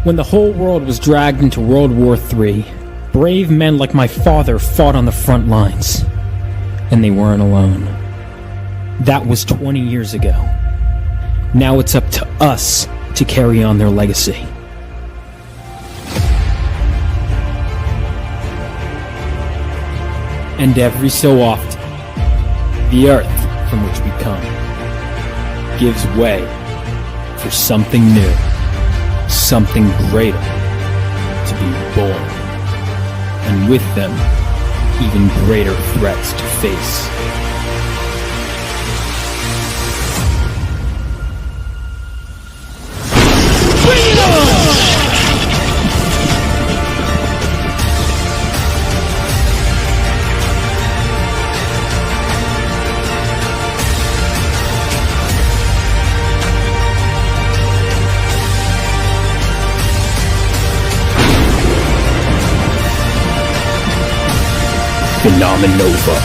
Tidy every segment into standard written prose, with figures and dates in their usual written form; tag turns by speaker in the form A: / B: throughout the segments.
A: When the whole world was dragged into World War III, brave men like my father fought on the front lines. And they weren't alone. That was 20 years ago. Now it's up to us to carry on their legacy. And every so often, the earth from which we come gives way for something new, something greater to be born, and with them, even greater threats to face. Bring it on! Phenomenova.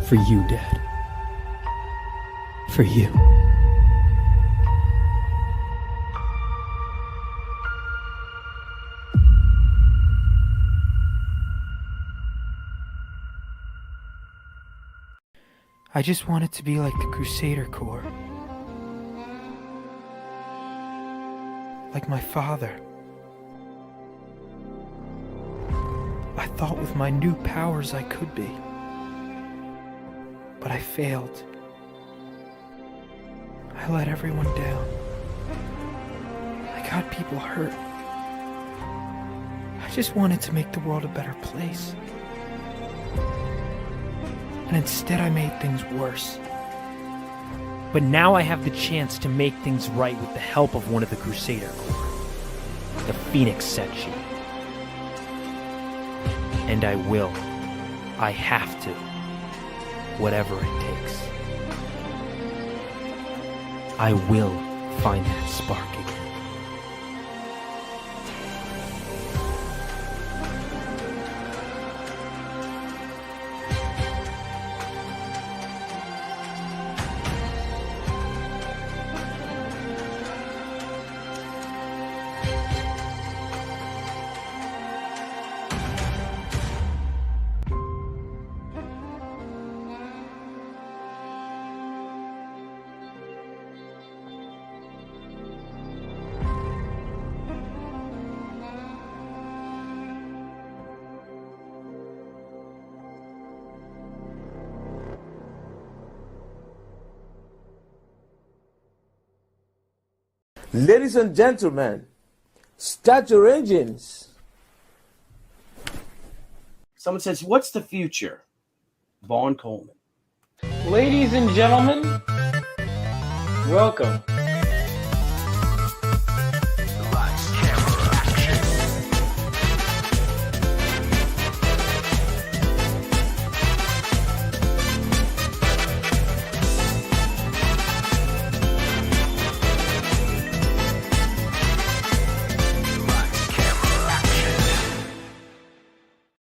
A: For you, Dad. For you. I just want it to be like the Crusader Corps. Like my father. I thought with my new powers I could be. But I failed. I let everyone down. I got people hurt. I just wanted to make the world a better place. And instead I made things worse. But now I have the chance to make things right with the help of one of the Crusader Corps, the Phoenix section. And I will. I have to. Whatever it takes. I will find that spark again.
B: Ladies and gentlemen, start your engines.
C: Someone says, what's the future? Vaughn Coleman.
D: Ladies and gentlemen, welcome.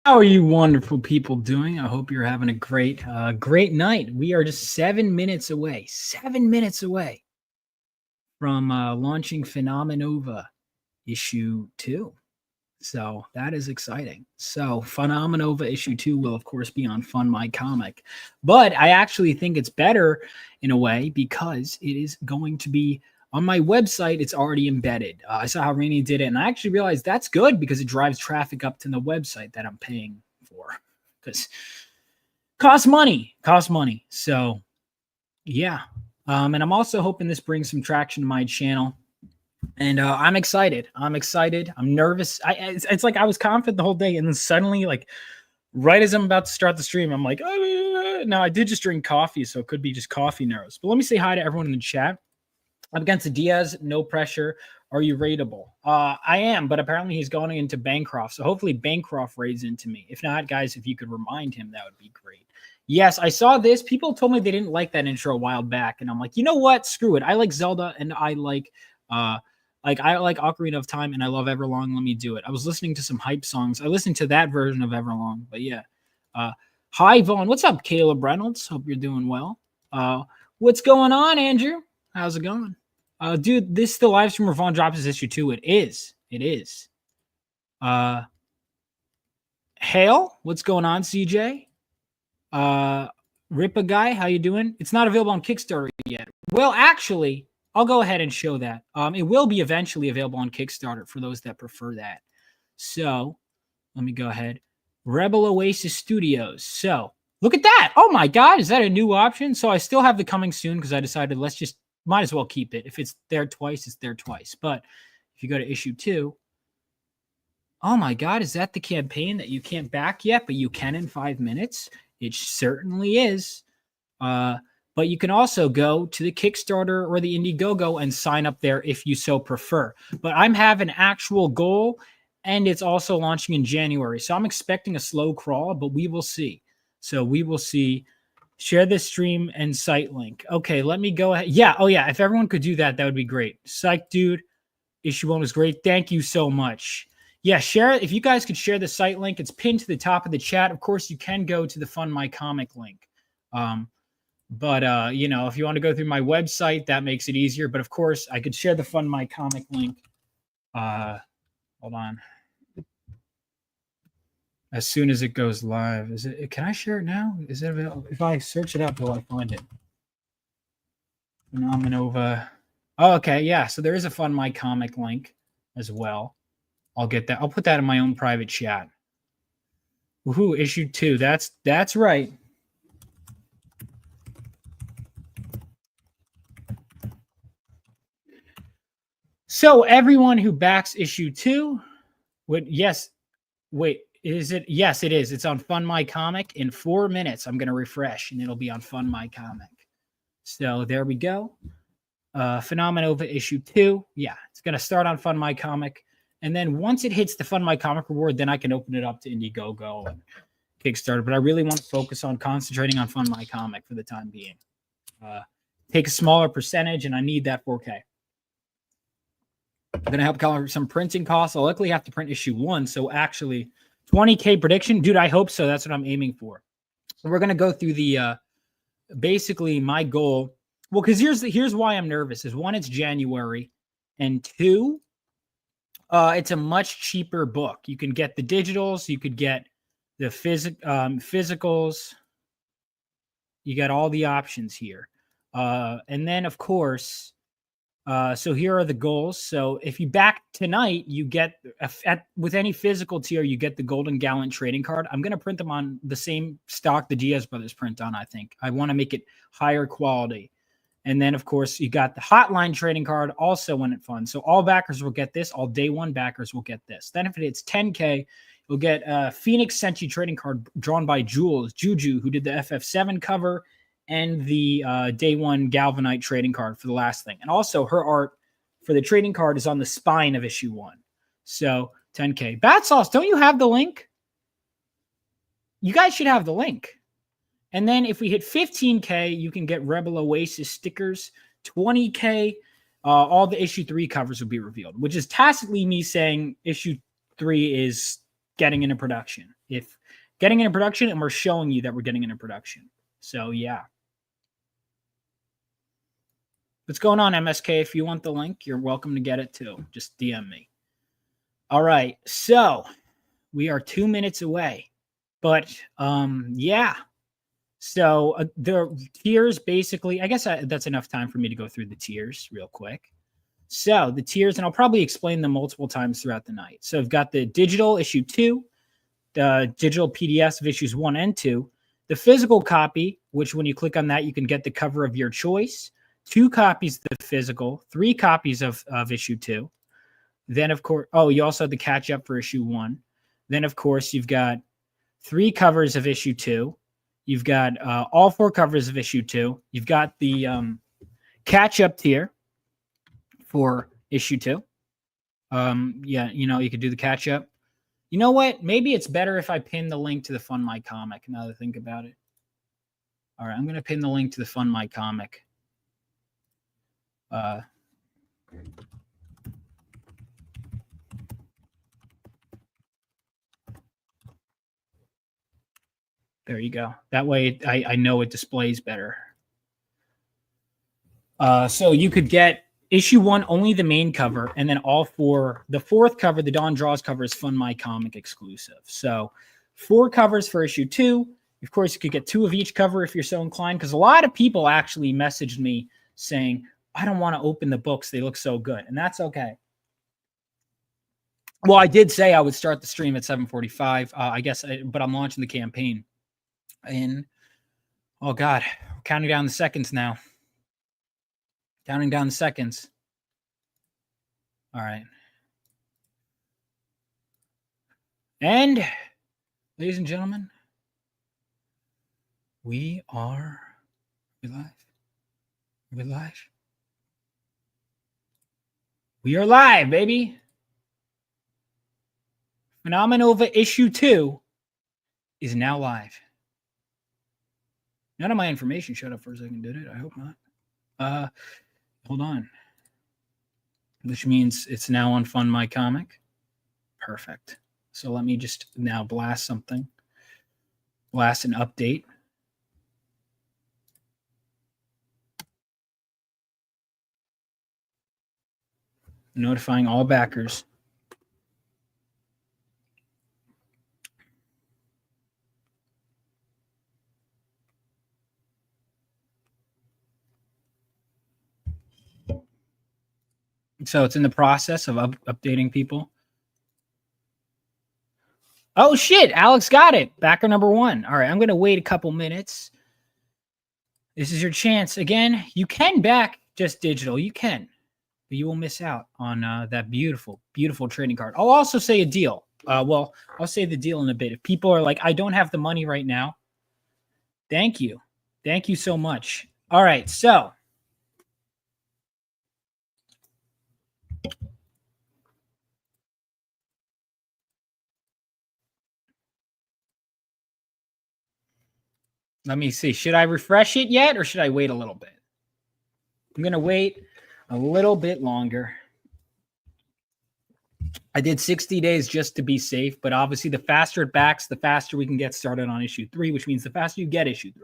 A: How are you wonderful people doing? I hope you're having a great night. We are just 7 minutes away from launching Phenomenova issue 2. So that is exciting. So Phenomenova issue 2 will, of course, be on Fun My Comic. But I actually think it's better in a way because it is going to be on my website. It's already embedded. I saw how Rainey did it, and I actually realized that's good because it drives traffic up to the website that I'm paying for. Because costs money. So, yeah. And I'm also hoping this brings some traction to my channel. And I'm excited. I'm nervous. It's like I was confident the whole day, and then suddenly, like, right as I'm about to start the stream, I'm like, oh. Now I did just drink coffee, so it could be just coffee nerves. But let me say hi to everyone in the chat. I'm against Diaz, no pressure. Are you rateable? I am, but apparently he's going into Bancroft. So hopefully Bancroft raids into me. If not, guys, if you could remind him, that would be great. Yes, I saw this. People told me they didn't like that intro a while back. And I'm like, you know what? Screw it. I like Zelda and I like Ocarina of Time and I love Everlong. Let me do it. I was listening to some hype songs. I listened to that version of Everlong. But yeah. Hi, Vaughn. What's up, Caleb Reynolds? Hope you're doing well. What's going on, Andrew? How's it going? Dude, this is the live stream where Vaughn drops his issue 2. It is. It is. Hale, what's going on, CJ? Rippa guy, how you doing? It's not available on Kickstarter yet. Well, actually, I'll go ahead and show that. It will be eventually available on Kickstarter for those that prefer that. So let me go ahead. Rebel Oasis Studios. So look at that. Oh my God, is that a new option? So I still have the coming soon because I decided might as well keep it. If it's there twice, it's there twice. But if you go to issue 2, oh my God, is that the campaign that you can't back yet, but you can in 5 minutes? It certainly is. But you can also go to the Kickstarter or the Indiegogo and sign up there if you so prefer. But I'm having an actual goal, and it's also launching in January. So I'm expecting a slow crawl, but we will see. So we will see. Share this stream and site link. Okay, let me go ahead. Yeah, oh yeah, if everyone could do that, that would be great. Psych, dude. Issue 1 was great. Thank you so much. Yeah, share it. If you guys could share the site link, it's pinned to the top of the chat. Of course, you can go to the Fund My Comic link. But you know, if you want to go through my website, that makes it easier. But of course, I could share the Fund My Comic link. Hold on. As soon as it goes live, can I share it now? Is it available? If I search it up, will I find it? Phenomenova. Oh, okay, yeah. So there is a Fund My Comic link as well. I'll get that. I'll put that in my own private chat. Woohoo, issue 2. That's right. So everyone who backs issue 2 would is it? Yes, it is. It's on Fund My Comic in 4 minutes. I'm going to refresh and it'll be on Fund My Comic. So there we go. Phenomenova issue 2. Yeah, it's going to start on Fund My Comic. And then once it hits the Fund My Comic reward, then I can open it up to Indiegogo and Kickstarter. But I really want to focus on concentrating on Fund My Comic for the time being. Take a smaller percentage, and I need that 4K. I'm going to help cover some printing costs. I'll likely have to print issue 1. So actually, 20K prediction. Dude, I hope so. That's what I'm aiming for. So we're going to go through the basically my goal. Well, because here's why I'm nervous is 1, it's January, and 2, it's a much cheaper book. You can get the digitals, you could get the physicals. You got all the options here. And then of course, so here are the goals. So if you back tonight, you get with any physical tier, you get the Golden Gallant trading card. I'm going to print them on the same stock the Diaz brothers print on, I think. I want to make it higher quality. And then, of course, you got the Hotline trading card also when it funds. So all backers will get this. All day one backers will get this. Then if it hits 10K, you'll get a Phoenix Senshi trading card drawn by Juju, who did the FF7 cover, and the day one Galvanite trading card for the last thing. And also her art for the trading card is on the spine of issue 1. So 10K. Bat Sauce, don't you have the link? You guys should have the link. And then if we hit 15K, you can get Rebel Oasis stickers. 20K, all the issue 3 covers will be revealed, which is tacitly me saying issue 3 is getting into production. If getting into production, and we're showing you that we're getting into production. So yeah. What's going on, MSK? If you want the link, you're welcome to get it too. Just DM me. All right. So we are 2 minutes away. But yeah. So the tiers basically, I guess that's enough time for me to go through the tiers real quick. So the tiers, and I'll probably explain them multiple times throughout the night. So I've got the digital issue 2, the digital PDFs of issues 1 and 2, the physical copy, which when you click on that, you can get the cover of your choice, 2 copies of the physical, 3 copies of issue 2. Then, of course, you also have the catch up for issue 1. Then, of course, you've got 3 covers of issue 2. You've got all 4 covers of issue 2. You've got the catch-up tier for issue 2. Yeah, you could do the catch-up. You know what? Maybe it's better if I pin the link to the Fund My Comic now that I think about it. All right, I'm going to pin the link to the Fund My Comic. There you go. That way I know it displays better. So you could get issue 1 only the main cover, and then all 4. The 4th cover, the Dawn Draws cover, is Fun My Comic exclusive. So 4 covers for issue 2. Of course, you could get 2 of each cover if you're so inclined, because a lot of people actually messaged me saying, I don't want to open the books. They look so good. And that's okay. Well, I did say I would start the stream at 7:45, but I'm launching the campaign. And, oh, God, we're counting down the seconds now. Counting down the seconds. All right. And, ladies and gentlemen, we are live. Are we live? We are live, baby. Phenomenova issue 2 is now live. None of my information shut up for a second, did it? I hope not. Hold on. Which means it's now on Fun My Comic. Perfect. So let me just now blast something. Blast an update. Notifying all backers. So it's in the process of updating people. Oh, shit. Alex got it. Backer number 1. All right. I'm going to wait a couple minutes. This is your chance. Again, you can back just digital. You can. But you will miss out on that beautiful, beautiful trading card. I'll also say a deal. I'll say the deal in a bit. If people are like, I don't have the money right now. Thank you. Thank you so much. All right. So. Let me see. Should I refresh it yet or should I wait a little bit? I'm going to wait a little bit longer. I did 60 days just to be safe, but obviously the faster it backs, the faster we can get started on issue 3, which means the faster you get issue 3.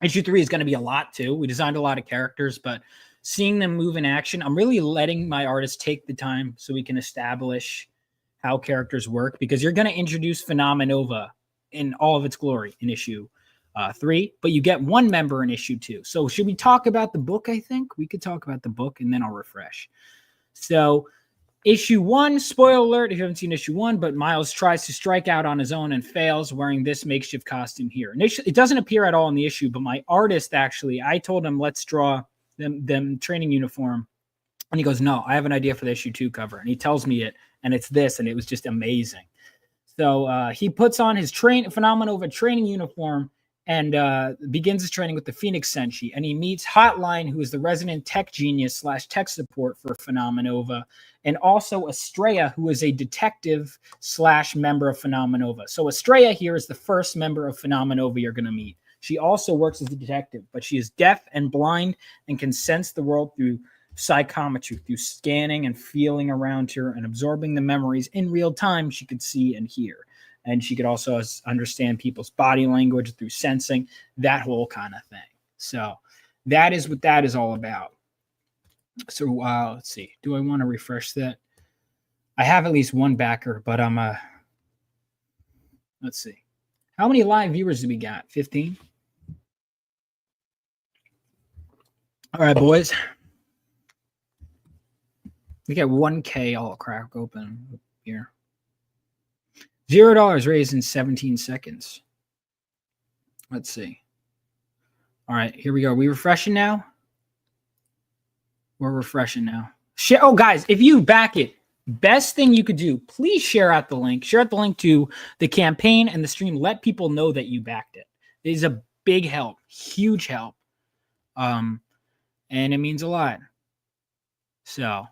A: Issue 3 is going to be a lot too. We designed a lot of characters, but seeing them move in action, I'm really letting my artists take the time so we can establish how characters work, because you're going to introduce Phenomenova in all of its glory in issue 3, but you get 1 member in issue 2. So should we talk about the book? I think we could talk about the book and then I'll refresh. So issue 1, spoiler alert if you haven't seen issue 1, but Miles tries to strike out on his own and fails wearing this makeshift costume here. Initially, it doesn't appear at all in the issue, but my artist actually, I told him, let's draw them training uniform. And he goes, no, I have an idea for the issue 2 cover. And he tells me it, and it's this, and it was just amazing. So he puts on his Phenomenova training uniform and begins his training with the Phoenix Senshi. And he meets Hotline, who is the resident tech genius / tech support for Phenomenova, and also Estrella, who is a detective / member of Phenomenova. So Estrella here is the first member of Phenomenova you're going to meet. She also works as a detective, but she is deaf and blind and can sense the world through psychometry, through scanning and feeling around her and absorbing the memories in real time she could see and hear. And she could also understand people's body language through sensing, that whole kind of thing. So that is what that is all about. So let's see. Do I want to refresh that? I have at least 1 backer, but I'm let's see. How many live viewers do we got? 15? All right, boys. We got 1K all crack open here. $0 raised in 17 seconds. Let's see. All right, here we go. Are we refreshing now? We're refreshing now. Oh, guys, if you back it, best thing you could do, please share out the link. Share out the link to the campaign and the stream. Let people know that you backed it. It is a big help, huge help. And it means a lot. So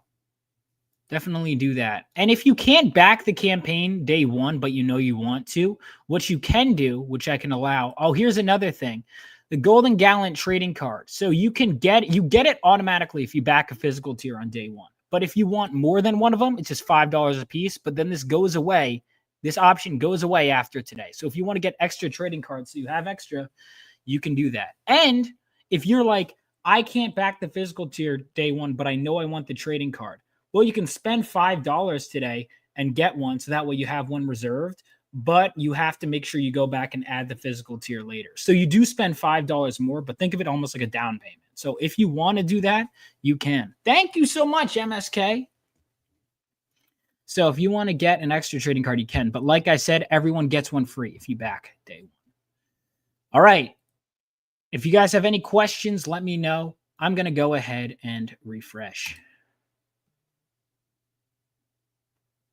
A: definitely do that. And if you can't back the campaign day 1, but you know you want to, what you can do, which I can allow. Oh, here's another thing. The Golden Gallant trading card. So you get it automatically if you back a physical tier on day 1. But if you want more than 1 of them, it's just $5 a piece. But then this goes away. This option goes away after today. So if you want to get extra trading cards so you have extra, you can do that. And if you're like, I can't back the physical tier day one, but I know I want the trading card. Well, you can spend $5 today and get one, so that way you have one reserved, but you have to make sure you go back and add the physical tier later. So you do spend $5 more, but think of it almost like a down payment. So if you want to do that, you can. Thank you so much, MSK. So if you want to get an extra trading card, you can. But like I said, everyone gets one free if you back day one. All right. If you guys have any questions, let me know. I'm going to go ahead and refresh.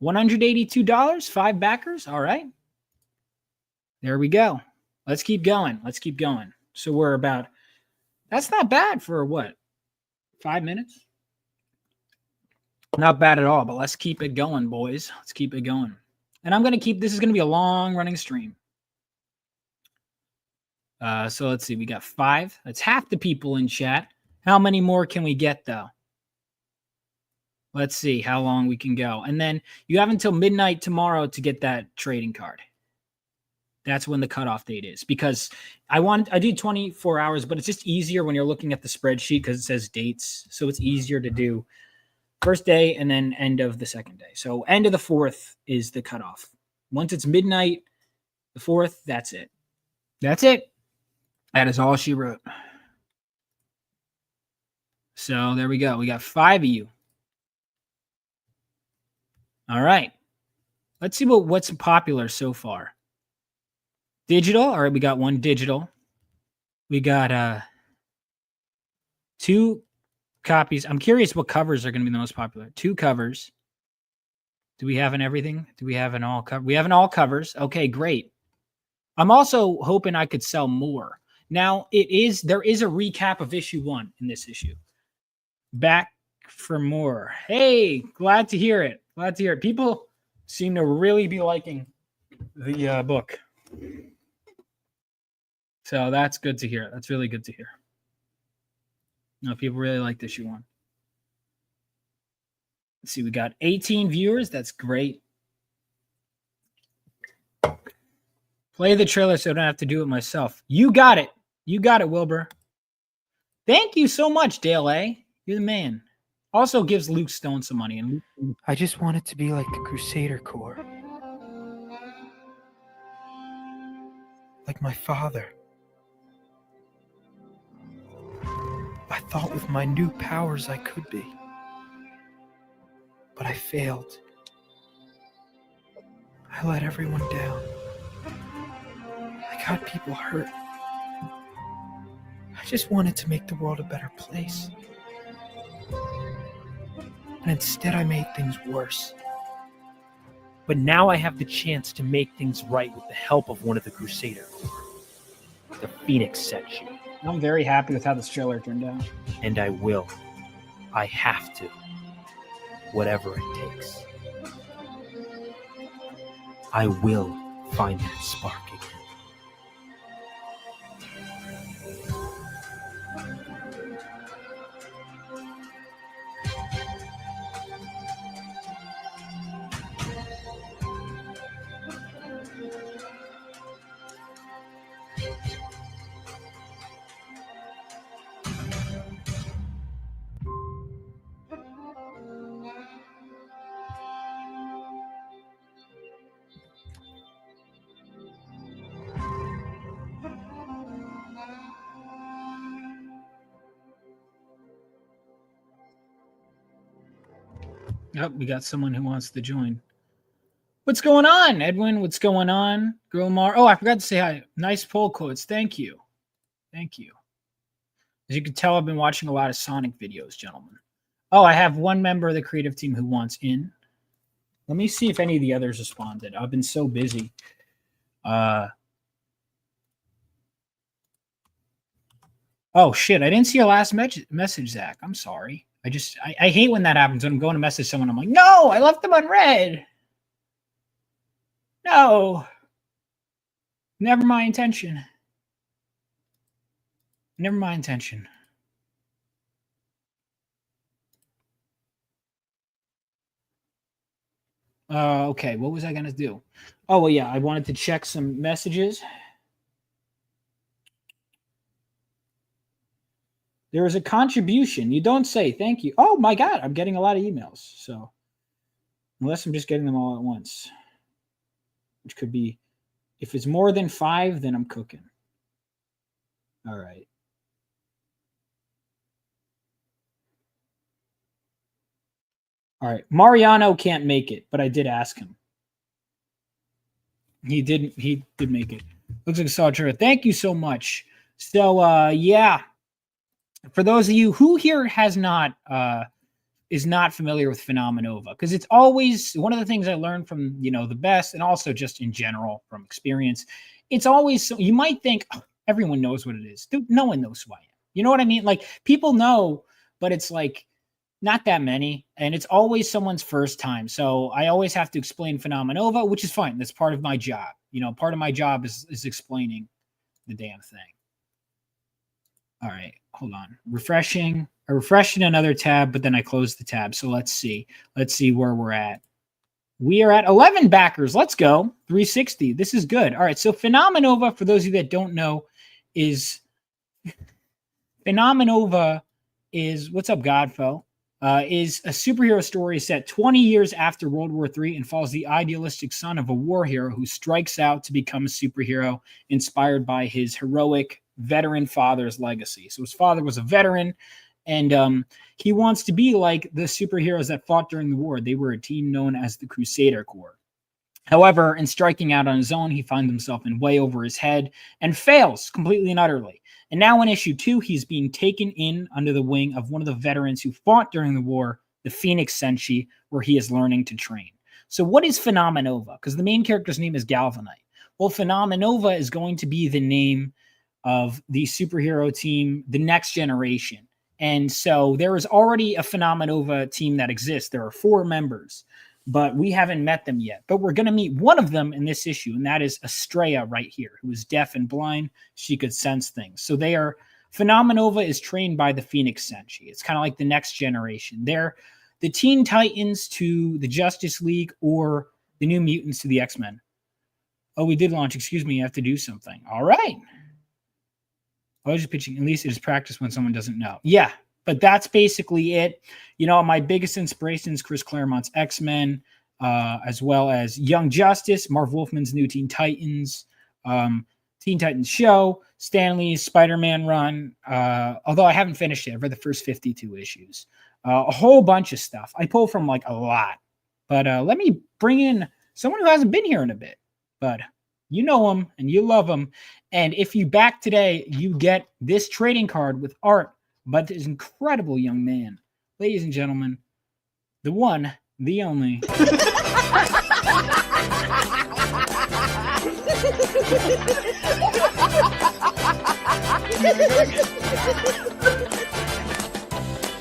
A: $182, 5 backers. All right. There we go. Let's keep going. Let's keep going. So we're about, that's not bad for what? 5 minutes? Not bad at all, but let's keep it going, boys. Let's keep it going. And I'm going to keep, this is going to be a long running stream. So let's see. We got 5. That's half the people in chat. How many more can we get, though? Let's see how long we can go. And then you have until midnight tomorrow to get that trading card. That's when the cutoff date is. Because I do 24 hours, but it's just easier when you're looking at the spreadsheet because it says dates. So it's easier to do first day and then end of the second day. So end of the 4th is the cutoff. Once it's midnight, the 4th, that's it. That's it. That is all she wrote. So there we go. We got 5 of you. All right. Let's see what's popular so far. Digital. All right, we got 1 digital. We got 2 copies. I'm curious what covers are going to be the most popular. 2 covers. Do we have an everything? Do we have an all cover? We have an all covers. Okay, great. I'm also hoping I could sell more. Now, there is a recap of issue 1 in this issue. Back for more. Hey, glad to hear it. Glad to hear it. People seem to really be liking the book. So that's good to hear. That's really good to hear. No, people really like issue 1. Let's see, we got 18 viewers. That's great. Play the trailer so I don't have to do it myself. You got it. You got it, Wilbur. Thank you so much, Dale A. You're the man. Also gives Luke Stone some money. And
E: I just want it to be like the Crusader Corps. Like my father. I thought with my new powers I could be. But I failed. I let everyone down. I got people hurt. I just wanted to make the world a better place. And instead I made things worse. But now I have the chance to make things right with the help of one of the Crusader Corps. The Phoenix section.
A: I'm very happy with how this trailer turned out.
E: And I will. I have to. Whatever it takes. I will find that spark again.
A: Yep, we got someone who wants to join. What's going on, Edwin? What's going on? Gromar. Oh, I forgot to say hi. Nice poll quotes. Thank you. Thank you. As you can tell, I've been watching a lot of Sonic videos, gentlemen. Oh, I have one member of the creative team who wants in. Let me see if any of the others responded. I've been so busy. Oh, shit. I didn't see your last message, Zach. I'm sorry. I hate when that happens. When I'm going to message someone, I'm like, no, I left them unread. No. Never my intention. Never my intention. Okay, what was I going to do? Oh, well, yeah, I wanted to check some messages. There is a contribution. You don't say thank you. Oh my God, I'm getting a lot of emails. So unless I'm just getting them all at once, which could be, if it's more than 5, then I'm cooking. All right. All right. Mariano can't make it, but I did ask him. He did make it. Looks like a solid trivia. Thank you so much. So yeah. For those of you who here has not is not familiar with Phenomenova, because it's always one of the things I learned from the best, and also just in general from experience. It's always, you might think, oh, everyone knows what it is. Dude, no one knows who I am. You know what I mean? Like, people know, but it's like not that many, and it's always someone's first time. So I always have to explain Phenomenova, which is fine. That's part of my job. Part of my job is explaining the damn thing. All right, hold on. Refreshing. I refreshed in another tab, but then I closed the tab. So let's see. Let's see where we're at. We are at 11 backers. Let's go. 360. This is good. All right, so Phenomenova, for those of you that don't know, is Phenomenova is, what's up, Godfell? Is a superhero story set 20 years after World War III and follows the idealistic son of a war hero who strikes out to become a superhero inspired by his heroic veteran father's legacy. So his father was a veteran, and he wants to be like the superheroes that fought during the war. They were a team known as the Crusader Corps. However, in striking out on his own, he finds himself in way over his head and fails completely and utterly. And now in issue 2, he's being taken in under the wing of one of the veterans who fought during the war, the Phoenix Senshi, where he is learning to train. So what is Phenomenova? Because the main character's name is Galvanite. Well, Phenomenova is going to be the name of the superhero team, the next generation. And so there is already a Phenomenova team that exists. There are 4 members, but we haven't met them yet. But we're going to meet one of them in this issue, and that is Estrella right here, who is deaf and blind. She could sense things. So Phenomenova is trained by the Phoenix Senshi. It's kind of like the next generation. They're the Teen Titans to the Justice League, or the New Mutants to the X-Men. Oh, we did launch. Excuse me, you have to do something. All right. I was just pitching. At least it is practice when someone doesn't know. Yeah, but that's basically it. My biggest inspiration is Chris Claremont's X-Men, as well as Young Justice, Marv Wolfman's New Teen Titans, Teen Titans show, Stan Lee's Spider-Man run. Although I haven't finished it. I've read the first 52 issues. A whole bunch of stuff. I pull from like a lot. But let me bring in someone who hasn't been here in a bit. But you know him and you love him. And if you back today, you get this trading card with art by this incredible young man. Ladies and gentlemen, the one, the only.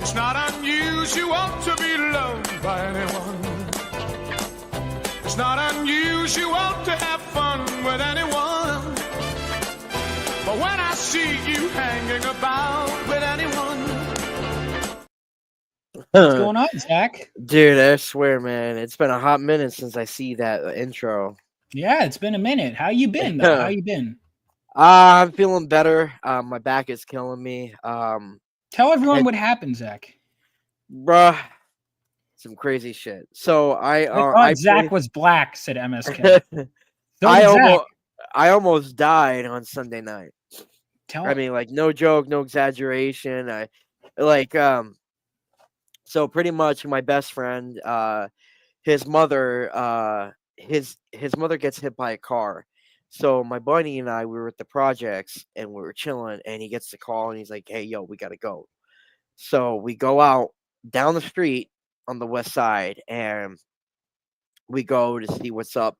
F: It's not unusual to be loved by anyone. It's not unusual to have fun with anyone. But when I see you hanging about with anyone.
A: What's going on, Zach?
G: Dude, I swear, man, it's been a hot minute since I see that intro.
A: Yeah, it's been a minute. How you been, though? How you been?
G: I'm feeling better. My back is killing me.
A: Tell everyone what happened, Zach.
G: Bruh, some crazy shit. So
A: I Zach was black, said MSK.
G: I almost died on Sunday night.
A: I
G: mean, like, no joke, no exaggeration. So pretty much my best friend, his mother gets hit by a car. So my buddy and I, we were at the projects and we were chilling, and he gets the call and he's like, "Hey, yo, we gotta go." So we go out down the street on the west side and we go to see what's up.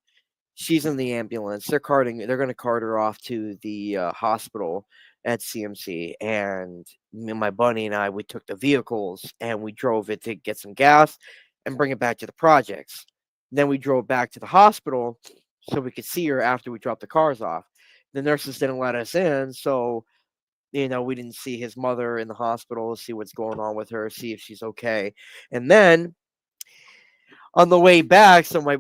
G: She's in the ambulance. They're going to cart her off to the hospital at CMC. And me and my buddy and I, we took the vehicles and we drove it to get some gas and bring it back to the projects. Then we drove back to the hospital so we could see her after we dropped the cars off. The nurses didn't let us in, so we didn't see his mother in the hospital, see what's going on with her, see if she's okay. And then on the way back, so my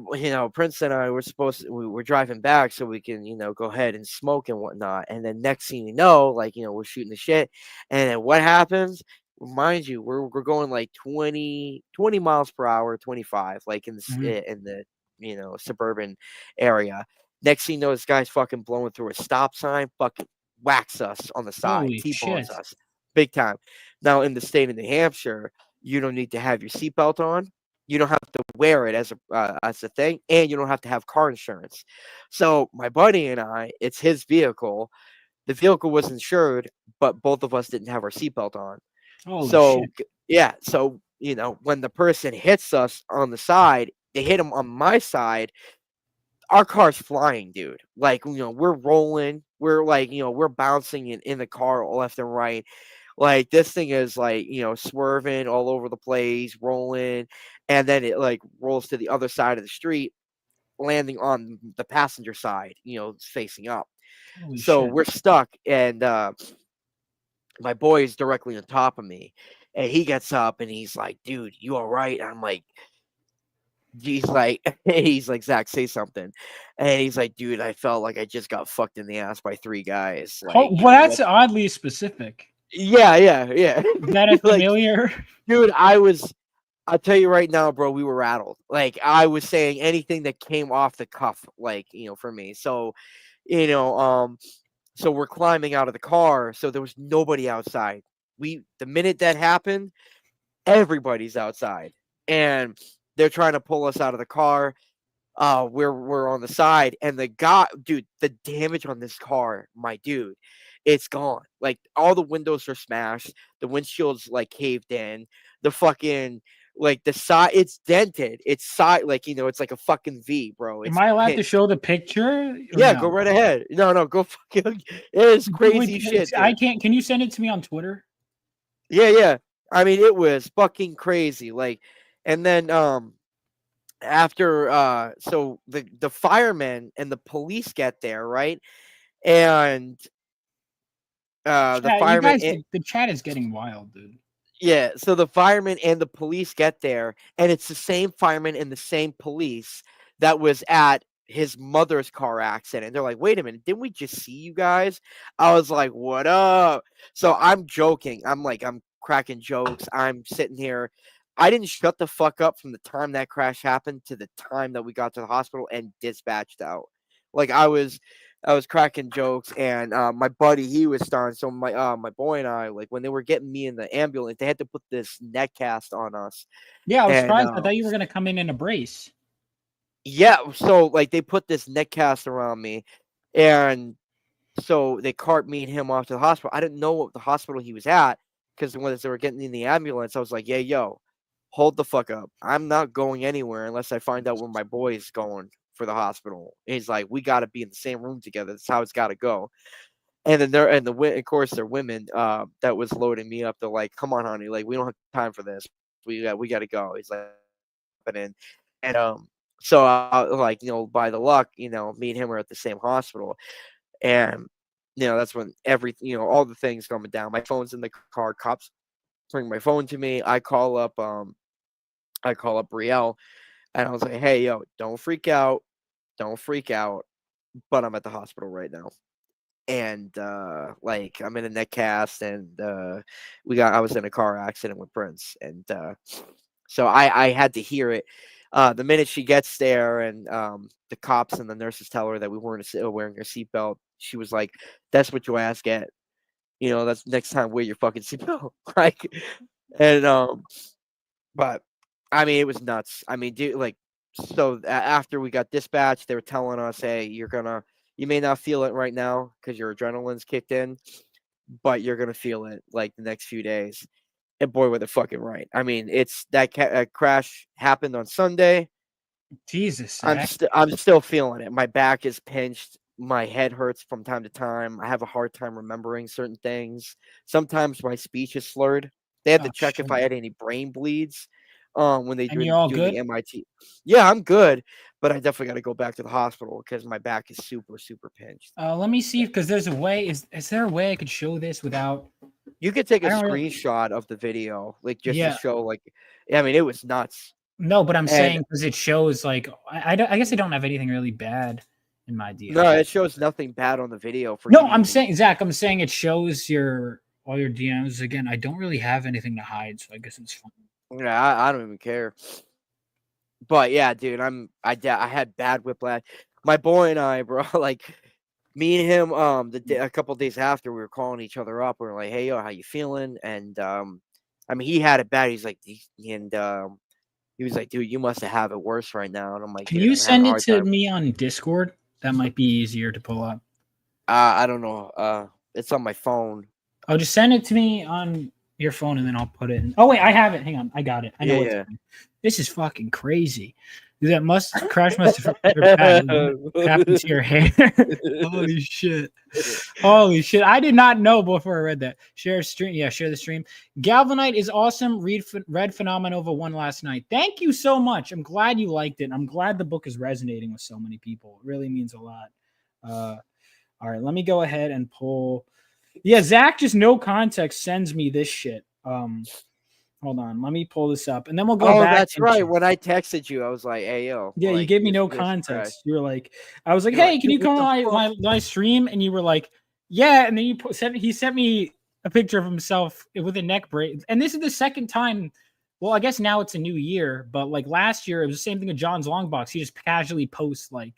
G: Prince and I we were driving back so we can go ahead and smoke and whatnot. And then next thing you know, like we're shooting the shit, and then what happens? Mind you, we're going like 20 miles per hour, 25, like in the suburban area. Next thing you know, this guy's fucking blowing through a stop sign, fucking whacks us on the side,
A: Holy
G: T-bones
A: shit.
G: us big time. Now in the state of New Hampshire, you don't need to have your seatbelt on. You don't have to wear it as a thing, and you don't have to have car insurance. So my buddy and I, it's his vehicle. The vehicle was insured, but both of us didn't have our seatbelt on.
A: Holy
G: So
A: shit.
G: yeah, so when the person hits us on the side, they hit him on my side. Our car's flying, dude. Like we're rolling, we're like we're bouncing in the car left and right. Like this thing is like swerving all over the place, rolling, and then it like rolls to the other side of the street, landing on the passenger side, facing up.
A: Holy
G: So
A: shit.
G: we're stuck, and my boy is directly on top of me, and he gets up and he's like, "Dude, you all right?" I'm like, he's like, "Zach, say something," and he's like, "Dude, I felt like I just got fucked in the ass by 3 guys." Like,
A: Well, that's oddly specific.
G: yeah.
A: Is that a
G: Like,
A: familiar?
G: dude, I'll tell you right now, bro, we were rattled. Like I was saying anything that came off the cuff, like, for me. So, so we're climbing out of the car. So there was nobody outside. The minute that happened, everybody's outside. And they're trying to pull us out of the car. We're on the side, and dude, the damage on this car, my dude, it's gone. Like all the windows are smashed, the windshield's like caved in, the fucking like the side, it's dented, it's side, like it's like a fucking V, bro. It's
A: Am I allowed to
G: pinched.
A: show the picture? Or
G: Yeah,
A: no?
G: go right ahead. No, go fucking. It is crazy shit,
A: I
G: dude.
A: can't. Can you send it to me on Twitter?
G: Yeah. I mean, it was fucking crazy. Like, and then after so the firemen and the police get there, right? And the
A: Chat, you
G: firemen
A: guys, the chat is getting wild, dude.
G: yeah, so the firemen and the police get there, and it's the same fireman and the same police that was at his mother's car accident. They're like, "Wait a minute, didn't we just see you guys?" I was like, "What up?" So I'm joking. I'm cracking jokes. I'm sitting here. I didn't shut the fuck up from the time that crash happened to the time that we got to the hospital and dispatched out. Like I was cracking jokes, and my buddy, he was starting. So my boy and I, like when they were getting me in the ambulance, they had to put this neck cast on us.
A: Yeah, I was
G: And
A: surprised. I thought you were gonna come in a brace.
G: yeah, so like they put this neck cast around me, and so they cart me and him off to the hospital. I didn't know what the hospital he was at, because when they were getting in the ambulance, I was like, "Yeah, yo, hold the fuck up. I'm not going anywhere unless I find out where my boy is going for the hospital." And he's like, "We got to be in the same room together. That's how it's got to go." And then of course they're women that was loading me up. They're like, "Come on, honey, like we don't have time for this. We got to go." He's like, and so like by the luck, me and him are at the same hospital, and that's when everything, all the things coming down. My phone's in the car. Cops bring my phone to me. I call up Brielle, and I was like, "Hey, yo, don't freak out, but I'm at the hospital right now." And like I'm in a neck cast, and I was in a car accident with Prince, and so I had to hear it the minute she gets there, and the cops and the nurses tell her that we weren't wearing her seatbelt. She was like, "That's what your ass get. That's next time wear your fucking seatbelt." Like, and but I mean, it was nuts. I mean, dude, like, so after we got dispatched, they were telling us, "Hey, you may not feel it right now because your adrenaline's kicked in, but you're gonna feel it like the next few days." And boy, were they fucking right. I mean, it's that crash happened on Sunday.
A: Jesus,
G: I'm still feeling it. My back is pinched. My head hurts from time to time. I have a hard time remembering certain things. Sometimes my speech is slurred. They had to check if I had any brain bleeds when they
A: and
G: were
A: you're all
G: doing
A: good.
G: the MIT. Yeah, I'm good, but I definitely got to go back to the hospital because my back is super, super pinched.
A: Let me see because there's a way. Is there a way I could show this without?
G: You could take a
A: I don't really-
G: screenshot of the video, like just
A: Yeah.
G: to show, like, I mean, it was nuts.
A: No, but I'm
G: And
A: saying because it shows like I guess I don't have anything really bad in my DMs.
G: no, it shows nothing bad on the video for
A: No,
G: you to
A: I'm
G: even-
A: saying Zach, I'm saying it shows all your DMs again. I don't really have anything to hide, so I guess it's fine.
G: Yeah, I don't even care. But yeah, dude, I had bad whiplash. My boy and I, bro, like me and him, a couple days after, we were calling each other up. We were like, "Hey, yo, how you feeling?" And I mean, he had it bad. He's like, he was like, "Dude, you must have it worse right now." And I'm like,
A: Can
G: "Dude,
A: you
G: I'm having a
A: send it
G: hard
A: to
G: time."
A: me on Discord? That might be easier to pull up.
G: I don't know. It's on my phone.
A: Oh, just send it to me on your phone and then I'll put it in. Oh wait, I have it. Hang on, I got it. I know
G: Yeah,
A: what's This is fucking crazy. That crash must have happened to your hair. Holy shit. Holy shit. I did not know before I read that. Share stream. Yeah, share the stream. Galvanite is awesome. Read Phenomenova 1 last night. Thank you so much. I'm glad you liked it. I'm glad the book is resonating with so many people. It really means a lot. All right, let me go ahead and pull. Yeah, Zach just no context sends me this shit. Hold on, let me pull this up, and then we'll go back.
G: Oh, that's right. When I texted you, I was like, "Hey, yo."
A: Yeah, you
G: like,
A: gave me no
G: this
A: context. You were like, I was like,
G: You're
A: "Hey,
G: like,
A: can you
G: "Dude,
A: come
G: what
A: on
G: the
A: my stream?" And you were like, "Yeah." And then he sent me a picture of himself with a neck brace. And this is the second time. Well, I guess now it's a new year, but like last year, it was the same thing with John's long box. He just casually posts like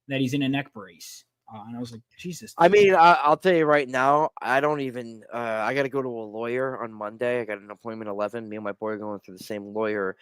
A: that he's in a neck brace. And I was like, Jesus.
G: I mean, I'll tell you right now, I don't even. I got to go to a lawyer on Monday. I got an appointment 11. Me and my boy are going through the same lawyer,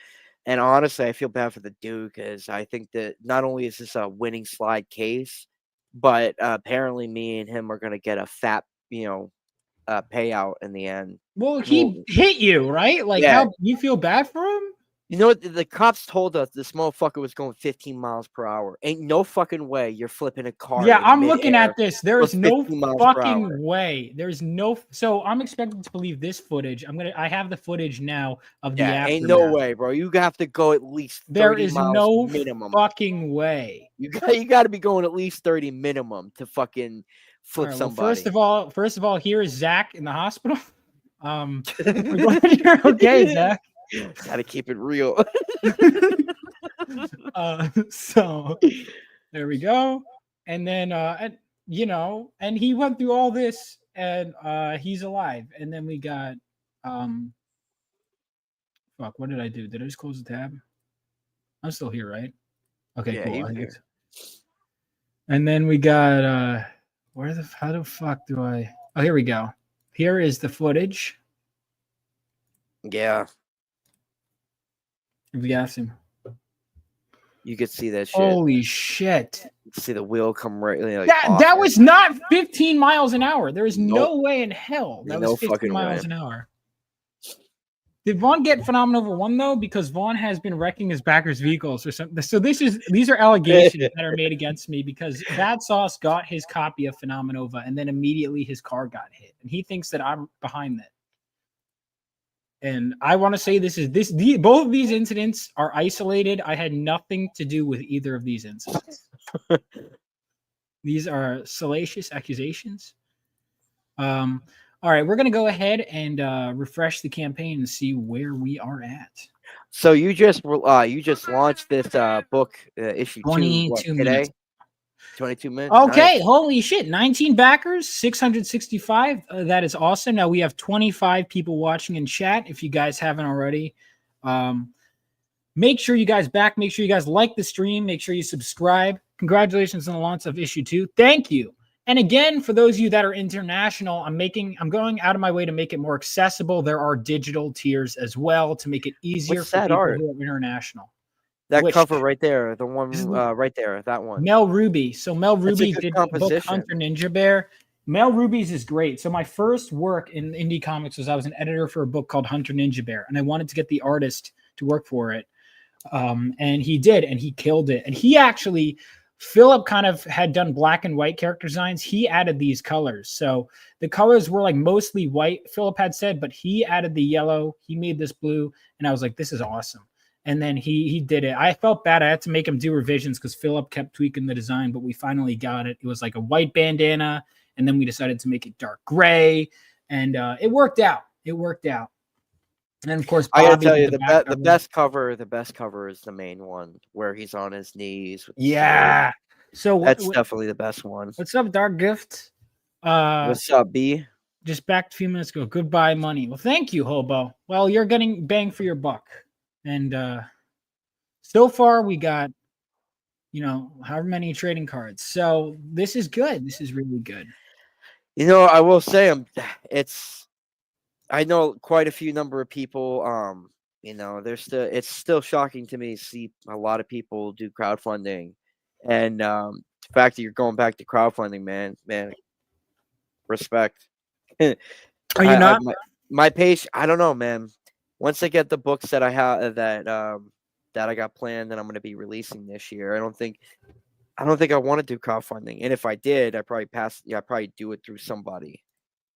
G: and honestly, I feel bad for the dude because I think that not only is this a winning slide case, but apparently me and him are going to get a fat, payout in the end.
A: Well, he hit you, right? Like,
G: Yeah.
A: how you feel bad for him?
G: You know what? The cops told us this motherfucker was going 15 miles per hour. Ain't no fucking way you're flipping a car.
A: Yeah,
G: in
A: I'm looking
G: midair
A: at this. There
G: with
A: is no
G: 15 miles per hour.
A: fucking way. There's no. So I'm expected to believe this footage. I have the footage now of the
G: Yeah, ain't
A: aftermath.
G: no way, bro. You have to go at least 30
A: There is
G: miles
A: no
G: minimum.
A: fucking way.
G: You got to be going at least 30 minimum to fucking flip
A: All right, well,
G: somebody.
A: first of all, here is Zach in the hospital. We're glad you're okay, Zach.
G: Got to keep it real.
A: So there we go. And then and he went through all this and he's alive. And then we got fuck, what did I do? Did I just close the tab? I'm still here, right? Okay,
G: Yeah,
A: cool.
G: you're
A: I think
G: here.
A: it's- And then we got how the fuck do I oh here we go. Here is the footage.
G: Yeah,
A: If we got him.
G: you could see that shit.
A: Holy shit.
G: You could see the wheel come right like
A: That
G: off
A: that
G: it.
A: was not 15 miles an hour. There is
G: Nope.
A: no way in hell that
G: No
A: was 15
G: fucking
A: miles
G: way.
A: an hour. Did Vaughn get Phenomenova 1 though? Because Vaughn has been wrecking his backers' vehicles or something. So these are allegations that are made against me because Bad Sauce got his copy of Phenomenova and then immediately his car got hit. And he thinks that I'm behind that. And I want to say both of these incidents are isolated. I had nothing to do with either of these incidents. These are salacious accusations. All right, we're going to go ahead and refresh the campaign and see where we are at.
G: So you just launched this book issue
A: 22
G: today?
A: minutes.
G: 22 minutes.
A: Okay,
G: Nice.
A: holy shit. 19 backers, 665. That is awesome. Now we have 25 people watching in chat. If you guys haven't already, make sure you guys back. Make sure you guys like the stream. Make sure you subscribe. Congratulations on the launch of issue 2. Thank you. And again, for those of you that are international, I'm going out of my way to make it more accessible. There are digital tiers as well to make it easier
G: What's
A: for
G: that
A: people
G: art?
A: who are international.
G: That
A: Which-
G: cover right there, the one
A: This is-
G: right there, that one.
A: Mel Ruby. So Mel
G: That's a
A: Ruby
G: good
A: did the book
G: composition.
A: Hunter Ninja Bear. Mel Ruby's is great. So my first work in indie comics was I was an editor for a book called Hunter Ninja Bear, and I wanted to get the artist to work for it. And he did, and he killed it. And he actually, Philip kind of had done black and white character designs. He added these colors. So the colors were like mostly white, Philip had said, but he added the yellow. He made this blue. And I was like, this is awesome. And then he did it. I felt bad. I had to make him do revisions because Philip kept tweaking the design, but we finally got it. It was like a white bandana. And then we decided to make it dark gray. And it worked out. It worked out. And of course,
G: I gotta
A: Bobby
G: tell
A: did
G: you,
A: the back cover.
G: the best cover is the main one where he's on his knees. With the
A: Yeah. So
G: sword. That's definitely the best one.
A: what's up, Dark Gift?
G: What's up, B?
A: Just back a few minutes ago. Goodbye, money. Well, thank you, Hobo. Well, you're getting bang for your buck. And so far we got, however many trading cards. So this is good. This is really good.
G: You know, I will say I know quite a few number of people, it's still shocking to me to see a lot of people do crowdfunding. And the fact that you're going back to crowdfunding, man, respect.
A: Are you not?
G: My page, I don't know, man. Once I get the books that I have that I got planned that I'm going to be releasing this year, I don't think I want to do crowdfunding. And if I did, I'd probably do it through somebody.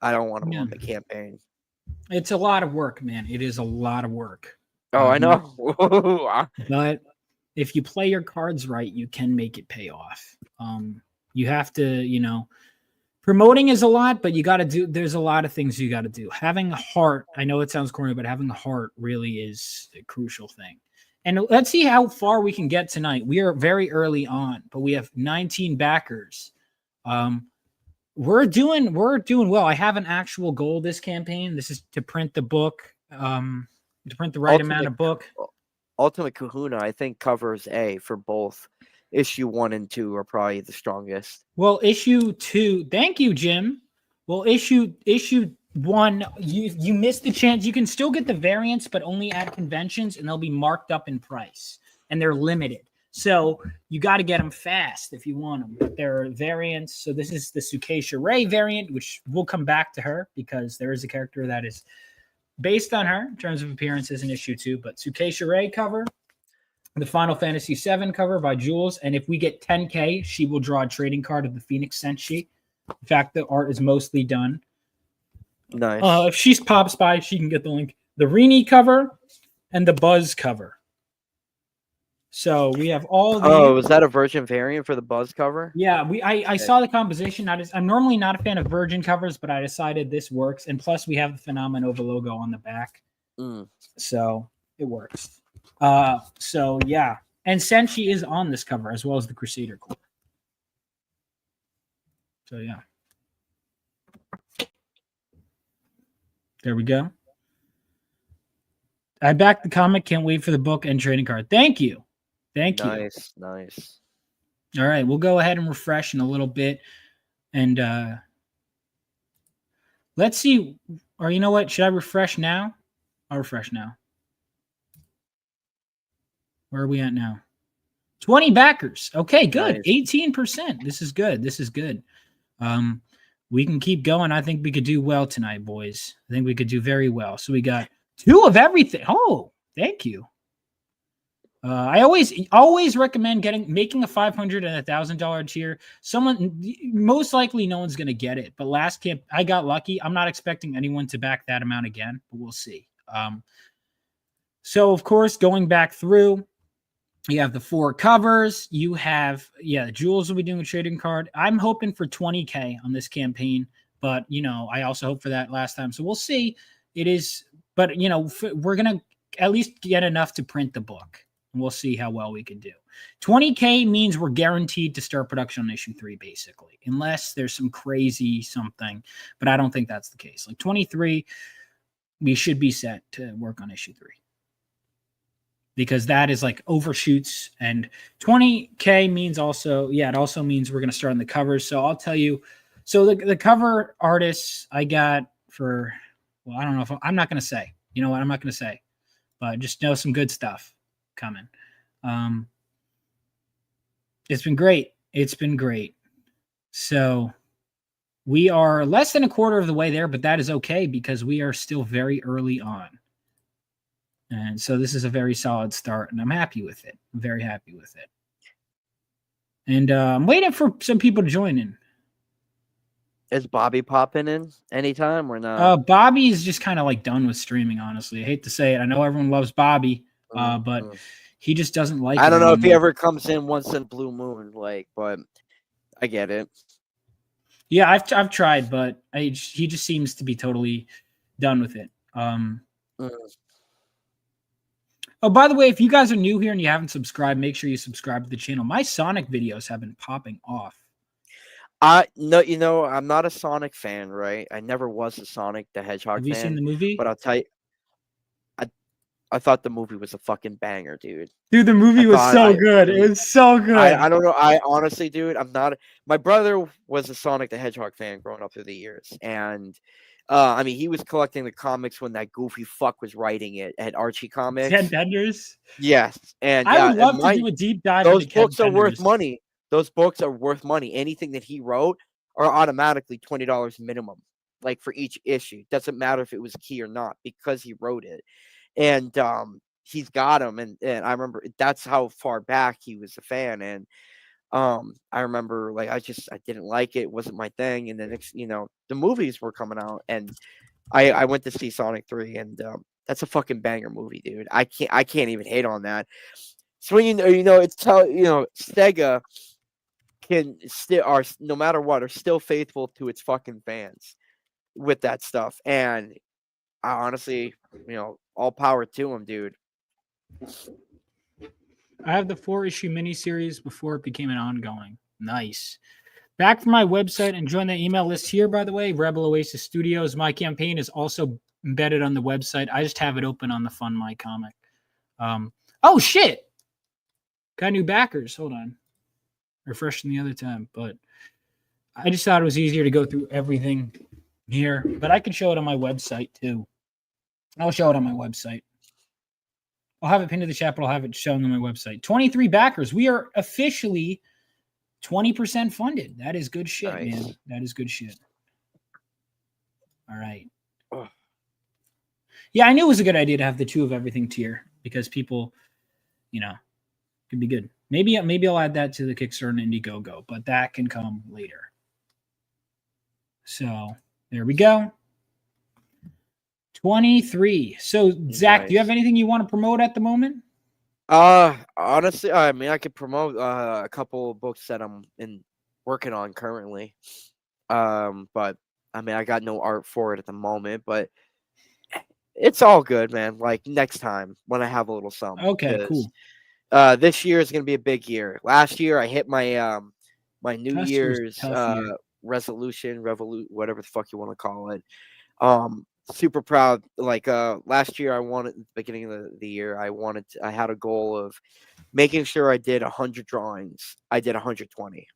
G: I don't want to run the campaign.
A: It's a lot of work, man. It is a lot of work.
G: Oh, I know.
A: But if you play your cards right, you can make it pay off. You have to, promoting is a lot, but there's a lot of things you got to do. Having a heart, I know it sounds corny, but having a heart really is a crucial thing. And let's see how far we can get tonight. We are very early on, but we have 19 backers. We're doing well. I have an actual goal this campaign. This is to print the book, to print the right amount of book.
G: Ultimate Kahuna, I think, covers A for both. Issue 1 and 2 are probably the strongest.
A: Well, issue 2, thank you, Jim. Well, issue 1, you missed the chance. You can still get the variants, but only at conventions, and they'll be marked up in price, and they're limited. So you got to get them fast if you want them. But there are variants. So this is the Sukeisha Ray variant, which we'll come back to her because there is a character that is based on her in terms of appearances in issue 2. But Sukeisha Ray cover, the Final Fantasy VII cover by Jules. And if we get 10K, she will draw a trading card of the Phoenix Senshi. In fact, the art is mostly done.
G: Nice.
A: If she pops by, she can get the link. The Rini cover and the Buzz cover. So we have all the.
G: Oh, was that a Virgin variant for the Buzz cover?
A: Yeah, I saw the composition. I'm normally not a fan of Virgin covers, but I decided this works. And plus, we have the Phenomenova logo on the back, so it works. So yeah, and Senshi is on this cover as well as the Crusader Corps. So yeah, there we go. I backed the comic. Can't wait for the book and trading card. Thank you. Thank you.
G: Nice.
A: All right, we'll go ahead and refresh in a little bit. And let's see. Or you know what? Should I refresh now? I'll refresh now. Where are we at now? 20 backers. Okay, good. Nice. 18%. This is good. This is good. We can keep going. I think we could do well tonight, boys. I think we could do very well. So we got 2 of everything. Oh, thank you. I always recommend making a $500 and $1,000 tier. Most likely no one's going to get it, but last camp I got lucky. I'm not expecting anyone to back that amount again, but we'll see. So of course, going back through, you have the 4 covers. You have, Jules will be doing a trading card. I'm hoping for 20K on this campaign, but I also hope for that last time. So we'll see. It is, but we're going to at least get enough to print the book. And we'll see how well we can do. 20K means we're guaranteed to start production on issue 3, basically, unless there's some crazy something. But I don't think that's the case. Like 23, we should be set to work on issue 3. Because that is like overshoots. And 20K means also, it also means we're going to start on the covers. So I'll tell you. So the cover artists I got for, I don't know if I'm not going to say. You know what? I'm not going to say. But just know some good stuff coming. It's been great. It's been great. So we are less than a quarter of the way there, but that is okay because we are still very early on. And so this is a very solid start, and I'm happy with it. I'm very happy with it. And I'm waiting for some people to join in.
G: Is Bobby popping in anytime or not?
A: Bobby is just kind of like done with streaming, honestly. I hate to say it. I know everyone loves Bobby. But he just doesn't like.
G: I don't know if he ever comes in once in a blue moon, but I get it.
A: Yeah, I've tried, but he just seems to be totally done with it. Oh, by the way, if you guys are new here and you haven't subscribed, make sure you subscribe to the channel. My Sonic videos have been popping off.
G: No, I'm not a Sonic fan, right? I never was a Sonic the Hedgehog
A: Have you seen
G: fan,
A: the movie?
G: but I'll tell you, I thought the movie was a fucking banger, dude.
A: Dude, the movie was
G: thought
A: so good. It was so good.
G: I don't know. I honestly, dude, I'm not. My brother was a Sonic the Hedgehog fan growing up through the years, and I mean, he was collecting the comics when that goofy fuck was writing it at Archie Comics.
A: Ted Benders.
G: Yes, and
A: I
G: yeah,
A: would love
G: and
A: to do a deep dive
G: those
A: into Ted
G: books are worth
A: Benders.
G: money. Those books are worth money. Anything that he wrote are automatically $20 minimum, like for each issue. Doesn't matter if it was key or not because he wrote it, and he's got them. And I remember that's how far back he was a fan. And I remember like I didn't like it. It wasn't my thing. And then the movies were coming out, and I went to see Sonic 3, and that's a fucking banger movie, dude. I can't even hate on that. So when it's how Sega can still are no matter what are still faithful to its fucking fans with that stuff. And I honestly, all power to him, dude.
A: I have the 4-issue miniseries before it became an ongoing. Nice. Back from my website and join the email list here, by the way, Rebel Oasis Studios. My campaign is also embedded on the website. I just have it open on the Fund My Comic. Oh, shit. Got new backers. Hold on. Refreshing the other tab. But I just thought it was easier to go through everything here. But I can show it on my website, too. I'll show it on my website. I'll have it pinned to the chat, but I'll have it showing on my website. 23 backers. We are officially 20% funded. That is good shit,
G: Nice.
A: man. That is good shit. All right.
G: Ugh.
A: Yeah, I knew it was a good idea to have the 2 of everything tier because people, could be good. Maybe I'll add that to the Kickstarter and Indiegogo, but that can come later. So there we go. 23. So Zach, do you have anything you want to promote at the moment?
G: Honestly, I mean, I could promote a couple of books that I'm working on currently. But I mean, I got no art for it at the moment, but it's all good, man. Like next time when I have a little something.
A: Okay, cool.
G: This year is gonna be a big year. Last year I hit my my New Year's resolution, whatever the fuck you want to call it. Super proud. Like last year, I wanted beginning of the year, I had a goal of making sure I did 100 drawings. I did 120.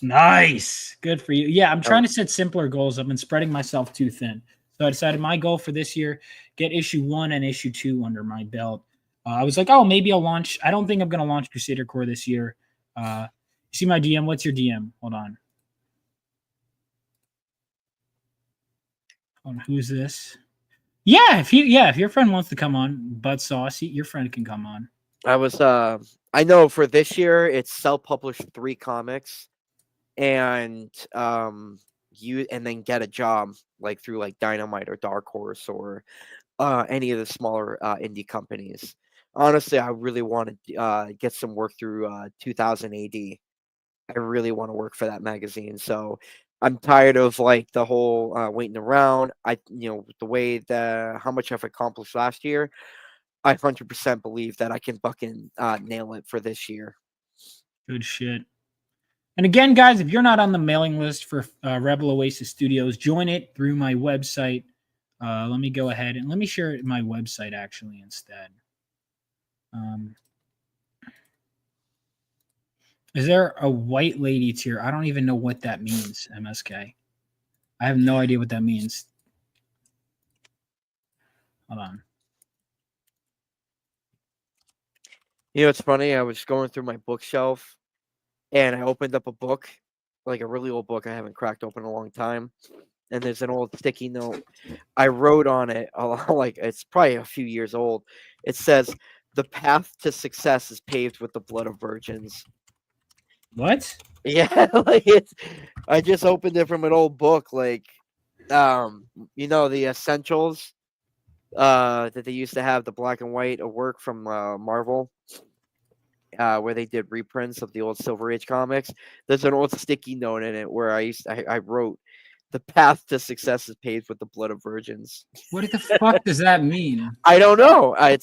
A: Nice, good for you. Yeah, I'm trying to set simpler goals. I've been spreading myself too thin, so I decided my goal for this year: get issue 1 and issue 2 under my belt. I was like, oh, maybe I'll launch. I don't think I'm going to launch Crusader Core this year. You see my DM? What's your DM? Hold on. Who's this? Yeah, if your friend wants to come on, Bud Saucy, your friend can come on.
G: I know for this year it's self-published 3 comics, and then get a job like through like Dynamite or Dark Horse or any of the smaller indie companies. Honestly, I really want to get some work through 2000 AD. I really want to work for that magazine. So I'm tired of like the whole waiting around. The way how much I've accomplished last year, I 100% believe that I can fucking nail it for this year.
A: Good shit. And again, guys, if you're not on the mailing list for Rebel Oasis Studios, join it through my website. Let me go ahead and let me share my website actually instead. Is there a white lady tier? I don't even know what that means, MSK. I have no idea what that means. Hold on.
G: It's funny. I was going through my bookshelf, and I opened up a book, like a really old book I haven't cracked open in a long time. And there's an old sticky note. I wrote on it, like it's probably a few years old. It says, "The path to success is paved with the blood of virgins."
A: What?
G: Yeah, like I just opened it from an old book, like the essentials that they used to have, the black and white work from Marvel, where they did reprints of the old Silver Age comics. There's an old sticky note in it where I wrote The path to success is paved with the blood of virgins.
A: What the fuck does that mean?
G: I don't know. I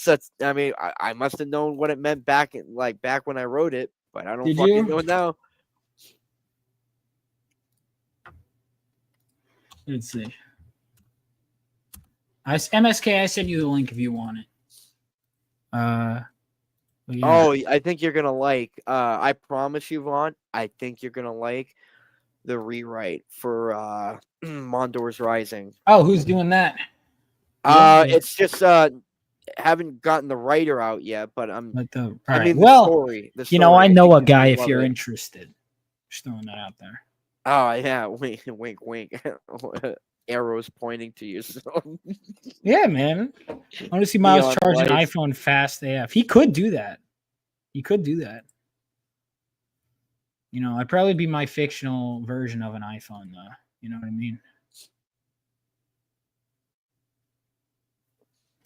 G: mean, I must have known what it meant back when I wrote it, but I don't
A: Did
G: fucking
A: you?
G: know it now.
A: Let's see. MSK, I sent you the link if you want it. Yeah.
G: Oh, I think you're gonna like. I promise you, Vaughn. I think you're gonna like the rewrite for Mondor's Rising.
A: Oh, who's doing that?
G: It's just haven't gotten the writer out yet, but I mean the story.
A: I know a guy if
G: love
A: you're
G: it.
A: interested. Just throwing that out there.
G: Oh yeah, wink, wink, wink. Arrows pointing to you. So.
A: Yeah, man. I want to see Miles
G: Neon
A: charge an
G: lights.
A: iPhone fast AF. He could do that. I'd probably be my fictional version of an iPhone, though. You know what I mean?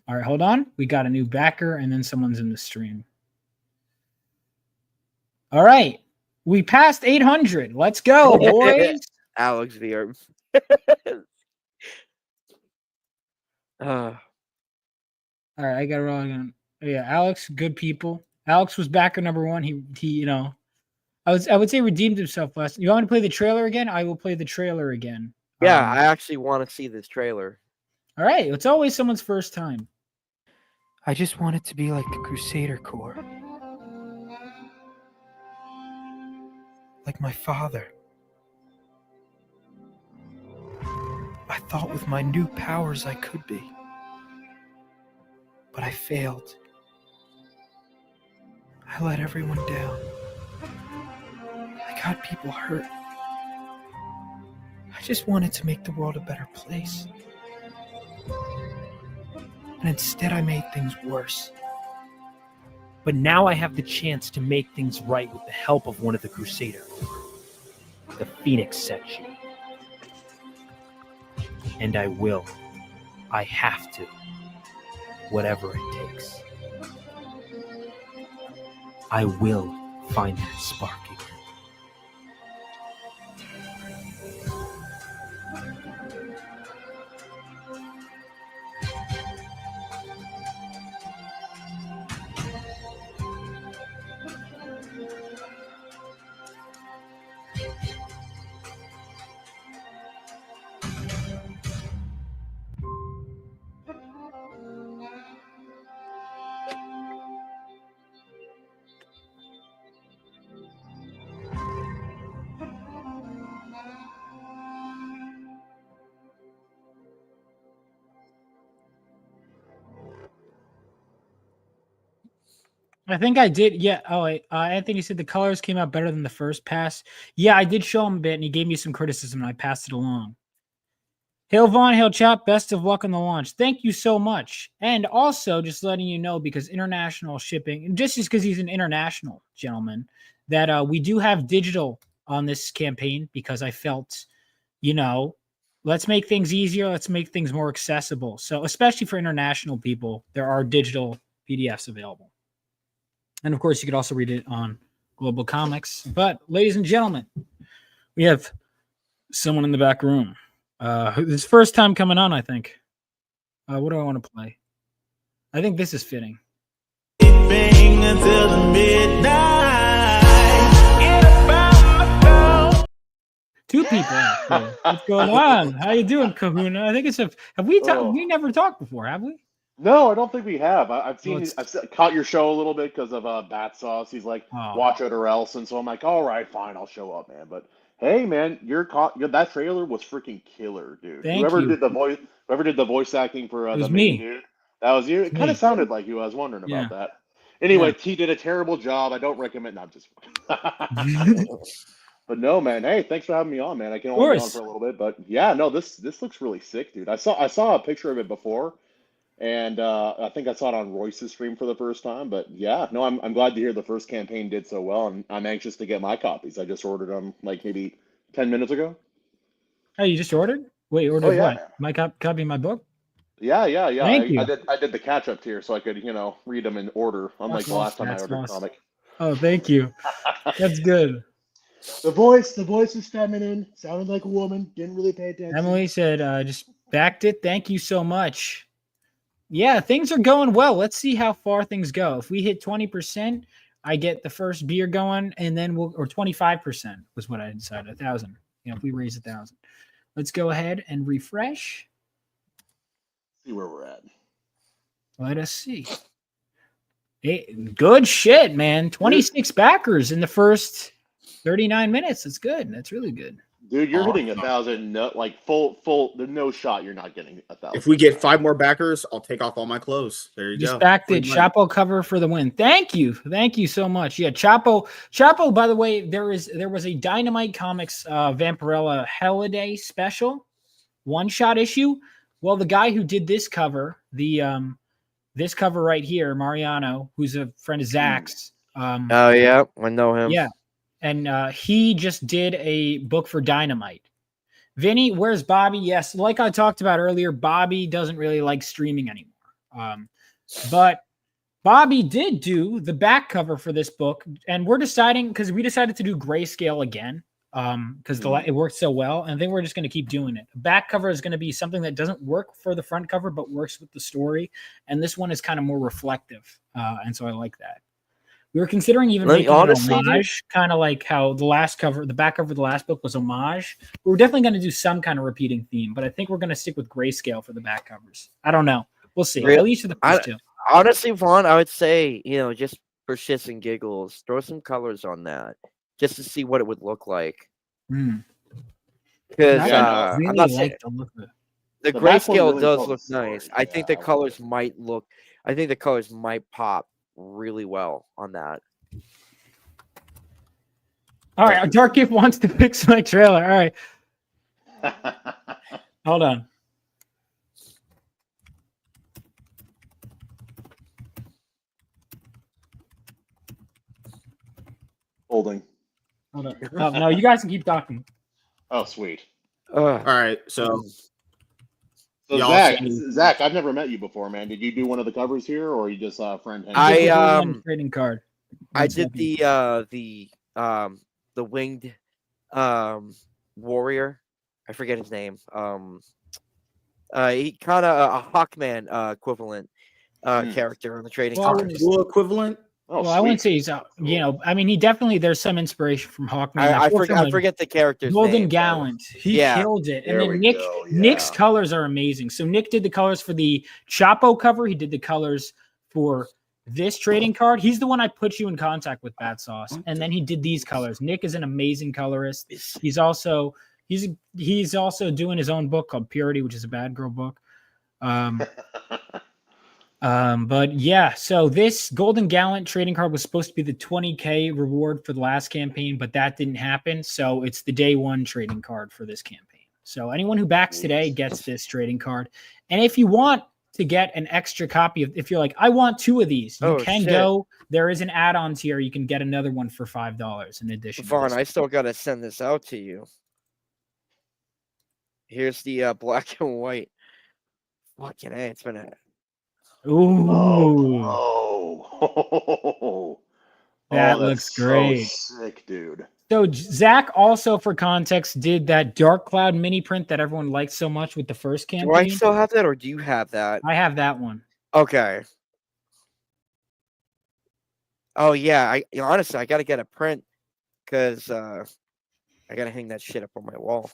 A: All right, hold on. We got a new backer, and then someone's in the stream. All right. We passed 800. Let's go, boys.
G: Alex VR.
A: All right, I got it wrong again. Yeah, Alex, good people. Alex was backer number one. He I would say redeemed himself last. You want me to play the trailer again? I will play the trailer again.
G: Yeah, I actually want to see this trailer.
A: All right, it's always someone's first time.
E: I just want it to be like the Crusader Corps. Like my father. I thought with my new powers I could be. But I failed. I let everyone down. I got people hurt. I just wanted to make the world a better place. And instead I made things worse. But now I have the chance to make things right with the help of one of the Crusaders. The Phoenix section. And I will. I have to. Whatever it takes. I will find that spark again.
A: I think I did. Yeah. Oh, wait. Anthony said the colors came out better than the first pass. Yeah, I did show him a bit, and he gave me some criticism, and I passed it along. Hail Vaughn, hail Chop. Best of luck on the launch. Thank you so much. And also, just letting you know, because international shipping, and just because he's an international gentleman, that we do have digital on this campaign because I felt, let's make things easier. Let's make things more accessible. So, especially for international people, there are digital PDFs available. And of course, you could also read it on Global Comics. But, ladies and gentlemen, we have someone in the back room. His first time coming on, I think. What do I want to play? I think this is fitting.
F: Until the midnight.
A: Two people. Actually. What's going on? How you doing, Kahuna? I think it's have we talked? We never talked before, have we?
H: No, I don't think we have. I've seen,
A: Well,
H: I've caught your show a little bit because of Bat Sauce. He's like, watch it or else, and so I'm like, all right, fine, I'll show up, man. But hey, man, that trailer was freaking killer, dude.
A: Thank
H: whoever
A: you.
H: did the voice acting for
A: It was
H: the main
A: me.
H: dude, that was you. It kind
A: me.
H: of sounded like you. I was wondering
A: Yeah.
H: about that. Anyway,
A: Yeah.
H: he did a terrible job. I don't recommend. No, I'm just. But no, man. Hey, thanks for having me on, man. I can only be on for a little bit, but yeah, no, this looks really sick, dude. I saw a picture of it before. And I think I saw it on Royce's stream for the first time. But yeah, no, I'm glad to hear the first campaign did so well, and I'm anxious to get my copies. I just ordered them like maybe 10 minutes ago.
A: Oh, you just ordered? Wait, you ordered
H: yeah.
A: what? My copy of my book?
H: Yeah.
A: Thank you.
H: I did the catch up tier so I could read them in order. Unlike the last time I ordered a
A: awesome.
H: comic.
A: Oh, thank you. That's good.
H: The voice was feminine, sounded like a woman, didn't really pay attention.
A: Emily said, just backed it. Thank you so much. Yeah, things are going well. Let's see how far things go. If we hit 20%, I get the first beer going, and then or 25% was what I decided, 1,000. If we raise 1,000. Let's go ahead and refresh.
H: See where we're at.
A: Let us see. Hey, good shit, man. 26 backers in the first 39 minutes. That's good. That's really good.
H: Dude, you're hitting 1,000, like full. There's no shot you're not getting 1,000.
I: If we get 5 more backers, I'll take off all my clothes. There you go.
A: Just backed it. Chapo cover for the win. Thank you so much. Yeah, Chapo. By the way, there was a Dynamite Comics Vampirella Holiday special, one-shot issue. Well, the guy who did this cover, this cover right here, Mariano, who's a friend of Zach's.
G: Oh yeah, I know him.
A: Yeah. And he just did a book for Dynamite. Vinny, where's Bobby? Yes, like I talked about earlier, Bobby doesn't really like streaming anymore. But Bobby did do the back cover for this book, and we're deciding because we decided to do grayscale again because it worked so well, and I think we're just going to keep doing it. The back cover is going to be something that doesn't work for the front cover, but works with the story, and this one is kind of more reflective, and so I like that. We were considering even making an homage, kind of like how the back cover of the last book was homage. We were definitely going to do some kind of repeating theme, but I think we're going to stick with grayscale for the back covers. I don't know. We'll see. At least for the first two.
G: Honestly, Vaughn, I would say, just for shits and giggles, throw some colors on that just to see what it would look like. Because I'm not saying the grayscale really does look nice. I think the colors might pop really well on that.
A: All right, Dark Gift wants to fix my trailer. All right. Hold on.
H: Holding.
A: Hold on. Oh, no, you guys can keep talking.
H: Oh, sweet.
I: All right, so
H: Zach, I've never met you before, man. Did you do one of the covers here, or you just a friend?
A: Trading card.
G: I did the winged warrior. I forget his name. He kind of a Hawkman equivalent character on the trading card.
I: Equivalent.
H: Oh,
A: well, I wouldn't say he's, I mean, he definitely, there's some inspiration from Hawkman.
G: I forget the character's
A: Golden
G: name.
A: Gallant. He killed it. And then Nick's colors are amazing. So Nick did the colors for the Chapo cover. He did the colors for this trading card. He's the one I put you in contact with, Bat Sauce. And then he did these colors. Nick is an amazing colorist. He's also doing his own book called Purity, which is a bad girl book. But yeah, so this Golden Gallant trading card was supposed to be the 20K reward for the last campaign, but that didn't happen. So it's the day one trading card for this campaign. So anyone who backs today gets this trading card. And if you want to get an extra copy of, if you're like, I want 2 of these, you can go. There is an add-on tier. You can get another one for $5 in addition.
G: Vaughn, I still got to send this out to you. Here's the black and white. Fucking A, it's been a...
A: Ooh. That looks great.
H: So sick, dude.
A: So Zach also, for context, did that Dark Cloud mini print that everyone liked so much with the first campaign.
G: Do I still have that, or do you have that?
A: I have that one.
G: Okay. Oh yeah, honestly, I got to get a print because I got to hang that shit up on my wall.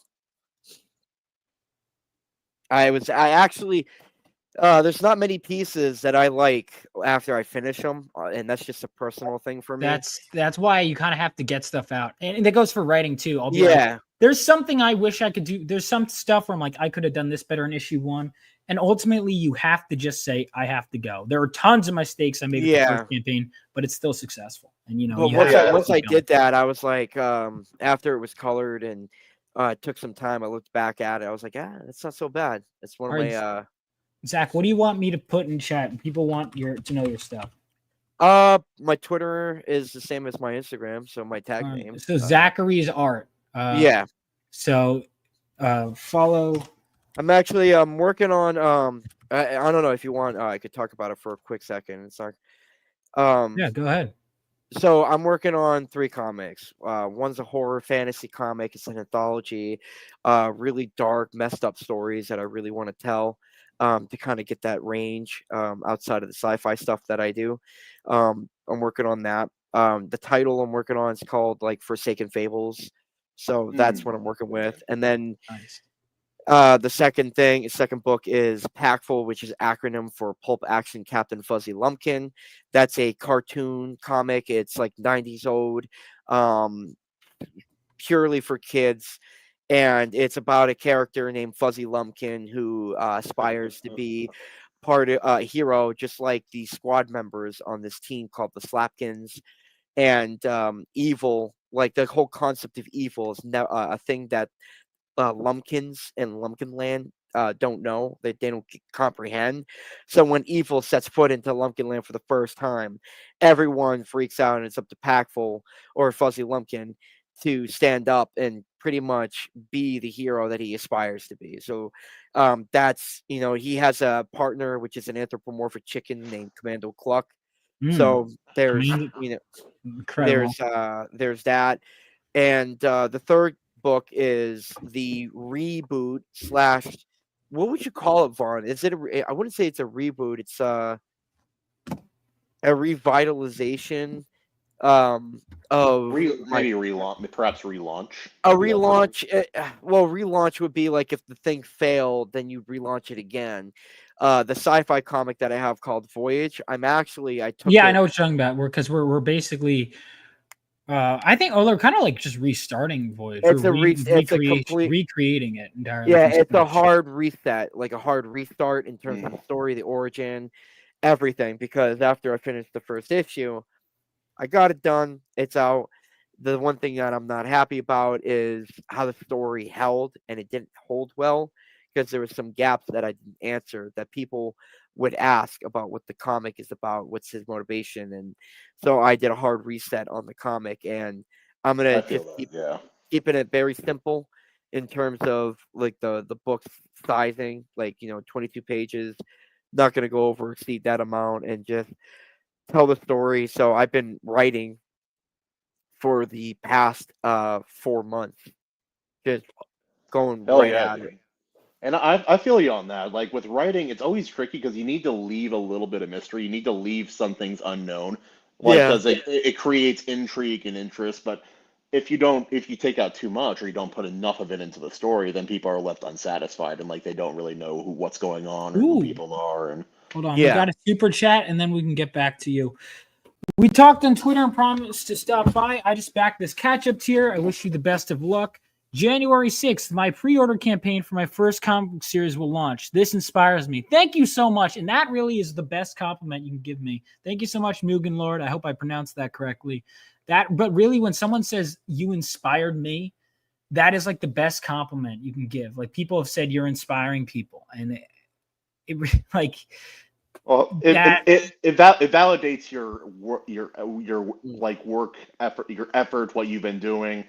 G: There's not many pieces that I like after I finish them, and that's just a personal thing for me.
A: That's why you kind of have to get stuff out, and that goes for writing too. I'll be like, there's something I wish I could do. There's some stuff where I'm like, I could have done this better in issue 1, and ultimately you have to just say, I have to go. There are tons of mistakes I made with the first campaign, but it's still successful. And
G: once I did that, I was like, after it was colored and it took some time, I looked back at it. I was like, it's not so bad. It's one of my.
A: Zach, what do you want me to put in chat? People want to know your stuff.
G: My Twitter is the same as my Instagram, so my tag name.
A: So Zachary's art. So follow.
G: I'm actually working on I don't know if you want I could talk about it for a quick second. It's not
A: yeah, go ahead.
G: So I'm working on 3 comics. One's a horror fantasy comic. It's an anthology, really dark, messed up stories that I really want to tell, to kind of get that range outside of the sci-fi stuff that I do. I'm working on that. The title I'm working on is called like Forsaken Fables. So that's what I'm working with. And then
A: Nice.
G: the second book is Packful, which is acronym for Pulp Action Captain Fuzzy Lumpkin. That's a cartoon comic. It's like 90s old, um, purely for kids. And it's about a character named Fuzzy Lumpkin who aspires to be part of a hero, just like the squad members on this team called the Slapkins. And evil, like the whole concept of evil, is a thing that Lumpkins and Lumpkinland don't know, they don't comprehend. So when evil sets foot into Lumpkinland for the first time, everyone freaks out, and it's up to Packful or Fuzzy Lumpkin to stand up and pretty much be the hero that he aspires to be. So that's, he has a partner, which is an anthropomorphic chicken named Commando Cluck. So there's,
A: Incredible.
G: there's that. And the third book is the reboot slash, what would you call it, Vaughn? Is it I wouldn't say it's a reboot. It's a revitalization of
H: maybe relaunch, perhaps relaunch.
G: A relaunch. Well, relaunch would be like if the thing failed, then you relaunch it again. The sci-fi comic that I have called Voyage. I know what you're
A: talking about. We're basically I think they're kind of like just restarting Voyage.
G: It's
A: recreating it entirely.
G: Yeah, it's a hard reset, like a hard restart in terms of the story, the origin, everything. Because after I finished the first issue, I got it done. It's out. The one thing that I'm not happy about is how the story held, and it didn't hold well because there was some gaps that I didn't answer that people would ask about what the comic is about, what's his motivation, and so I did a hard reset on the comic, and I'm gonna just keeping it very simple in terms of like the book's sizing, like 22 pages. Not gonna go over exceed that amount, and just tell the story. So I've been writing for the past 4 months, just going at it.
H: And I feel you on that. Like with writing, it's always tricky because you need to leave a little bit of mystery. You need to leave some things unknown, like because it creates intrigue and interest. But if you take out too much or you don't put enough of it into the story, then people are left unsatisfied and like they don't really know what's going on or who people are. And
A: hold on, we got a super chat, and then we can get back to you. We talked on Twitter and promised to stop by. I just backed this catch-up tier. I wish you the best of luck. January 6th, my pre-order campaign for my first comic book series will launch. This inspires me. Thank you so much. And that really is the best compliment you can give me. Thank you so much, Mugen Lord. I hope I pronounced that correctly. But really, when someone says you inspired me, that is like the best compliment you can give. Like people have said you're inspiring people. And it like...
H: Well, it validates your like work effort, your effort, what you've been doing.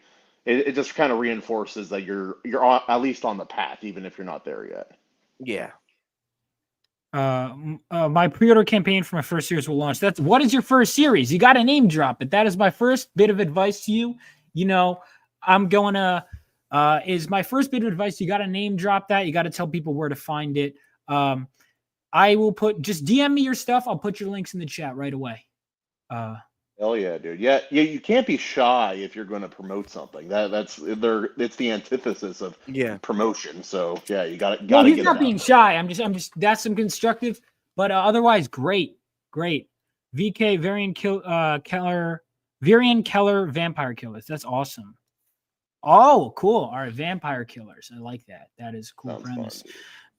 H: It just kind of reinforces that you're at least on the path, even if you're not there yet.
G: Yeah.
A: My pre-order campaign for my first series will launch. What is your first series? You got to name drop it. That is my first bit of advice to you. I'm going to is my first bit of advice. You got to name drop that. You got to tell people where to find it. I will just DM me your stuff. I'll put your links in the chat right away.
H: Hell yeah, dude. Yeah, you can't be shy if you're going to promote something. It's the antithesis of promotion. So yeah, you got to.
A: Well, he's not being shy. I'm just that's some constructive, but otherwise great. VK Varian Keller Vampire Killers. That's awesome. Oh, cool. All right, Vampire Killers. I like that. That is a cool premise.
H: Fun,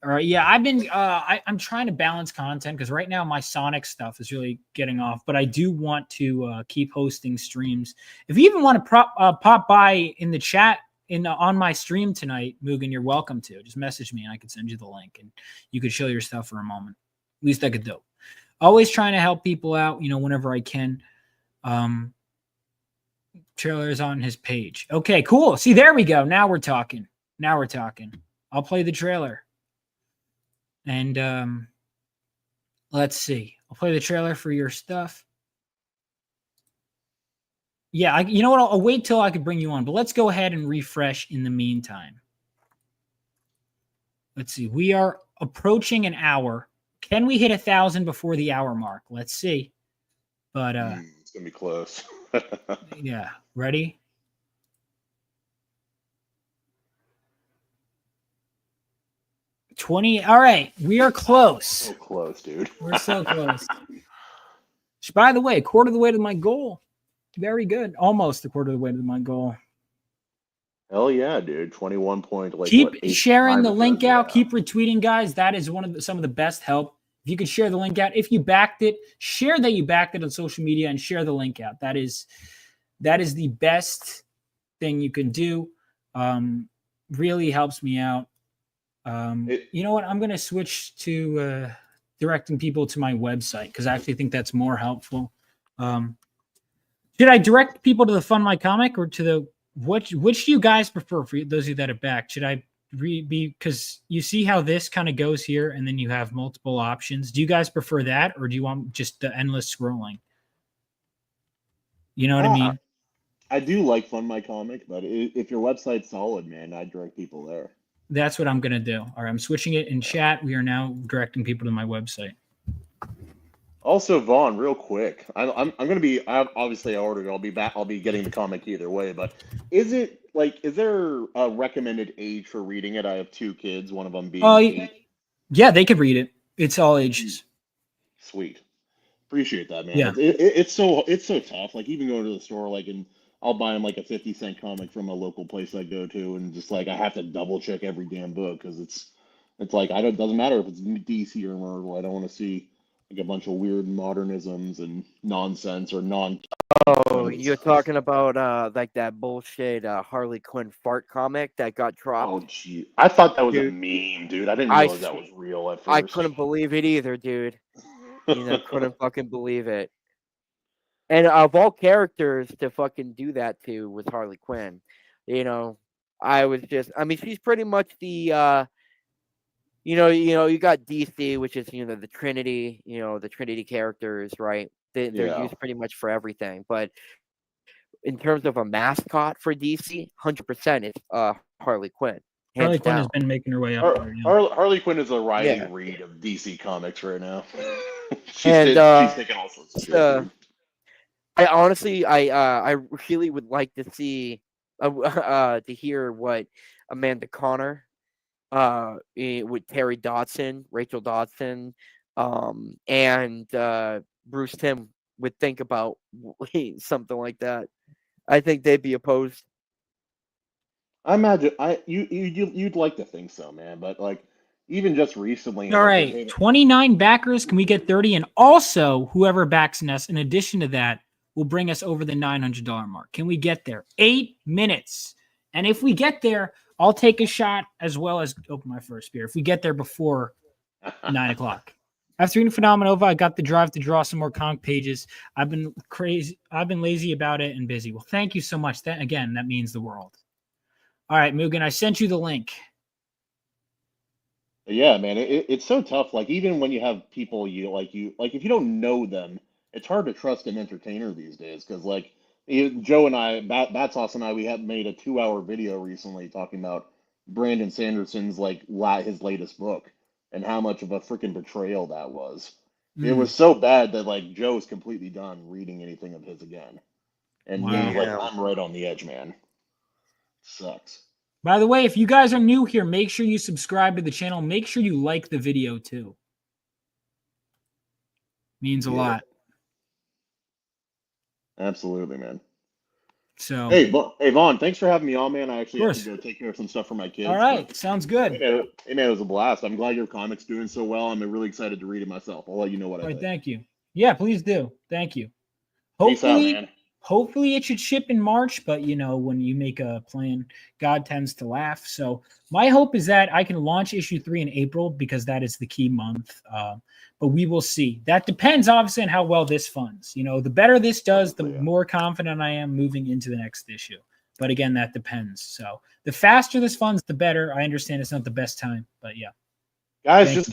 A: all right, yeah, I've been I'm trying to balance content because right now my Sonic stuff is really getting off, but I do want to keep hosting streams. If you even want to pop by in the chat on my stream tonight, Mugen, you're welcome to. Just message me and I can send you the link and you could show your stuff for a moment. At least I could do. Always trying to help people out, whenever I can. Trailer is on his page. Okay, cool. See, there we go. Now we're talking. I'll play the trailer. And let's see. I'll play the trailer for your stuff. Yeah, you know what? I'll wait till I could bring you on, but let's go ahead and refresh in the meantime. Let's see. We are approaching an hour. Can we hit 1,000 before the hour mark? Let's see. But
H: it's gonna be close.
A: yeah, ready? $20. All right, we are close.
H: So close, dude.
A: We're so close. By the way, a quarter of the way to my goal. Very good. Almost a quarter of the way to my goal.
H: Hell yeah, dude. 21 point. Like,
A: keep
H: what,
A: sharing the link out.
H: Yeah.
A: Keep retweeting, guys. That is some of the best help. If you could share the link out. If you backed it, share that you backed it on social media and share the link out. That is the best thing you can do. Really helps me out. You know what? I'm going to switch to directing people to my website because I actually think that's more helpful. Should I direct people to the Fund My Comic or to the which do you guys prefer for those of you that are back? Should I be because you see how this kind of goes here and then you have multiple options. Do you guys prefer that or do you want just the endless scrolling? You know what I mean?
H: I do like Fund My Comic, but if your website's solid, man, I direct people there.
A: That's what I'm going to do. All right, I'm switching it in chat. We are now directing people to my website.
H: Also, Vaughn, real quick, I'm going to be obviously I ordered it. I'll be back. I'll be getting the comic either way. But is there a recommended age for reading it? I have 2 kids. One of them being 8.
A: Yeah, they could read it. It's all ages.
H: Sweet, appreciate that, man.
A: Yeah.
H: It's so tough. Like even going to the store, like and I'll buy them like a 50-cent comic from a local place I go to, and just like I have to double check every damn book because it's like doesn't matter if it's DC or Marvel. I don't want to see like a bunch of weird modernisms and nonsense or non.
G: Oh, you're talking about like that bullshit Harley Quinn fart comic that got dropped?
H: Oh, gee, I thought that was a meme, dude. I didn't realize that was real at first.
G: I couldn't believe it either, dude. Couldn't fucking believe it. And of all characters to fucking do that to was Harley Quinn. I mean, she's pretty much the you got DC, which is the Trinity, the Trinity characters, right? They're used pretty much for everything. But in terms of a mascot for DC, 100% is Harley Quinn.
A: Harley Quinn has been making her way up there.
H: Harley Quinn is a rising read of DC Comics right now.
G: she's
H: taking all sorts of shit.
G: I honestly, I really would like to see, to hear what Amanda Connor, with Terry Dodson, Rachel Dodson, and Bruce Timm would think about something like that. I think they'd be opposed.
H: I imagine you'd like to think so, man. But like even just recently.
A: All right, 29 backers. Can we get 30? And also, whoever backs us, in addition to that, will bring us over the $900 mark. Can we get there? 8 minutes. And if we get there, I'll take a shot as well as open my first beer. If we get there before 9 o'clock. After reading Phenomenova, I got the drive to draw some more comic pages. I've been crazy. I've been lazy about it and busy. Well, thank you so much. That means the world. All right, Mugen, I sent you the link.
H: Yeah, man, it's so tough. Like even when you have people if you don't know them, it's hard to trust an entertainer these days because like Joe and I, Batsauce and I, we had made a 2-hour video recently talking about Brandon Sanderson's his latest book and how much of a freaking betrayal that was. It was so bad that like Joe's completely done reading anything of his again, and I'm right on the edge, man. Sucks.
A: By the way, if you guys are new here, make sure you subscribe to the channel. Make sure you like the video too. Means a lot.
H: Absolutely, man.
A: So
H: hey Vaughn, thanks for having me on, man. I actually have to go take care of some stuff for my kids.
A: All right, sounds good.
H: Hey man, it was a blast. I'm glad your comic's doing so well. I'm really excited to read it myself. I'll let you know what I think.
A: Thank you. Yeah, please do. Thank you.
H: Peace out, man.
A: Hopefully it should ship in March, but when you make a plan, God tends to laugh. So my hope is that I can launch issue 3 in April because that is the key month. But we will see. That depends obviously on how well this funds. The better this does, the more confident I am moving into the next issue. But again, that depends. So the faster this funds, the better. I understand it's not the best time, but yeah.
H: Guys,
A: Thank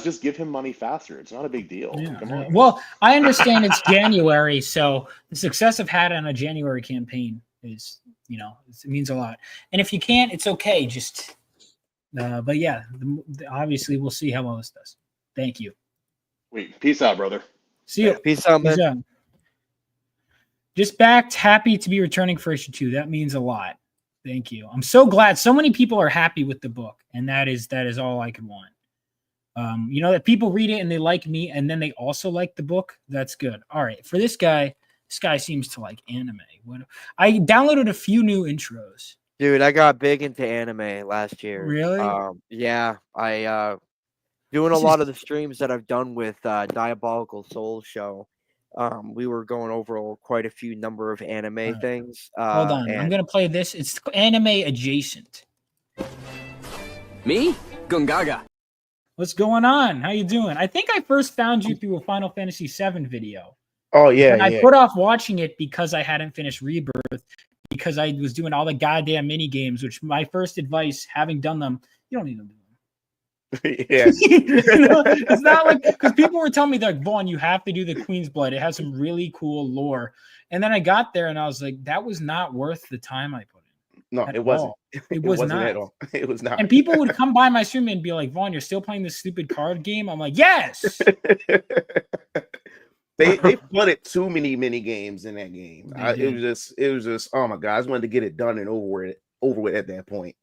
H: just give him money faster. It's not a big deal.
A: Yeah.
H: Come on.
A: Well, I understand it's January, so the success I've had on a January campaign is, it means a lot. And if you can't, it's okay. Just, but yeah, obviously we'll see how well this does. Thank you.
H: Wait, peace out, brother.
A: See you.
G: Peace out, man.
A: Peace out. Just backed, happy to be returning for issue 2. That means a lot. Thank you. I'm so glad so many people are happy with the book, and that is all I could want. That people read it and they like me, and then they also like the book. That's good. All right, for this guy seems to like anime. I downloaded a few new intros.
G: Dude, I got big into anime last year.
A: Really?
G: Yeah, I doing a lot of the streams that I've done with Diabolical Soul Show. We were going over quite a few number of anime things.
A: Hold on, I'm gonna play this. It's anime adjacent.
J: Me? Gungaga.
A: What's going on? How you doing? I think I first found you through a Final Fantasy VII video.
I: Oh yeah,
A: and I put off watching it because I hadn't finished Rebirth, because I was doing all the goddamn mini games. Which my first advice, having done them, you don't need to do them.
I: Yeah.
A: It's not like, because people were telling me, they're like, Vaughn, you have to do the Queen's Blood. It has some really cool lore. And then I got there and I was like, that was not worth the time I put in.
I: No, it wasn't.
A: It wasn't
I: not
A: not
I: at all. It was not.
A: And people would come by my stream and be like, Vaughn, you're still playing this stupid card game? I'm like, yes.
I: They flooded too many mini games in that game. It was just oh my god, I just wanted to get it done and over with at that point.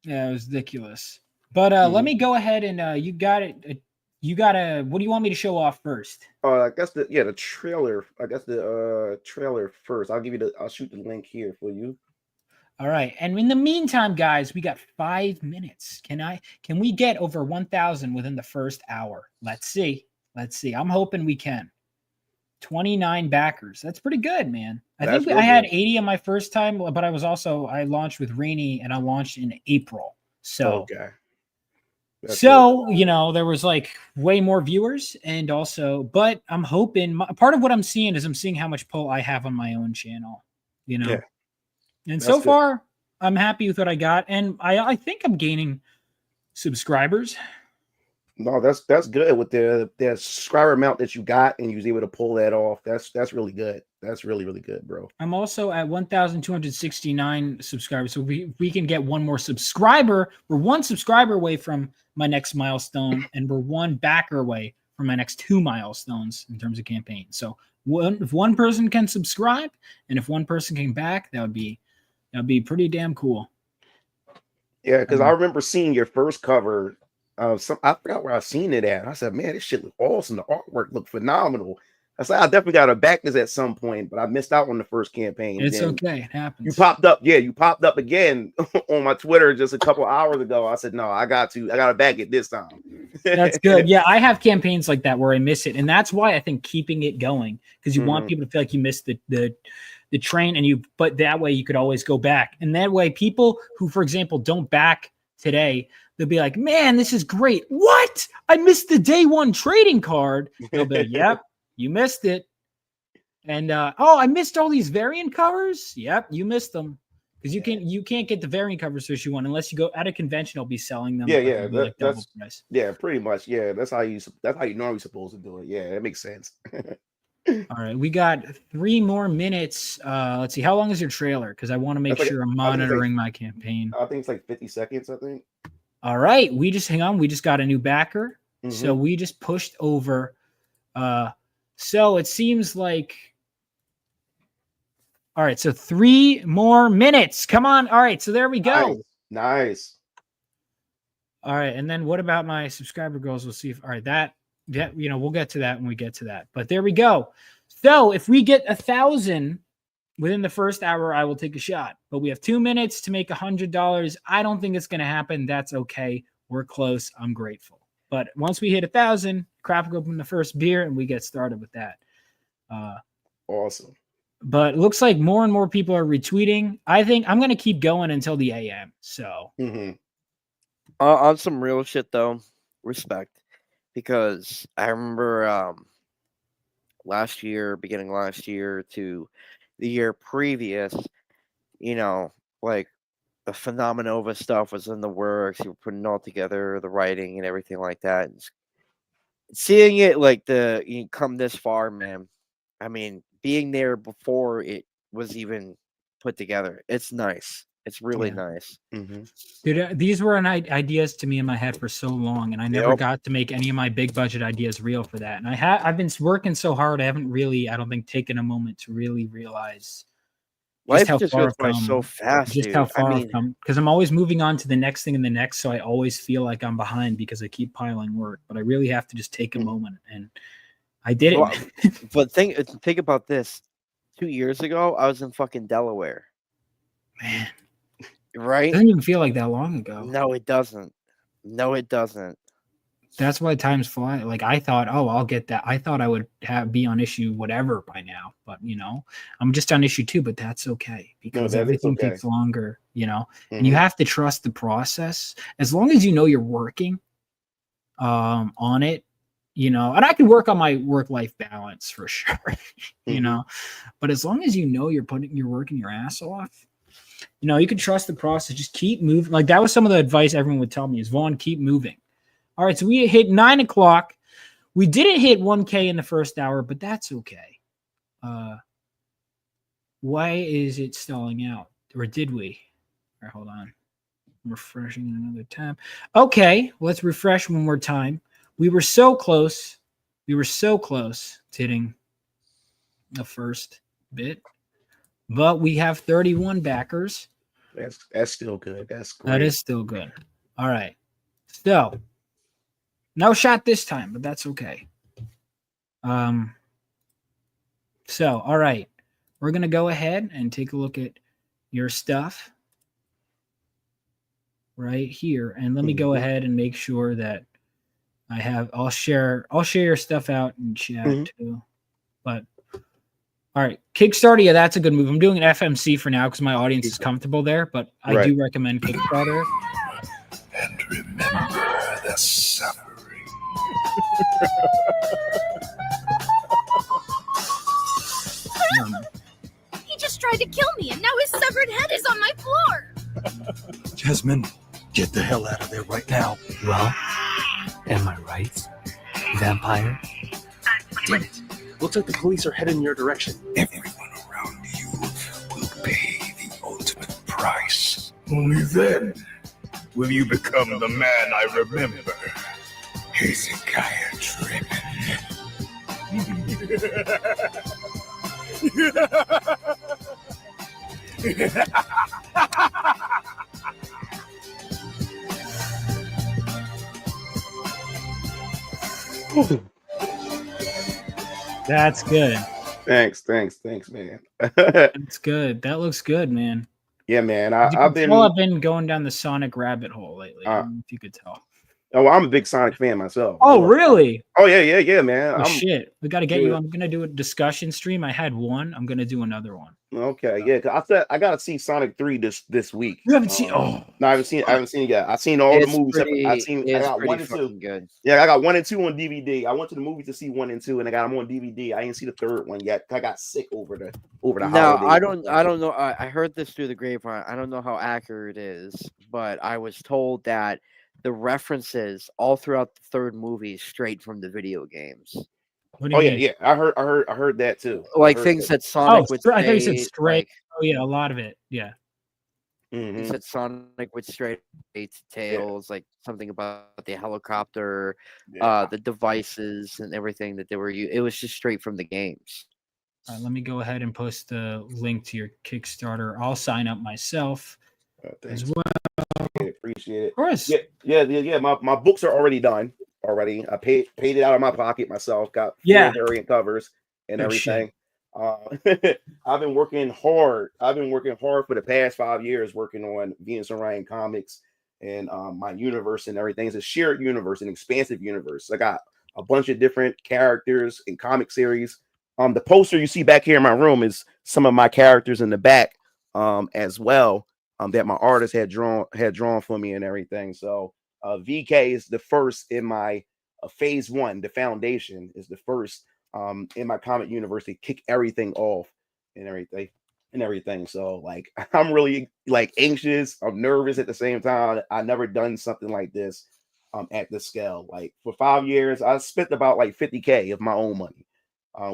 A: Yeah, it was ridiculous. But let me go ahead and you got it. What do you want me to show off first?
I: I guess the trailer. I guess the trailer first. I'll shoot the link here for you.
A: All right. And in the meantime, guys, we got 5 minutes. Can we get over 1,000 within the first hour? Let's see. I'm hoping we can. 29 backers. That's pretty good, man. I think I had 80 on my first time, but I launched with Rainy and I launched in April. So,
I: okay.
A: There was like way more viewers, and also, but I'm hoping part of what I'm seeing is I'm seeing how much pull I have on my own channel,
I: Yeah.
A: And so far I'm happy with what I got. And I think I'm gaining subscribers.
I: No, that's good with the subscriber amount that you got, and you was able to pull that off. That's really good. That's really, really good, bro.
A: I'm also at 1,269 subscribers. So we can get one more subscriber. We're one subscriber away from my next milestone, and we're one backer away from my next 2 milestones in terms of campaign. So if one person can subscribe and if one person can back, that'd be pretty damn cool.
I: Yeah, because I remember seeing your first cover. I forgot where I seen it at. I said, man, this shit look awesome. The artwork looked phenomenal. I said, I definitely got to back this at some point, but I missed out on the first campaign.
A: It's okay. It happens.
I: You popped up. Yeah, you popped up again on my Twitter just a couple hours ago. I said, no, I got to back it this time.
A: That's good. Yeah, I have campaigns like that where I miss it. And that's why I think keeping it going, because you want people to feel like you missed the train, but that way you could always go back. And that way people who, for example, don't back today, they'll be like, man, this is great. What? I missed the day one trading card. They'll be like, yep, you missed it. And I missed all these variant covers. Yep, you missed them. Because you can't get the variant covers for issue 1 unless you go at a convention. I'll be selling them.
I: Yeah,
A: like double price.
I: Yeah, pretty much. Yeah, that's how you normally supposed to do it. Yeah, that makes sense.
A: All right, we got 3 more minutes. Let's see, how long is your trailer? Because I want to make sure I'm monitoring my campaign.
I: I think it's like 50 seconds. I think.
A: All right, we just got a new backer, so we just pushed over. So it seems like. All right, so 3 more minutes. Come on. All right, so there we go.
I: Nice.
A: All right, and then what about my subscriber goals? We'll see if we'll get to that when we get to that. But there we go. So if we get 1,000 within the first hour, I will take a shot. But we have 2 minutes to make $100. I don't think it's going to happen. That's okay. We're close. I'm grateful. But once we hit 1,000, crack open the first beer and we get started with that.
I: Awesome.
A: But it looks like more and more people are retweeting. I think I'm going to keep going until the AM. So
G: on some real shit though, respect, because I remember beginning last year to the year previous, like the Phenomenova stuff was in the works. You were putting it all together, the writing and everything like that. And seeing it like you come this far, man. I mean, being there before it was even put together, it's nice. It's really nice.
I: Mm-hmm.
A: Dude, these were ideas to me in my head for so long, and I never got to make any of my big budget ideas real for that. And I've been working so hard, I haven't really, I don't think, taken a moment to really realize
G: life just goes by so fast,
A: just
G: dude.
A: how far I've come, because I'm always moving on to the next thing and the next, so I always feel like I'm behind because I keep piling work. But I really have to just take a moment, and I did it.
G: But think about this: 2 years ago, I was in fucking Delaware.
A: Man,
G: right?
A: It doesn't even feel like that long ago.
G: No, it doesn't. No, it doesn't.
A: That's why times fly. Like I thought, oh, I'll get that. I thought I would be on issue whatever by now, but I'm just on issue 2. But that's okay because everything takes longer, and you have to trust the process. As long as you know you're working on it, and I can work on my work-life balance for sure, but as long as you're working your ass off, you can trust the process. Just keep moving. Like that was some of the advice everyone would tell me is, Vaughn, keep moving. All right, so we hit 9 o'clock. We didn't hit 1K in the first hour, but that's okay. Why is it stalling out? Or did we? All right, hold on. I'm refreshing in another tab. Okay, let's refresh one more time. We were so close. We were so close to hitting the first bit. But we have 31 backers.
I: That's still good. That's great.
A: That is still good. All right. So, no shot this time, but that's okay. So, all right. We're going to go ahead and take a look at your stuff right here. And let me go ahead and make sure that I'll share your stuff out in chat too. But all right, Kickstarter, yeah, that's a good move. I'm doing an FMC for now because my audience is comfortable there, but I do recommend Kickstarter.
F: And remember the suffering.
J: He just tried to kill me, and now his severed head is on my floor.
K: Jasmine, get the hell out of there right now.
L: Well, am I right, vampire?
K: Damn it. Looks like the police are heading in your direction.
F: Everyone around you will pay the ultimate price. Only then will you become the man I remember. Hezekiah Trippin.
A: That's good.
I: Thanks, man.
A: That's good. That looks good, man.
I: Yeah, man.
A: I've been going down the Sonic rabbit hole lately. I don't know if you could tell.
I: Oh, I'm a big Sonic fan myself.
A: Oh, really?
I: Oh, yeah, man.
A: Oh, shit. We got to get you. I'm going to do a discussion stream. I had one. I'm going to do another one.
I: Okay, yeah. Cause I said I got to see Sonic 3 this week.
A: You haven't seen? Oh,
I: no, I haven't seen it yet. I've seen all the movies. I got 1 and 2.
G: Good.
I: Yeah, I got 1 and 2 on DVD. I went to the movie to see 1 and 2, and I got them on DVD. I didn't see the third one yet. I got sick over the holiday.
G: I don't know. I heard this through the grapevine. I don't know how accurate it is, but I was told that the references all throughout the third movie is straight from the video games.
I: Yeah. I heard that too.
G: Like things that Sonic would say.
A: I thought you said straight. Yeah, a lot of it. Yeah.
G: He said Sonic would straight to Tails, like something about the helicopter, the devices and everything that they were using. It was just straight from the games.
A: All right, let me go ahead and post the link to your Kickstarter. I'll sign up myself as well.
I: Appreciate it.
A: Of course.
I: Yeah. My books are already done. I paid it out of my pocket myself. Got variant covers and everything. I've been working hard. For the past 5 years, working on Venus and Ryan comics and my universe and everything. It's a shared universe, an expansive universe. I got a bunch of different characters in comic series. The poster you see back here in my room is some of my characters in the back, as well. That my artist had drawn for me and everything. So VK is the first in my phase 1. The foundation is the first in my comic universe to kick everything off and everything. and everything. So like I'm really like anxious. I'm nervous at the same time. I never done something like this at this scale. Like for 5 years, I spent about like 50K of my own money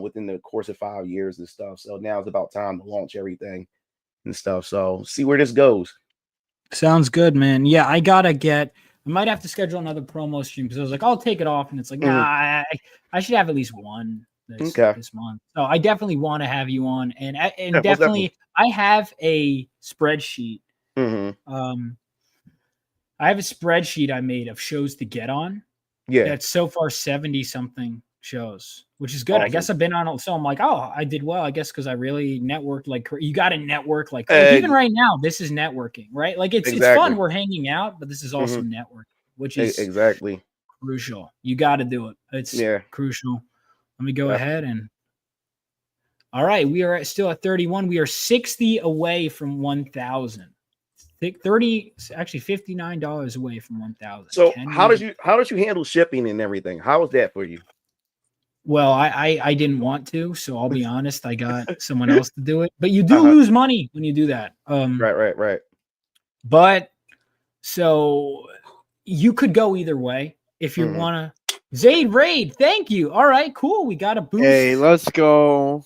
I: within the course of 5 years and stuff. So now it's about time to launch everything and stuff. So see where this goes.
A: Sounds good, man. Yeah, I might have to schedule another promo stream because I was like, I'll take it off, and it's like, nah, I should have at least one this month. So I definitely want to have you on, and
I: Yeah,
A: definitely I have a spreadsheet. I have a spreadsheet I made of shows to get on.
I: Yeah,
A: that's so far 70 something shows, which is good. Awesome. I guess I've been on, so I'm like, oh, I did well, I guess, because I really networked. Like, you got to network, like even right now, this is networking, right? Like it's fun, we're hanging out, but this is also networking, which is
I: exactly
A: crucial. You got to do it. It's crucial. Let me go ahead and all right, we are still at 31. We are 60 away from 1,000. 30, actually $59 away from 1,000.
I: So how did you handle shipping and everything? How was that for you?
A: Well, I didn't want to, so I'll be honest. I got someone else to do it, but you do lose money when you do that.
I: Right.
A: But so you could go either way if you want to. Zaid Raid, thank you. All right, cool. We got a boost.
G: Hey, let's go.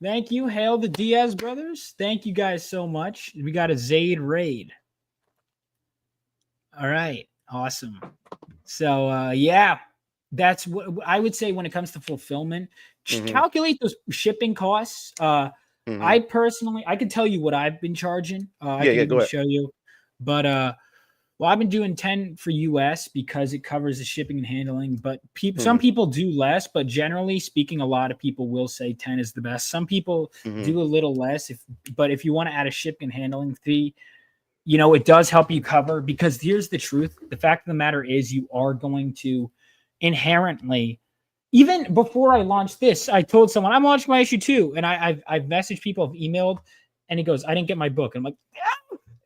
A: Thank you. Hail the Diaz brothers. Thank you guys so much. We got a Zaid Raid. All right. Awesome. So, yeah, that's what I would say when it comes to fulfillment. Calculate those shipping costs. I personally, I can tell you what I've been charging. I can even show you. But, well, I've been doing 10 for US because it covers the shipping and handling, but some people do less, but generally speaking, a lot of people will say 10 is the best. Some people do a little less, but if you want to add a shipping and handling fee, you know, it does help you cover, because here's the truth. The fact of the matter is you are going to inherently, even before I launched this, I told someone I'm launching my issue 2, and I've messaged people, I've emailed, and he goes, I didn't get my book. I'm like,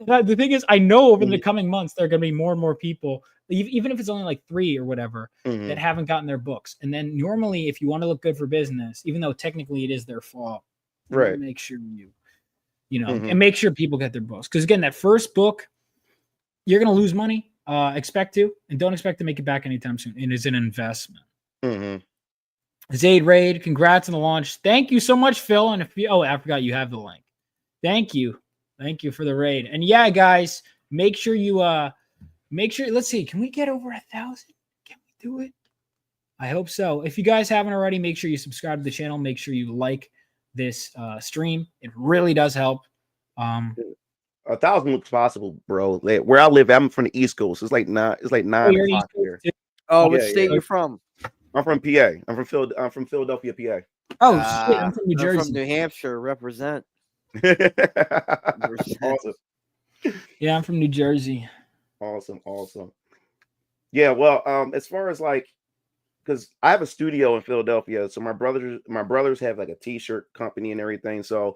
A: the thing is, I know over the coming months, there are going to be more and more people, even if it's only like 3 or whatever, that haven't gotten their books. And then normally, if you want to look good for business, even though technically it is their fault,
I: right?
A: Make sure you know, and make sure people get their books. Because again, that first book, you're going to lose money. Expect to, and don't expect to make it back anytime soon. It is an investment. Zaid Raid, congrats on the launch. Thank you so much, Phil. And if you, I forgot you have the link. Thank you for the raid. And yeah, guys, make sure you let's see, can we get over 1,000? Can we do it? I hope so. If you guys haven't already, make sure you subscribe to the channel. Make sure you like this stream. It really does help.
I: 1,000 looks possible, bro. Like, where I live, I'm from the East Coast. It's like 9 o'clock here.
G: Oh, what state you from?
I: I'm from PA. I'm from Philadelphia, PA.
A: Oh shit, I'm from New Jersey.
G: I'm from New Hampshire. Represent.
I: Awesome.
A: Yeah, I'm from New Jersey.
I: Awesome. Yeah, well, as far as like, because I have a studio in Philadelphia, so my brothers have like a t-shirt company and everything. So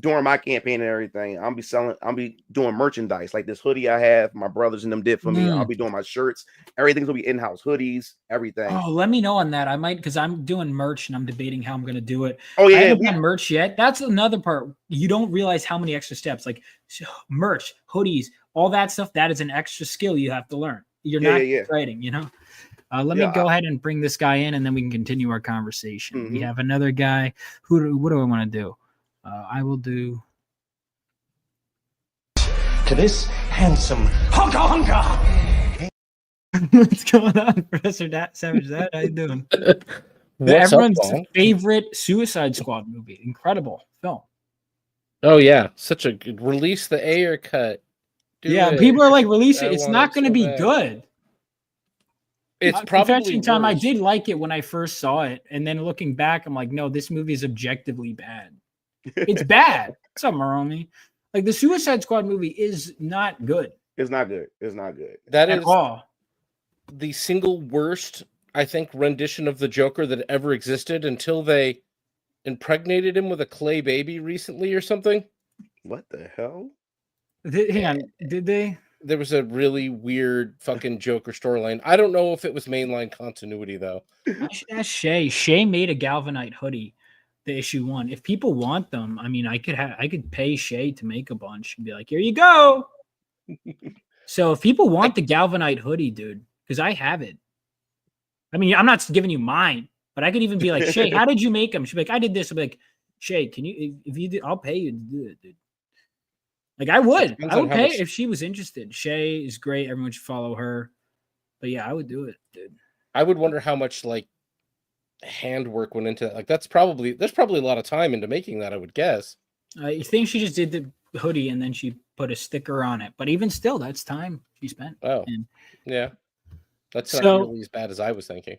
I: during my campaign and everything, I'll be doing merchandise like this hoodie I have. My brothers and them did for me. I'll be doing my shirts. Everything's gonna be in-house hoodies, everything.
A: Oh, let me know on that. I might, because I'm doing merch and I'm debating how I'm gonna do it.
I: Oh yeah,
A: I haven't done merch yet. That's another part. You don't realize how many extra steps, like merch, hoodies, all that stuff. That is an extra skill you have to learn. You're not writing, you know. Let me go ahead and bring this guy in, and then we can continue our conversation. We have another guy. What do I want to do? I will do
K: to this handsome honka.
A: What's going on, Professor Savage? How you doing? Everyone's favorite Suicide Squad movie. Incredible film.
M: Oh yeah, such a good release. The Ayer cut.
A: People are like, release it. It's not going to be good.
M: It's probably
A: time. I did like it when I first saw it, and then looking back, I'm like, no, this movie is objectively bad. It's bad. Something wrong with me. Like the Suicide Squad movie is not good.
I: It's not good.
M: That is the single worst, I think, rendition of the Joker that ever existed until they impregnated him with a clay baby recently or something.
I: What the hell?
A: Hang on. Did they?
M: There was a really weird fucking Joker storyline. I don't know if it was mainline continuity though.
A: I should ask Shay. Shay made a Galvanite hoodie the issue 1. If people want them, I mean, I could pay Shay to make a bunch and be like, here you go. So if people want the Galvanite hoodie, dude, because I have it. I mean, I'm not giving you mine, but I could even be like, Shay, how did you make them? She'd be like, I did this. I'll be like, Shay, can you, if you do, I'll pay you to do it, dude. Like I would pay if she was interested. Shay is great. Everyone should follow her. But yeah, I would do it, dude.
M: I would wonder how much like handwork went into that. Like there's probably a lot of time into making that, I would guess.
A: I think she just did the hoodie and then she put a sticker on it. But even still, that's time she spent.
M: Oh,
A: and,
M: yeah. That's not really as bad as I was thinking.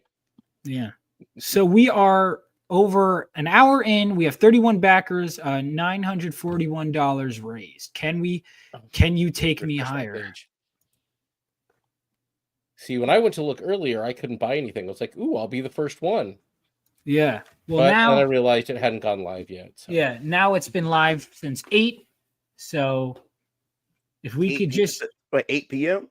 A: Yeah. So we are over an hour in. We have 31 backers, $941 raised. Can you take me higher?
M: See, when I went to look earlier, I couldn't buy anything. I was like, ooh, I'll be the first one.
A: Yeah. Well,
M: but
A: now
M: then I realized it hadn't gone live yet. So.
A: Yeah. Now it's been live since 8. So if we could just
I: 8 p.m.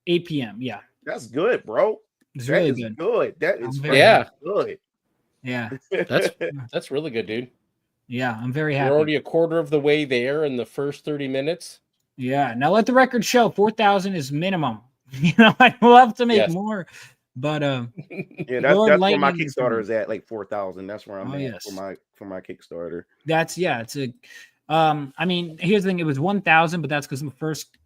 A: 8 p.m. Yeah.
I: That's good, bro.
A: It's really good.
I: That is good.
A: Yeah.
M: That's really good, dude.
A: Yeah, I'm very happy.
M: You're already a quarter of the way there in the first 30 minutes.
A: Yeah. Now let the record show 4,000 is minimum. You know, I'd love to make more, but
I: yeah, that's where my Kickstarter is at, like 4,000. That's where I'm at for my Kickstarter.
A: It's a I mean, here's the thing, it was 1,000, but that's because the first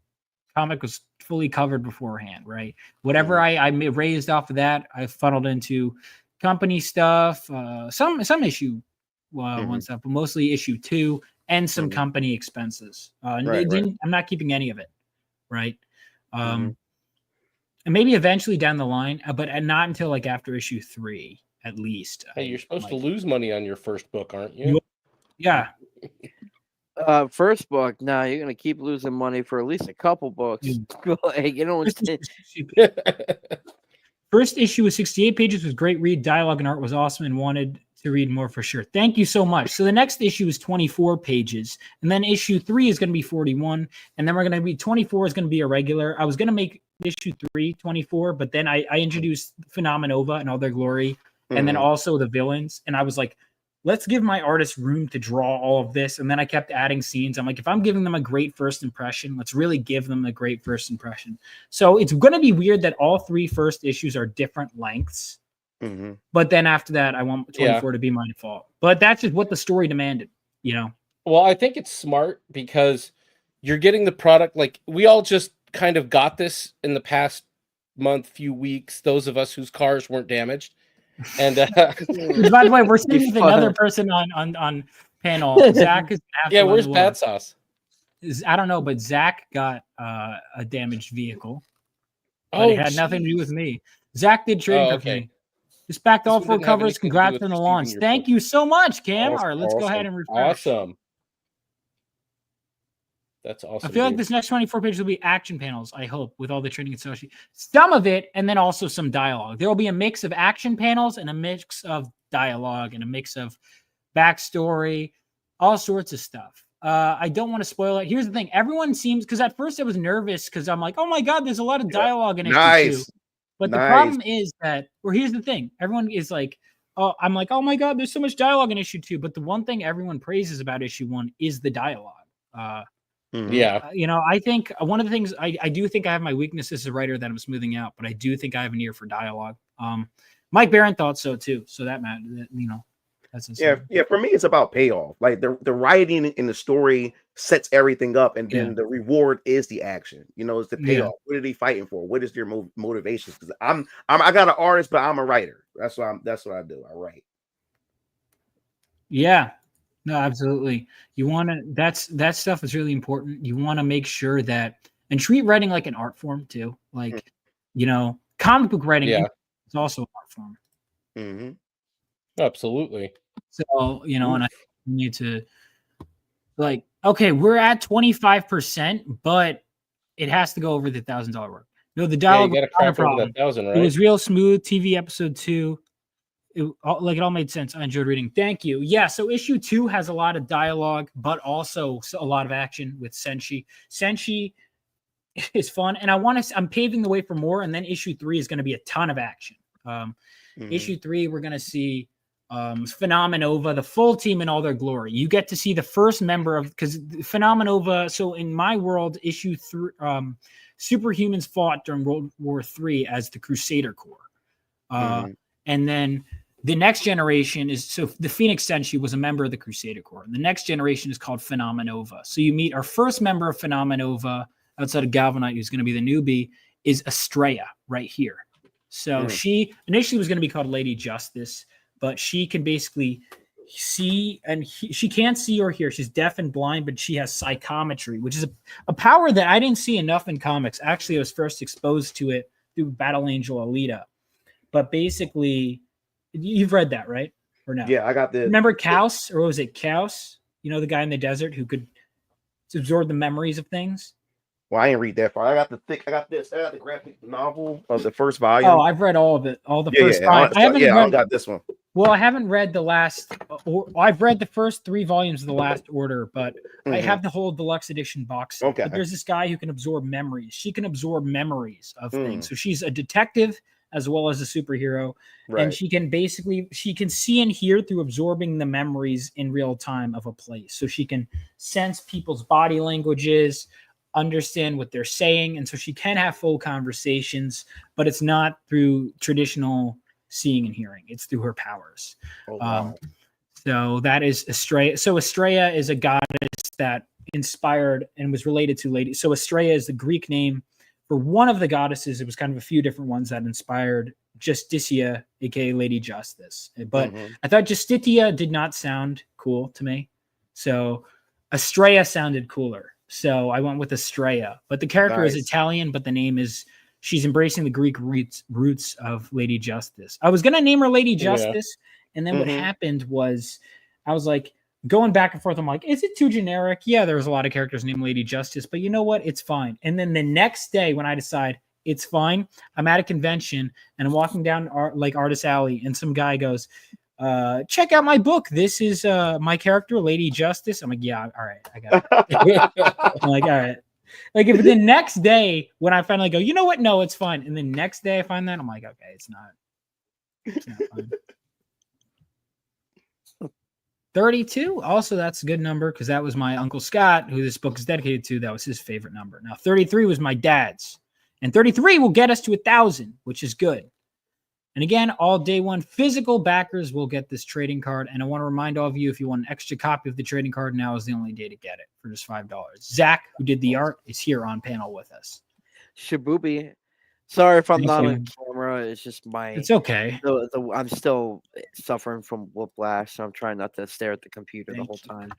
A: comic was fully covered beforehand, right? Whatever I raised off of that, I funneled into company stuff, some issue one stuff, but mostly issue 2 and some company expenses. I'm not keeping any of it, right? And maybe eventually down the line, but not until like after issue 3, at least.
M: Hey, you're supposed to lose money on your first book, aren't you?
A: Yeah.
G: First book. Nah, you're gonna keep losing money for at least a couple books. Like, you know.
A: First issue was 68 pages, was great read. Dialogue and art was awesome, and wanted to read more for sure. Thank you so much. So the next issue is 24 pages, and then issue 3 is going to be 41, and then we're going to be 24 is going to be a regular. I was going to make issue 3 24, but then I introduced Phenomenova and all their glory, and then also the villains, and I was like, let's give my artists room to draw all of this. And then I kept adding scenes. I'm like, if I'm giving them a great first impression, let's really give them a great first impression. So it's going to be weird that all 3 first issues are different lengths. But then after that, I want 24 to be my default. But that's just what the story demanded, you know?
M: Well, I think it's smart because you're getting the product. Like, we all just kind of got this in the past month, few weeks, those of us whose cars weren't damaged. And
A: by the way, we're sitting with another person on panel. Zach is
M: where's Bad Sauce?
A: I don't know, but Zach got a damaged vehicle. But it had nothing to do with me. Zach did trading for me. Just backed all 4 covers. Congrats on the launch. Thank you so much, Cam. All right, let's go ahead and refresh.
M: Awesome. That's awesome.
A: I feel like this next 24 pages will be action panels, I hope, with all the training associated. Some of it, and then also some dialogue. There will be a mix of action panels and a mix of dialogue and a mix of backstory, all sorts of stuff. I don't want to spoil it. Here's the thing. Everyone seems, because at first I was nervous because I'm like, oh my God, there's a lot of dialogue in issue 2. But the problem is that, or here's the thing. Everyone is like, oh, I'm like, oh my God, there's so much dialogue in issue 2. But the one thing everyone praises about issue 1 is the dialogue. You know, I think one of the things I do think I have my weakness as a writer that I'm smoothing out, but I do think I have an ear for dialogue. Mike Barron thought so too. So that matters, you know, that's insane.
I: Yeah. For me, it's about payoff. Like the writing in the story sets everything up, and then the reward is the action. You know, it's the payoff. What are they fighting for? What is their motivations? Because I got an artist, but I'm a writer. That's what I do. I write.
A: Yeah. No, absolutely. You want to, that stuff is really important. You want to make sure that, and treat writing like an art form too. Like, you know, comic book writing is also an art form.
M: Absolutely.
A: So, you know, and I need to, like, okay, we're at 25%, but it has to go over the $1,000 work. No, the dialogue
M: you gotta crack over that 1,000, right?
A: It was real smooth. TV episode 2. It all made sense. I enjoyed reading. Thank you. Yeah, so issue 2 has a lot of dialogue, but also a lot of action with Senshi. Senshi is fun, and I'm paving the way for more. And then issue 3 is going to be a ton of action. Issue 3, we're going to see Phenomenova, the full team in all their glory. You get to see the first member of, because Phenomenova. So in my world, issue 3, superhumans fought during World War III as the Crusader Corps, and then the next generation is, so the Phoenix Senshi was a member of the Crusader Corps. The next generation is called Phenomenova. So you meet our first member of Phenomenova outside of Galvanite, who's going to be the newbie, is Estrella right here. So she initially was going to be called Lady Justice, but she can basically see, and she can't see or hear. She's deaf and blind, but she has psychometry, which is a power that I didn't see enough in comics. Actually, I was first exposed to it through Battle Angel Alita. But basically, you've read that, right? Or no?
I: Yeah, I got the.
A: Remember Kaus, or was it Kaus? You know, the guy in the desert who could absorb the memories of things?
I: Well, I didn't read that far. I got the graphic novel of the first volume.
A: Oh, I've read all of it. All the first five. I
I: got this one.
A: Well, I haven't read the last. I've read the first 3 volumes of the Last Order, but I have the whole deluxe edition box set.
I: Okay.
A: But there's this guy who can absorb memories. She can absorb memories of things. So she's a detective as well as a superhero, and she can see and hear through absorbing the memories in real time of a place. So she can sense people's body languages, understand what they're saying, and so she can have full conversations, but it's not through traditional seeing and hearing. It's through her powers. So that is Estrella. So Estrella is a goddess that inspired and was related to Lady. So Estrella is the Greek name for one of the goddesses. It was kind of a few different ones that inspired Justitia, aka Lady Justice. But I thought Justitia did not sound cool to me, so Estrella sounded cooler. So I went with Estrella. But the character is Italian, but the name is, she's embracing the Greek roots of Lady Justice. I was gonna name her Lady Justice, and then what happened was I was like going back and forth. I'm like, is it too generic? Yeah, there's a lot of characters named Lady Justice, but you know what? It's fine. And then the next day when I decide it's fine, I'm at a convention and I'm walking down Artist Alley, and some guy goes, check out my book. This is my character, Lady Justice. I'm like, yeah, all right, I got it. I'm like, all right. Like, if the next day when I finally go, you know what? No, it's fine. And the next day I find that, I'm like, okay, it's not fine. 32. Also, that's a good number because that was my Uncle Scott, who this book is dedicated to. That was his favorite number. Now, 33 was my dad's. And 33 will get us to 1,000, which is good. And again, all day one physical backers will get this trading card. And I want to remind all of you, if you want an extra copy of the trading card, now is the only day to get it for just $5. Zach, who did the art, is here on panel with us.
G: Shabubi. Sorry if I'm not on camera. It's just my.
A: It's okay.
G: I'm still suffering from whiplash, so I'm trying not to stare at the computer the whole time.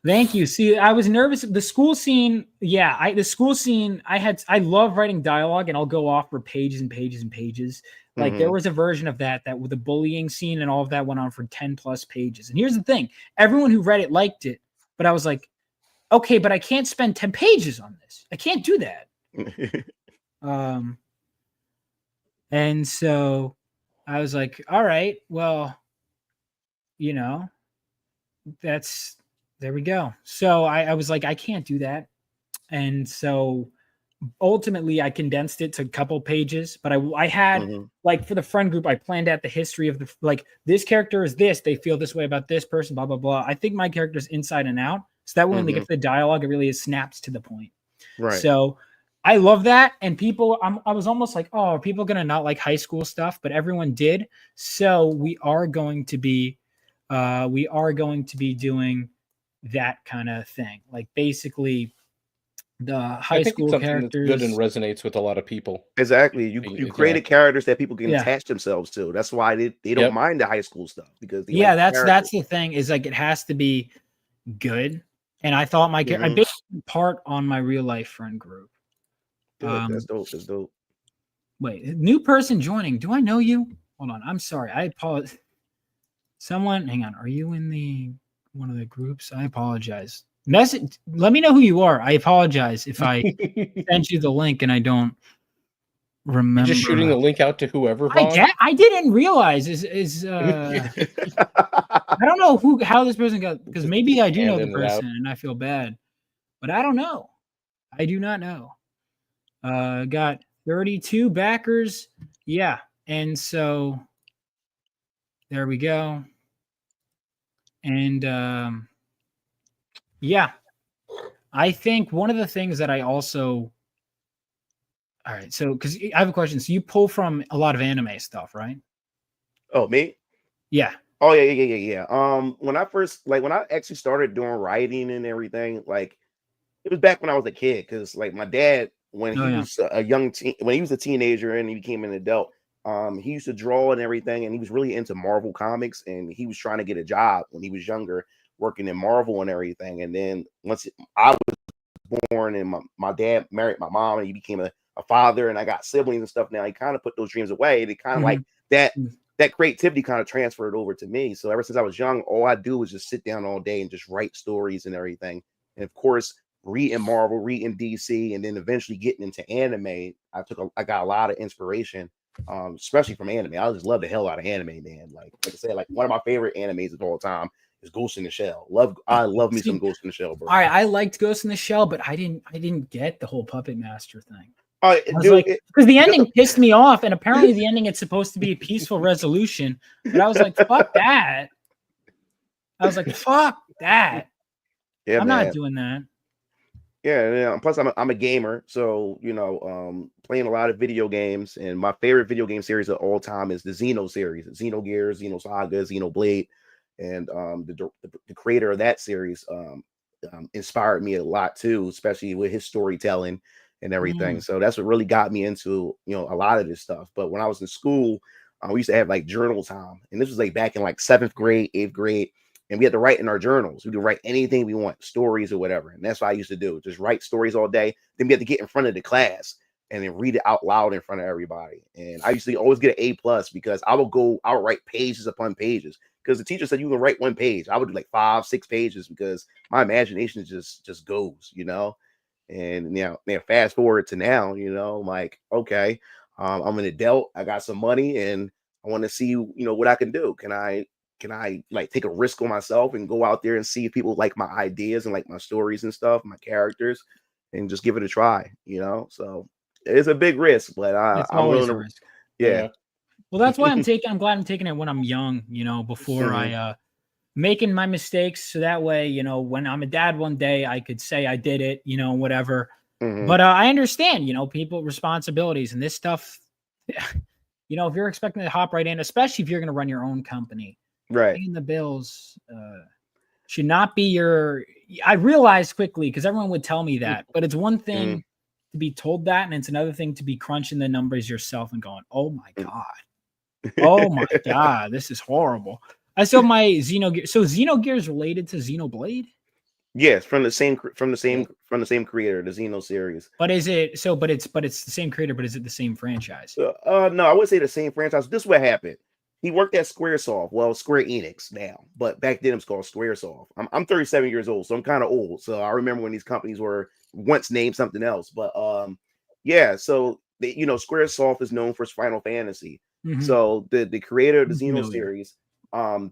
A: Thank you. See, I was nervous. The school scene, the school scene, I love writing dialogue, and I'll go off for pages and pages and pages. Like there was a version of that with the bullying scene and all of that went on for 10 plus pages. And here's the thing. Everyone who read it liked it, but I was like, okay, but I can't spend 10 pages on this. I can't do that. And so I was like, all right, well, there we go. So I was like, I can't do that. And so ultimately I condensed it to a couple pages, but I had like for the friend group, I planned out the history of this character is this, they feel this way about this person, blah, blah, blah. I think my character's inside and out. So that when they get to the dialogue, it really snaps to the point. Right. So I love that. And I was almost like, oh, are people going to not like high school stuff? But everyone did. So we are going to be doing that kind of thing. Like basically the high school characters.
M: That's good and resonates with a lot of people.
I: Exactly. You created characters that people can attach themselves to. That's why they don't mind the high school stuff because
A: that's the thing is like it has to be good. And I thought I based part on my real life friend group.
I: That's dope. That's dope.
A: Wait, new person joining. Do I know you? Hold on. I'm sorry. I apologize. Someone, hang on. Are you in one of the groups? I apologize. Message. Let me know who you are. I apologize if I sent you the link and I don't remember.
M: You're just shooting the link out to whoever.
A: I didn't realize I don't know how this person got, because maybe I do know the person and I feel bad, but I don't know. I do not know. Got 32 backers. Yeah. And so there we go. And yeah, I think one of the things that I also all right, so because I have a question. So you pull from a lot of anime stuff, right?
I: Oh, me?
A: Yeah.
I: Oh yeah. When I actually started doing writing and everything, like it was back when I was a kid, because like my dad, when
A: Oh
I: he
A: yeah.
I: was a young teen, when he was a teenager and he became an adult, he used to draw and everything, and he was really into Marvel comics, and he was trying to get a job when he was younger, working in Marvel and everything. And then once I was born and my dad married my mom and he became a father and I got siblings and stuff now, he kind of put those dreams away. They kind of like that creativity kind of transferred over to me. So ever since I was young, all I do was just sit down all day and just write stories and everything. And of course, reading Marvel, reading DC, and then eventually getting into anime, I got a lot of inspiration, especially from anime. I just love the hell out of anime, man. Like I said, like one of my favorite animes of all time is Ghost in the Shell. I love me some Ghost in the Shell, bro.
A: All right, I liked Ghost in the Shell, but I didn't get the whole Puppet Master thing.
I: Dude,
A: because the ending pissed me off, and apparently the ending it's supposed to be a peaceful resolution, but I was like, fuck that.
I: Yeah,
A: I'm
I: man.
A: not doing that.
I: Yeah. Plus, I'm a gamer, so playing a lot of video games. And my favorite video game series of all time is the Xeno series, Xenogears, Xenosaga, Xenoblade, and the creator of that series inspired me a lot too, especially with his storytelling and everything. So that's what really got me into a lot of this stuff. But when I was in school, we used to have like journal time, and this was like back in like 7th grade, 8th grade. And we had to write in our journals. We could write anything we want, stories or whatever. And that's what I used to do. Just write stories all day. Then we had to get in front of the class and then read it out loud in front of everybody. And I used to always get an A+ because I would write pages upon pages. Because the teacher said you can write one page. I would do like 5, 6 pages because my imagination just goes, And now fast forward to now, like, okay, I'm an adult. I got some money and I want to see, what I can do. Can I like take a risk on myself and go out there and see if people like my ideas and like my stories and stuff, my characters, and just give it a try, So it's a big risk, but I'm willing to risk. Yeah.
A: Well, that's why I'm glad I'm taking it when I'm young, before I making my mistakes. So that way, when I'm a dad one day, I could say I did it, whatever. But I understand, people responsibilities and this stuff, if you're expecting to hop right in, especially if you're going to run your own company.
I: Right.
A: Paying the bills should not be your. I realized quickly because everyone would tell me that, but it's one thing to be told that, and it's another thing to be crunching the numbers yourself and going, "Oh my god, this is horrible." I saw my Xenogear. So Xenogear is related to Xenoblade.
I: Yes, from the same creator, the Xeno series.
A: But is it so? But it's the same creator. But is it the same franchise?
I: No, I wouldn't say the same franchise. This is what happened. He worked at Squaresoft, well, Square Enix now, but back then it was called Squaresoft. I'm 37 years old, so I'm kind of old. So I remember when these companies were once named something else. But yeah, so Squaresoft is known for Final Fantasy. So the creator of the Xeno series,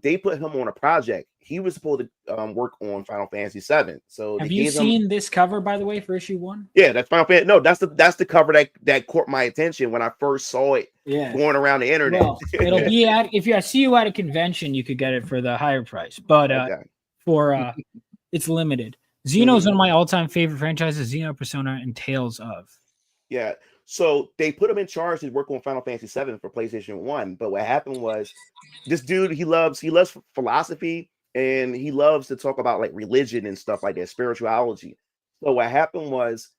I: they put him on a project. He was supposed to work on Final Fantasy 7. So
A: have you seen this cover, by the way, for issue 1?
I: Yeah, that's Final Fantasy. No, that's the cover that caught my attention when I first saw it.
A: Yeah,
I: going around the internet.
A: Well, it'll be if I see you at a convention, you could get it for the higher price. But for it's limited. Xeno is one of my all-time favorite franchises. Xeno, Persona, and Tales of.
I: Yeah. So they put him in charge to work on Final Fantasy 7 for PlayStation 1. But what happened was this dude, he loves philosophy and he loves to talk about like religion and stuff like that, spirituality. So what happened was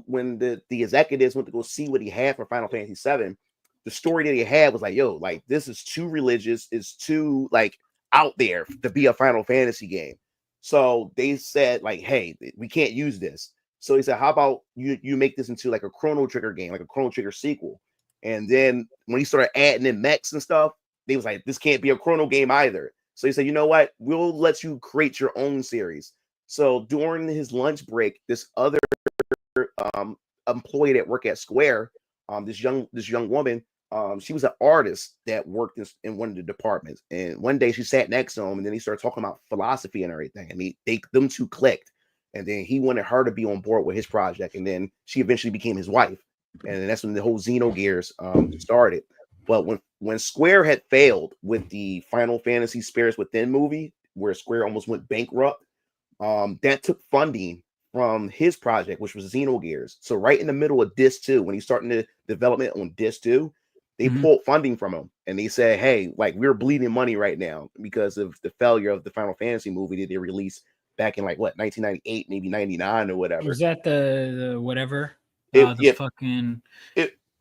I: when the executives went to go see what he had for Final Fantasy 7, the story that he had was like, yo, like this is too religious, it's too like out there to be a Final Fantasy game. So they said, like, hey, we can't use this. So he said, how about you make this into like a Chrono Trigger game, like a Chrono Trigger sequel? And then when he started adding in mechs and stuff, they was like, this can't be a Chrono game either. So he said, you know what? We'll let you create your own series. So during his lunch break, this other employee that worked at Square, this young woman, she was an artist that worked in one of the departments. And one day she sat next to him, and then he started talking about philosophy and everything. And them two clicked. And then he wanted her to be on board with his project. And then she eventually became his wife. And that's when the whole Xenogears started. But when Square had failed with the Final Fantasy Spirits Within movie, where Square almost went bankrupt. That took funding from his project, which was Xenogears. So right in the middle of Disc 2, when he's starting the development on Disc 2, they pulled funding from him, and they said, "Hey, like we're bleeding money right now because of the failure of the Final Fantasy movie that they released back in like what 1998, maybe 99 or whatever."
A: Was that the whatever?
I: Fucking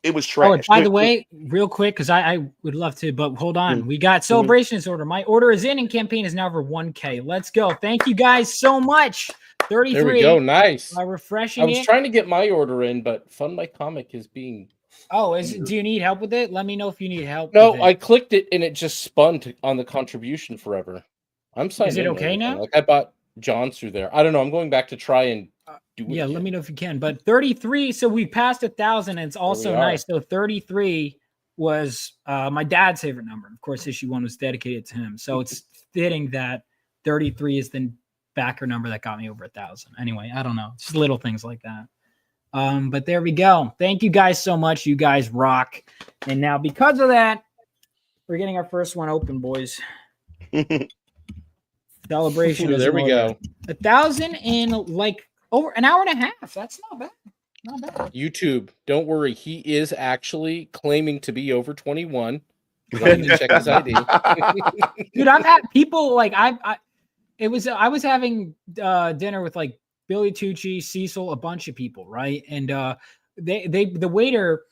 I: it was trash.
A: Oh, by the way, real quick, because I would love to, but hold on. We got celebrations order. My order is in, and campaign is now over 1K. Let's go. Thank you guys so much. 33.
M: There we go. Nice.
A: Refreshing.
M: I was trying to get my order in, but Fund My Comic is being.
A: Oh, do you need help with it? Let me know if you need help.
M: No, I clicked it and it just spun on the contribution forever. I'm signed.
A: Is it okay now?
M: Like I bought John's through there. I don't know. I'm going back to try and do it.
A: Yeah, let me know if you can. But 33, so we passed 1,000, and it's also nice. So 33 was my dad's favorite number. Of course, issue 1 was dedicated to him. So it's fitting that 33 is the backer number that got me over 1,000. Anyway, I don't know. Just little things like that. But there we go. Thank you guys so much. You guys rock. And now because of that, we're getting our first one open, boys. Celebration.
M: There we go.
A: 1,000 in like over an hour and a half. That's not bad. Not bad.
M: YouTube, don't worry. He is actually claiming to be over 21. I need to check his ID.
A: Dude, I've had people like I was having dinner with like Billy Tucci, Cecil, a bunch of people, right? And the waiter,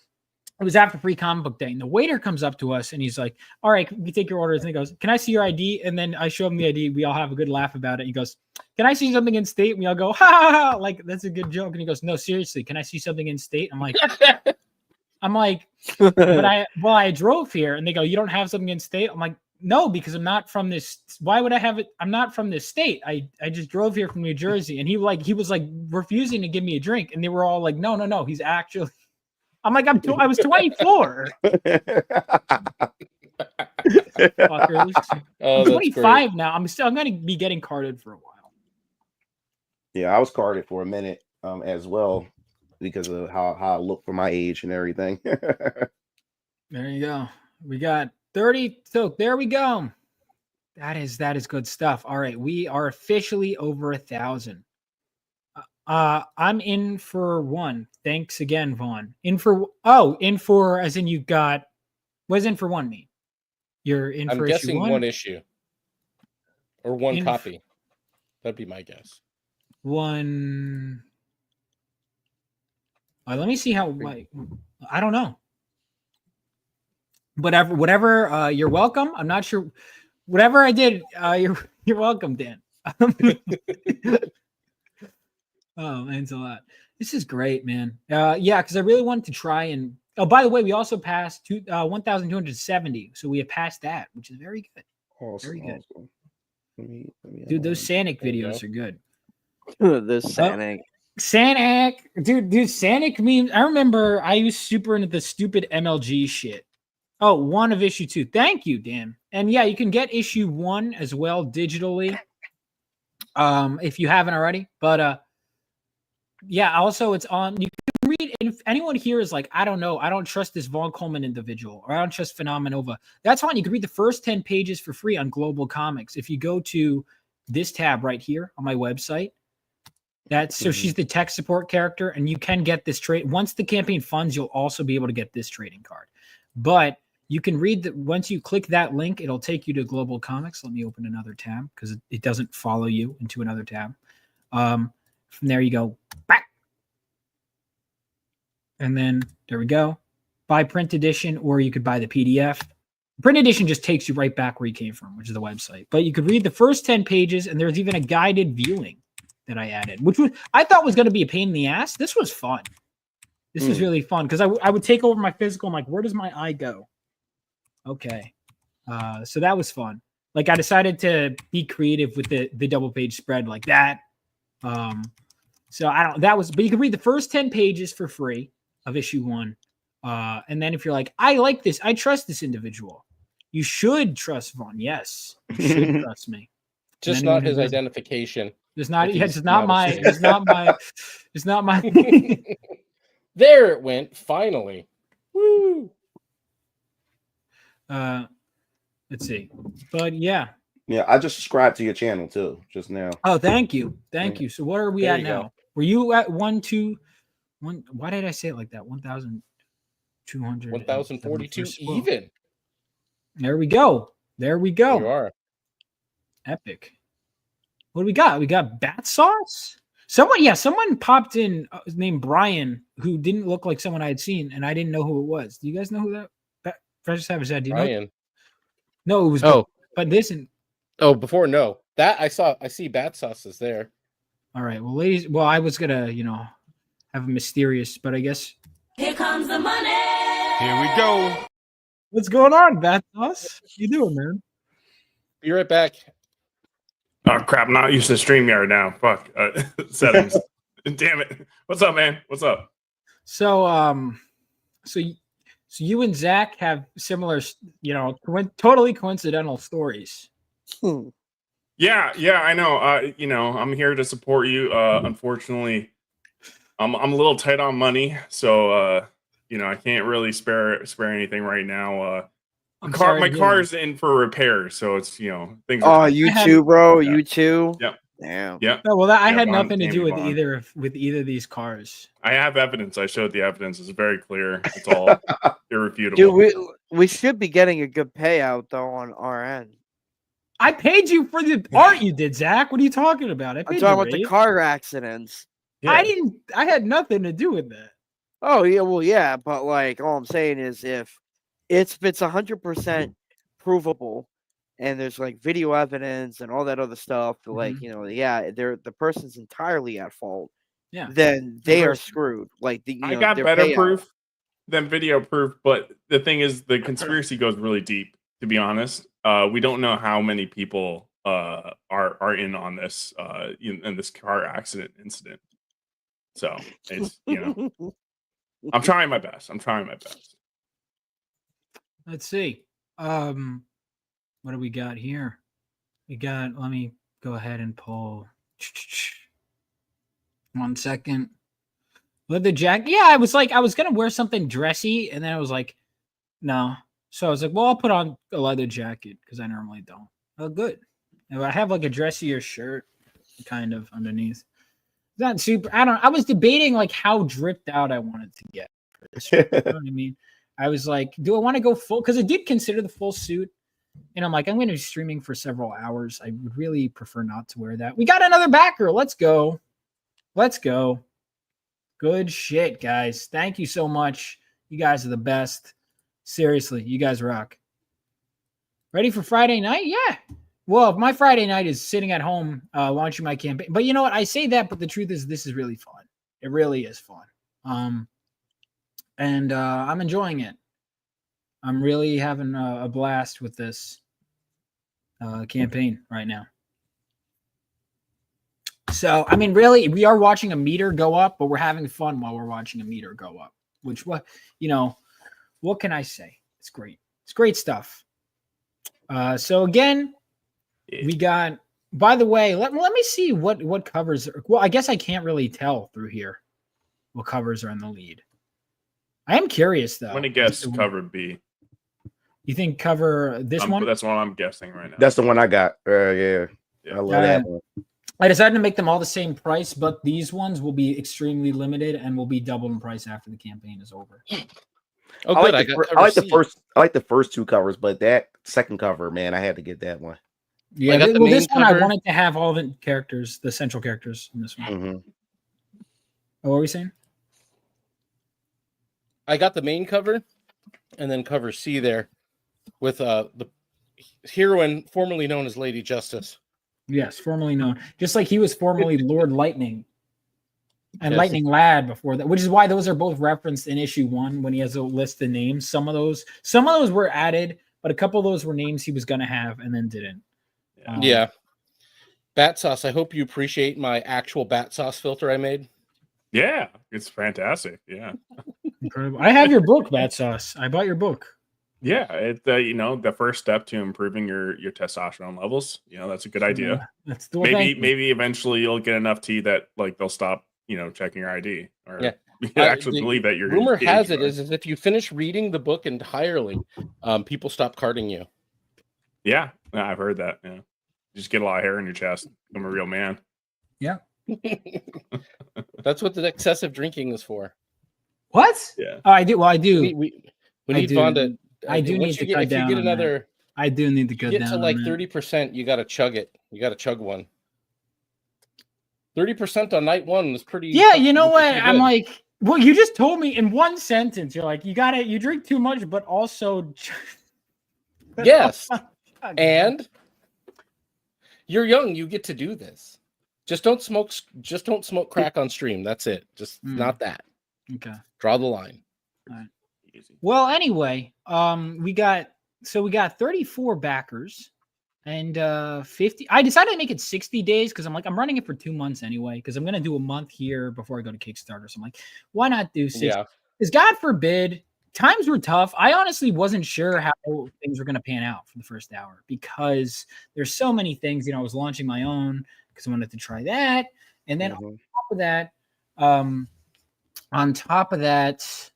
A: it was after Free Comic Book Day, and the waiter comes up to us and he's like, "All right, you take your orders." And he goes, "Can I see your ID?" And then I show him the ID. We all have a good laugh about it. He goes, "Can I see something in state?" And we all go, "Ha ha ha!" Like that's a good joke. And he goes, "No, seriously, can I see something in state?" I'm like, but I drove here, and they go, "You don't have something in state?" I'm like, "No, because I'm not from this. Why would I have it? I'm not from this state. I just drove here from New Jersey." And he was like refusing to give me a drink, and they were all like, "No, he's actually." I'm like, I was 24. I'm 25 now. I'm going to be getting carded for a while.
I: Yeah, I was carded for a minute as well because of how I look for my age and everything.
A: There you go. We got 30. So there we go. That is good stuff. All right, we are officially over 1,000. I'm in for 1. Thanks again, Vaughn. In for as in you got. What does in for 1 mean? You're in for issue 1?
M: I'm guessing 1 issue or 1 copy. That'd be my guess.
A: 1. Let me see how. I don't know. Whatever. You're welcome. I'm not sure. Whatever I did, you're welcome, Dan. Oh, thanks a lot. This is great, man. Yeah, because I really wanted to try and. Oh, by the way, we also passed 1,270, so we have passed that, which is very good.
I: Awesome,
A: very good.
I: Awesome. Let me
A: dude, those Sanic videos are good.
G: The Sanic.
A: Sanic, dude, Sanic memes. I remember I was super into the stupid MLG shit. Oh, 1 of issue 2. Thank you, Dan. And yeah, you can get issue 1 as well digitally, if you haven't already. But yeah, also it's on. You can read. And if anyone here is like, I don't know, I don't trust this Vaughn Coleman individual, or I don't trust Phenomenova, that's fine. You can read the first 10 pages for free on Global Comics if you go to this tab right here on my website. So she's the tech support character, and you can get this trade. Once the campaign funds, you'll also be able to get this trading card. But you can read that once you click that link, it'll take you to Global Comics. Let me open another tab because it doesn't follow you into another tab. From there you go back. And then there we go. Buy print edition, or you could buy the PDF. Print edition just takes you right back where you came from, which is the website. But you could read the first 10 pages, and there's even a guided viewing that I added, which I thought was going to be a pain in the ass. This was fun. This was really fun because I would take over my physical. I'm like, where does my eye go? Okay. So that was fun. Like I decided to be creative with the double page spread like that. So but you can read the first 10 pages for free of issue 1. And then if you're like, I like this, I trust this individual, you should trust Vaughn. Yes, you should trust me.
M: Just not his identification.
A: It's not my.
M: There it went. Finally. Woo.
A: Let's see. But yeah,
I: Yeah, I just subscribed to your channel too just now.
A: Oh, thank you. Thank you. So what are we
M: There
A: at
M: you go.
A: now? Were you at 1, 2, 1? Why did I say it like that? 1,200.
M: 1,042 even.
A: There we go. There we
M: There you
A: go.
M: are.
A: Epic. What do we got? We got bat sauce. Someone popped in named Brian who didn't look like someone I had seen, and I didn't know who it was. Do you guys know who that Precious Savage said? Do you know?
M: Brian.
A: No, it was.
M: Oh,
A: but listen.
M: Oh, before no. That I see bat sauce is there.
A: All right. Well, ladies. Well, I was gonna, have a mysterious, but I guess.
N: Here comes the money.
F: Here we go.
A: What's going on, bat sauce? What you doing, man?
M: Be right back.
O: Oh crap! I'm not used to StreamYard now. Fuck settings. Damn it! What's up, man? What's up?
A: So, so you and Zach have similar, totally coincidental stories.
O: Yeah, I know. I'm here to support you. Unfortunately, I'm a little tight on money, so I can't really spare anything right now. My car's in for repairs, so it's things.
G: Oh, you too, bro. You too.
O: Yep.
G: Damn.
O: Yeah.
A: No, well, I had nothing to do with either of these cars.
O: I have evidence. I showed the evidence. It's very clear. It's all irrefutable.
G: Dude, we should be getting a good payout though on our end.
A: I paid you for the art you did, Zach. What are you talking about?
G: I'm talking about the car accidents.
A: Yeah. I had nothing to do with that.
G: Oh yeah, well yeah, but like all I'm saying is if it's 100% provable and there's like video evidence and all that other stuff, like the person's entirely at fault.
A: Yeah,
G: then they are screwed. Like
O: I got better proof than video proof, but the thing is, the conspiracy goes really deep. To be honest, we don't know how many people are in on this in this car accident incident. So it's I'm trying my best.
A: Let's see. What do we got here? Let me go ahead and pull. 1 second. Leather jacket. Yeah, I was going to wear something dressy, and then I was like, no. So I was like, well, I'll put on a leather jacket because I normally don't. Oh, good. I have like a dressier shirt kind of underneath. Not super. I was debating like how dripped out I wanted to get for this. You know what I mean? I was like, do I want to go full? Because I did consider the full suit. And I'm like, I'm going to be streaming for several hours. I would really prefer not to wear that. We got another backer. Let's go. Good shit, guys. Thank you so much. You guys are the best. Seriously, you guys rock. Ready for Friday night? Yeah. Well, my Friday night is sitting at home launching my campaign. But you know what? I say that, but the truth is this is really fun. It really is fun. And I'm enjoying it. I'm really having a blast with this campaign right now. So, I mean, really, we are watching a meter go up, but we're having fun while we're watching a meter go up. Which, what can I say? It's great. It's great stuff. So again, we got. By the way, let me see what covers. Well, I guess I can't really tell through here what covers are in the lead. I am curious though.
O: I'm gonna guess cover B.
A: You think cover this one?
O: That's what I'm guessing right now.
I: That's the one I got. Yeah. I love that one.
A: I decided to make them all the same price, but these ones will be extremely limited and will be double in price after the campaign is over.
M: Oh,
I: I
M: good.
I: like the first two covers, but that second cover, man, I had to get that one.
A: Yeah, this one I wanted to have all the characters, the central characters in this one.
I: Mm-hmm.
A: Oh, what were we saying?
M: I got the main cover, and then cover C there with the heroine formerly known as Lady Justice.
A: Yes, formerly known, just like he was formerly Lord Lightning and
M: Yes.
A: Lightning Lad before that, which is why those are both referenced in issue 1 when he has a list of names. Some of those were added, but a couple of those were names he was going to have and then didn't.
M: Yeah. Bat sauce. I hope you appreciate my actual bat sauce filter I made.
O: Yeah, it's fantastic. Yeah.
A: Incredible. I have your book, Bat Sauce. I bought your book.
O: Yeah, it the first step to improving your testosterone levels. That's a good idea.
A: That's
O: maybe eventually you'll get enough tea that like they'll stop checking your ID or you actually believe that you're.
M: Rumor has it is if you finish reading the book entirely, people stop carding you.
O: Yeah, I've heard that. Yeah. Just get a lot of hair in your chest. Become a real man.
A: Yeah.
M: That's what the excessive drinking is for.
A: What?
O: Yeah.
A: Oh, I do. Well, I do.
M: We
A: I
M: need
A: do.
M: Von to.
A: I do
M: once
A: need to
M: you get,
A: cut
M: if you
A: down
M: get
A: on
M: another,
A: that. I do need to
M: you
A: cut
M: get
A: down
M: to
A: on
M: like
A: that.
M: 30%. You got to chug it. You got to chug one. 30% on night one was pretty.
A: Yeah, you know what? I'm
M: good.
A: like, well, you just told me in one sentence. You're like, you drink too much, but also.
M: Yes, and you're young. You get to do this. Just don't smoke. Just don't smoke crack on stream. That's it. Just not that.
A: Okay.
M: Draw the line.
A: All right. Well, anyway, we got 34 backers and 50. I decided to make it 60 days because I'm running it for 2 months anyway, because I'm gonna do a month here before I go to Kickstarter. So I'm like, why not do 60?
M: Yeah.
A: Because God forbid, times were tough. I honestly wasn't sure how things were gonna pan out for the first hour because there's so many things. I was launching my own because I wanted to try that, and then on top of that,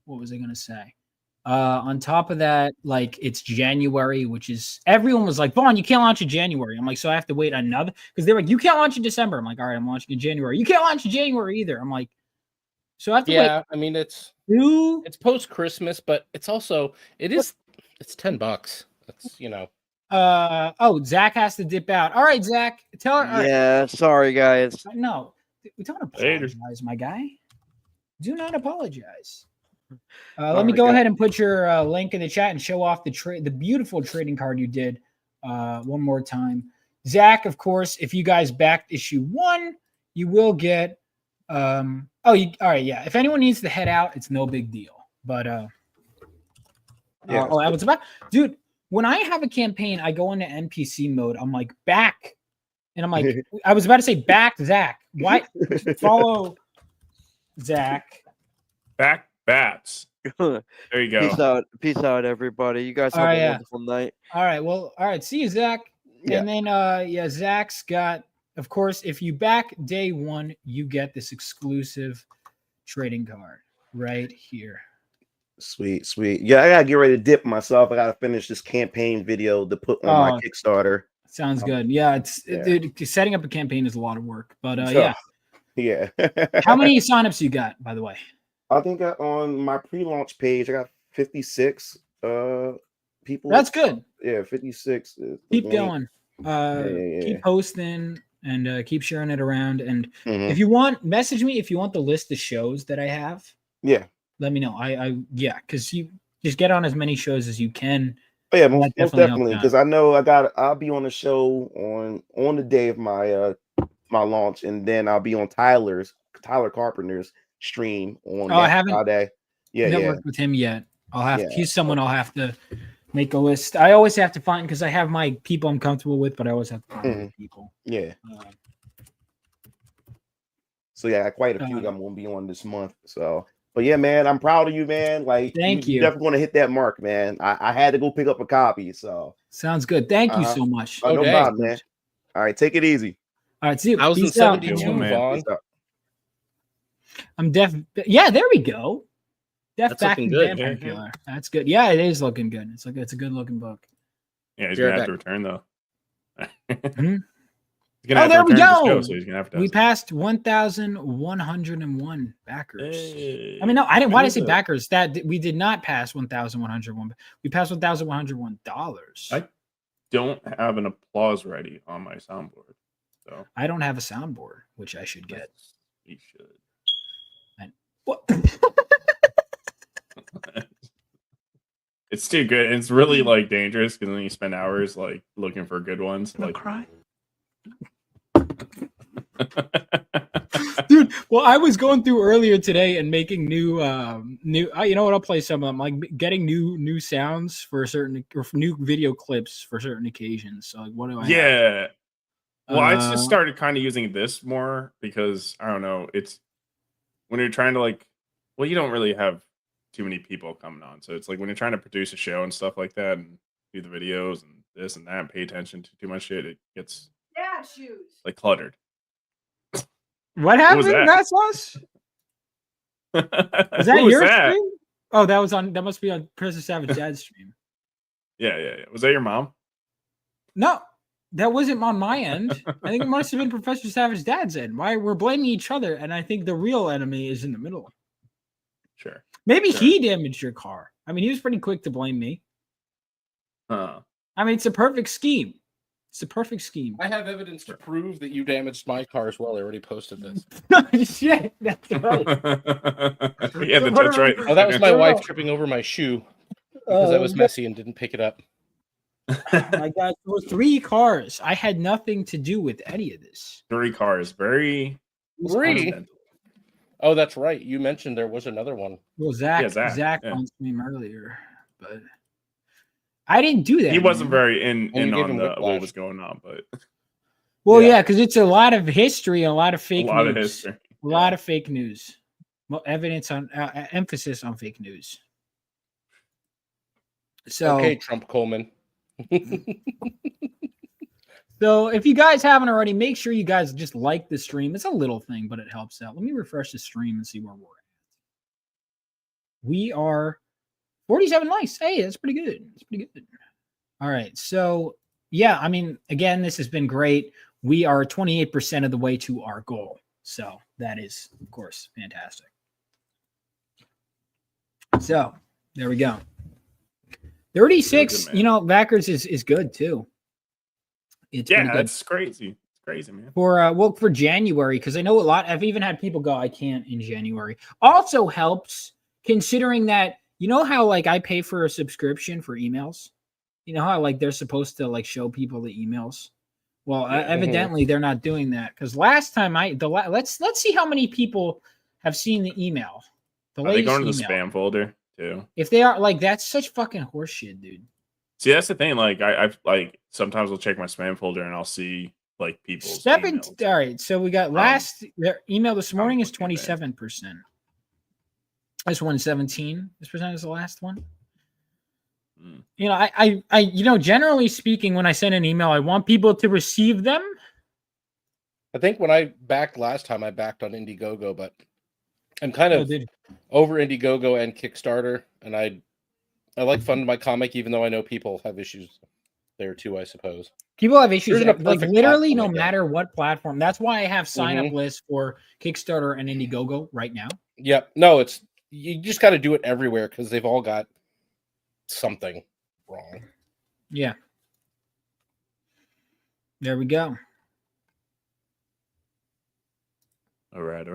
A: what was I gonna say? On top of that, like it's January, which is everyone was like, Vaughn, you can't launch in January. I'm like, so I have to wait another because they're like, you can't launch in December. I'm like, all right, I'm launching in January. You can't launch in January either. I'm like, so I have to wait.
M: Yeah, I mean it's post Christmas, but it's also it's $10. That's
A: Oh, Zach has to dip out. All right, Zach, tell her. All right.
G: Yeah, sorry guys.
A: No, we don't apologize, my guy. Do not apologize. Let me go ahead and put your link in the chat and show off the beautiful trading card you did one more time. Zach, of course, if you guys backed issue 1, you will get all right, yeah. If anyone needs to head out, it's no big deal. But I was about, dude, when I have a campaign, I go into NPC mode. I'm like back, and I'm like, I was about to say back Zach. Why follow Zach?
O: Back bats. There you go.
G: Peace out, everybody. You guys have a wonderful night.
A: All right. Well, all right. See you, Zach.
G: Yeah.
A: And then Zach's got, of course, if you back day 1, you get this exclusive trading card right here.
I: Sweet. Yeah, I gotta get ready to dip myself. I gotta finish this campaign video to put on my Kickstarter.
A: Sounds good. Yeah, dude, setting up a campaign is a lot of work. But
I: yeah.
A: How many signups you got, by the way?
I: I think on my pre-launch page, I got 56 people.
A: That's good.
I: Yeah, 56.
A: Keep going. Keep posting and keep sharing it around. And if you want, message me if you want the list of shows that I have.
I: Yeah.
A: Let me know. Because you just get on as many shows as you can.
I: Oh, yeah, most definitely. Because I know I'll be on the show on the day of my my launch, and then I'll be on Tyler Carpenter's stream on
A: I haven't
I: Friday.
A: networked with him yet. He's someone I'll have to make a list. I always have to find, because I have my people I'm comfortable with, but I always have to find other people.
I: Yeah. So yeah, I got quite a few that I'm gonna be on this month. So, but yeah, man, I'm proud of you, man. Like,
A: thank you.
I: You're definitely gonna hit that mark, man. I had to go pick up a copy. So
A: sounds good. Thank you so much.
I: No problem, man. All right, take it easy.
A: All right, see you.
M: I was in 72, Vaughn.
A: I'm deaf. Yeah, there we go.
M: That's looking good.
A: Killer. That's good. Yeah, it is looking good. It's a good looking book.
O: Yeah, he's gonna have to return though.
A: There we go.
O: So he's gonna have to.
A: We passed 1,101 backers.
O: Hey,
A: I mean, no, I didn't. Why did I say backers? That we did not pass 1,101. We passed $1,101.
O: I don't have an applause ready on my soundboard, so
A: I don't have a soundboard, which I should get.
O: You should.
A: What?
O: It's too good. It's really like dangerous because then you spend hours like looking for good ones. Like
A: cry. Dude, well, I was going through earlier today and making new you know what, I'll play some of them, like getting new sounds for certain, or new video clips for certain occasions. So like, what do I have?
O: Well, I just started kind of using this more because I don't know, it's when you're trying to like, well, you don't really have too many people coming on, so it's like when you're trying to produce a show and stuff like that and do the videos and this and that and pay attention to too much shit, it gets like cluttered.
A: What happened? That's us. Is that your stream? Oh, that must be on Princess Savage Dad's stream.
O: Yeah. Was that your mom?
A: No. That wasn't on my end. I think it must have been Professor Savage's dad's end. Why we're blaming each other, and I think the real enemy is in the middle.
O: Sure.
A: Maybe he damaged your car. I mean, he was pretty quick to blame me.
O: Huh.
A: I mean, it's a perfect scheme. It's a perfect scheme.
M: I have evidence to prove that you damaged my car as well. I already posted this.
A: Shit, that's right.
O: Yeah, that's right.
M: Oh, that was my wife tripping over my shoe because I was
A: Oh,
M: messy and didn't pick it up.
A: My God, there were 3 cars. I had nothing to do with any of this.
O: 3 cars. Very
M: 3. Oh, that's right. You mentioned there was another one.
A: Well, Zach
O: yeah.
A: wants me earlier, but I didn't do that.
O: He wasn't
A: man.
O: very in
M: gave
O: on
M: him
O: the,
M: whiplash.
O: what was going on, but
A: Well, yeah, because it's a lot of history and a lot of fake
O: a lot
A: news.
O: of history.
A: A lot of fake news. Well, evidence on emphasis on fake news. So
M: okay, Trump Coleman.
A: So if you guys haven't already, make sure you guys just like the stream. It's a little thing, but it helps out. Let me refresh the stream and see where we're at. We are 47 likes. Hey, that's pretty good. That's pretty good. All right. So yeah, I mean, again, this has been great. We are 28% of the way to our goal. So that is, of course, fantastic. So there we go. 36,
O: good,
A: you know, backers is good too. It's
O: that's crazy. It's crazy, man.
A: For January, because I know a lot. I've even had people go, I can't in January. Also helps considering that, you know how like I pay for a subscription for emails. You know how like they're supposed to like show people the emails. Well, evidently they're not doing that because last time let's see how many people have seen the email. The
O: Are they
A: latest
O: going to the
A: email.
O: spam folder too?
A: If they are, like, that's such fucking horseshit, dude.
O: See, that's the thing. Like, I've like sometimes I'll check my spam folder and I'll see like people's emails.
A: All right, so we got their email this morning is 27%. This one 17%. This percent is the last one. You know, I you know, generally speaking, when I send an email, I want people to receive them.
M: I think when I backed last time, I backed on Indiegogo, but I'm kind of over Indiegogo and Kickstarter, and I like funding my comic, even though I know people have issues there too, I suppose.
A: People have issues,
M: There's
A: like literally no
M: platform,
A: matter what platform. That's why I have sign-up lists for Kickstarter and Indiegogo right now.
M: Yep. No, you just got to do it everywhere because they've all got something wrong.
A: Yeah. There we go.
O: All right.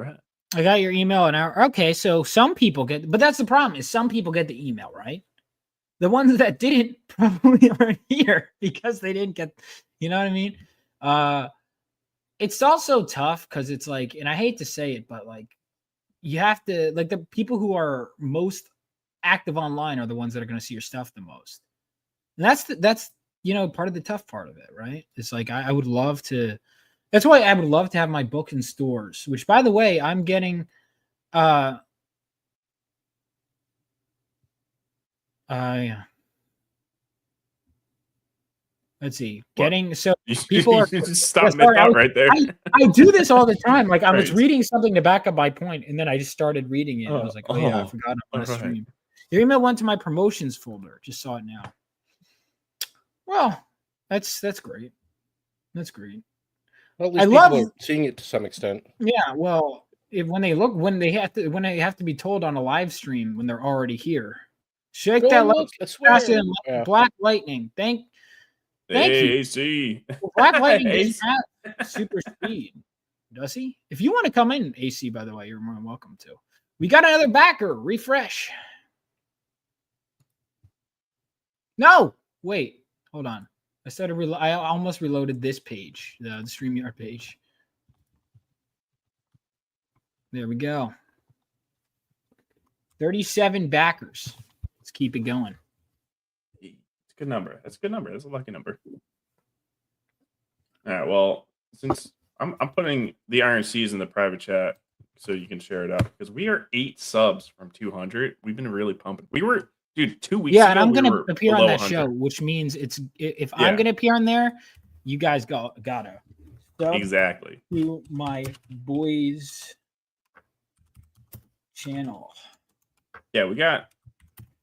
A: I got your email an hour. Okay, so some people get, but that's the problem is some people get the email, right? The ones that didn't probably aren't here because they didn't get, you know what I mean? It's also tough because it's like, and I hate to say it, but like you have to, like the people who are most active online are the ones that are going to see your stuff the most. And that's you know, part of the tough part of it, right? It's like I would love to. That's why I would love to have my book in stores. Which, by the way, I'm getting. Yeah. Let's see. Getting so people are
O: stop mid-thought right there.
A: I do this all the time. Like I was reading something to back up my point, and then I just started reading it. And I was like, oh yeah, I forgot I'm on a stream. Your email went to my promotions folder. Just saw it now. Well, that's great. That's great.
M: Well, at least people are seeing it to some extent.
A: Yeah. Well, when they have to be told on a live stream when they're already here. Shake that like Black Lightning. Thank you.
O: AC.
A: Well, Black Lightning doesn't have super speed, does he? If you want to come in, AC, by the way, you're more than welcome to. We got another backer. Refresh. No, wait, hold on. I almost reloaded this page, the StreamYard page. There we go. 37 backers. Let's keep it going.
O: It's a good number. That's a good number. That's a lucky number. All right. Well, since I'm putting the IRCs in the private chat so you can share it out because we are 8 subs from 200. We've been really pumping. We were, dude, 2 weeks ago.
A: Yeah, and I'm gonna appear on that
O: 100.
A: show, which means if I'm gonna appear on there, you guys gotta
O: exactly
A: to my boys channel.
O: Yeah, we got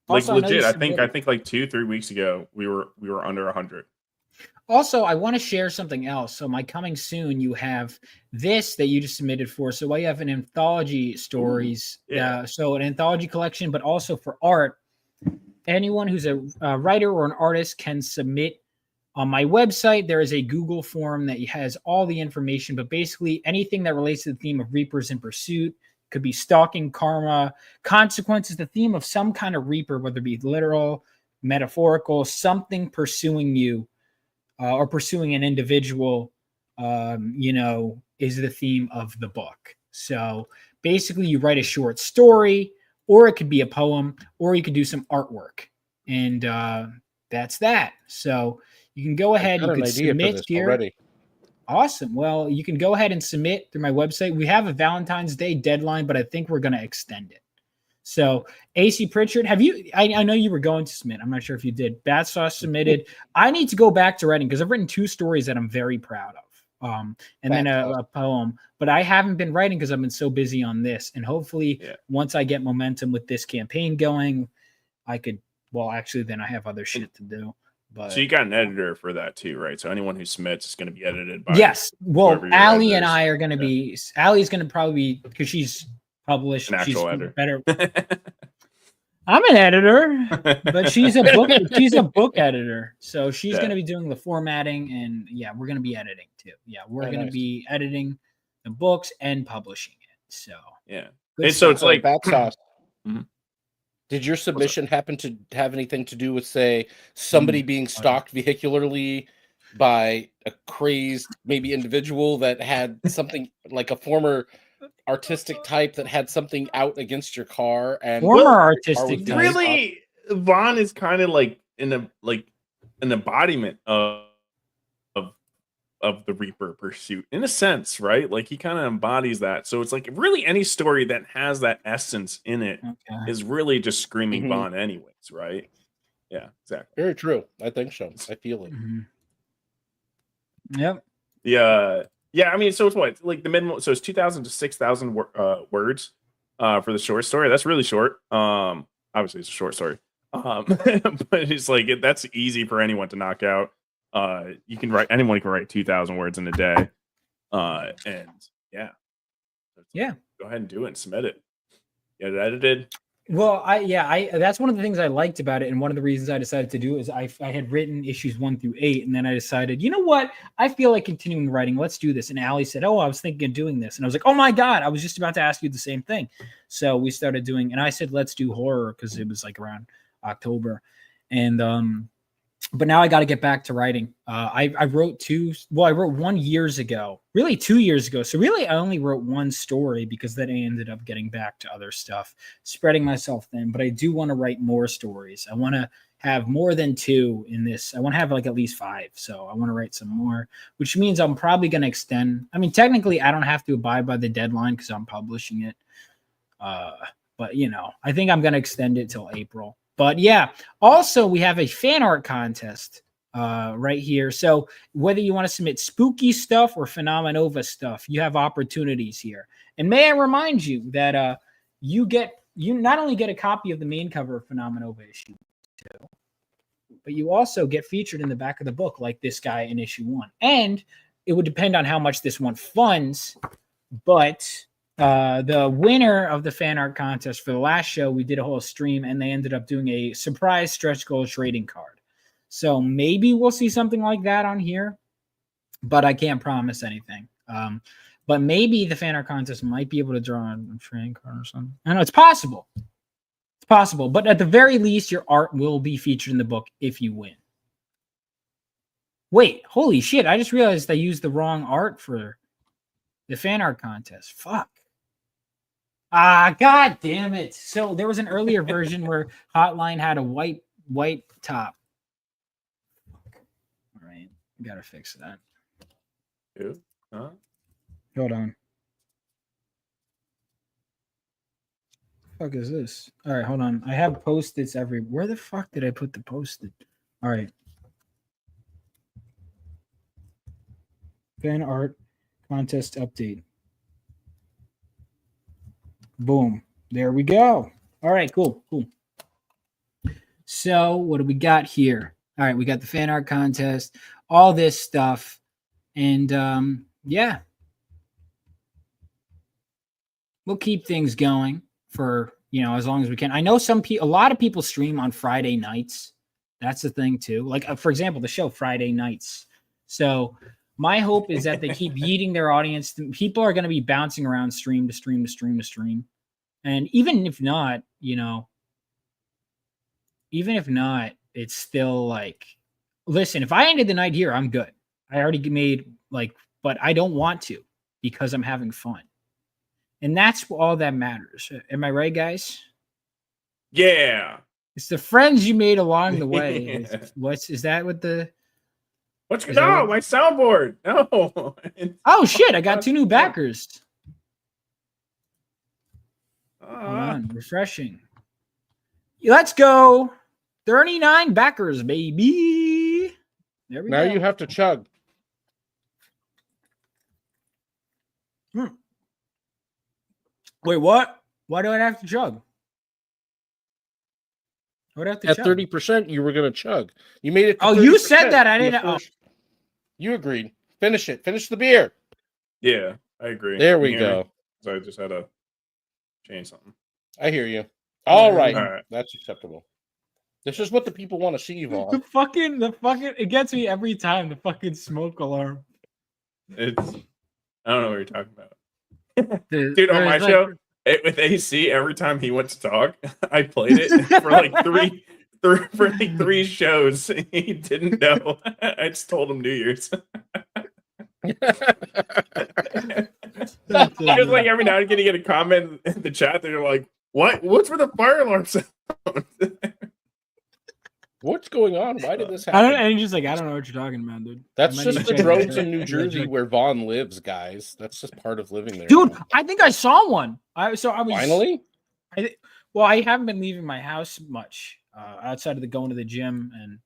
O: like also, legit. I think like 2-3 weeks ago we were under 100.
A: Also, I want to share something else. So, my coming soon, you have this that you just submitted for. So, I have an anthology stories. So, an anthology collection, but also for art. Anyone who's a writer or an artist can submit on my website. There is a Google form that has all the information, but basically anything that relates to the theme of Reapers in Pursuit. Could be stalking, karma, consequences, the theme of some kind of reaper, whether it be literal, metaphorical, something pursuing you or pursuing an individual, is the theme of the book. So basically, you write a short story, or it could be a poem, or you could do some artwork. And that's that. So you can go ahead, you can submit here.
M: Already.
A: Awesome. Well, you can go ahead and submit through my website. We have a Valentine's Day deadline, but I think we're going to extend it. So, AC Pritchard, have you? I know you were going to submit. I'm not sure if you did. Bat Sauce submitted. I need to go back to writing because I've written 2 stories that I'm very proud of, and then a poem. But I haven't been writing because I've been so busy on this. And hopefully, once I get momentum with this campaign going, I could. Well, actually, then I have other shit to do. But
O: so you got an editor for that too, right? So anyone who submits is going to be edited by.
A: Yes. Well, Allie and I are going to be. Allie's going to probably be because she's published.
O: An actual
A: she's
O: editor.
A: Better. I'm an editor, but she's a book. She's a book editor, so she's going to be doing the formatting, and we're going to be editing too. Yeah, we're going to be editing the books and publishing it. So
O: and so it's like
M: Bat Sauce. Did your submission happen to have anything to do with, say, somebody being stalked vehicularly by a crazed maybe individual that had something like a former artistic type that had something out against your car? And
A: artistic type.
O: Really, Vaughn is kind of like an embodiment of the Reaper pursuit in a sense, right? Like he kind of embodies that. So it's like really any story that has that essence in it is really just screaming Vaughn anyways, right? Yeah, exactly.
M: Very true. I think so. I feel it.
A: Yep.
O: Yeah. I mean, so it's what, like the minimum, so it's 2,000 to 6,000 words for the short story. That's really short. Obviously it's a short story. But it's like, that's easy for anyone to knock out. Anyone can write 2,000 words in a day. And go ahead and do it and submit it. Get it edited.
A: Well, I that's one of the things I liked about it, and one of the reasons I decided to do it is I had written issues 1 through 8, and then I decided, you know what, I feel like continuing writing. Let's do this. And Allie said, "Oh, I was thinking of doing this," and I was like, "Oh my god, I was just about to ask you the same thing." So we started doing, and I said, "Let's do horror," because it was like around October, and but now I got to get back to writing. I wrote 2. Well, I wrote 1 years ago, really 2 years ago. So really, I only wrote 1 story because then I ended up getting back to other stuff, spreading myself thin. But I do want to write more stories. I want to have more than 2 in this. I want to have like at least 5. So I want to write some more, which means I'm probably going to extend. I mean, technically, I don't have to abide by the deadline because I'm publishing it. But I think I'm going to extend it till April. But also we have a fan art contest right here. So whether you want to submit spooky stuff or Phenomenova stuff, you have opportunities here. And may I remind you that you not only get a copy of the main cover of Phenomenova issue 2, but you also get featured in the back of the book like this guy in issue 1. And it would depend on how much this one funds, but the winner of the fan art contest for the last show, we did a whole stream and they ended up doing a surprise stretch goal trading card. So maybe we'll see something like that on here, but I can't promise anything. But maybe the fan art contest might be able to draw a trading card or something. I know it's possible. It's possible, but at the very least, your art will be featured in the book if you win. Wait, holy shit. I just realized I used the wrong art for the fan art contest. Fuck. God damn it. So there was an earlier version where Hotline had a white top. All right. We got to fix that.
O: Huh?
A: Hold on. What the fuck is this? All right, hold on. I have Post-its everywhere. Where the fuck did I put the Post-it? All right. Fan art contest update. Boom. There we go. All right, cool. So what do we got here? All right, we got the fan art contest. all this stuff. And yeah, we'll keep things going for, as long as we can. I know a lot of people stream on Friday nights. That's the thing too. Like, for example, the show Friday nights. So my hope is that they keep yeeting their audience. People are going to be bouncing around stream to stream to stream to stream. And even if not, it's still like, listen, if I ended the night here, I'm good. I already made but I don't want to because I'm having fun. And that's all that matters. Am I right, guys?
O: Yeah.
A: It's the friends you made along the way. Is that what the...
O: What's going on? My soundboard. No.
A: Oh, shit. I got 2 new backers. Hold on. Refreshing. Let's go. 39 backers, baby. There we go.
M: Now you have to chug.
A: Wait, what? Why do I have to chug? What have to
M: At
A: chug?
M: 30%, you were going to chug. You made it to
A: Oh, you
M: 30%
A: said that. I
M: in the
A: didn't.
M: first- You agreed. Finish it. Finish the beer.
O: Yeah, I agree.
M: There
O: Can
M: we
O: you hear me?
M: go.
O: So I just had to change something.
M: I hear you. All right.
O: All right.
M: That's acceptable. This is what the people want to see, Vaughn.
A: The fucking, it gets me every time. The fucking smoke alarm.
O: I don't know what you're talking about. Dude, on my show with AC, every time he went to talk, I played it for like three shows. He didn't know. I just told him New Year's. Just like every now and again, you get a comment in the chat. They're like, "What's with the fire alarm sound?"
M: What's going on? Why did this happen?
A: And he's just like, I don't know what you're talking about, dude.
M: That's
A: I might
M: just
A: need
M: the
A: to check
M: drones
A: it.
M: in New Jersey where Vaughn lives, guys. That's just part of living there.
A: Dude, I think I saw one. I was
M: Finally?
A: I haven't been leaving my house much outside of going to the gym. And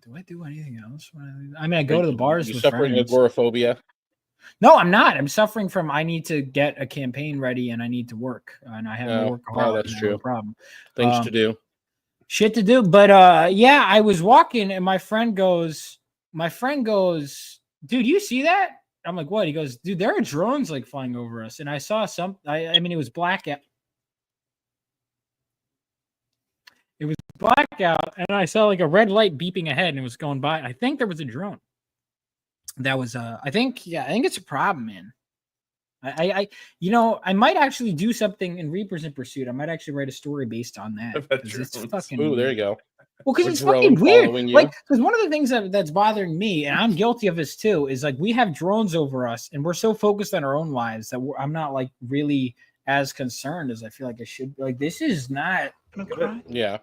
A: do I do anything else when I leave? I mean, I go to the bars.
M: You
A: with
M: suffering
A: friends.
M: agoraphobia?
A: No, I'm not. I'm suffering from. I need to get a campaign ready, and I need to work, and I have to work hard.
M: that's true.
A: No problem.
M: Things to do.
A: Shit to do. But yeah, I was walking, and my friend goes, dude, you see that? I'm like, what? He goes, dude, there are drones like flying over us, and I saw some. I mean, it was blackout. It was blackout, and I saw like a red light beeping ahead, and it was going by. I think there was a drone. That was I think it's a problem, man. I might actually do something in Reapers in Pursuit. I might actually write a story based on that. It's fucking
M: Ooh, there you go.
A: Well, because it's fucking weird. Like, because one of the things that's bothering me, and I'm guilty of this too, is like we have drones over us, and we're so focused on our own lives that I'm not like really as concerned as I feel like I should. Like, this is not good.
M: Yeah,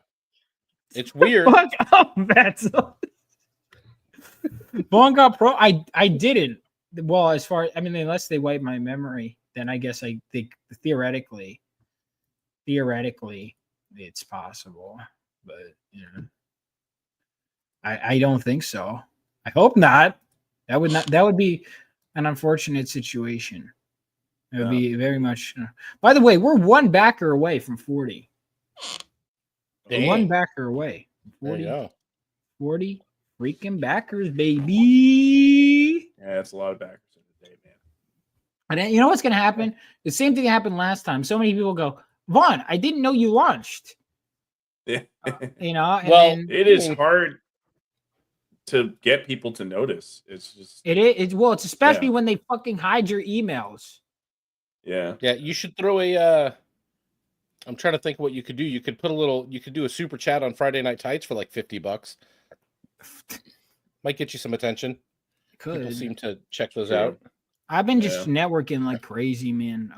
M: it's weird.
A: Fuck up, Vetzel. Vaughn got pro. I didn't. Well, as far unless they wipe my memory, then I guess I think theoretically, it's possible. But I don't think so. I hope not. That would be an unfortunate situation. It would be very much. By the way, we're one backer away from 40.
M: Dang.
A: One backer away. 40.
M: There you go.
A: 40 freaking backers, baby.
O: Yeah, it's a lot of backers in the day, man.
A: And then, you know what's going to happen? The same thing happened last time. So many people go, Vaughn, I didn't know you launched.
O: Yeah.
A: And
O: it is hard to get people to notice. It's just
A: it's especially when they fucking hide your emails.
O: Yeah.
M: Yeah, you should throw a I'm trying to think what you could do. You could do a super chat on Friday Night Tights for like $50. Might get you some attention. People seem to check those out.
A: I've been just networking like crazy, man.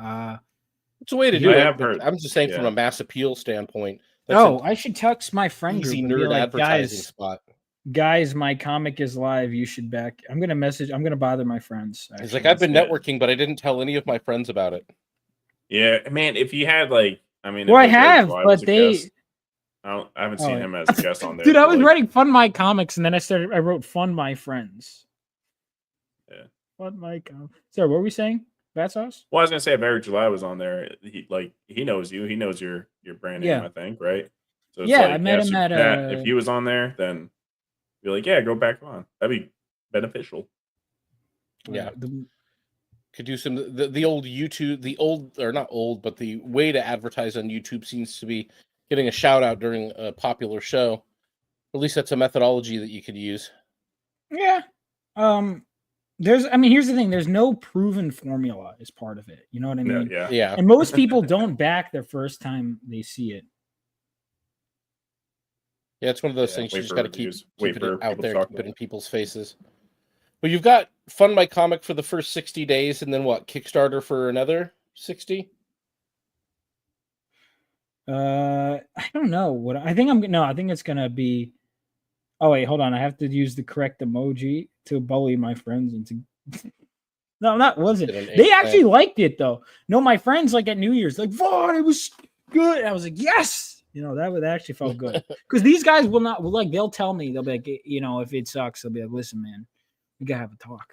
M: It's a way to do it.
O: Have heard.
M: I'm just saying from a mass appeal standpoint.
A: I should text my friend
M: easy
A: group and be
M: nerd
A: like,
M: advertising spot.
A: Guys, my comic is live. You should back. I'm gonna bother my friends.
M: It's like I've been networking, but I didn't tell any of my friends about it.
O: Yeah, man. If you had I
A: have, but they.
O: I haven't seen him as a guest on there.
A: Dude, I was writing Fund My Comics, and then I wrote Fund My Friends.
O: Yeah.
A: Fund My Comics. Sorry, what were we saying? That's us?
O: Well, I was gonna say if Eric July was on there, he knows you. He knows your brand name, I think, right? So it's
A: I met him at
O: if he was on there, then Be like, yeah, go back on. That'd be beneficial.
M: Yeah. Could do some the old YouTube, the old, or not old, but the way to advertise on YouTube seems to be getting a shout out during a popular show. At least that's a methodology that you could use.
A: Yeah. Here's the thing, there's no proven formula as part of it. You know what I mean?
M: Yeah.
A: And most people don't back their first time they see it.
M: Yeah, it's one of those things you
O: wait
M: just
O: for
M: got to keep
O: reviews.
M: it
O: for
M: out
O: people to
M: there,
O: talk
M: keep it
O: about
M: in people's faces. But you've got Fund My Comic for the first 60 days, and then what? Kickstarter for another 60?
A: I don't know what I think. I think it's gonna be. Oh wait, hold on. I have to use the correct emoji to bully my friends into. No, that wasn't. They actually liked it though. No, my friends like at New Year's, like Vaughn, it was good. And I was like, yes. You know, that actually felt good because these guys they'll tell me, they'll be like, you know, if it sucks, they'll be like, listen, man, we gotta have a talk.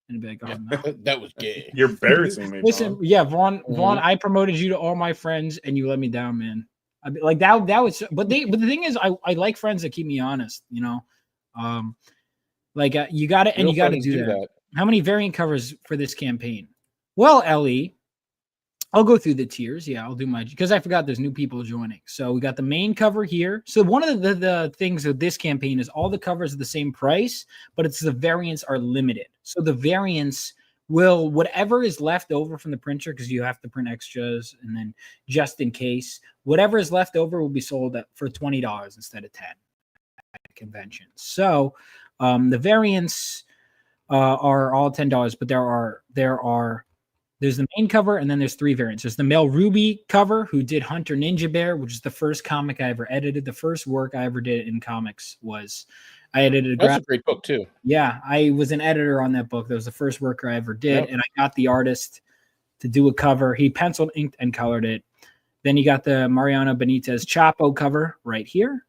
A: And be like, oh no,
M: that was gay.
O: You're embarrassing me.
A: Listen,
O: Vaughn.
A: yeah, Vaughn, I promoted you to all my friends, and you let me down, man. I'd be like that was, but the thing is, I like friends that keep me honest, you know. You got to, and you got to do that. How many variant covers for this campaign? Well, Ellie, I'll go through the tiers. Yeah, I'll do because I forgot there's new people joining. So we got the main cover here. So one of the things of this campaign is all the covers are the same price, but it's the variants are limited. So the variants will, whatever is left over from the printer, because you have to print extras, and then just in case, whatever is left over will be sold for $20 instead of $10 at conventions. So the variants are all $10, but there's the main cover, and then there's 3 variants. There's the Mel Ruby cover, who did Hunter Ninja Bear, which is the first comic I ever edited. The first work I ever did in comics was I edited.
M: That's a great book too.
A: Yeah, I was an editor on that book. That was the first work I ever did, and I got the artist to do a cover. He penciled, inked, and colored it. Then you got the Mariano Benitez Chapo cover right here,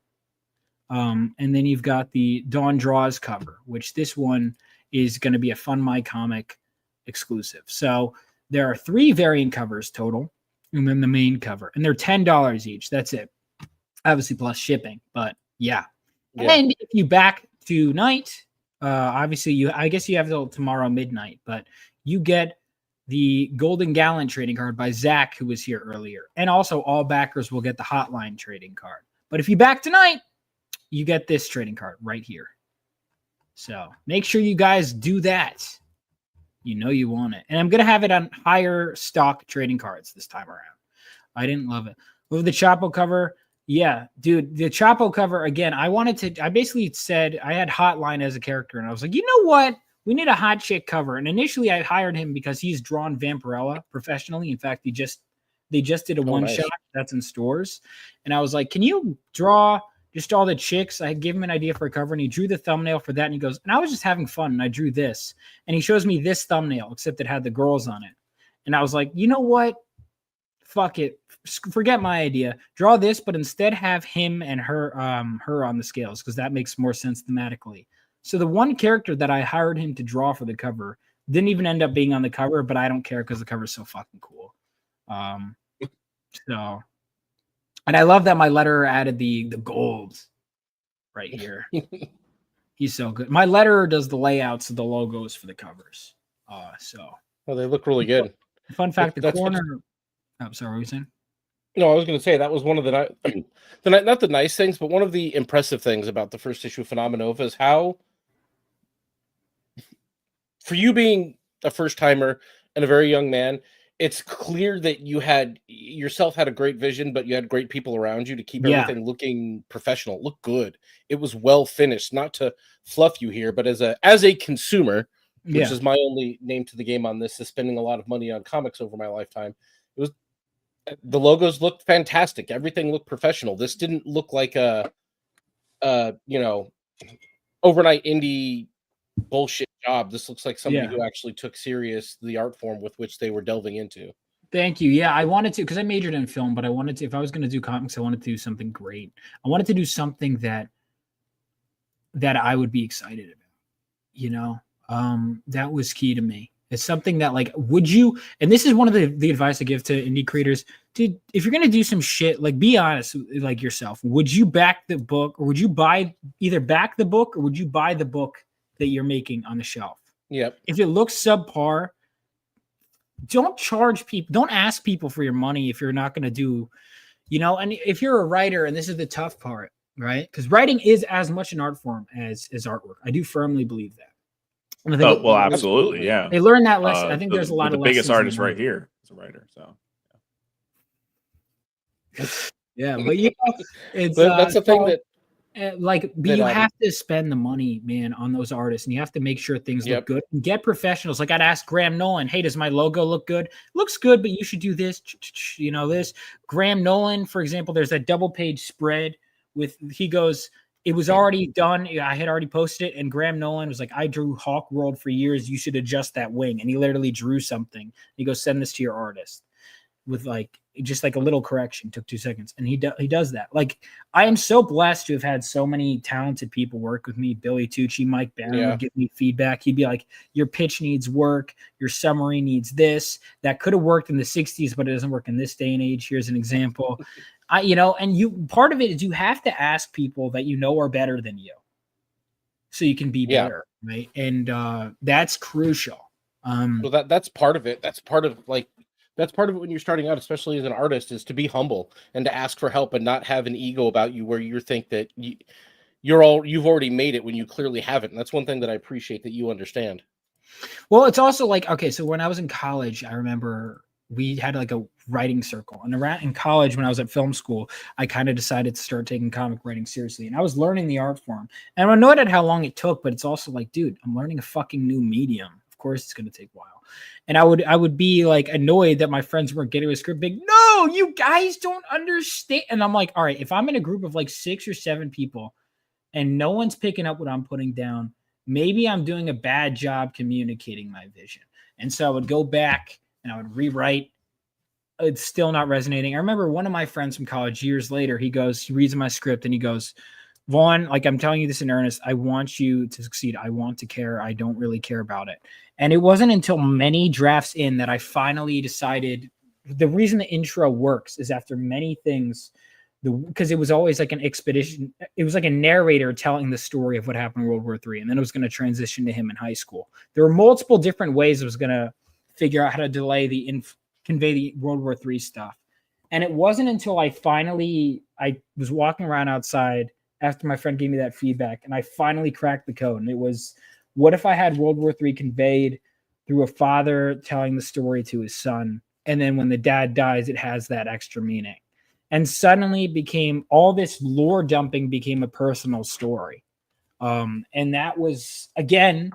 A: and then you've got the Dawn Draws cover, which this one is going to be a Fun My Comic exclusive. So there are 3 variant covers total, and then the main cover, and they're $10 each. That's it, obviously plus shipping. But yeah. And if you back tonight, obviously I guess you have till tomorrow midnight, but you get the Golden Gallant trading card by Zach, who was here earlier, and also all backers will get the Hotline trading card. But if you back tonight, you get this trading card right here. So make sure you guys do that. You know you want it. And I'm going to have it on higher stock trading cards this time around. I didn't love it. With the Chapo cover, yeah, dude, the Chapo cover, again, I basically said I had Hotline as a character, and I was like, you know what? We need a hot chick cover. And initially I hired him because he's drawn Vampirella professionally. In fact, they just did a one-shot that's in stores. And I was like, can you draw just all the chicks? I gave him an idea for a cover, and he drew the thumbnail for that. And he goes, and I was just having fun, and I drew this. And he shows me this thumbnail, except it had the girls on it. And I was like, you know what? Fuck it. Forget my idea. Draw this, but instead have him and her on the scales, because that makes more sense thematically. So the one character that I hired him to draw for the cover didn't even end up being on the cover, but I don't care because the cover is so fucking cool. And I love that my letterer added the gold right here. He's so good. My letterer does the layouts of the logos for the covers.
M: Well, they look really good.
A: Fun fact: the corner. I'm sorry, what were you saying?
M: No, I was going to say that was one of the not the nice things, but one of the impressive things about the first issue of Phenomenova is how, for you being a first timer and a very young man, it's clear that you had a great vision, but you had great people around you to keep everything looking professional, look good. It was well finished. Not to fluff you here, but as a consumer, which is my only name to the game on this, is spending a lot of money on comics over my lifetime. The logos looked fantastic. Everything looked professional. This didn't look like a overnight indie bullshit job. This looks like somebody who actually took serious the art form with which they were delving into.
A: Thank you. Yeah, I wanted to, because I majored in film, but I wanted to, if I was going to do comics, I wanted to do something great. I wanted to do something that I would be excited about. That was key to me. It's something that, like, would you, and this is one of the advice I give to indie creators, dude, if you're gonna do some shit, like be honest, like yourself. Would you back the book, or would you either back the book, or would you buy the book that you're making on the shelf?
M: Yep.
A: If it looks subpar, don't charge people. Don't ask people for your money if you're not gonna do, And if you're a writer, and this is the tough part, right? Because writing is as much an art form as artwork. I do firmly believe that. And I think
O: well, absolutely, yeah.
A: They learned that lesson. I think there's a lot of
O: the biggest
A: lessons
O: artist right here is a writer. So
A: yeah, but it's
M: that's the thing that
A: you have to spend the money, man, on those artists, and you have to make sure things look good and get professionals. Like I'd ask Graham Nolan, hey, does my logo look good? Looks good, but you should do this, this. Graham Nolan, for example, there's that double page spread he goes, it was already done. I had already posted it, and Graham Nolan was like, I drew Hawk World for years. You should adjust that wing. And he literally drew something. He goes, send this to your artist with just a little correction. Took 2 seconds. And he does that. Like, I am so blessed to have had so many talented people work with me. Billy Tucci, Mike Barron would give me feedback. He'd be like, your pitch needs work. Your summary needs this. That could have worked in the 60s, but it doesn't work in this day and age. Here's an example. Part of it is you have to ask people that are better than you, so you can be better, right? And that's crucial.
M: Well, that's part of it. That's part of it when you're starting out, especially as an artist, is to be humble and to ask for help and not have an ego about you where you think that you've already made it when you clearly haven't. And that's one thing that I appreciate that you understand.
A: Well, it's also so when I was in college, I remember we had a writing circle, and around in college when I was at film school, I kind of decided to start taking comic writing seriously, and I was learning the art form, and I'm annoyed at how long it took, but it's also dude, I'm learning a fucking new medium. Of course it's going to take a while. And I would be annoyed that my friends weren't getting a script big. No, you guys don't understand. And I'm like, all right, if I'm in a group of 6 or 7 people and no one's picking up what I'm putting down, maybe I'm doing a bad job communicating my vision. And so I would go back and I would rewrite. It's still not resonating. I remember one of my friends from college years later, he reads my script and he goes, Vaughn, I'm telling you this in earnest. I want you to succeed. I want to care. I don't really care about it. And it wasn't until many drafts in that I finally decided the reason the intro works is after many things, because it was always an expedition. It was like a narrator telling the story of what happened in World War III. And then it was going to transition to him in high school. There were multiple different ways I was going to figure out how to convey the World War III stuff. And it wasn't until I was walking around outside after my friend gave me that feedback, and I finally cracked the code. And it was, what if I had World War III conveyed through a father telling the story to his son, and then when the dad dies, it has that extra meaning. And suddenly all this lore dumping became a personal story. And that was, again,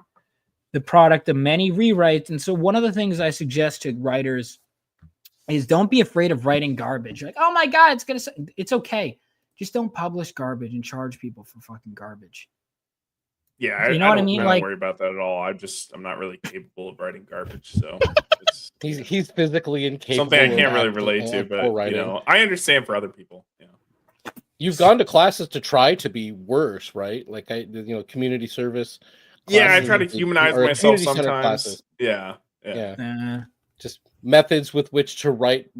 A: the product of many rewrites. And so one of the things I suggest to writers is don't be afraid of writing garbage. Oh my God, it's okay. Just don't publish garbage and charge people for fucking garbage.
O: Yeah,
A: you know what I mean?
O: I don't worry about that at all. I'm not really capable of writing garbage, so
M: he's physically incapable.
O: Something I can't really relate to, but I understand for other people.
M: You've gone to classes to try to be worse, right? Community service.
O: Yeah, I try to humanize myself sometimes. Yeah.
M: Just methods with which to write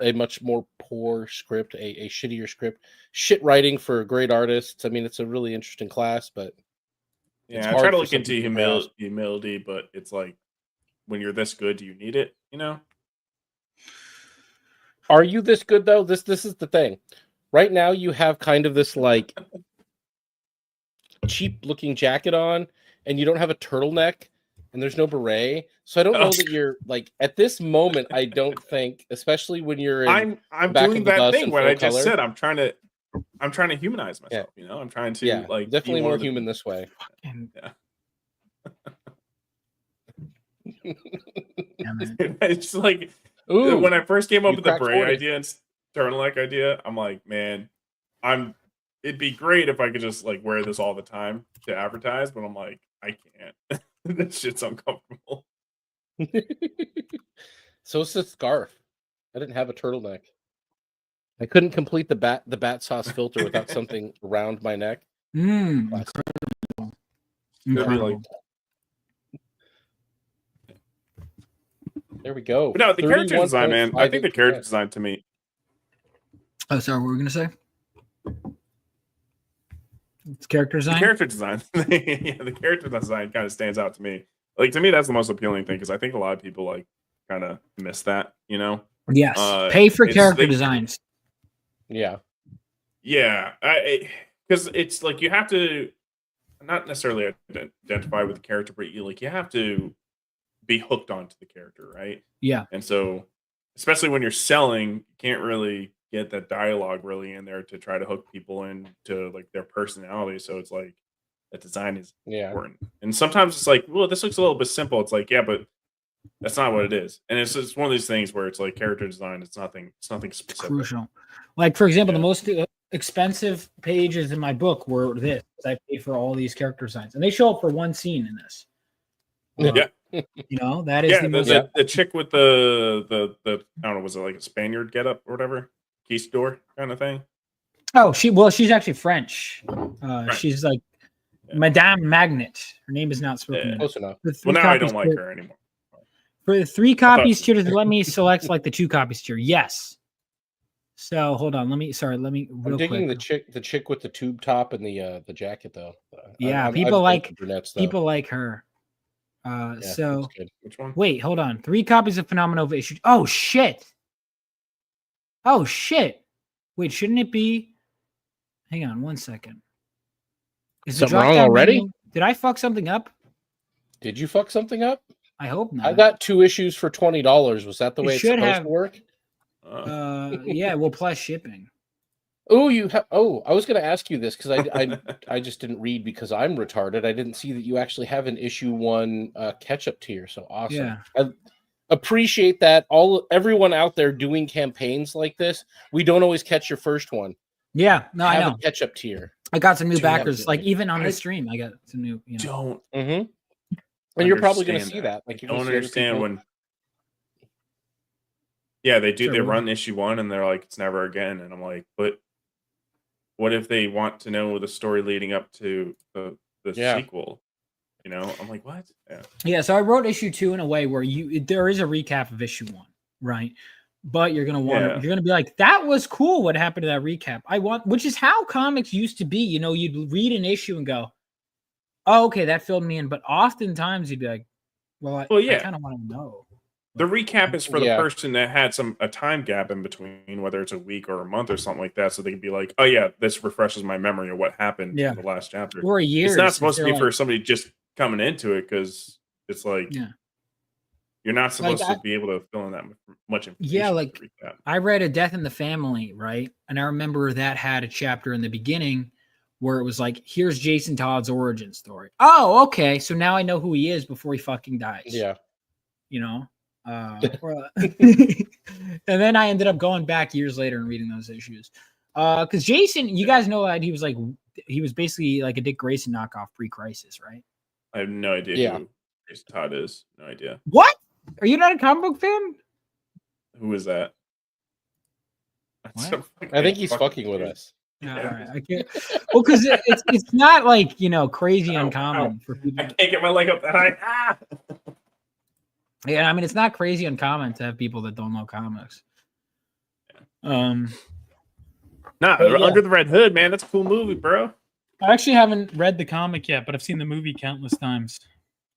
M: a much more poor script, a shittier script. Shit writing for great artists. I mean, it's a really interesting class, but
O: I try to look into humility, but it's when you're this good, do you need it?
M: Are you this good though? This is the thing. Right now, you have kind of this cheap looking jacket on, and you don't have a turtleneck, and there's no beret. So I don't know that you're at this moment. I don't think, especially when you're in
O: I'm doing that thing when I just said I'm trying to humanize myself. I'm trying to
M: definitely more human this way.
O: It's when I first came up with the beret idea and turtleneck idea, I'm like, man, it'd be great if I could just wear this all the time to advertise, but I'm like, I can't. This shit's uncomfortable.
M: So it's a scarf. I didn't have a turtleneck. I couldn't complete the bat sauce filter without something around my neck.
A: Incredible.
M: There we go.
O: But no, the character design, man. I think the character design to me
A: Oh, sorry, what were we gonna say? It's character design.
O: The character design, yeah, the character design kind of stands out to me. Like to me, that's the most appealing thing because I think a lot of people like kind of miss that. You know.
A: Yes. Pay for character
O: they,
A: designs.
M: Yeah.
O: Yeah, because it's like you have to not necessarily identify with the character, but you have to be hooked onto the character, right?
A: Yeah.
O: And so, especially when you're selling, you can't really get that dialogue really in there to try to hook people into like their personality. So it's like that design is important. And sometimes it's like, well, this looks a little bit simple. It's like, yeah, but that's not what it is. And it's one of these things where it's like character design. It's nothing specific.
A: Crucial. Like for example, the most expensive pages in my book were this. I paid for all these character designs, and they show up for one scene in this.
O: Yeah.
A: You know, that is
O: the chick with the I don't know, was it like a Spaniard getup or whatever, Keystore kind of thing?
A: Oh, she's actually French. She's like Madame Magnet. Her name is not spoken.
M: Close enough.
O: Well, now I don't like her anymore.
A: For the 3 copies tier, does it let me select like the 2 copies tier? Yes. So hold on, let me
M: I'm digging
A: quick.
M: the chick with the tube top and the jacket though.
A: Yeah, people like her. So
O: which one?
A: Wait, hold on. 3 copies of Phenomenova issued. Oh shit. Wait, shouldn't it be? Hang on 1 second. Is
M: something wrong already?
A: Did I fuck something up?
M: Did you fuck something up?
A: I hope not.
M: I got 2 issues for $20. Was that the way it's supposed to work?
A: Yeah, well, plus shipping.
M: Oh, I was going to ask you this because I just didn't read because I'm retarded. I didn't see that you actually have an issue 1 catch-up tier. So awesome.
A: Yeah.
M: I appreciate that. Everyone out there doing campaigns like this, we don't always catch your first one.
A: Yeah, no, I know.
M: A catch-up tier.
A: I got some new backers. Like even on the stream, I got some new. You know.
M: Don't. And you're probably going to see that. Like you
O: don't understand when. Yeah, they do.
A: Sure,
O: they run issue 1, and they're like, "It's never again." And I'm like, "But what if they want to know the story leading up to the sequel?" You know, I'm like, "What?"
A: Yeah. So I wrote issue 2 in a way where there is a recap of issue 1, right? But you're gonna want you're gonna be like, "That was cool. What happened to that recap?" Which is how comics used to be. You know, you'd read an issue and go, "Oh, okay, that filled me in." But oftentimes you'd be like, "Well, I kind of want to know."
O: The recap is for the person that had a time gap in between, whether it's a week or a month or something like that, so they can be like, "Oh yeah, this refreshes my memory of what happened in the last chapter."
A: Or a year.
O: It's not supposed to be for somebody just coming into it because it's like, you're not supposed to be able to fill in that much information.
A: Yeah, like I read A Death in the Family, right? And I remember that had a chapter in the beginning where it was like, "Here's Jason Todd's origin story." Oh, okay, so now I know who he is before he fucking dies.
M: Yeah,
A: you know. And then I ended up going back years later and reading those issues. Because Jason, you guys know that he was basically like a Dick Grayson knockoff pre-crisis, right?
O: I have no idea who Jason Todd is. No idea.
A: What? Are you not a comic book fan?
O: Who is that?
M: I think he's fucking with us.
A: All right. I can't. Well, because it's not like crazy uncommon for people.
O: I can't get my leg up that high. Ah!
A: Yeah, I mean, it's not crazy uncommon to have people that don't know comics.
O: Under the Red Hood, man, that's a cool movie, bro.
A: I actually haven't read the comic yet, but I've seen the movie countless times.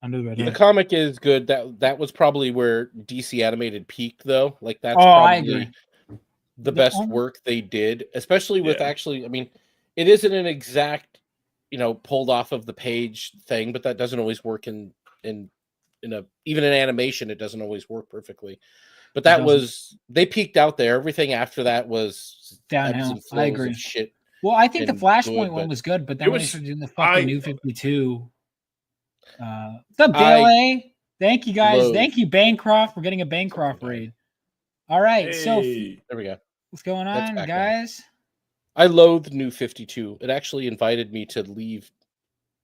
A: Under the Red Hood.
M: The comic is good. That was probably where DC animated peaked, though. Like that's
A: I agree.
M: The best work they did, especially with actually. I mean, it isn't an exact, pulled off of the page thing, but that doesn't always work in even in animation. It doesn't always work perfectly. But they peaked out there. Everything after that was
A: downhill. I agree.
M: Shit.
A: Well, I think the Flashpoint one was good, but then when they started doing the fucking New 52. What's up, Dale? Thank you guys. Thank you, Bancroft. We're getting a Bancroft raid. All right, so
M: there we go.
A: What's going on, guys?
M: I loathe New 52. It actually invited me to leave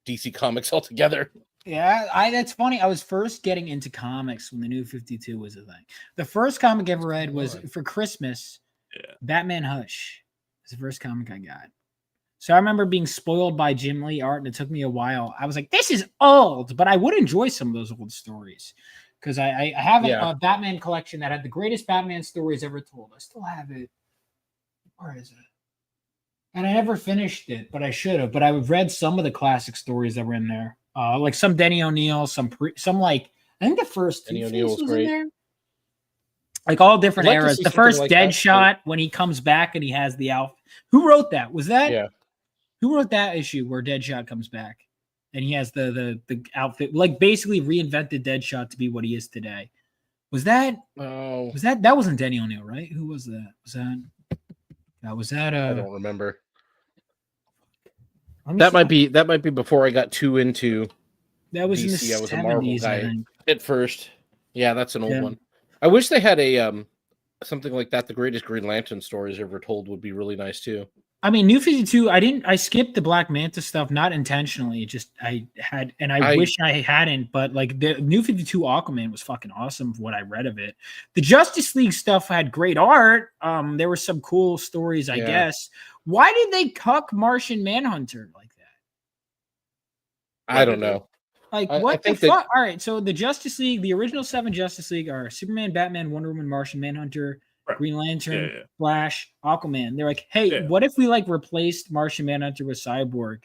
M: DC Comics altogether.
A: Yeah, that's funny. I was first getting into comics when the New 52 was a thing. The first comic I ever read was for Christmas. Batman Hush. It's the first comic I got. So I remember being spoiled by Jim Lee art, and it took me a while. I was like, "This is old," but I would enjoy some of those old stories because I have a Batman collection that had the greatest Batman stories ever told. I still have it. Where is it? And I never finished it, but I should have. But I've read some of the classic stories that were in there, like some Denny O'Neil, some like I think the first
M: Denny
A: Two-Face
M: O'Neil was
A: was in
M: great.
A: there. Like all different
M: I'd like to
A: eras.
M: see
A: The
M: something
A: first
M: like that,
A: Deadshot when he comes back and he has the outfit. Who wrote that? Was that who wrote that issue where Deadshot comes back and he has the outfit, like basically reinvented Deadshot to be what he is today? Was that?
M: Oh,
A: that wasn't Denny O'Neil, right? Who was that? Was that?
M: I don't remember.
A: Let me
M: That
A: see.
M: might be before I got too into
A: That was
M: DC.
A: in the
M: I was a Marvel
A: 70s, I
M: guy
A: think.
M: at first. Yeah, that's an old
A: Yeah.
M: one. I wish they had a something like that. The greatest Green Lantern stories ever told would be really nice too.
A: I mean, New 52, I skipped the Black Manta stuff, not intentionally. Just I wish I hadn't, but like the New 52 Aquaman was fucking awesome for what I read of it. The Justice League stuff had great art. There were some cool stories, I guess. Why did they cuck Martian Manhunter like that?
M: I don't know.
A: Like,
M: I
A: what the
M: think that-
A: fuck? All right, so the Justice League, the original 7 Justice League are Superman, Batman, Wonder Woman, Martian Manhunter, Green Lantern, Flash, Aquaman. They're like, hey, what if we like replaced Martian Manhunter with Cyborg?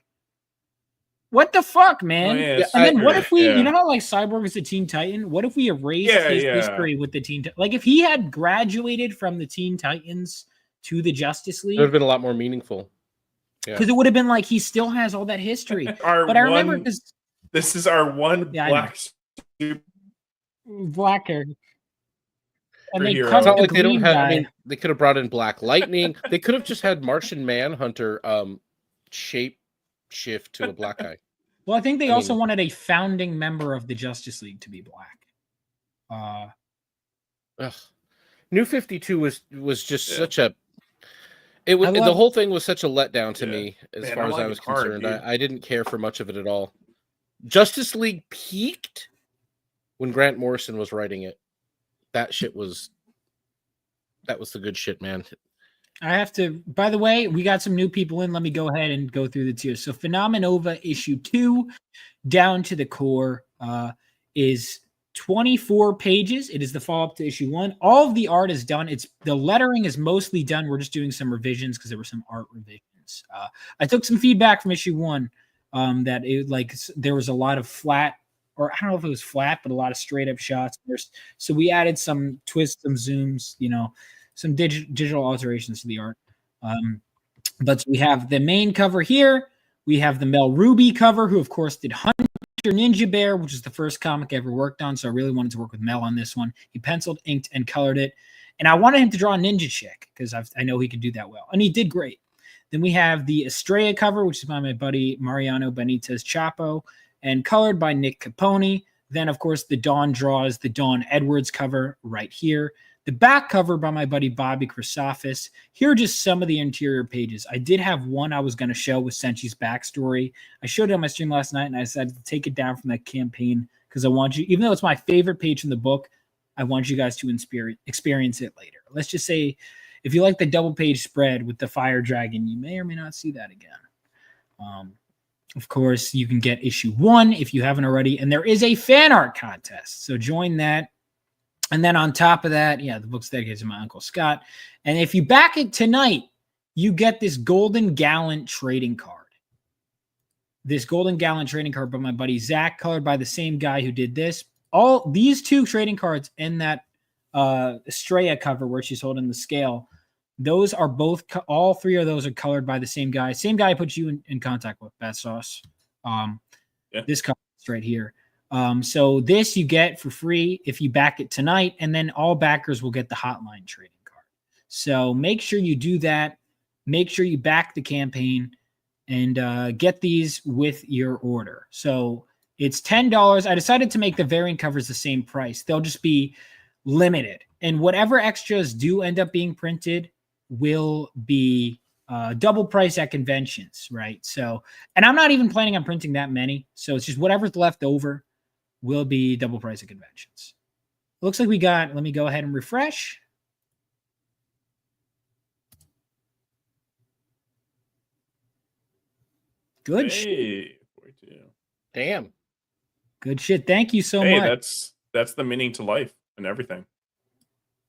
A: What the fuck, man? And then what if we, you know how like Cyborg is a Teen Titan? What if we erased his history with the Teen Like if he had graduated from the Teen Titans to the Justice League,
M: It would have been a lot more meaningful.
A: because it would have been like he still has all that history. But I remember because
O: this is our one
A: black character. And they
M: It's
A: cut
M: not
A: the
M: like they don't
A: green
M: have.
A: guy.
M: I mean, they could have brought in Black Lightning. They could have just had Martian Manhunter shape shift to a black guy.
A: Well, I think they also wanted a founding member of the Justice League to be black.
M: New 52 was just such a. It was the whole thing was such a letdown to me as
O: Man,
M: far
O: I
M: as I
O: like
M: was
O: it hard,
M: concerned.
O: dude.
M: I didn't care for much of it at all. Justice League peaked when Grant Morrison was writing it. That was the good shit, man.
A: I have to, by the way, we got some new people in. Let me go ahead and go through the tiers. So Phenomenova issue 2 down to the core is 24 pages. It is the follow-up to issue 1. All of the art is done. The lettering is mostly done. We're just doing some revisions because there were some art revisions. I took some feedback from issue 1 that it like there was a lot of flat, or I don't know if it was flat, but a lot of straight up shots. So we added some twists, some zooms, some digital alterations to the art. But we have the main cover here. We have the Mel Ruby cover, who of course did Hunter Ninja Bear, which is the first comic I ever worked on. So I really wanted to work with Mel on this one. He penciled, inked, and colored it. And I wanted him to draw a ninja chick because I know he could do that well. And he did great. Then we have the Estrella cover, which is by my buddy Mariano Benitez Chapo, and colored by Nick Capone. Then, of course, the Dawn draws the Dawn Edwards cover right here. The back cover by my buddy Bobby Chrysofis. Here are just some of the interior pages. I did have one I was going to show with Senchi's backstory. I showed it on my stream last night, and I decided to take it down from that campaign because I want you, even though it's my favorite page in the book, I want you guys to experience it later. Let's just say if you like the double page spread with the fire dragon, you may or may not see that again. Of course, you can get issue 1 if you haven't already, and there is a fan art contest. So join that. And then on top of that, the book's dedicated to my Uncle Scott. And if you back it tonight, you get this Golden Gallant trading card. This Golden Gallant trading card by my buddy Zach, colored by the same guy who did this. All these 2 trading cards in that Estrella cover where she's holding the scale, those are both, all 3 of those are colored by the same guy. Same guy I put you in contact with, Bat Sauce. This cover is right here. So this you get for free if you back it tonight, and then all backers will get the hotline trading card. So make sure you do that. Make sure you back the campaign and get these with your order. So it's $10. I decided to make the variant covers the same price. They'll just be limited, and whatever extras do end up being printed will be double price at conventions, right? So, and I'm not even planning on printing that many. So it's just whatever's left over will be double price at conventions. Looks like we got, let me go ahead and refresh. Good shit.
M: Damn.
A: Good shit. Thank you so
O: Hey,
A: much.
O: that's the meaning to life and everything.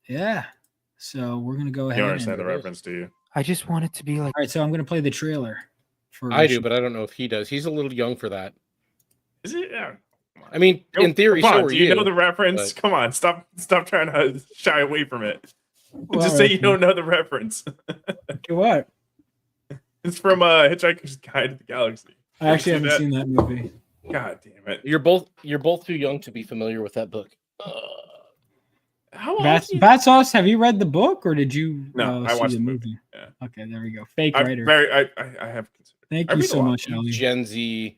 A: Yeah. So we're going to go ahead.
O: You understand the reference, do you?
E: I just want it to be like.
A: All right, so I'm going to play the trailer.
M: I do, but I don't know if he does. He's a little young for that.
O: Is it? Yeah.
M: I mean, in theory,
O: come on,
M: so are
O: do you
M: you.
O: know the reference?
M: But...
O: Come on, stop trying to shy away from it.
A: Well,
O: Just say you don't know the reference.
A: What?
O: It's from Hitchhiker's Guide to the Galaxy.
A: I actually haven't seen that movie.
O: God damn it!
M: You're both too young to be familiar with that book.
A: Bat Sauce, have you read the book or did you
O: I
A: see
O: watched
A: the movie?
O: Yeah.
A: Okay, there we go. Fake
O: I
A: writer.
O: have.
A: Thank you so much, Ellie.
M: Gen Z.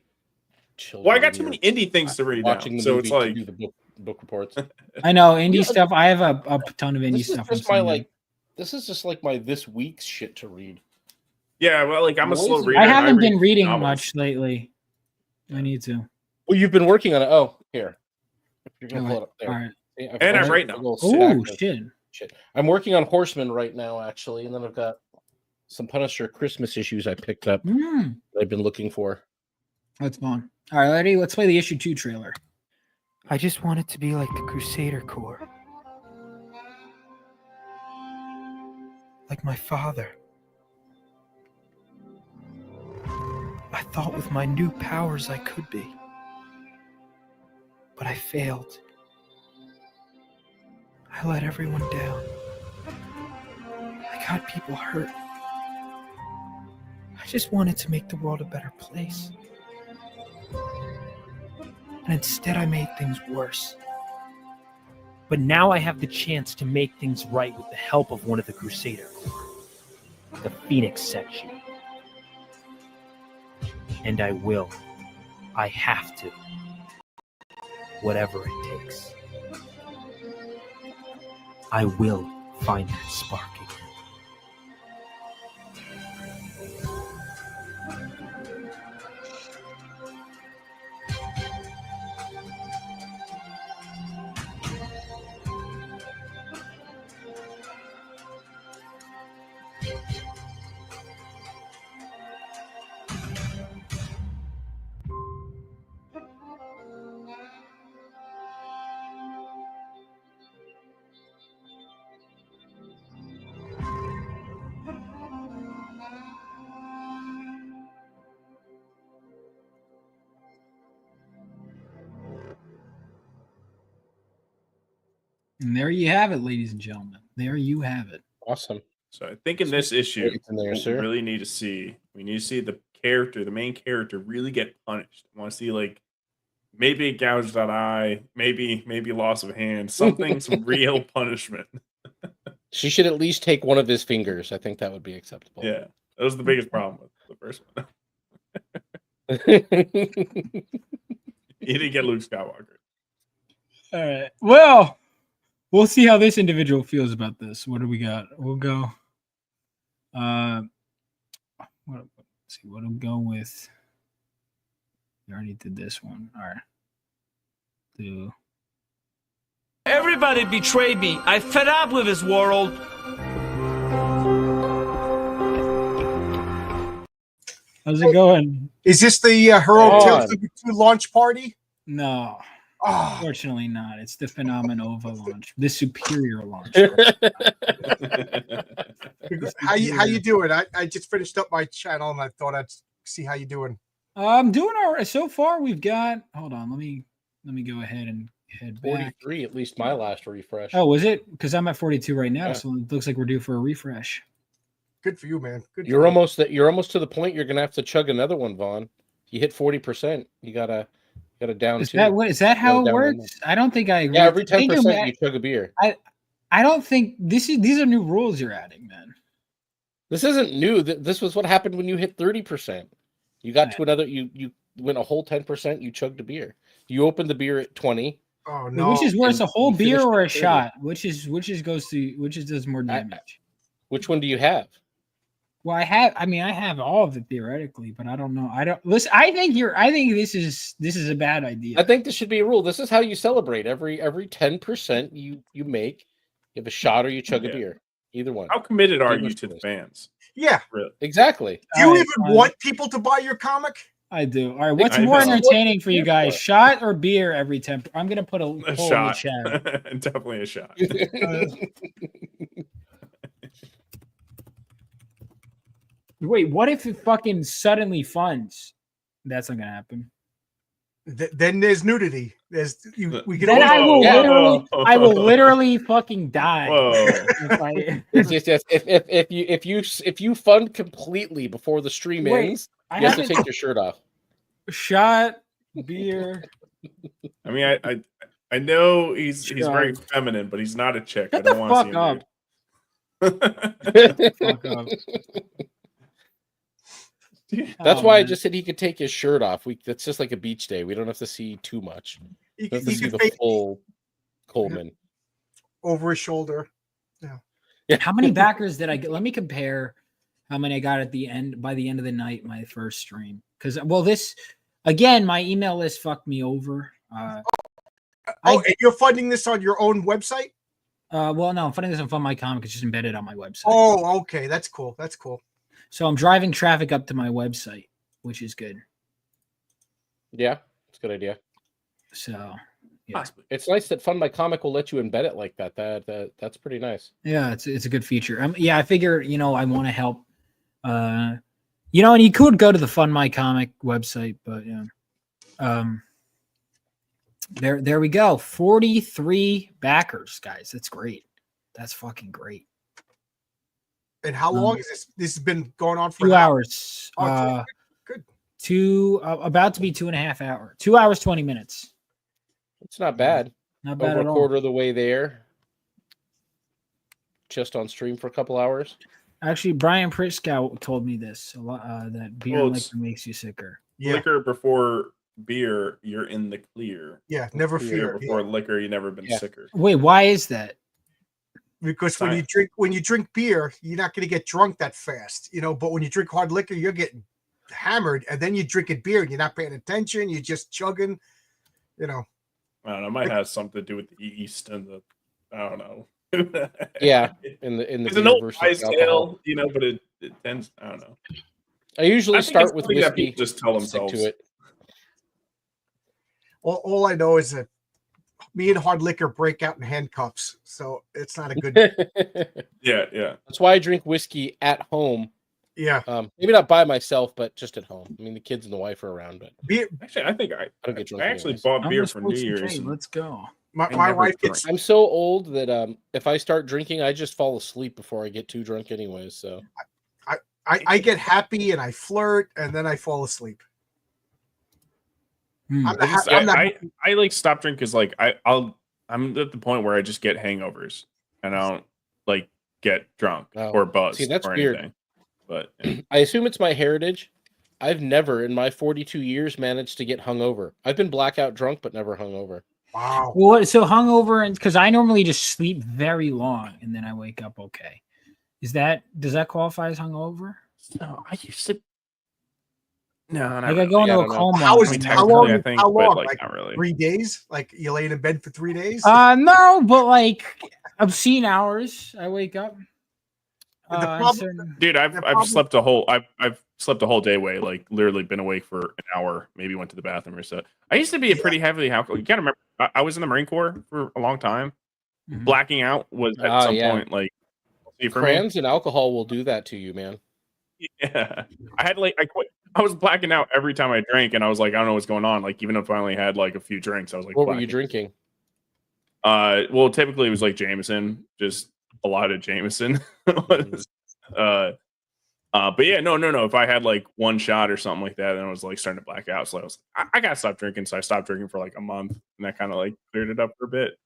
O: Well, I got too many indie things to read now, so it's like
M: the book reports.
A: I know indie stuff. I have a ton of indie stuff.
M: This is just like my this week's shit to read.
O: Yeah, well, like I'm a slow reader.
A: I haven't been reading much lately. I need to.
M: Well, you've been working on it. Oh, here. If you're gonna pull it up there.
A: All right.
O: And I'm right now.
A: Oh shit!
M: I'm working on Horseman right now, actually, and then I've got some Punisher Christmas issues I picked up. That I've been looking for.
A: That's fun. All right, Eddie, let's play the issue 2 trailer.
E: I just want it to be like the Crusader Corps. Like my father. I thought with my new powers I could be. But I failed. I let everyone down. I got people hurt. I just wanted to make the world a better place. And instead I made things worse. But now I have the chance to make things right with the help of one of the Crusader Corps. The Phoenix section. And I will. I have to. Whatever it takes. I will find that spark again.
A: And there you have it, ladies and gentlemen. There you have it.
M: Awesome.
O: So I think in this issue, we really need to see the main character, really get punished. I want to see like maybe a gouged out eye, maybe loss of hand, something, some real punishment.
M: She should at least take one of his fingers. I think that would be acceptable.
O: Yeah, that was the biggest problem with the first one. He didn't get Luke Skywalker.
A: All right. Well, we'll see how this individual feels about this. What do we got? We'll go. Let's see. What'll go with? We already did this one. All right. Do.
N: Everybody betrayed me. I fed up with this world.
A: How's it going?
P: Is this the Hero Tales 2 launch party?
A: No.
P: Oh.
A: Fortunately not. It's the Phenomenova launch. The superior launch.
P: How you doing? I just finished up my channel and I thought I'd see how you doing.
A: I'm doing all right. So far we've got hold on, let me go ahead and head back.
M: 43, at least my last refresh.
A: Oh, was it? Because I'm at 42 right now,
M: Yeah.
A: so it looks like we're due for a refresh.
P: Good for you, man. Good.
M: You're almost to the point you're gonna have to chug another one, Vaughn. You hit 40%. You gotta down
A: Is
M: two.
A: is that how it works? I don't think I agree.
M: Yeah, every 10% you chug a beer.
A: I don't think these are new rules you're adding, man.
M: This isn't new. This was what happened when you hit 30%. You got to another. You went a whole 10%. You chugged a beer. You opened the beer at 20.
P: Oh no!
A: Which is worse, a whole
M: you
A: beer
M: finished
A: or a
M: at 30.
A: shot? Which does more damage?
M: Which one do you have?
A: Well, I have all of it theoretically, but I don't know. I don't listen. I think this is a bad idea.
M: I think this should be a rule. This is how you celebrate. Every 10% you make, you have a shot or you chug a beer. Either one.
O: How committed are you to the fans?
P: Yeah,
O: really.
M: Exactly.
P: Do you even want people to buy your comic?
A: I do. All right. What's more entertaining for you guys, shot or beer every 10? I'm gonna put a poll
O: shot.
A: in the chat.
O: Definitely a shot.
A: Wait, what if it fucking suddenly funds? That's not gonna happen.
P: Then there's nudity. We can
A: Then I will
P: Whoa.
A: I will literally fucking die.
O: Whoa.
M: Yes. If you fund completely before the stream
A: Wait,
M: ends,
A: I
M: you have to
A: haven't-
M: take your shirt off.
A: Shot, beer.
O: I mean, I know he's very
A: Shrug.
O: feminine, but he's not a chick.
A: Shut
O: I don't
A: the
O: want to see
A: fuck
O: him
A: up.
O: nude.
A: Fuck up.
M: That's
A: Oh,
M: why I
A: man.
M: just said he could take his shirt off. That's just like a beach day. We don't have to see too much. We don't have to
P: he
M: see
P: can
M: the
P: take-
M: full Coleman.
P: over his shoulder.
A: How many backers did I get? Let me compare how many I got at the end by the end of the night, my first stream. Because this again, my email list fucked me over.
P: And you're funding this on your own website?
A: Well, no, I'm funding this on Fund My Comic. It's just embedded on my website.
P: Oh, okay. That's cool. That's cool.
A: So I'm driving traffic up to my website, which is good.
M: Yeah, it's a good idea.
A: So yeah,
M: it's nice that Fund My Comic will let you embed it like that. That's pretty nice.
A: yeah, it's a good feature. Yeah, I figure I want to help. And you could go to the Fund My Comic website, but yeah, there we go. 43 backers, guys. That's great. That's fucking great.
P: And how long is this? This has been going on for
A: 2
P: an hour?
A: hours.
P: Oh, good.
A: About to be 2.5 hours. 2 hours 20 minutes.
M: It's not bad.
A: Not bad
M: Over
A: at
M: a
A: all.
M: quarter of the way there. Just on stream for a couple hours.
A: Actually, Brian Pritzkow told me this a lot. That beer
O: Well,
A: and
O: it's-
A: liquor makes you sicker.
O: Liquor before beer, you're in the clear.
P: Yeah, never
O: Beer
P: fear.
O: before liquor, you never been sicker.
A: Wait, why is that?
P: Because when you drink beer, you're not going to get drunk that fast, But when you drink hard liquor, you're getting hammered, and then you drink a beer, and you're not paying attention. You're just chugging,
O: I don't know. It might have something to do with the yeast and the. I don't know.
M: Yeah, in the
O: it's
M: beer
O: an old
M: versus
O: wise
M: alcohol.
O: tale, but it tends. I don't know.
M: I usually
O: think
M: start
O: it's
M: with
O: something that
M: whiskey.
O: people just tell
M: stick
O: themselves.
M: to it.
P: all I know is that me and hard liquor break out in handcuffs, so it's not a good.
O: Yeah.
M: That's why I drink whiskey at home.
P: Yeah.
M: Maybe not by myself, but just at home. I mean, the kids and the wife are around, but
P: beer.
O: Actually, I think I
M: don't get drunk.
O: actually
M: anyways.
O: bought beer for New Year's. and
A: Let's go.
P: My
O: I never
P: wife
O: drank.
P: gets.
M: I'm so old that if I start drinking, I just fall asleep before I get too drunk, anyways. So
P: I get happy and I flirt and then I fall asleep.
O: I like stop drinking because like I'm at the point where I just get hangovers and I don't like get drunk or buzzed
M: see, that's
O: or
M: weird.
O: anything. But yeah.
M: I assume it's my heritage. I've never in my 42 years managed to get hungover. I've been blackout drunk, but never hungover.
P: Wow.
A: Well, so hungover, and because I normally just sleep very long and then I wake up okay. Does that qualify as hungover?
O: No, I used to. No, not
A: Like I go
O: really.
A: into a coma.
P: How is
O: I mean,
P: how long?
O: technically, I think,
P: how
O: but,
P: long?
O: like, not really.
P: 3 days? Like you laid in bed for 3 days?
A: No, but like obscene hours. I wake up.
O: Dude, I've slept a whole day away, like literally been awake for an hour, maybe went to the bathroom or so. I used to be a pretty heavily alcohol. You gotta remember, I was in the Marine Corps for a long time. Blacking out was at some point like for me.
M: Crayons and alcohol will do that to you, man.
O: Yeah, I had like I quit. I was blacking out every time I drank, and I was like, I don't know what's going on. Like even if I only had like a few drinks, I was like,
M: What were you drinking?
O: Well, typically it was like Jameson, just a lot of Jameson. But yeah, no. If I had like one shot or something like that, then I was like starting to black out. So I gotta stop drinking. So I stopped drinking for like a month, and that kind of like cleared it up for a bit.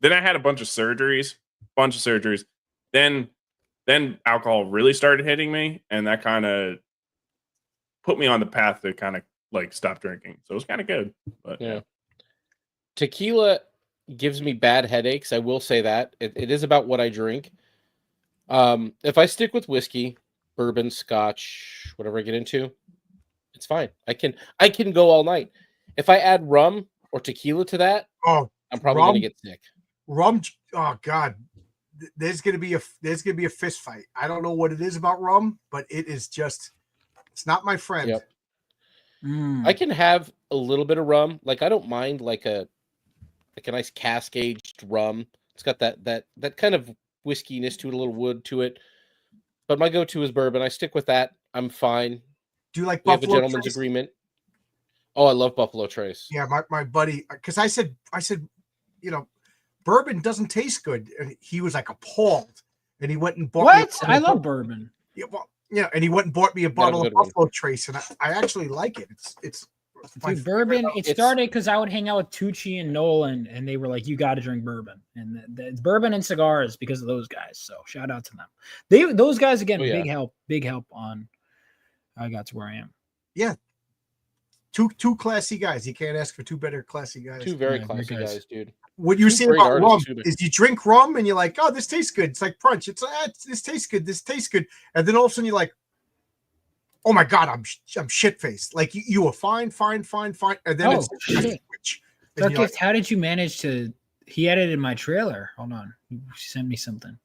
O: Then I had a bunch of surgeries. Then alcohol really started hitting me, and that kind of put me on the path to kind of like stop drinking. So it was kind of good. But
M: yeah, tequila gives me bad headaches. I will say that it is about what I drink. If I stick with whiskey, bourbon, scotch, whatever I get into, it's fine. I can go all night. If I add rum or tequila to that, I'm probably gonna get sick.
P: Rum, oh god, there's gonna be a fist fight. I don't know what it is about rum, but it's not my friend.
M: Yep. I can have a little bit of rum. Like I don't mind like a nice cask aged rum. It's got that kind of whiskiness to it, a little wood to it. But my go-to is bourbon. I stick with that. I'm fine.
P: Do you like
M: we have a
P: Buffalo
M: gentleman's
P: Trace?
M: agreement? Oh, I love Buffalo Trace.
P: Yeah, my buddy, because I said, you know, bourbon doesn't taste good, and he was like appalled, and he went and bought me.
A: What? I love bourbon.
P: Yeah, well, yeah, and he went and bought me a bottle of Buffalo Trace, and I actually like it. It's
A: Dude, bourbon. It started because I would hang out with Tucci and Nolan, and they were like, "You got to drink bourbon," and it's bourbon and cigars because of those guys. So shout out to them. Those guys again, big help on. I got to where I am.
P: Yeah, two classy guys. You can't ask for two better classy guys.
M: Two very classy guys, dude.
P: What you say about rum is you drink rum and you're like, oh, this tastes good. It's like punch. It's this tastes good. This tastes good, and then all of a sudden you're like, oh my god, I'm shit faced. Like you were fine, and then it's
A: shit. Dark Gift, how did you manage to? He edited my trailer. Hold on, he sent me something.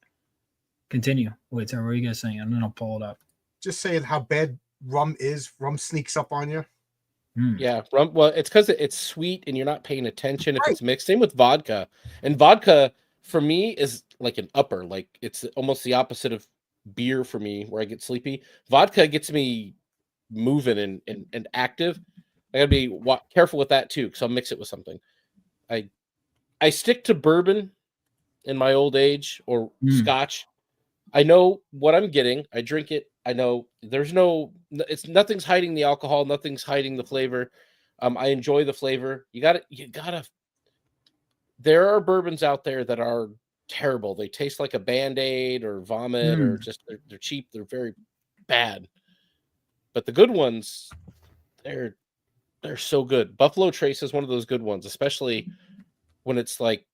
A: Continue. Wait, sorry, what are you guys saying? And then I'll pull it up.
P: Just saying how bad rum is. Rum sneaks up on you.
M: Yeah, rum. Well, it's because it's sweet and you're not paying attention if it's mixed. Same with vodka. And vodka for me is like an upper. Like it's almost the opposite of beer for me, where I get sleepy. Vodka gets me moving and active. I gotta be careful with that too, because I'll mix it with something. I stick to bourbon in my old age or scotch. I know what I'm getting. I drink it. I know nothing's hiding the alcohol, nothing's hiding the flavor. I enjoy the flavor. You gotta. There are bourbons out there that are terrible. They taste like a Band-Aid or vomit, or just they're cheap. They're very bad. But the good ones, they're so good. Buffalo Trace is one of those good ones, especially when it's like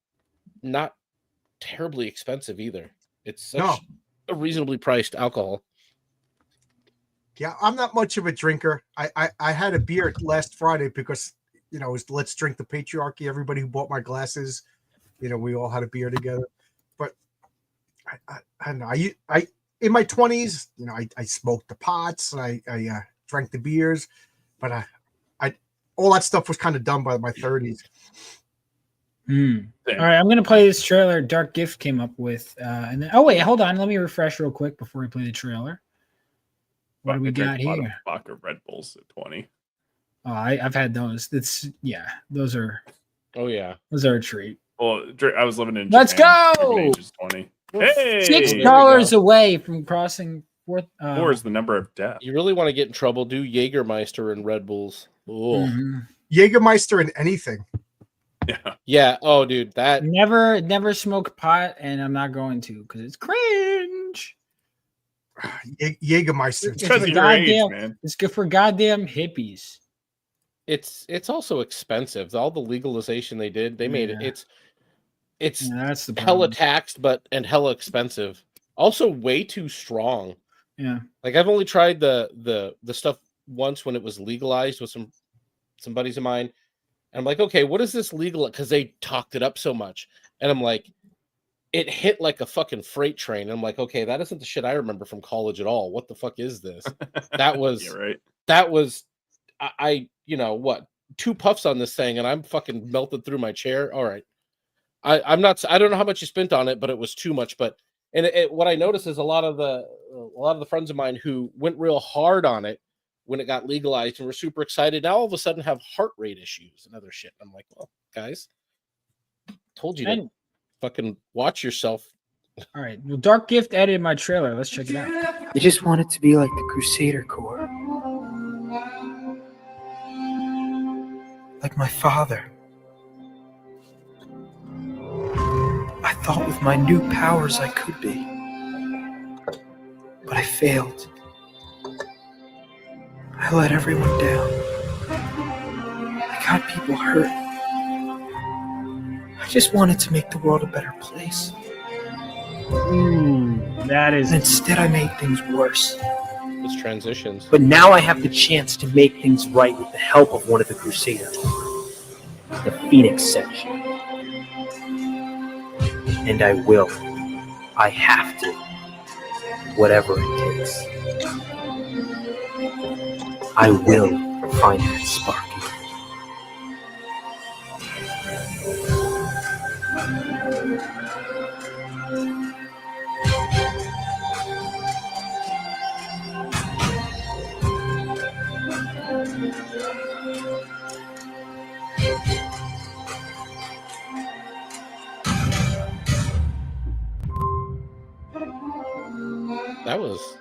M: not terribly expensive either. It's such a reasonably priced alcohol.
P: Yeah, I'm not much of a drinker. I had a beer last Friday because it was Let's Drink the Patriarchy. Everybody who bought my glasses, we all had a beer together. But I don't know. I in my 20s, I smoked the pots and I drank the beers, but I all that stuff was kind of done by my 30s.
A: All right, I'm gonna play this trailer Dark Gift came up with, and then wait, hold on, let me refresh real quick before we play the trailer. What do we got here?
O: Vodka Red Bulls at 20.
A: Oh, I've had those. Those are.
M: Oh yeah,
A: those are a treat.
O: Well, I was living in.
A: Let's
O: Japan.
A: go.
O: Age is 20. Hey,
A: $6 away from crossing 4th.
O: 4 is the number of death.
M: You really want to get in trouble? Do Jägermeister and Red Bulls.
P: Jägermeister and anything.
M: Yeah. Oh, dude, that
A: never smoke pot, and I'm not going to because it's cringe.
P: Jägermeister.
A: It's good for goddamn hippies.
M: It's also expensive. All the legalization they did, they made it. It's
A: that's the
M: hella taxed, and hella expensive. Also, way too strong.
A: Yeah.
M: Like I've only tried the stuff once when it was legalized with some buddies of mine. And I'm like, okay, what is this legal? Because they talked it up so much. And I'm like, it hit like a fucking freight train. And I'm like, okay, that isn't the shit I remember from college at all. What the fuck is this? That was that was I 2 puffs on this thing and I'm fucking melted through my chair. All right. I don't know how much you spent on it, but it was too much. But what I noticed is a lot of the friends of mine who went real hard on it when it got legalized and were super excited, now all of a sudden have heart rate issues and other shit. I'm like, well, guys, told you to fucking watch yourself.
A: All right. Well, Dark Gift edited my trailer. Let's check it out.
L: I just want it to be like the Crusader Corps. Like my father. I thought with my new powers I could be. But I failed. I let everyone down. I got people hurt. I just wanted to make the world a better place.
A: That is.
L: Instead, I made things worse.
M: It's transitions.
E: But now I have the chance to make things right with the help of one of the Crusaders. The Phoenix section. And I will. I have to. Whatever it takes. I will find that Sparky.
M: That was.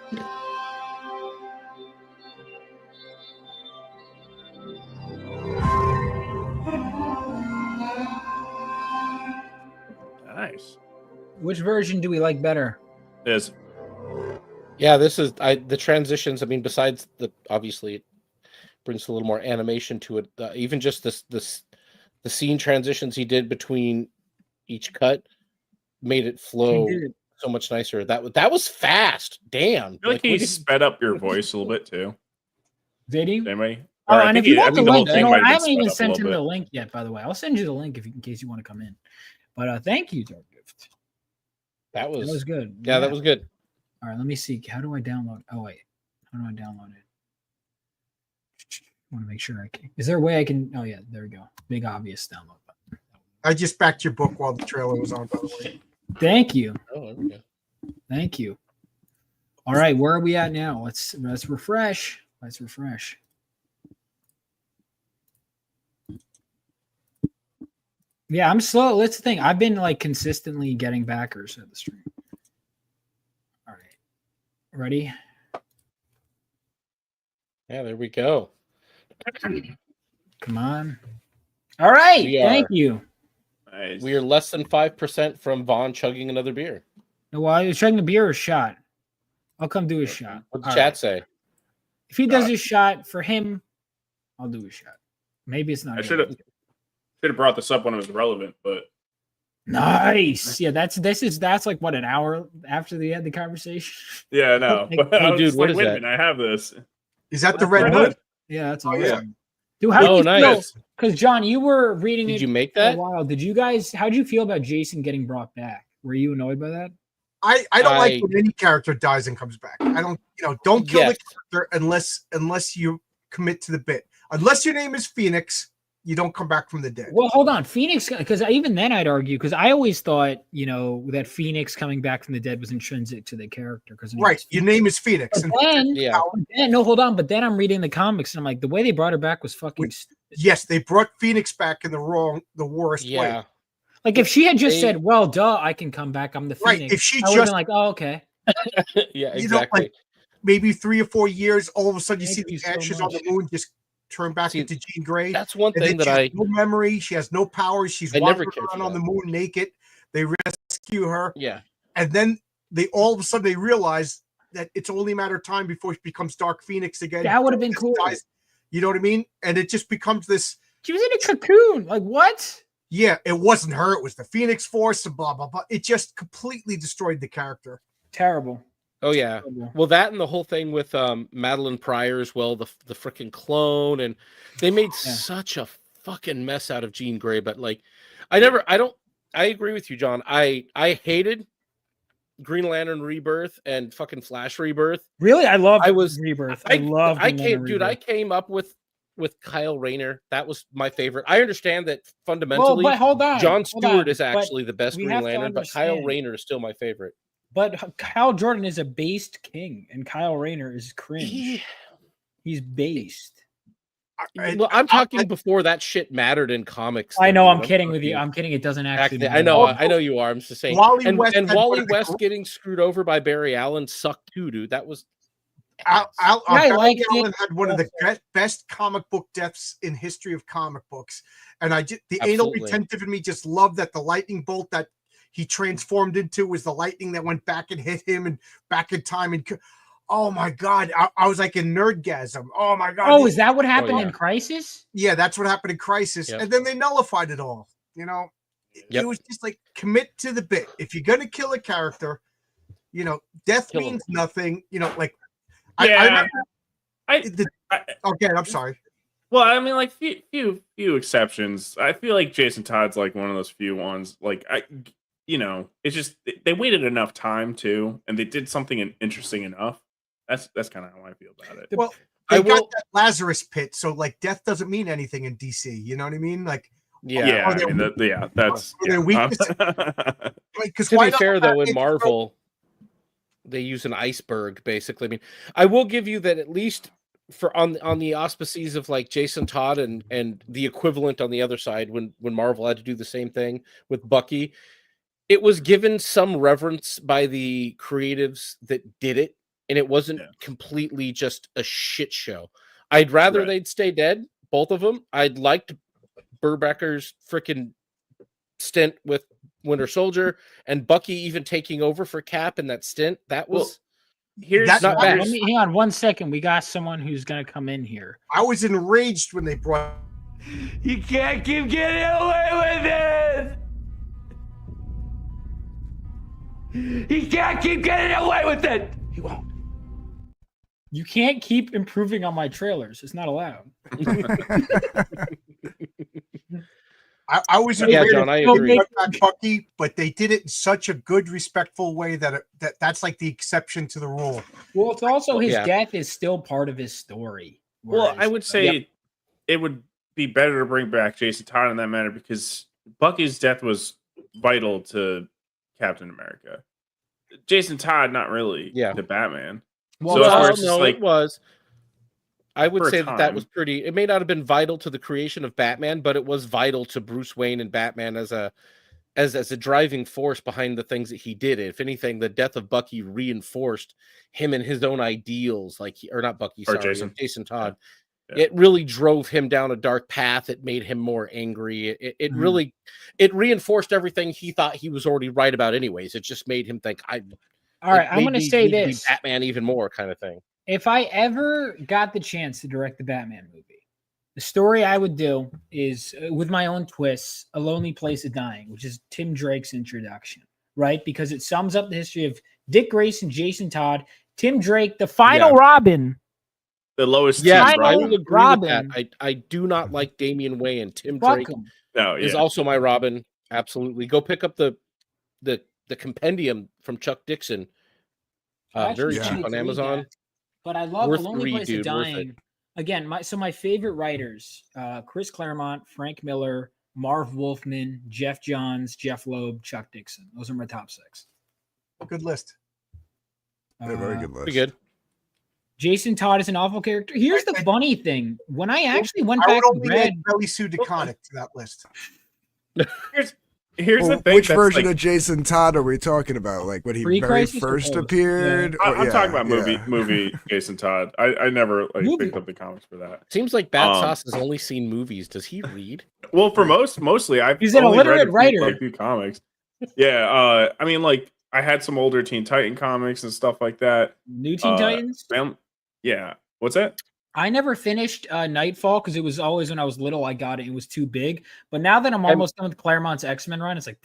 O: Nice.
A: Which version do we like better?
O: This.
M: Yeah, this is the transitions. I mean, besides the obviously it brings a little more animation to it. Even just the scene transitions he did between each cut made it flow so much nicer. That was fast. Damn.
O: I feel like he sped up your voice a little bit too.
A: Did he?
O: Anyway.
A: Oh, and if you want the link, you know, I haven't even
O: been sped
A: sent
O: up a
A: him the
O: little bit.
A: link yet, by the way. I'll send you the link in case you want to come in. But thank you, Dark Gift.
M: That was
A: good.
M: Yeah, that was good.
A: All right, let me see. How do I download? Oh, wait. How do I download it? I want to make sure I can. Is there a way I can? Oh, yeah, there we go. Big obvious download button.
P: I just backed your book while the trailer was on, by the way.
A: Thank you.
M: Oh, there we go.
A: Thank you. All right, where are we at now? Let's refresh. Let's refresh. Yeah, I'm slow. That's the thing. I've been like consistently getting backers at the stream. All right. Ready?
M: Yeah, there we go.
A: Come on. All right. Thank you.
O: Nice.
M: We are less than 5% from Vaughn chugging another beer.
A: No, well, you're chugging a beer or a shot. I'll come do a shot.
M: What'd the
A: All
M: chat
A: right.
M: say?
A: If he does his shot for him, I'll do a shot. Maybe it's not.
O: I should have brought this up when it was relevant, but
A: Nice. Yeah, that's like what, an hour after they had the conversation.
O: yeah, no.
A: Like,
O: I was
M: dude,
O: just
M: what
O: like,
M: is
O: wait a
M: that?
O: minute, I have this.
P: Is that the Red Hood?
A: Yeah, that's
P: Oh,
A: awesome.
P: yeah.
A: Dude, how did you
M: nice.
A: feel? Because John, you were reading
M: Did
A: it
M: you make
A: for
M: that?
A: a while. Did you guys? How did you feel about Jason getting brought back? Were you annoyed by that?
P: I don't like when any character dies and comes back. I don't, don't kill the character unless you commit to the bit. Unless your name is Phoenix, you don't come back from the dead.
A: Well, hold on, Phoenix, because even then I'd argue, because I always thought, that Phoenix coming back from the dead was intrinsic to the character. Because
P: Right, your name is Phoenix.
A: But then, no, hold on. But then I'm reading the comics and I'm like, the way they brought her back was fucking stupid.
P: Yes, they brought Phoenix back in the worst way.
A: Like if she had just said, "Well, duh, I can come back. I'm the Phoenix."
P: Right, if she
A: I would've
P: just
A: been like, "Oh, okay."
M: Yeah, exactly.
P: Like maybe 3 or 4 years, all of a sudden you see
A: Thank you
P: the
A: so
P: ashes on the moon just turn back into Jean Grey.
M: That's one
P: And
M: thing
P: then
M: that
P: she has no memory. She has no powers. She's
M: I never
P: wandering
M: cared
P: around
M: for
P: on the
M: that.
P: moon naked. They rescue her.
M: Yeah.
P: And then they all of a sudden they realize that it's only a matter of time before she becomes Dark Phoenix again.
A: That would have been
P: Just
A: cool.
P: dies. You know what I mean? And it just becomes this.
A: She was in a cocoon. Like what?
P: Yeah, it wasn't her. It was the Phoenix Force and blah, blah, blah. It just completely destroyed the character.
A: Terrible.
M: Oh yeah. Well, that and the whole thing with Madeline Pryor as well, the freaking clone, and they made such a fucking mess out of Jean Grey. But like, I agree with you, John. I hated Green Lantern Rebirth and fucking Flash Rebirth.
A: Really, I was Rebirth. I
M: came up with Kyle Rayner. That was my favorite. I understand that fundamentally,
A: but hold on,
M: John
A: hold
M: Stewart
A: on.
M: is actually
A: But
M: the best
A: we
M: Green
A: have to
M: Lantern, but Kyle
A: understand.
M: Rayner is still my favorite.
A: But Kyle Jordan is a based king, and Kyle Rayner is cringe. He's based.
M: Well, I'm talking before that shit mattered in comics.
A: I know.
M: though,
A: I'm
M: dude.
A: kidding with you. I'm kidding. It doesn't actually.
M: I know you are. I'm just saying.
P: Wally
M: And
P: West had one
M: Wally
P: of the
M: West
P: cool-
M: getting screwed over by Barry Allen sucked too, dude. That was.
P: Barry Allen had one of the best comic book deaths in history of comic books, and the anal
M: Absolutely.
P: retentive in me just loved that the lightning bolt that he transformed into was the lightning that went back and hit him and back in time. And oh my god, I was like in nerdgasm. Oh my god.
A: Oh, is that what happened in Crisis?
P: Yeah, that's what happened in Crisis,
M: Yep.
P: and then they nullified it all. It was just like commit to the bit. If you're gonna kill a character, death
M: Kill him.
P: means nothing. Like
O: Yeah.
P: okay, I'm sorry.
O: Well, I mean, like few exceptions. I feel like Jason Todd's like one of those few ones. Like it's just they waited enough time too, and they did something interesting enough. That's kind of how I feel about it.
P: Well, they got that Lazarus pit, so like death doesn't mean anything in DC. You know what I mean? Like,
O: Yeah, I mean, that's
P: their weakness.
M: To be fair, though, in Marvel, they use an iceberg basically. I mean, I will give you that at least for on the auspices of like Jason Todd and the equivalent on the other side when Marvel had to do the same thing with Bucky, it was given some reverence by the creatives that did it and it wasn't completely just a shit show. I'd rather they'd stay dead, both of them. I'd liked Brubaker's freaking stint with Winter Soldier and Bucky even taking over for Cap in that stint. That was not bad.
A: Let me hang on 1 second. We got someone who's gonna come in here.
P: I was enraged when they brought.
N: You can't keep getting away with it. He can't keep getting away with it.
A: He won't. You can't keep improving on my trailers. It's not allowed.
P: I was
M: Yeah, John, I agree.
P: Bucky, but they did it in such a good, respectful way that's like the exception to the rule.
A: Well, it's also his death is still part of his story.
O: Well, I would say it would be better to bring back Jason Todd in that matter because Bucky's death was vital to Captain America. Jason Todd, not really. The Batman.
M: Well,
O: so
M: it was. I would say that was pretty. It may not have been vital to the creation of Batman, but it was vital to Bruce Wayne and Batman as a driving force behind the things that he did. If anything, the death of Bucky reinforced him and his own ideals, Jason Todd. Yeah. It really drove him down a dark path. It made him more angry. It really reinforced everything he thought he was already right about. Anyways, it just made him think. All
A: right, I'm going to say this:
M: Batman even more kind of thing.
A: If I ever got the chance to direct the Batman movie, the story I would do is with my own twists, A Lonely Place of Dying, which is Tim Drake's introduction, right? Because it sums up the history of Dick Grayson, Jason Todd, Tim Drake, the final Robin.
O: The lowest.
M: Yeah, I will agree with that. I do not like Damian Wayne. Tim Drake is also my Robin. Absolutely. Go pick up the compendium from Chuck Dixon. Very cheap on Amazon.
A: But I love The Lonely Place of Dying. Again, my favorite writers, Chris Claremont, Frank Miller, Marv Wolfman, Jeff Johns, Jeff Loeb, Chuck Dixon. Those are my top 6.
P: Good list.
Q: Very good list.
M: Pretty good.
A: Jason Todd is an awful character. Here's the funny thing. When I actually went back and read
P: Belly Sue DeConnick to that list.
O: Here's the thing.
Q: Which version of Jason Todd are we talking about? Like when he very first appeared?
O: Yeah. I'm talking about movie Jason Todd. I never picked up the comics for that.
M: Seems like Bat Sauce has only seen movies. Does he read?
O: Well, for mostly
A: he's an illiterate writer.
O: Like few comics. Yeah, I mean, like I had some older Teen Titan comics and stuff like that.
A: New Teen Titans?
O: Yeah. What's that?
A: I never finished Nightfall because it was always when I was little. I got it. It was too big. But now that I'm almost done with Claremont's X-Men run, it's like,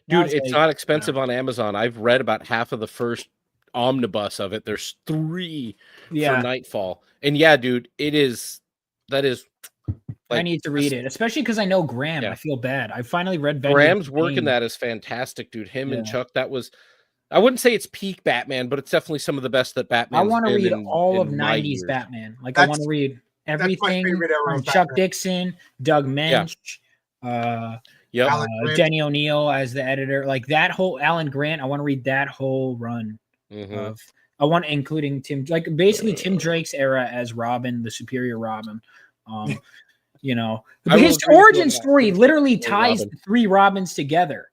M: dude, it's not expensive on Amazon. I've read about half of the first omnibus of it. There's 3 for Nightfall, and dude, that is. Like,
A: I need to read it, especially because I know Graham. I feel bad. I finally read
M: Graham's work in that is fantastic, dude. Him and Chuck. That was. I wouldn't say it's peak Batman, but it's definitely some of the best that Batman.
A: I want to read all of 90s Batman. Like I want to read everything from Chuck Dixon, Doug Mensch, Denny O'Neil as the editor. Like that whole Alan Grant. I want to read that whole run of. I want including Tim, like basically Tim Drake's era as Robin, the superior Robin. His origin story literally ties the 3 Robins together,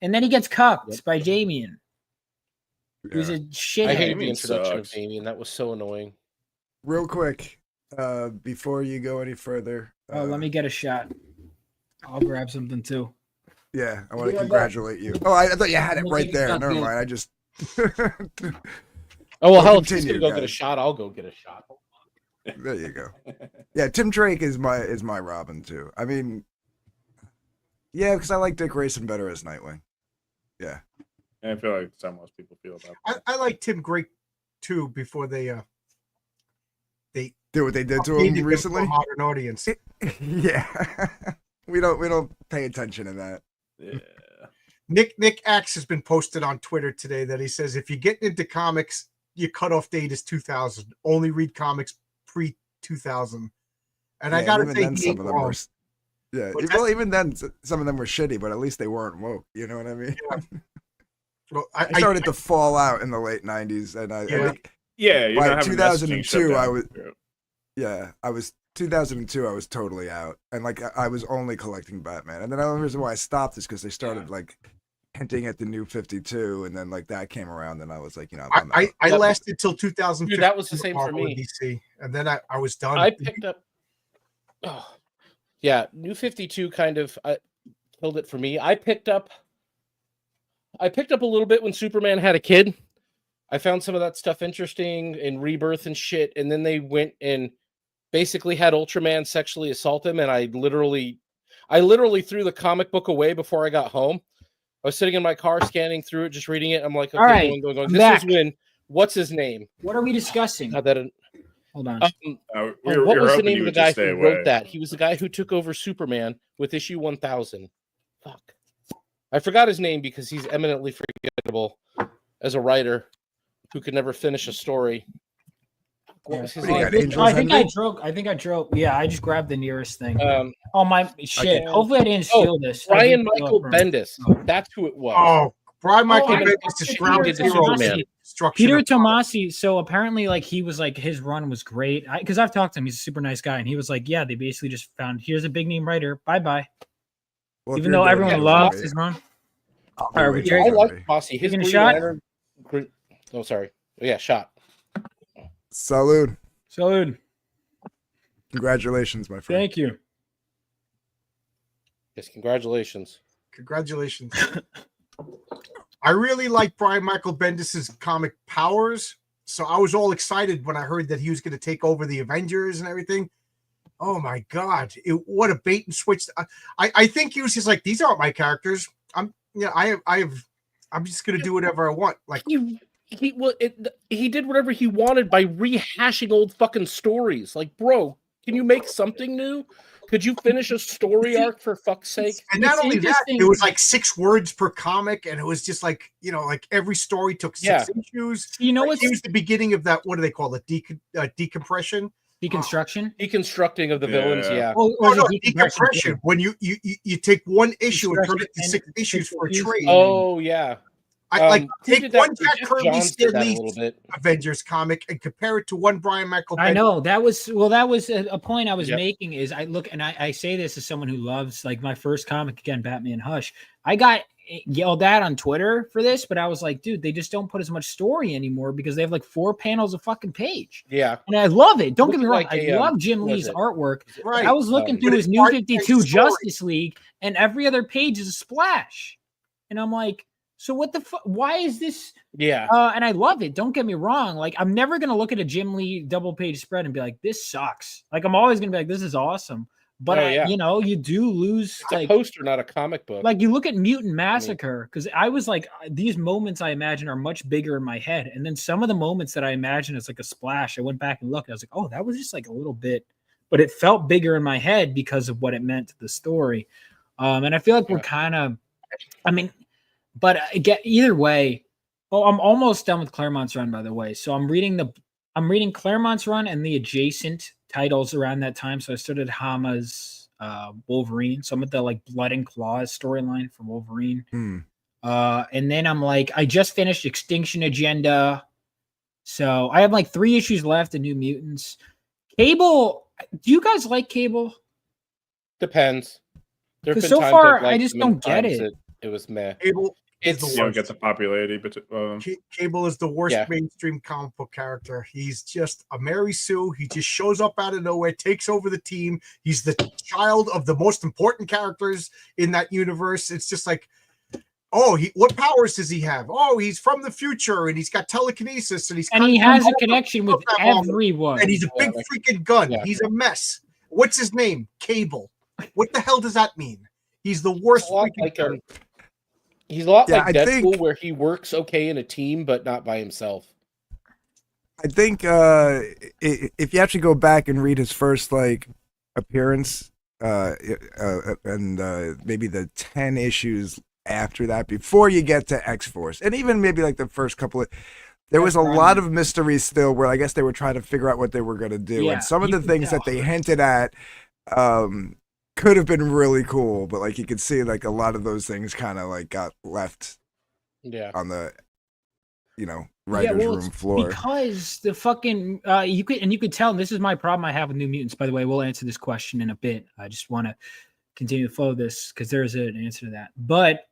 A: and then he gets cucked by Damian. It was a shit.
M: I hate the introduction of Damian. That was so annoying.
Q: Real quick, before you go any further.
A: Let me get a shot. I'll grab something too.
Q: Yeah, I want to congratulate you. Oh, I thought you had it right there. Never mind. I just.
M: Oh well, hell, if he's gonna go get a shot, I'll go get a shot.
Q: There you go. Yeah, Tim Drake is my Robin too. I mean, because I like Dick Grayson better as Nightwing. Yeah.
O: I feel like that's how most people feel about that.
P: I like Tim Drake too before they
Q: do what they did to him recently.
P: Modern audience.
Q: Yeah, we don't pay attention to that.
O: Yeah.
P: Nick Axe has been posted on Twitter today that he says if you get into comics, your cutoff date is 2000. Only read comics pre 2000. And I gotta say,
Q: some of them were. Yeah, even then, some of them were shitty, but at least they weren't woke. You know what I mean?
P: Yeah. Well,
Q: I started to fall out in the late 90s, and I think
O: by
Q: 2002 I was 2002 I was totally out, and like I was only collecting Batman, and then the only reason why I stopped is because they started like hinting at the New 52, and then like that came around, and I was like,
P: I lasted till 2015.
M: Dude, that was the same for me.
P: DC, and then I was done.
M: I picked up. Oh, yeah, New 52 kind of killed it for me. I picked up a little bit when Superman had a kid. I found some of that stuff interesting in Rebirth and shit, and then they went and basically had Ultraman sexually assault him, and I literally threw the comic book away before I got home. I was sitting in my car scanning through it, just reading it. I'm like, okay,
A: all right,
M: going.
A: I'm
M: This
A: back.
M: is when, what's his name?
A: What are we discussing?
M: Hold
A: on.
M: What was the name of the guy who wrote that? He was the guy who took over Superman with issue 1000. Fuck. I forgot his name because he's eminently forgettable as a writer who could never finish a story. What was his name?
A: I think I drove. Yeah, I just grabbed the nearest thing. Oh my shit! Hopefully I didn't steal this.
M: Brian Michael Bendis. That's who it was.
P: Oh, Brian Michael Bendis is
A: Peter Tomasi. So apparently, like he was like his run was great because I've talked to him. He's a super nice guy, and he was like, yeah, they basically just found here's a big name writer. Bye bye.
Q: Well,
A: even though everyone loves his run.
M: I like Tomasi. His
A: Taking a
M: Green
A: shot?
M: Lantern- Oh, sorry. Yeah, shot.
Q: Salud.
A: Salud.
Q: Congratulations, my friend.
A: Thank you.
M: Yes, congratulations.
P: Congratulations. I really like Brian Michael Bendis's comic powers, so I was all excited when I heard that he was going to take over the Avengers and everything. Oh my god! What a bait and switch! I think he was just like, these aren't my characters. I'm just going to do whatever I want. Like
M: he did whatever he wanted by rehashing old fucking stories. Like, bro, can you make something new? Could you finish a story arc for fuck's sake?
P: And not only that, it was like 6 words per comic, and it was just like, like every story took 6 issues.
A: You know
P: what's the beginning of that? What do they call it? Decompression.
A: Deconstruction,
M: deconstructing of the villains. Yeah.
P: No, decompression. When you take one issue and turn it to 6 issues for a trade.
M: Oh yeah.
P: I take one Jack Kirby
M: a
P: Stanley
M: little bit.
P: Avengers comic and compare it to one Brian Michael Bendis.
A: I know that was a point I was making. Is I look and I say this as someone who loves like my first comic again, Batman Hush. I got yelled at on Twitter for this, but I was like, dude, they just don't put as much story anymore because they have like 4 panels a fucking page.
M: Yeah,
A: and I love it. Don't get me wrong,
M: like
A: I love Jim Lee's artwork.
P: Right.
A: I was looking through his New 52 Justice League, and every other page is a splash, and I'm like, so what the fuck? Why is this?
M: Yeah.
A: And I love it. Don't get me wrong. Like, I'm never going to look at a Jim Lee double page spread and be like, this sucks. Like, I'm always going to be like, this is awesome. But, you do lose.
M: It's a poster, not a comic book.
A: Like, you look at Mutant Massacre, because I was like, these moments I imagine are much bigger in my head. And then some of the moments that I imagine as like a splash, I went back and looked. I was like, oh, that was just like a little bit. But it felt bigger in my head because of what it meant to the story. And I feel like we're kind of, but either way, I'm almost done with Claremont's run, by the way. So I'm reading Claremont's run and the adjacent titles around that time. So I started Hama's Wolverine. So I'm at the like Blood and Claws storyline for Wolverine. And then I'm like, I just finished Extinction Agenda. So I have like 3 issues left of New Mutants. Cable, do you guys like Cable?
M: Depends.
A: Because so far, I just don't get it.
M: It was meh.
P: Cable
O: It's you don't get the popularity, but
P: Cable is the worst mainstream comic book character. He's just a Mary Sue. He just shows up out of nowhere, takes over the team. He's the child of the most important characters in that universe. It's just like, what powers does he have? Oh, he's from the future and he's got telekinesis and
A: he has a connection with everyone.
P: And he's a big freaking gun. Yeah. He's a mess. What's his name? Cable. What the hell does that mean? He's the worst freaking character.
M: He's a lot like Deadpool, where he works okay in a team, but not by himself.
Q: I think if you actually go back and read his first appearance, and maybe the 10 issues after that, before you get to X-Force, and even maybe like the first couple of, there was a lot of mystery still, where I guess they were trying to figure out what they were going to do, and some of the things that they hinted at could have been really cool, but like you could see like a lot of those things kind of like got left on the writer's room floor,
A: because the fucking you could tell, and this is my problem I have with New Mutants, by the way. We'll answer this question in a bit. I just want to continue to follow this because there's an answer to that. But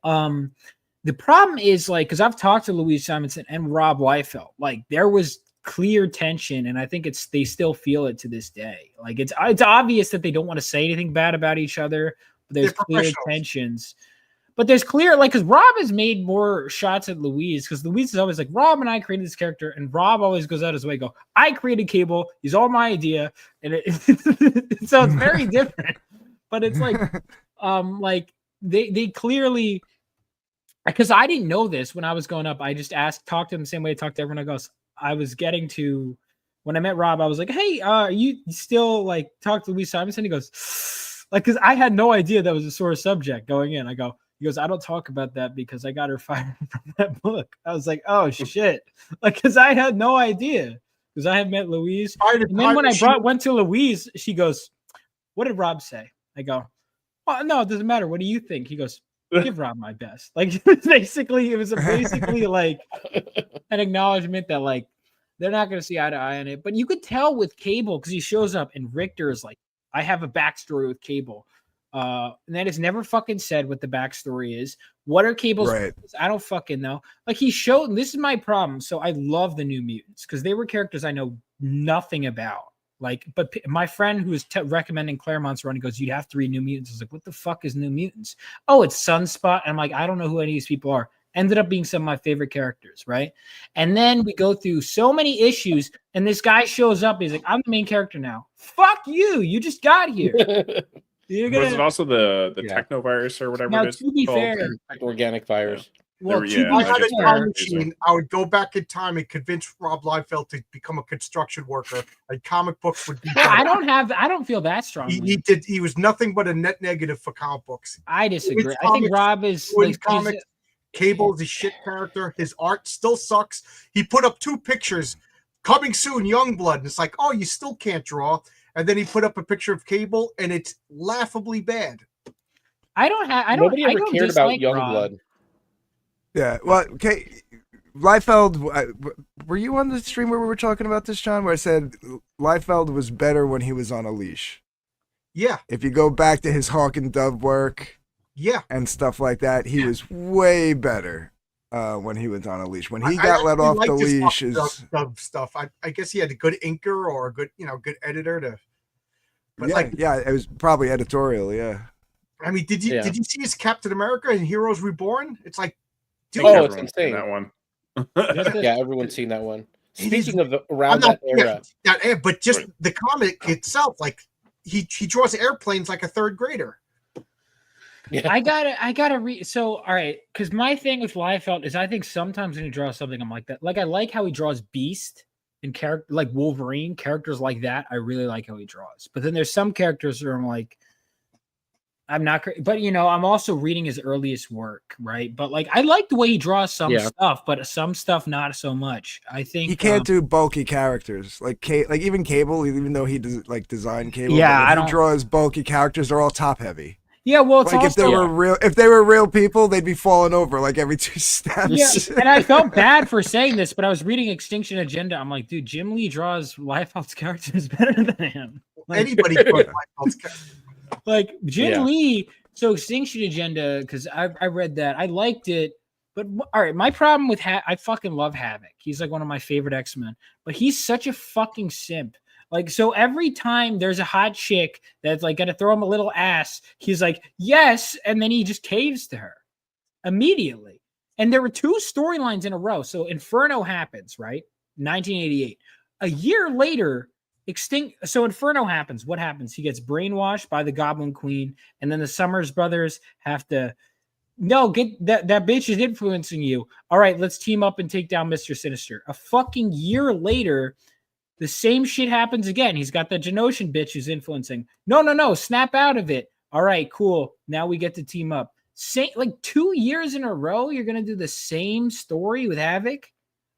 A: the problem is like, because I've talked to Louise Simonson and Rob Liefeld, like there was clear tension, and I think they still feel it to this day. Like it's obvious that they don't want to say anything bad about each other, but there's clear tensions. But there's clear, like, because Rob has made more shots at Louise, because Louise is always like, Rob and I created this character, and Rob always goes out his way, I created Cable, he's all my idea, and so it's very different. But it's like they clearly, because I didn't know this when I was going up, I just talked to him the same way I talked to everyone. I was getting to, when I met Rob, I was like, hey, you still like talk to Louise Simonson? He goes, like, because I had no idea that was a sore subject going in. He goes, I don't talk about that because I got her fired from that book. I was like, oh shit. Like, because I had no idea, because I had met Louise. And then when I went to Louise, she goes, what did Rob say? I go, oh, no, it doesn't matter. What do you think? He goes, give Rob my best. Like, basically, it was basically like an acknowledgement that like they're not going to see eye to eye on it. But you could tell with Cable, because he shows up and Richter is like, I have a backstory with Cable. And that is never fucking said what the backstory is. What are Cable's? Right. I don't fucking know. Like he showed, and this is my problem. So I love the New Mutants because they were characters I know nothing about. Like, but my friend who was recommending Claremont's run, he goes, "You'd have to read New Mutants." I was like, "What the fuck is New Mutants?" Oh, it's Sunspot. And I'm like, I don't know who any of these people are. Ended up being some of my favorite characters, right? And then we go through so many issues, and this guy shows up. He's like, "I'm the main character now." Fuck you! You just got here.
O: Was it also the technovirus or whatever
A: now,
O: it is?
A: To be fair,
M: organic virus.
P: Well, if I had a time machine, I would go back in time and convince Rob Liefeld to become a construction worker. And comic books would be.
A: I don't feel that strongly.
P: He was nothing but a net negative for comic books.
A: I disagree. I think Rob is like
P: comics. Cable is a shit character. His art still sucks. He put up 2 pictures. Coming soon, Youngblood. And it's like, oh, you still can't draw. And then he put up a picture of Cable, and it's laughably bad.
M: Nobody ever cared about Youngblood.
Q: Yeah, well, okay. Liefeld, were you on the stream where we were talking about this, John? Where I said Liefeld was better when he was on a leash.
P: Yeah.
Q: If you go back to his Hawk and Dove work, and stuff like that, he was way better when he was on a leash. When he got let off the leash,
P: Dove stuff. I guess he had a good inker or a good, good editor to. But
Q: it was probably editorial. Yeah.
P: I mean, did you see his Captain America and Heroes Reborn? It's like.
M: Dude, it's insane.
O: That one.
M: Yeah, everyone's seen that one. Speaking of around that era,
P: but just the comic itself, like he draws airplanes like a 3rd grader.
A: Yeah. I gotta read. So, all right, because my thing with Liefeld is I think sometimes when he draws something, I'm like that. Like I like how he draws Beast and character like Wolverine, characters like that. I really like how he draws. But then there's some characters where I'm like, I'm not, but I'm also reading his earliest work, right? But like, I like the way he draws some stuff, but some stuff not so much. I think
Q: he can't do bulky characters like even Cable, even though he does like design Cable.
A: Yeah,
Q: I don't draw his bulky characters. They're all top heavy.
A: Yeah, well, it's
Q: like
A: also,
Q: if they were real people, they'd be falling over like every 2 steps.
A: Yeah, and I felt bad for saying this, but I was reading Extinction Agenda. I'm like, dude, Jim Lee draws Liefeld's characters better than him. Like,
P: anybody draws Liefeld's characters.
A: Like Jim Lee, so Extinction Agenda, because I read that. I liked it. But all right, my problem with I fucking love Havoc. He's like one of my favorite X-Men. But he's such a fucking simp. Like, so every time there's a hot chick that's like gonna throw him a little ass, he's like, yes, and then he just caves to her immediately. And there were 2 storylines in a row. So Inferno happens, right? 1988. A year later, So Inferno happens. What happens? He gets brainwashed by the Goblin Queen, and then the Summers brothers have to. No, get that bitch is influencing you. All right, let's team up and take down Mr. Sinister. A fucking year later, the same shit happens again. He's got the Genosian bitch who's influencing. No, snap out of it. All right, cool. Now we get to team up. Like 2 years in a row, you're gonna do the same story with Havoc?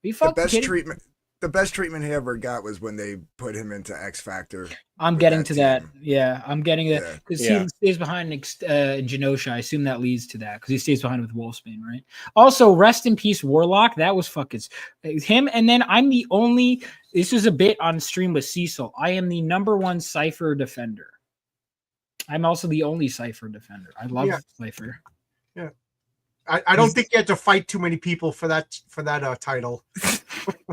A: Are you fucking kidding?
Q: The best treatment he ever got was when they put him into X Factor.
A: I'm getting to that. Yeah, I'm getting that because he stays behind in Genosha. I assume that leads to that because he stays behind with Wolfsbane, right? Also, rest in peace, Warlock. That was fucking him. And then I'm the only. This was a bit on stream with Cecil. I am the #1 Cypher defender. I'm also the only Cypher defender. I love Cypher.
P: Yeah. I don't think you had to fight too many people for that title.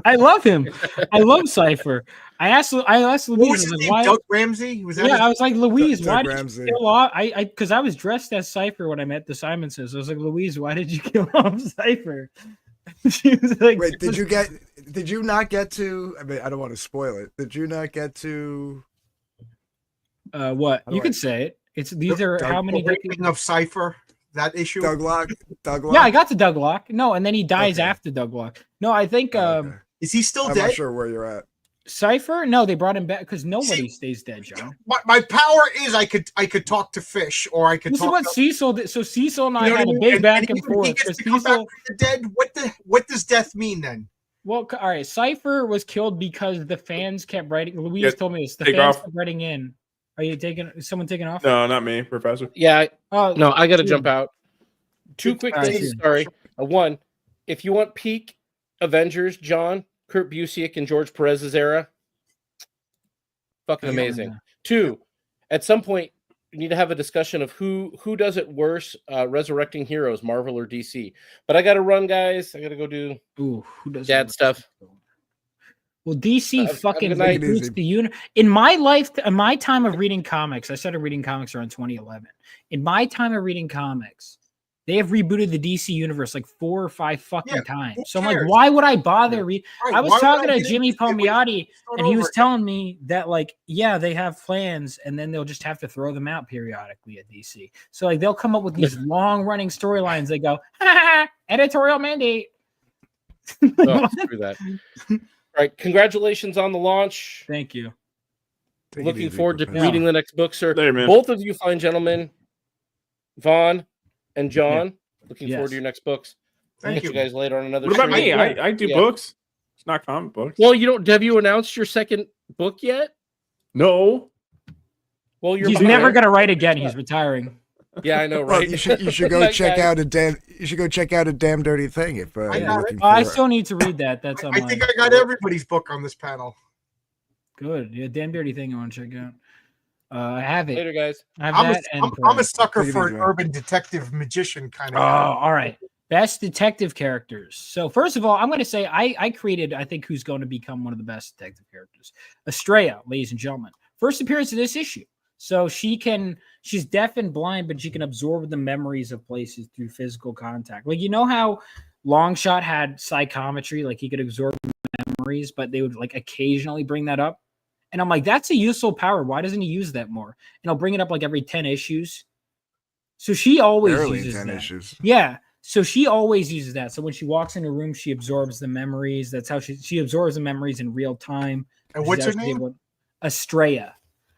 A: I love him. I love Cypher. I asked Louise,
P: What was his
A: like,
P: name?
A: why?
P: Doug Ramsey? Was that
A: Yeah,
P: his-
A: I was like, Louise,
Q: Doug
A: why did
Q: Ramsey.
A: you kill off? Because I was dressed as Cypher when I met the Simonses. I was like, Louise, why did you kill off Cypher? She was like,
Q: Wait, did you not get to? I mean, I don't want to spoil it. Did you not get to?
A: What? You can say it. These are how many
P: raping of Cypher? That issue?
Q: Douglock?
A: Yeah, I got to Douglock. No, and then he dies after Douglock. No, I think
P: is he still
Q: I'm
P: dead?
Q: not sure where you're at.
A: Cypher? No, they brought him back because nobody stays dead, John.
P: My power is I could talk to fish, or I could
A: This is
P: talk
A: what
P: to,
A: Cecil did. So Cecil and I
P: you know
A: had
P: what
A: a
P: I mean?
A: big back and
P: he
A: forth.
P: gets
A: because
P: to come back
A: Cecil,
P: from the dead. What does death mean then?
A: well, all right. Cypher was killed because the fans kept writing. Louise told me this. The
O: take
A: fans
O: off.
A: kept writing in. Are you taking? Is someone taking off?
O: No, not me, Professor.
M: Yeah.
A: Oh
M: No, I got to
A: shoot.
M: jump out. Two quick
A: All right,
M: things.
A: shoot.
M: Sorry. One, if you want peak Avengers, John, Kurt Busiek, and George Perez's era, fucking amazing. Two, at some point, you need to have a discussion of who does it worse, resurrecting heroes, Marvel or DC. But I got to run, guys. I got to go do
A: who does
M: dad stuff.
A: Well, DC fucking
M: good night.
A: reboots the universe. In my life, in my time of reading comics, I started reading comics around 2011. In my time of reading comics, they have rebooted the DC universe like 4 or 5 fucking times. So I'm like, why would I bother read?
P: Right,
A: I was
P: why would
A: talking
P: I
A: to
P: get
A: Jimmy
P: into it when
A: Palmiotti,
P: start
A: and he
P: over
A: was
P: again?
A: telling me that, like, yeah, they have plans, and then they'll just have to throw them out periodically at DC. So like, they'll come up with these long running storylines. They go, editorial mandate.
M: Oh, screw that. All right, congratulations on the launch.
A: Thank you.
M: Looking forward to
A: Professor.
M: reading the next book, sir.
O: There, man.
M: Both of you fine gentlemen, Vaughn and John. Looking
A: Yes.
M: forward to your next books.
P: Thank
M: Catch you guys later on another
O: What about
M: stream.
O: me? I do
M: Yeah.
O: books. It's not comic books.
M: Well, have you announced your second book yet?
O: No.
M: Well, you're
A: He's
M: behind.
A: never gonna write again. He's retiring.
M: Yeah, I know,
Q: Well,
M: right?
Q: you should go
M: Night,
Q: check
M: guys.
Q: out a damn dirty thing if you're looking for
A: I
Q: it.
A: still need to read that. That's on
P: I
A: my
P: think I got everybody's book on this panel.
A: good. Yeah, damn dirty thing I want to check out. I have it.
M: Later, guys.
A: I have
P: I'm
A: that. and
P: a
A: Prey.
P: sucker
Q: Take it
P: for
Q: easy,
P: an
Q: man.
P: urban detective magician kind
A: Oh,
P: of guy.
A: all right. Best detective characters. So first of all, I'm going to say I created, I think, who's going to become one of the best detective characters. Estrella, ladies and gentlemen. First appearance of this issue. So she's deaf and blind, but she can absorb the memories of places through physical contact. Like, you know how Longshot had psychometry, like he could absorb memories, but they would like occasionally bring that up. And I'm like, that's a useful power. Why doesn't he use that more? And I'll bring it up like every 10 issues. So she always
Q: Barely
A: uses
Q: 10
A: that.
Q: issues.
A: Yeah. So she always uses that. So when she walks in a room, she absorbs the memories. That's how she absorbs the memories in real time.
P: And what's her
A: She's
P: name?
A: Estrella.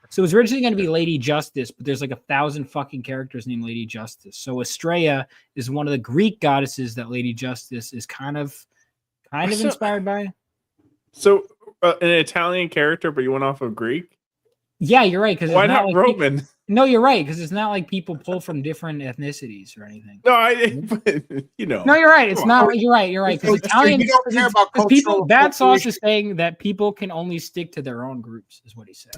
A: So it was originally going to be Lady Justice, but there's like 1,000 fucking characters named Lady Justice. So Estrella is one of the Greek goddesses that Lady Justice is kind of inspired by.
O: So an Italian character, but you went off of Greek.
A: Yeah, you're right. Because
O: Why not Roman?
A: No, you're right. Because it's not like people pull from different ethnicities or anything.
O: No, but, you know.
A: No, you're right. It's
O: Come
A: not.
O: on.
A: You're right. You're right. Because
P: You
A: Italians
P: don't care about
A: because people.
P: cultural
A: Bad Sauce
P: appropriation.
A: is saying that people can only stick to their own groups. Is what he said.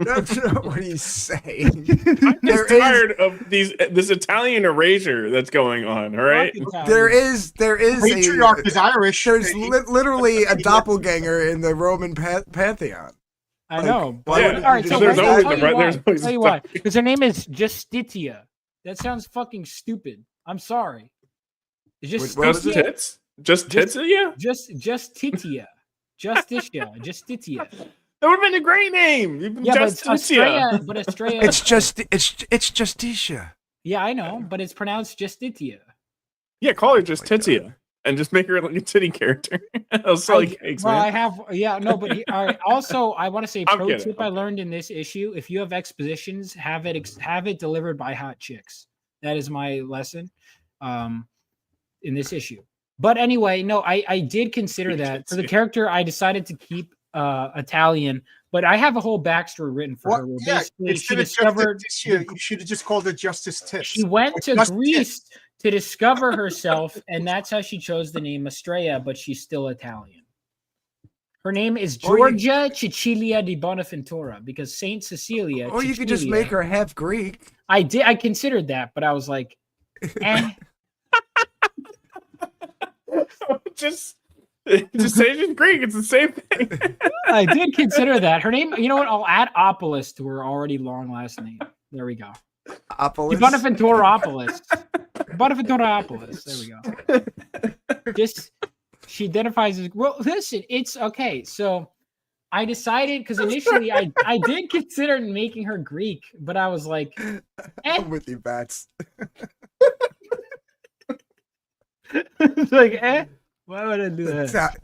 Q: That's not what he's saying.
O: I'm
Q: There
O: just tired of this Italian erasure that's going on. All right.
Q: There is
P: Patriarch is Irish.
Q: There's literally a doppelganger in the Roman pantheon.
A: I know.
Q: why
A: But,
Q: would
A: all right.
Q: you
A: So
Q: just-
A: I'll
O: always
A: tell
O: a
A: you
O: right-
A: why.
O: there's always
A: Tell you
O: a
A: why. Because her name is Justitia. That sounds fucking stupid. I'm sorry. It's just
Q: What is
O: Just
Q: it?
A: Justitia.
O: tits. Just tits. Yeah.
A: Justitia. Justitia.
O: That would have been a great name.
A: Yeah, but it's Estrella.
O: Justicia.
A: But Estrella.
Q: It's Justicia.
A: Yeah, I know, but it's pronounced Justitia.
O: Yeah, call her just Titsia and just make her like a titty character. I'll sell you cakes,
A: Well,
O: man.
A: I have, yeah, no, but all right. Also, I want to say
O: I'm
A: pro
O: kidding.
A: tip I learned in this issue: if you have expositions, have it delivered by hot chicks. That is my lesson, in this issue. But anyway, no, I did consider that for the character. I decided to keep Italian, but I have a whole backstory written for her. Where
P: Yeah,
A: basically, she
P: instead of
A: discovered
P: Justice, you should have just called her Justice Tips.
A: she went to
P: Justice
A: Greece to discover herself, and that's how she chose the name Estrella, but she's still Italian. Her name is Georgia Cecilia di Bonaventura because Saint Cecilia.
Q: Or you could just
A: Cecilia-
Q: make her half Greek.
A: I did. I considered that, but I was like, eh.
O: just say she's Greek. It's the same thing.
A: I did consider that. Her name, you know what? I'll add Opolis to her already long last name. There we go.
Q: Opolis?
A: Bonaventuraopolis. Bonaventuraopolis. There we go. Just, she identifies as, well, listen, it's okay. So I decided, because initially I did consider making her Greek, but I was like,
Q: I'm with you, Bats.
A: It's like, why would I do that?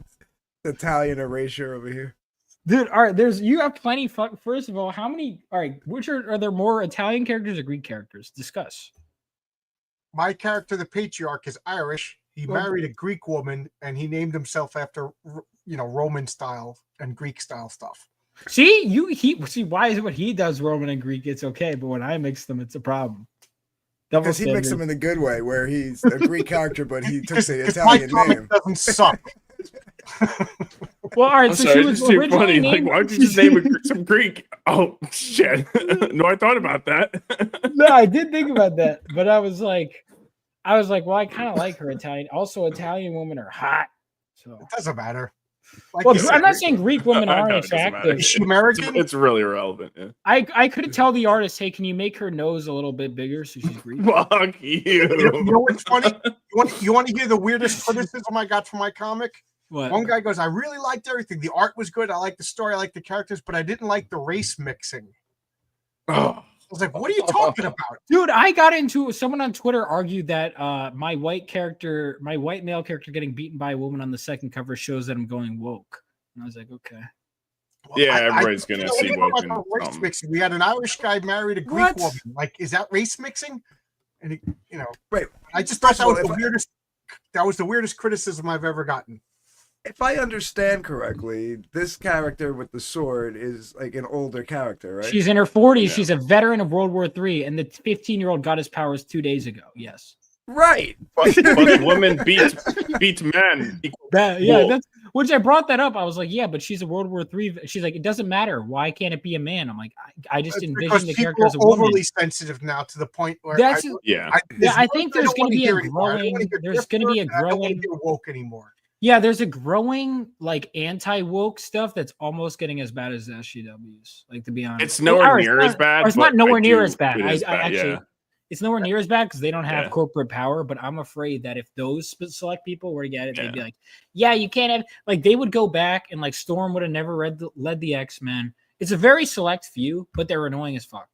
Q: Italian erasure over here.
A: Dude, all right, you have plenty. First of all, how many? All right, which are there more Italian characters or Greek characters? Discuss.
P: My character, the patriarch, is Irish. He married a Greek woman, and he named himself after Roman style and Greek style stuff.
A: See, why is it when he does Roman and Greek it's okay, but when I mix them, it's a problem.
Q: Because he mixed them in the good way, where he's a Greek character, but he took the Italian name.
P: Doesn't suck.
A: Well, all right.
O: I'm
A: So
O: sorry,
A: she was
O: it's too
A: originally
O: funny.
A: named...
O: Like, why don't you just name some Greek? Oh shit! No, I thought about that.
A: No, I did think about that, but I was like, well, I kind of like her Italian. Also, Italian women are hot, so
P: it doesn't matter.
A: Like, well, I'm not saying Greek women aren't attractive.
P: Is she American?
O: It's really irrelevant. Yeah.
A: I could tell the artist, hey, can you make her nose a little bit bigger so she's Greek?
O: Fuck you.
P: You know what's funny? You want to hear the weirdest criticism I got from my comic?
A: What?
P: One guy goes, I really liked everything. The art was good. I liked the story. I liked the characters, but I didn't like the race mixing.
O: Oh.
P: I was like, what are you talking about?
A: Dude, I got into someone on Twitter argued that my white male character getting beaten by a woman on the second cover shows that I'm going woke. And I was like, okay.
P: Well,
O: yeah, everybody's gonna see woke.
P: Race mixing. We had an Irish guy married a Greek woman. Like, is that race mixing? And
Q: wait.
P: I just thought that was the weirdest. That was the weirdest criticism I've ever gotten.
Q: If I understand correctly, this character with the sword is like an older character, right?
A: She's in her 40s. Yeah. She's a veteran of World War III, and the 15-year-old got his powers 2 days ago. Yes.
Q: Right.
O: But women beat men.
A: That's which I brought that up. I was like, yeah, but she's a World War III. She's like, it doesn't matter. Why can't it be a man? I'm like, I just envision the character as a woman.
P: Overly sensitive now to the point where
A: I think there's going to be a growing. There's going to be a growing.
P: I don't want to get woke anymore.
A: Yeah, there's a growing like anti-woke stuff that's almost getting as bad as the SJWs. Like, to be honest,
O: it's nowhere near as bad.
A: Or it's not nowhere near as bad.
O: Actually,
A: it's nowhere near as bad because they don't have corporate power. But I'm afraid that if those select people were to get it, they'd be like, "Yeah, you can't have." Like, they would go back and like Storm would have never led the X-Men. It's a very select few, but they're annoying as fuck.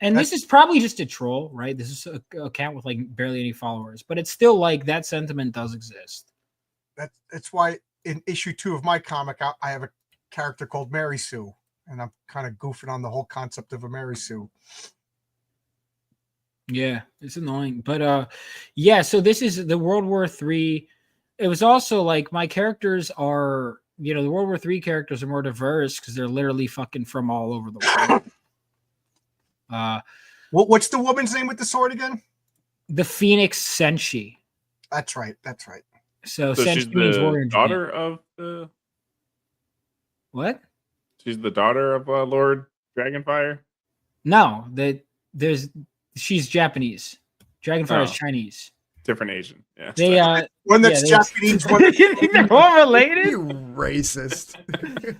A: And this is probably just a troll, right? This is an account with like barely any followers, but it's still like that sentiment does exist.
P: That's why in issue 2 of my comic, I have a character called Mary Sue, and I'm kind of goofing on the whole concept of a Mary Sue.
A: Yeah, it's annoying, but so this is the World War III. It was also like my characters are, the World War III characters are more diverse because they're literally fucking from all over the world.
P: What's the woman's name with the sword again?
A: The Phoenix Senshi.
P: That's right.
A: So
O: she's the daughter of the.
A: What?
O: She's the daughter of Lord Dragonfire.
A: No, she's Japanese. Dragonfire is Chinese.
O: Different Asian. Yeah.
P: They one that's Japanese.
A: They're all related.
Q: You racist.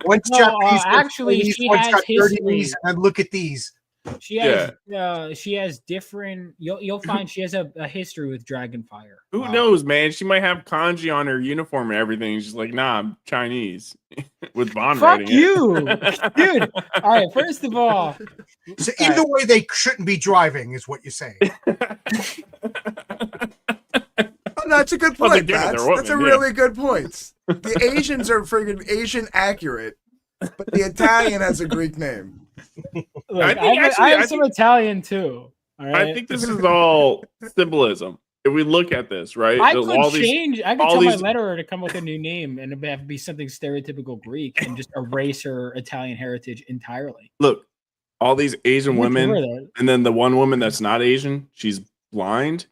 P: One's Japanese.
A: Actually, she has history.
P: And look at these.
A: She has different. You'll find she has a history with Dragonfire.
O: Who knows, man? She might have kanji on her uniform and everything. She's like, nah, I'm Chinese. With Von
A: Fuck
O: writing
A: you, dude. All right, first of all,
P: so either way, they shouldn't be driving, is what you're saying.
Q: That's a good point. That's a really good point. The Asians are friggin' Asian accurate, but the Italian has a Greek name.
A: Look, I have some Italian too. All right?
O: I think this is all symbolism. If we look at this, right?
A: I could tell my letterer to come up with a new name and it would be something stereotypical Greek and just erase her Italian heritage entirely.
O: Look, all these Asian women, and then the one woman that's not Asian, she's blind.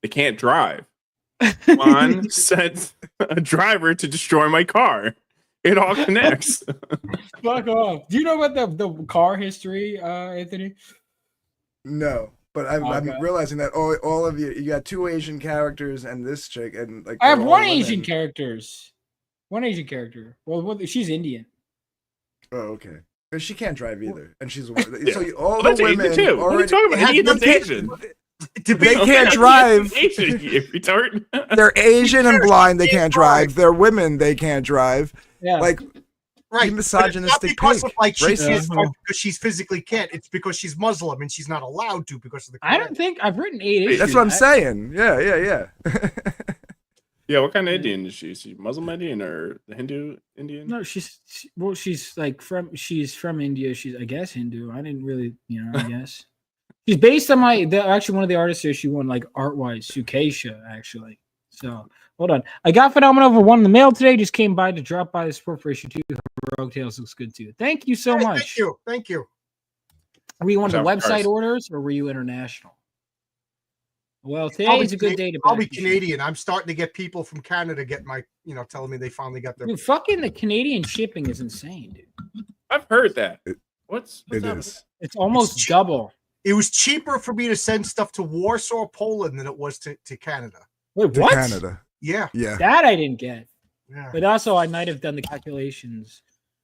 O: They can't drive. Juan sent a driver to destroy my car. It all connects.
A: Fuck off. Do you know about the car history, Anthony?
Q: No. But I'm
A: Okay.
Q: realizing that all of you got 2 Asian characters and this chick, and like
A: I have
Q: they're all
A: one
Q: women.
A: Asian characters. One Asian character. Well, she's Indian.
Q: Oh, okay. But she can't drive either, and she's
O: Yeah.
Q: so all
O: Well,
Q: the
O: that's Asian
Q: women
O: too. What are you
Q: already
O: talking about? Indian, that's
Q: they
O: Asian.
Q: can't drive.
O: Asian, you retard.
Q: They're Asian and blind. They can't drive. They're women. They can't drive.
A: Yeah.
Q: Like
P: Right.
Q: you
P: But it's not
Q: misogynistic
P: because
Q: pig.
P: of like she can't
Q: Racist.
P: drive because she's physically can't. It's because she's Muslim and she's not allowed to because of the.
A: I don't think I've written 8 issues.
Q: That's what I'm saying. Yeah.
O: Yeah, what kind of Indian is she? Is she Muslim Indian or the Hindu Indian?
A: No, she's like she's from India. She's, I guess, Hindu. I didn't really, I guess. She's based on actually one of the artists issue one, like art wise, Sukesha, actually. So hold on. I got Phenomenova 1 in the mail today. Just came by to drop by the support for issue 2. Rogue Tales looks good too. Thank you so much.
P: Thank you.
A: Were you on the
P: Watch out for
A: website
P: cars.
A: orders or were you international? Well, today
P: I'll be
A: is a good day to
P: I'll be
A: back issue.
P: Canadian. I'm starting to get people from Canada get my, telling me they finally got their.
A: Dude, fucking the Canadian shipping is insane, dude.
O: I've heard that. What's
Q: it
O: up?
Q: is.
A: It's almost double.
P: It was cheaper for me to send stuff to Warsaw, Poland, than it was to Canada.
A: Wait,
Q: To
A: what?
Q: Canada.
P: Yeah.
Q: Yeah.
A: That I didn't get.
P: Yeah.
A: But also, I might have done the calculations.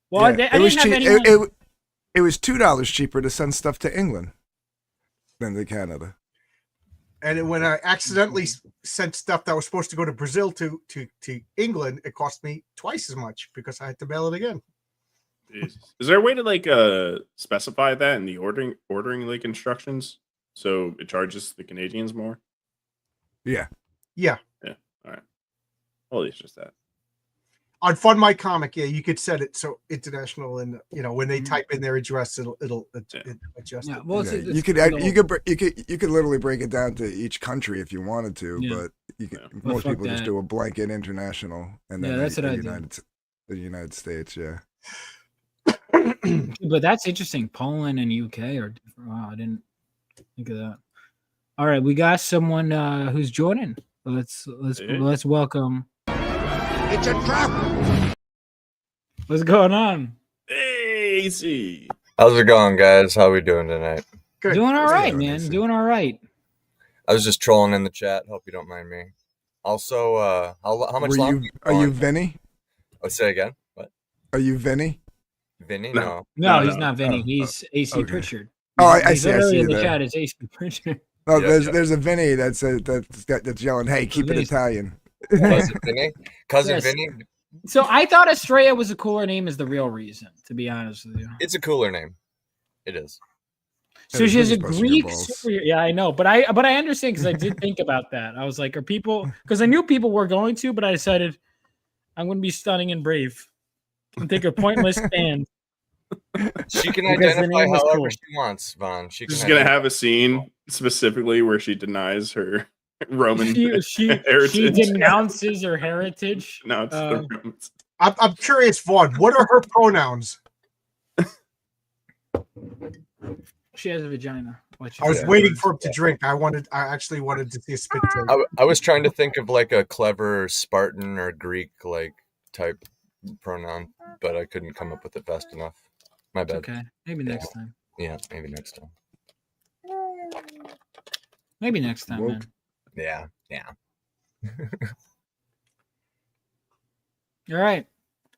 A: Well,
Q: Yeah.
A: I didn't have anyone.
Q: It was $2 cheaper to send stuff to England than to Canada.
P: And when I accidentally sent stuff that was supposed to go to Brazil to England, it cost me twice as much because I had to mail it again.
O: Jesus. Is there a way to like specify that in the ordering like instructions so it charges the Canadians more?
Q: Yeah.
P: Yeah.
O: Yeah. All right. Well, it's just that.
P: On Fund My Comic, yeah, you could set it so international, and when they type in their address, it'll adjust.
A: Yeah,
P: it.
A: well,
Q: Yeah, you could literally break it down to each country if you wanted to,
A: Yeah.
Q: but
A: Well,
Q: most
A: fuck
Q: people just
A: that.
Q: do a blanket international, and then
A: Yeah, that's what I do.
Q: the United States, yeah.
A: But that's interesting. Poland and UK are different. Wow, I didn't think of that. All right, we got someone who's joining. Let's welcome.
F: It's a trap.
A: What's going on?
O: Hey, AC.
R: How's it going, guys? How we doing tonight?
P: Good.
A: Doing all right, man. Doing all right.
R: I was just trolling in the chat. Hope you don't mind me. Also, how much longer?
Q: Are you Vinny?
R: Oh, say again. What?
Q: Are you Vinny?
R: Vinny?
O: No.
A: No, he's not Vinny.
Q: Oh,
A: He's AC
Q: okay.
A: Pritchard.
Q: Oh, I
A: He's
Q: see. I
A: literally
Q: see
A: in the
Q: that.
A: chat. It's AC Pritchard.
Q: Oh,
R: Yeah,
Q: there's a Vinny that's yelling, "Hey, keep it
A: Vinny's-
Q: Italian."
R: Cousin Vinny? Cousin
A: Yes.
R: Vinny?
A: So I thought Estrella was a cooler name as the real reason, to be honest with you.
R: It's a cooler name. It is.
A: So she's a
Q: busting your
A: Greek
Q: balls.
A: superhero. Yeah, I know, but I understand because I did think about that. I was like, are people? Because I knew people were going to, but I decided I'm going to be stunning and brave and take a pointless stand.
R: She can
A: Because the
R: identify
A: name was
R: however
A: cool.
R: she wants, Vaughn. She can
O: She's gonna
R: identify-
O: have a scene specifically where she denies her Roman
A: She
O: heritage.
A: denounces her heritage.
O: No, it's the Romans.
P: I'm curious, Vaughn. What are her pronouns?
A: She has a vagina.
P: I was waiting for him to drink. I actually wanted to see a spit take.
R: I was trying to think of like a clever Spartan or Greek like type pronoun, but I couldn't come up with it fast enough. My bad.
A: Okay, maybe next time.
R: Yeah, maybe next time.
A: Maybe next time, man.
R: Yeah.
A: All right.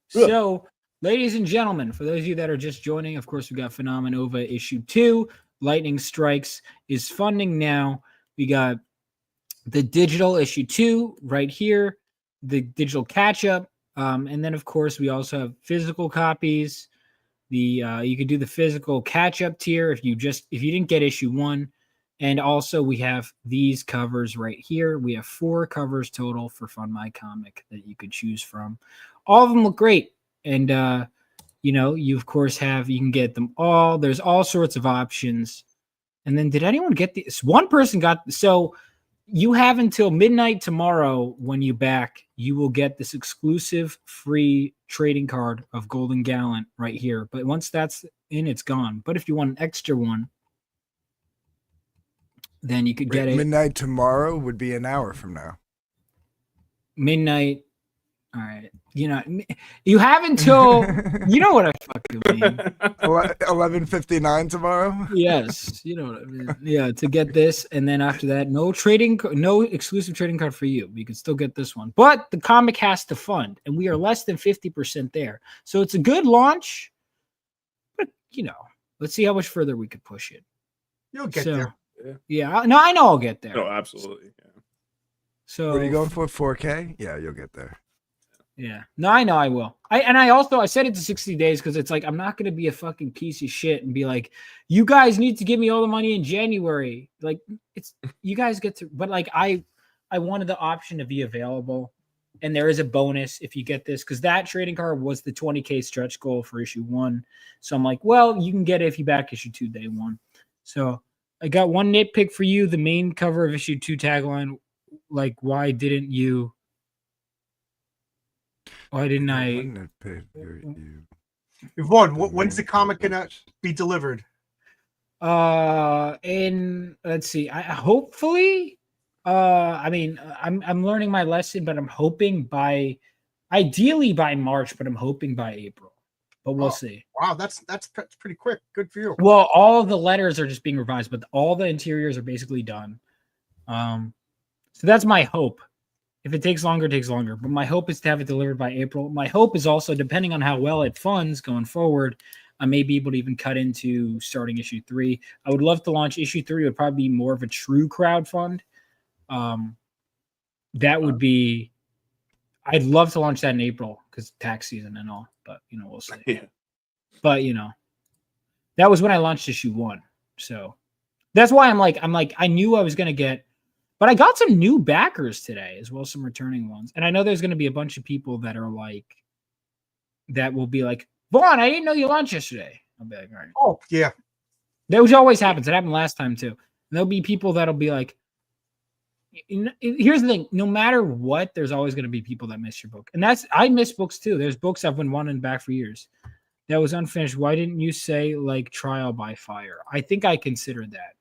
A: So, ladies and gentlemen, for those of you that are just joining, of course, we got Phenomenova issue 2. Lightning Strikes is funding now. We got the digital issue 2 right here, the digital catch up. And then, of course, we also have physical copies. You could do the physical catch up tier if you didn't get issue 1. And also we have these covers right here. We have 4 covers total for Fund My Comic that you could choose from. All of them look great. And, you of course you can get them all. There's all sorts of options. And then did anyone get this? One person so you have until midnight tomorrow when you back, you will get this exclusive free trading card of Golden Gallant right here. But once that's in, it's gone. But if you want an extra one, then you could get it.
Q: Midnight tomorrow would be an hour from now.
A: Midnight. All right. You have until you know what I fucking mean.
Q: 11:59 tomorrow.
A: Yes, you know what I mean. Yeah, to get this, and then after that, no exclusive trading card for you. You can still get this one, but the comic has to fund, and we are less than 50% there. So it's a good launch, but let's see how much further we could push it.
P: You'll get there.
A: Yeah, no, I know I'll get there.
O: No, absolutely. Yeah.
A: So
Q: what are you going for? 4K? Yeah, you'll get there.
A: Yeah. No, I know I will. I said it to 60 days because it's like I'm not gonna be a fucking piece of shit and be like, you guys need to give me all the money in January. Like it's you guys get to, but like I wanted the option to be available, and there is a bonus if you get this because that trading card was the 20K stretch goal for issue 1. So I'm like, well, you can get it if you back issue 2 day 1. So I got one nitpick for you. The main cover of issue 2 tagline, like, why didn't I?
P: Yvonne, when's the comic gonna be delivered?
A: And let's see. Hopefully, I'm learning my lesson, but I'm hoping ideally by March, but I'm hoping by April. But we'll see.
P: Wow, that's pretty quick. Good for you.
A: Well, all the letters are just being revised, but all the interiors are basically done. So that's my hope. If it takes longer, it takes longer. But my hope is to have it delivered by April. My hope is also, depending on how well it funds going forward, I may be able to even cut into starting issue 3. I would love to launch issue 3. It would probably be more of a true crowdfund. That would be, I'd love to launch that in April because tax season and all. But, we'll see.
O: Yeah.
A: But, that was when I launched issue 1. So that's why I'm like, I knew I was going to get, but I got some new backers today as well as some returning ones. And I know there's going to be a bunch of people that are like, that will be like, Vaughn, I didn't know you launched yesterday. I'll be like, all right.
P: Oh, yeah.
A: That which always happens. It happened last time too. And there'll be people that'll be like, here's the thing. No matter what, there's always going to be people that miss your book. And I miss books too. There's books I've been wanting back for years. That was unfinished. Why didn't you say like Trial by Fire? I think I considered that.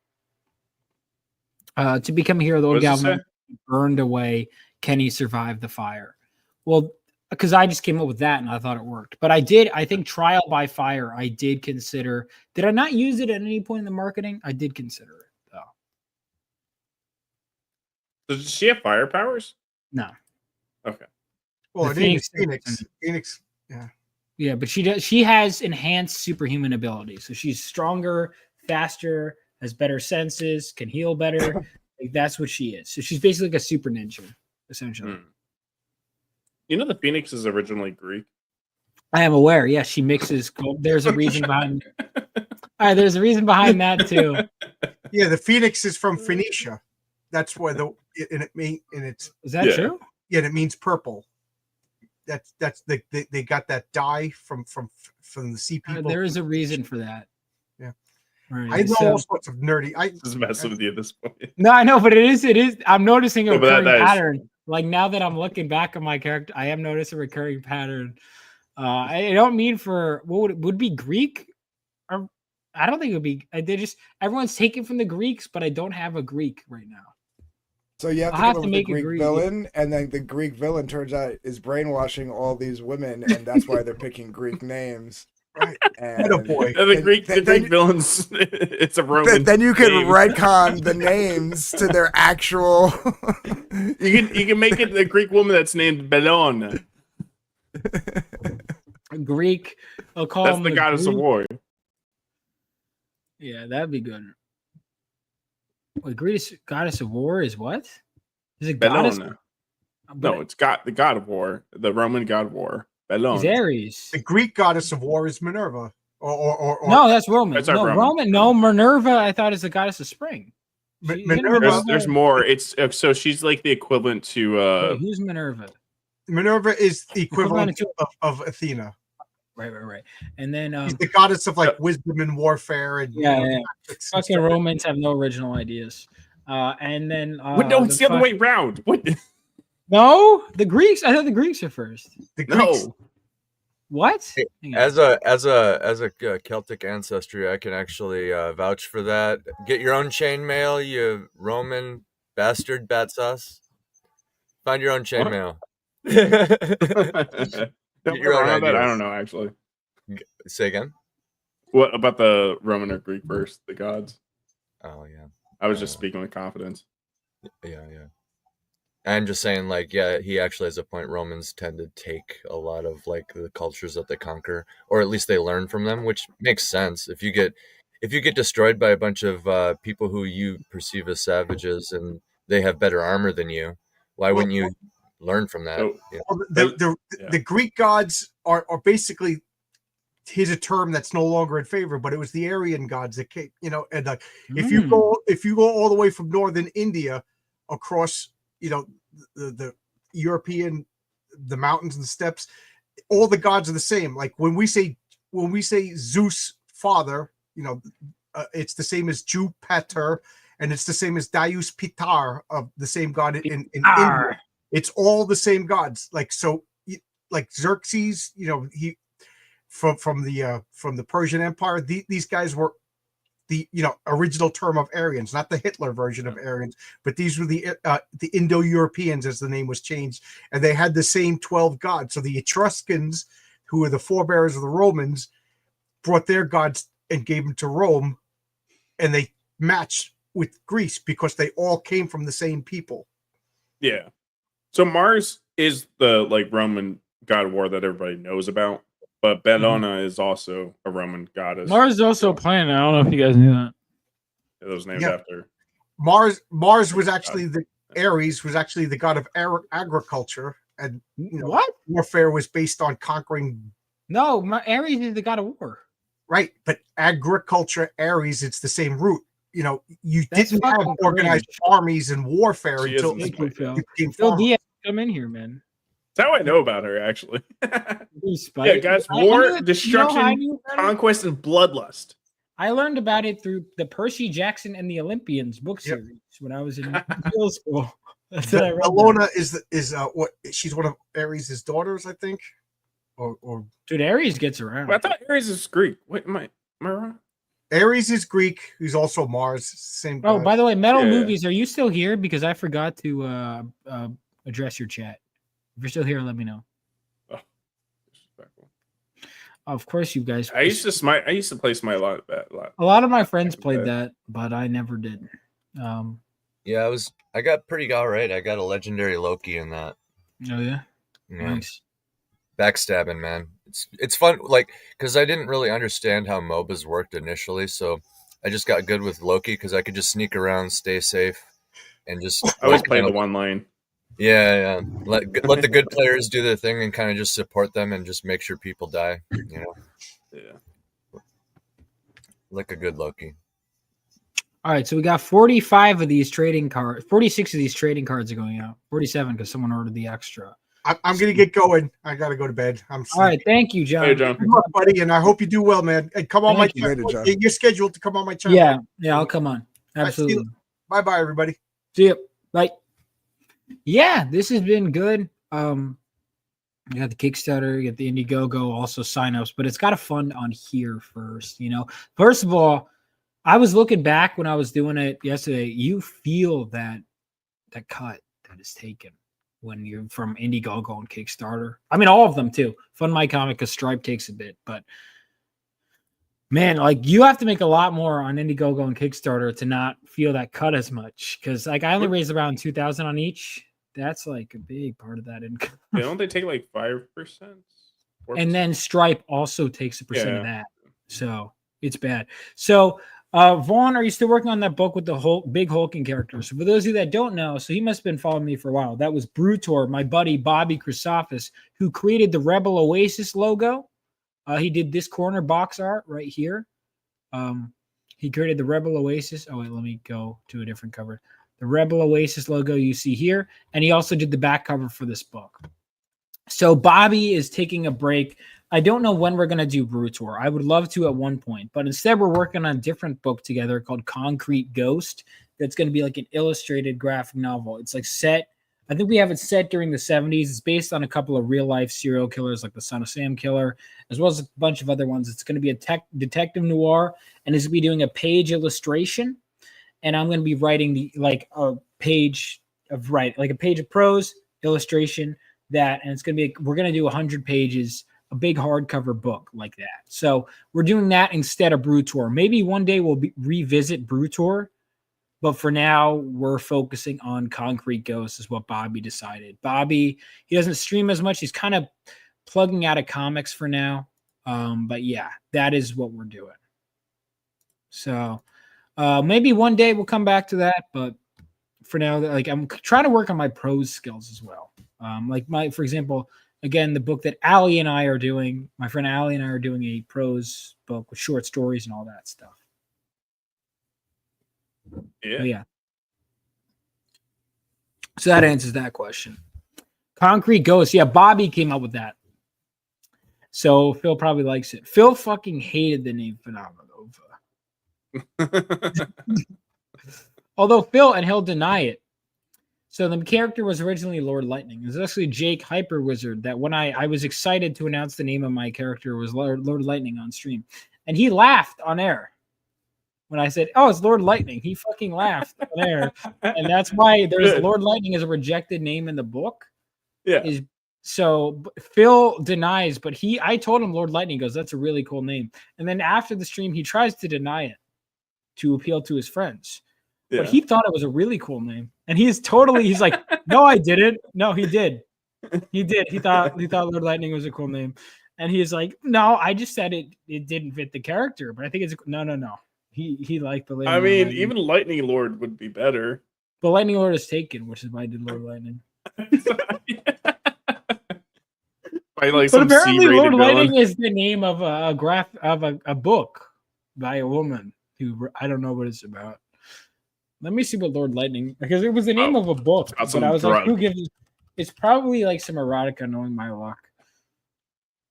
A: To become a hero, the old Galvin burned away. Can he survive the fire? Well, because I just came up with that and I thought it worked. But I think Trial by Fire, I did consider. Did I not use it at any point in the marketing? I did consider it, though.
O: Does she have fire powers?
A: No.
O: Okay.
P: Well, Phoenix. Yeah.
A: Yeah, but she does. She has enhanced superhuman abilities. So she's stronger, faster, has better senses, can heal better. Like, that's what she is. So she's basically like a super ninja, essentially.
O: You know the Phoenix is originally Greek?
A: I am aware. Yeah, she mixes. There's a reason behind. All right, there's a reason behind that too.
P: Yeah, the Phoenix is from Phoenicia. That's why it's.
A: Is that true?
P: Yeah, and it means purple. That's they got that dye from the sea people.
A: There is a reason for that.
P: Yeah.
A: Right,
P: I know all sorts of nerdy.
O: Just messing with you at this point.
A: No, I know, but it is. I'm noticing a recurring pattern. Like now that I'm looking back on my character, I am noticing a recurring pattern. I don't mean for what would be Greek, or I don't think it would be. They just everyone's taken from the Greeks, but I don't have a Greek right now.
Q: So you have to make a Greek villain, and then the Greek villain turns out is brainwashing all these women, and that's why they're picking Greek names.
P: Right.
Q: And
O: the Greek villains, it's a Roman.
Q: Then you can retcon the names to their actual.
O: you can make it the Greek woman that's named Bellona.
A: Greek. I'll call
O: that's the goddess of war.
A: Yeah, that'd be good. Wait, Greek goddess of war is what? Is it goddess?
O: No, it's the god of war, the Roman god of war. Bellona.
A: It's Ares.
P: The Greek goddess of war is Minerva. Or
A: no, that's Roman.
O: That's
A: no, Roman. No, Minerva. I thought is the goddess of spring.
P: Minerva.
O: There's more. It's so she's like the equivalent to.
A: Wait, who's Minerva?
P: Minerva is the equivalent of Athena.
A: Right. And then
P: she's the goddess of like wisdom and warfare and
A: fucking Romans have no original ideas. And then
O: no, it's the other way around. What?
A: No, the Greeks. I thought the Greeks are first.
P: The Greeks.
O: No.
A: What?
R: As a Celtic ancestry, I can actually vouch for that. Get your own chainmail, you Roman bastard, Batsus. Find your own chainmail.
O: Don't
R: Your own
O: wrong on that? I
R: ideas.
O: don't know actually.
R: Say again.
O: What about the Roman or Greek verse, the gods?
R: Oh yeah.
O: I was just speaking with confidence.
R: Yeah. I'm just saying, like, yeah, he actually has a point. Romans tend to take a lot of like the cultures that they conquer, or at least they learn from them, which makes sense. If you get destroyed by a bunch of people who you perceive as savages and they have better armor than you, why wouldn't you learn from that?
O: So,
R: you know?
P: Well, the Greek gods are basically, here's a term that's no longer in favor, but it was the Aryan gods that came, and if you go all the way from northern India across, the European, the mountains and the steppes, all the gods are the same. Like when we say Zeus father, it's the same as Jupiter, and it's the same as Deus Pitar, of the same god in India. It's all the same gods. Like so, like Xerxes, he from the Persian Empire. These guys were the original term of Aryans, not the Hitler version of Aryans, but these were the Indo-Europeans, as the name was changed, and they had the same 12 gods. So the Etruscans, who were the forebears of the Romans, brought their gods and gave them to Rome, and they matched with Greece because they all came from the same people.
O: Yeah. So Mars is the Roman god of war that everybody knows about, but Bellona is also a Roman goddess.
D: Mars is also a planet. I don't know if you guys knew that.
O: Yeah, those named after
P: Mars was actually Ares was actually the god of agriculture, and warfare was based on conquering.
A: No, Ares is the god of war.
P: Right, but agriculture, Ares, it's the same root. You didn't have organized armies and warfare until you became
A: Phil
P: farmers.
A: Diaz, come in here, man.
O: That's how I know about her, actually. Yeah, guys, war, destruction, conquest, and bloodlust.
A: I learned about it through the Percy Jackson and the Olympians book series when I was in middle school. That's what I read.
P: Bellona is what she's one of Ares' daughters, I think. Or
A: dude, Ares gets around.
O: Well, I thought Ares is Greek. Wait, am I wrong?
P: Ares is Greek. He's also Mars. Same.
A: Oh,
P: guy.
A: by the way, Metal Movies, are you still here? Because I forgot to address your chat. If you're still here, let me know.
O: Oh, disrespectful.
A: Of course, you guys.
O: I used to play Smite a lot.
A: A lot of my friends played that, but I never did.
R: Yeah, I got pretty all right. I got a legendary Loki in that.
A: Oh yeah, nice.
R: Backstabbing, man. It's fun, because I didn't really understand how MOBAs worked initially, so I just got good with Loki because I could just sneak around, stay safe, and just.
O: I always played the one lane.
R: Yeah. Let the good players do their thing and kind of just support them and just make sure people die.
O: Yeah.
R: Like a good Loki.
A: All right, so we got 45 of these trading cards. 46 of these trading cards are going out. 47 because someone ordered the extra.
P: I'm gonna get going. I gotta go to bed. I'm sleepy.
A: All right, thank you, John.
O: Hey, John.
P: Good luck, buddy, and I hope you do well, man. And come on my channel. You're scheduled to come on my channel.
A: Yeah, I'll come on. Absolutely.
P: Bye, everybody.
A: See you. Bye. Yeah, this has been good. You got the Kickstarter, you got the Indiegogo, also signups, but it's got to fund on here first. First of all, I was looking back when I was doing it yesterday. You feel that cut that is taken when you're from Indiegogo and Kickstarter. I mean, all of them too. Fund My Comic, because Stripe takes a bit, but man, you have to make a lot more on Indiegogo and Kickstarter to not feel that cut as much. Because I only raised around 2,000 on each. That's a big part of that income.
O: Don't they take 5%? 4%?
A: And then Stripe also takes a percent of that. So it's bad. So Vaughn, are you still working on that book with the big hulking characters? So for those of you that don't know, so he must have been following me for a while. That was Brutor, my buddy Bobby Chrysopoulos, who created the Rebel Oasis logo. He did this corner box art right here. He created the Rebel Oasis. Oh, wait, let me go to a different cover. The Rebel Oasis logo you see here. And he also did the back cover for this book. So Bobby is taking a break. I don't know when we're going to do Brutor. I would love to at one point, but instead we're working on a different book together called Concrete Ghost. That's going to be an illustrated graphic novel. It's set. I think we have it set during the 70s. It's based on a couple of real life serial killers like the Son of Sam killer, as well as a bunch of other ones. It's going to be a detective noir, and it's going to be doing a page illustration. And I'm going to be writing a page of prose, illustration, that, and it's going to be we're going to do 100 pages, a big hardcover book like that. So we're doing that instead of Brutor. Maybe one day we'll revisit Brutor, but for now we're focusing on Concrete Ghost is what Bobby decided. Bobby, he doesn't stream as much. He's kind of plugging out of comics for now. But yeah, that is what we're doing. So maybe one day we'll come back to that, but for now, like I'm trying to work on my prose skills as well. For example, again, the book that Allie and I are doing, my friend Allie and I are doing a prose book with short stories and all that stuff. Yeah. So that answers that question. Concrete Ghost. Yeah, Bobby came up with that. So Phil probably likes it. Phil fucking hated the name Phenomenova. Although Phil, and he'll deny it. So the character was originally Lord Lightning. It was actually Jake Hyper Wizard that when I was excited to announce the name of my character was Lord Lightning on stream. And he laughed on air. When I said, "Oh, it's Lord Lightning," he fucking laughed on air. And that's why there's Lord Lightning as a rejected name in the book.
O: Yeah.
A: So Phil denies, but I told him Lord Lightning, goes, "That's a really cool name." And then after the stream, he tries to deny it to appeal to his friends. But he thought it was a really cool name. And he's like, "No, I didn't." No, he did. He did. He thought Lord Lightning was a cool name. And he's like, "No, I just said it didn't fit the character, but I think it's no. He liked the name.
O: I mean, even Lightning Lord would be better.
A: But Lightning Lord is taken, which is why I did Lord Lightning. But apparently Lord Lightning is the name of a book by a woman who I don't know what it's about. Let me see what Lord Lightning, because it was the name of a book, but I was like, who gives? It's probably like some erotica, knowing my luck.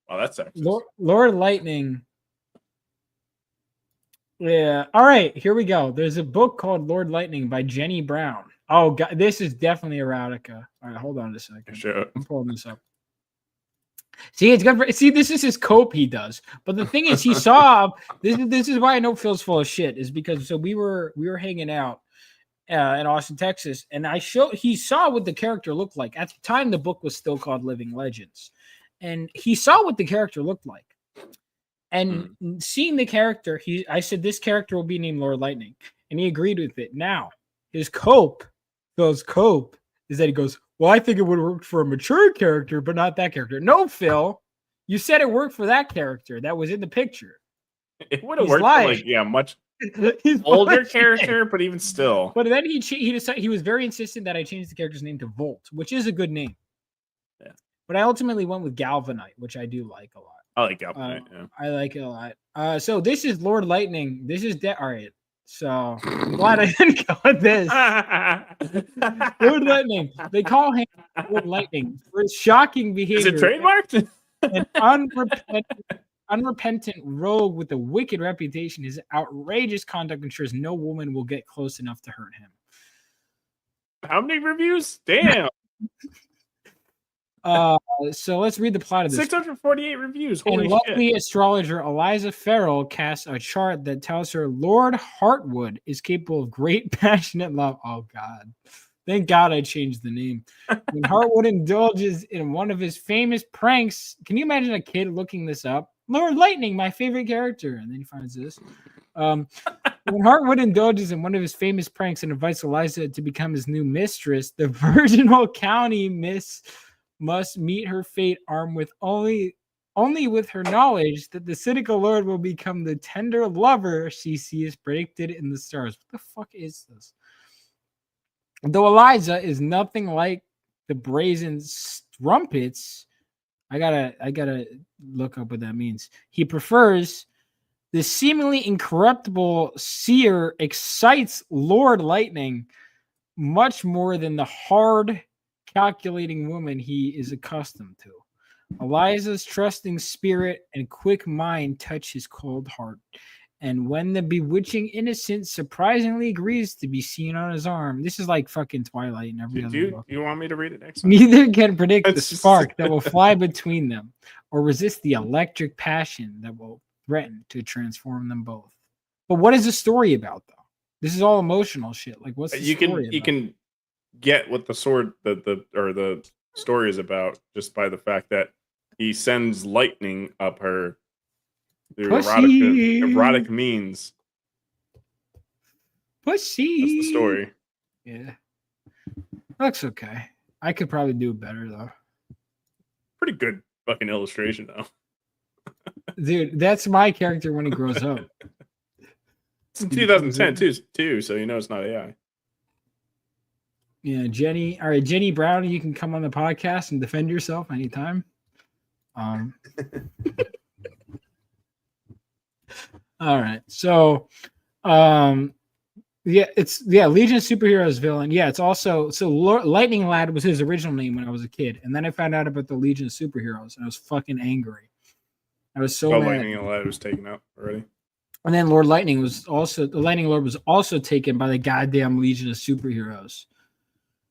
O: Oh, that's sexist.
A: Lord Lightning. Yeah. All right, here we go. There's a book called Lord Lightning by Jenny Brown. Oh, God, this is definitely erotica. All right, hold on a second.
O: Sure.
A: I'm pulling this up. See, it's good for. See, this is his cope he does. But the thing is, he saw this is why I know Phil's full of shit. Is because we were hanging out in Austin, Texas, and he saw what the character looked like. At the time, the book was still called Living Legends, and he saw what the character looked like. And seeing the character, I said this character will be named Lord Lightning, and he agreed with it. Now, Phil's cope, is that he goes, "Well, I think it would work for a mature character, but not that character." No, Phil, you said it worked for that character that was in the picture.
O: It would have worked for much older character, but even still.
A: But then he decided, he was very insistent that I change the character's name to Volt, which is a good name.
O: Yeah.
A: But I ultimately went with Galvanite, which I do like a lot.
O: I like Galvanite. Yeah.
A: I like it a lot. So this is Lord Lightning. This is all right. So I'm glad I didn't go with this. Lord Lightning. They call him Lord Lightning for his shocking behavior.
O: Is it trademarked?
A: An unrepentant rogue with a wicked reputation. His outrageous conduct ensures no woman will get close enough to hurt him.
O: How many reviews? Damn.
A: So let's read the plot of this.
O: 648 reviews. Holy
A: and lovely astrologer Eliza Farrell casts a chart that tells her Lord Heartwood is capable of great passionate love. Oh God. Thank God I changed the name. When Heartwood indulges in one of his famous pranks, can you imagine a kid looking this up? Lord Lightning, my favorite character. And then he finds this. When Heartwood indulges in one of his famous pranks and invites Eliza to become his new mistress, the virginal county miss must meet her fate armed with only with her knowledge that the cynical lord will become the tender lover she sees predicted in the stars. What the fuck is this? Though Eliza is nothing like the brazen strumpets, I gotta look up what that means. He prefers the seemingly incorruptible seer excites Lord Lightning much more than the hard calculating woman he is accustomed to. Eliza's trusting spirit and quick mind touch his cold heart. And when the bewitching innocent surprisingly agrees to be seen on his arm, this is like fucking Twilight and every other book.
O: You want me to read it next time?
A: Neither can predict the spark that will fly between them or resist the electric passion that will threaten to transform them both. But what is the story about, though? This is all emotional shit. Like, what's the story about?
O: You can get what the sword, the story is about, just by the fact that he sends lightning up her through erotic means.
A: Pussy.
O: That's the story.
A: Yeah. Looks okay. I could probably do better though.
O: Pretty good fucking illustration though.
A: Dude, that's my character when he grows up.
O: It's in 2010 too, so you know it's not AI.
A: Yeah, Jenny. All right, Jenny Brown, you can come on the podcast and defend yourself anytime. All right. So Legion of Superheroes villain. Yeah, it's also Lightning Lad was his original name when I was a kid, and then I found out about the Legion of Superheroes, and I was fucking angry. I was so mad.
O: Lightning Lad was taken out already.
A: And then the Lightning Lord was also taken by the goddamn Legion of Superheroes.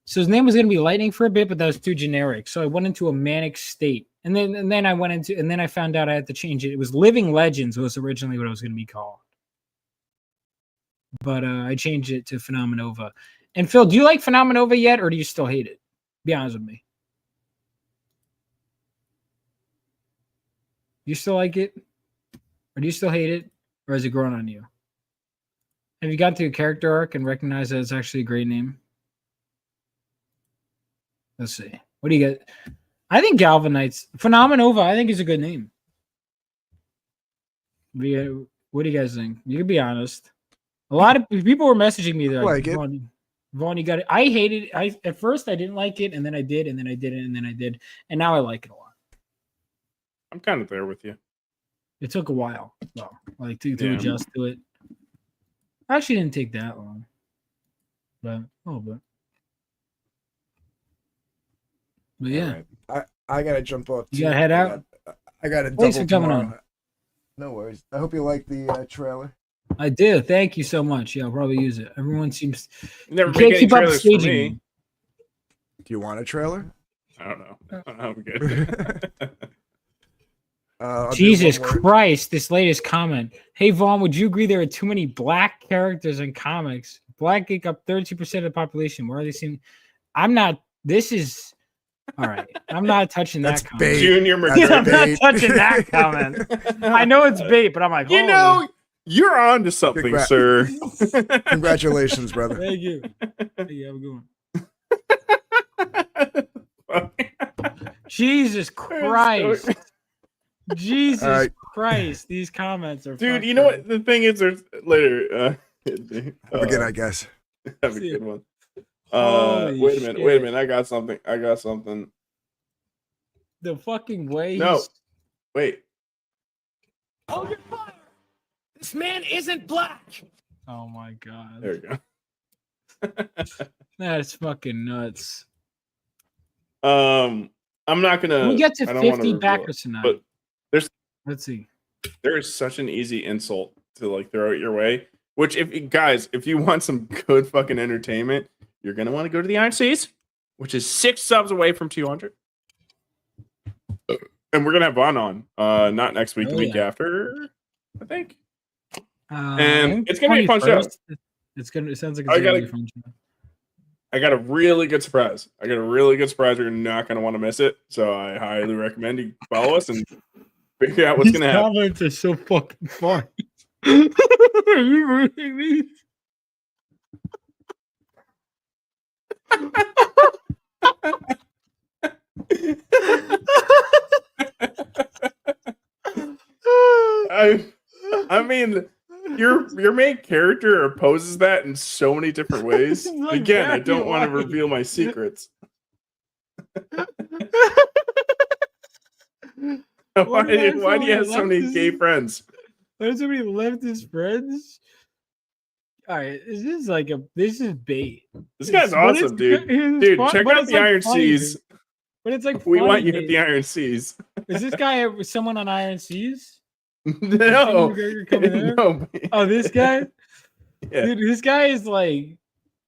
A: So his name was going to be Lightning for a bit, but that was too generic. So I went into a manic state, and then I found out I had to change it. It was Living Legends was originally what it was going to be called, but I changed it to Phenomenova. And Phil, do you like Phenomenova yet, or do you still hate it? Be honest with me. You still like it, or do you still hate it, or has it grown on you? Have you gotten through a character arc and recognized that it's actually a great name? Let's see. What do you get? I think Galvanites. Phenomenova, I think is a good name. What do you guys think? You can be honest. A lot of people were messaging me. They're like, Vaughn, you got it. I hated it. At first, I didn't like it, and then I did, and then I didn't, and then I did. And now I like it a lot.
O: I'm kind of there with you.
A: It took a while, though, to adjust to it. Actually, didn't take that long. But a little bit. But yeah,
Q: I gotta jump off.
A: You gotta head out.
Q: I gotta.
A: Thanks for coming on.
Q: No worries. I hope you like the trailer.
A: I do. Thank you so much. Yeah, I'll probably use it. Everyone seems
O: never
A: can't keep up staging me.
Q: Do you want a trailer?
O: I don't know. I'm good.
A: Jesus Christ! This latest comment. Hey Vaughn, would you agree there are too many black characters in comics? Black make up 32% of the population. Where are they seeing? I'm not. This is. All right, I'm not touching that comment.
Q: Bait.
O: Junior
A: I'm not touching that comment. I know it's bait, but I'm like,
O: you know, you're on to something, sir.
Q: Congratulations, brother.
A: Thank you. Hey, have a good one. Jesus Christ. Jesus Christ. These comments are
O: dude, you know what? The thing is, there's later.
Q: Have a good, I guess.
O: Have a good one. Wait a minute. I got something.
A: The fucking way.
O: No, wait.
E: Hold your fire. This man isn't black.
A: Oh my god.
O: There we go.
A: That's fucking nuts.
O: I'm not gonna.
A: We get to 50 backers tonight.
O: But
A: let's see.
O: There is such an easy insult to like throw it your way. Which, if you want some good fucking entertainment, you're gonna want to go to the Iron Seas, which is 6 subs away from 200. And we're gonna have Vaughn on, not next week, the week after, I think. And it's gonna be a fun show.
A: It sounds like it's gonna be a fun show.
O: I got a really good surprise. You're not gonna want to miss it. So I highly recommend you follow us and figure out what's gonna happen.
A: These comments are so fucking fun. Are you reading these?
O: I mean, your main character opposes that in so many diffdifferent ways. Again, I don't want to reveal my secrets. Why do you have so many gay friends?
A: Why do so many leftist friends? All right, this is bait.
O: This guy's awesome, dude. Dude, check out the Iron Seas.
A: But it's like
O: we want you at the Iron Seas.
A: Is this guy someone on Iron Seas?
O: No.
A: No. Oh, this guy?
O: Yeah.
A: Dude, this guy is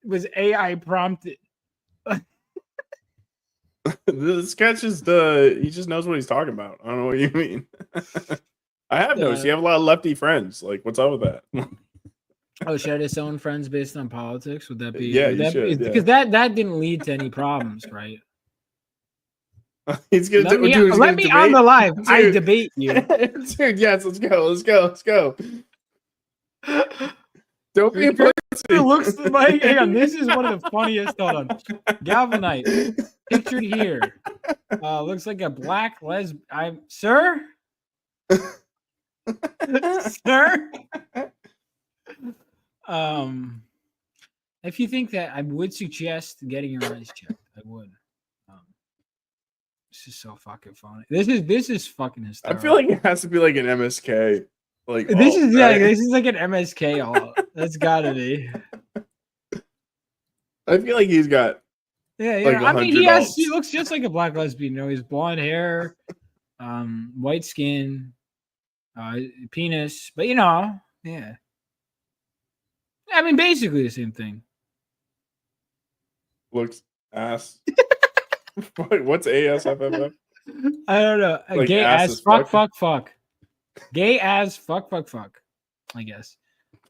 A: was AI prompted.
O: This guy he just knows what he's talking about. I don't know what you mean. I have noticed you have a lot of lefty friends. Like, what's up with that?
A: Oh, should I disown friends based on politics? Would that be?
O: Yeah, you should.
A: Because that didn't lead to any problems, right?
O: He's gonna
A: Let me,
O: dude, he's
A: let
O: gonna
A: me
O: debate?
A: on the live. I
O: Dude.
A: debate you.
O: Dude, yes, let's go. Don't be a pussy.
A: Looks like, hang on, this is one of the funniest. Hold on. Galvanite, pictured here. Looks like a black lesbian. Sir? Sir? If you think that, I would suggest getting your eyes checked. I would. This is so fucking funny. This is fucking
O: I
A: hysterical.
O: feel like it has to be like an MSK. Like
A: This is
O: right?
A: this is like an MSK all. That's gotta be.
O: I feel like he's got
A: Yeah,
O: like
A: I mean,
O: 100
A: he looks just like a black lesbian. You know, he's blonde hair, white skin, penis, but you know, yeah. I mean, basically the same thing.
O: looks ass. What's ASFFF?
A: I don't know.
O: Like
A: Gay
O: ass
A: as
O: as
A: fuck. Gay as fuck. I guess.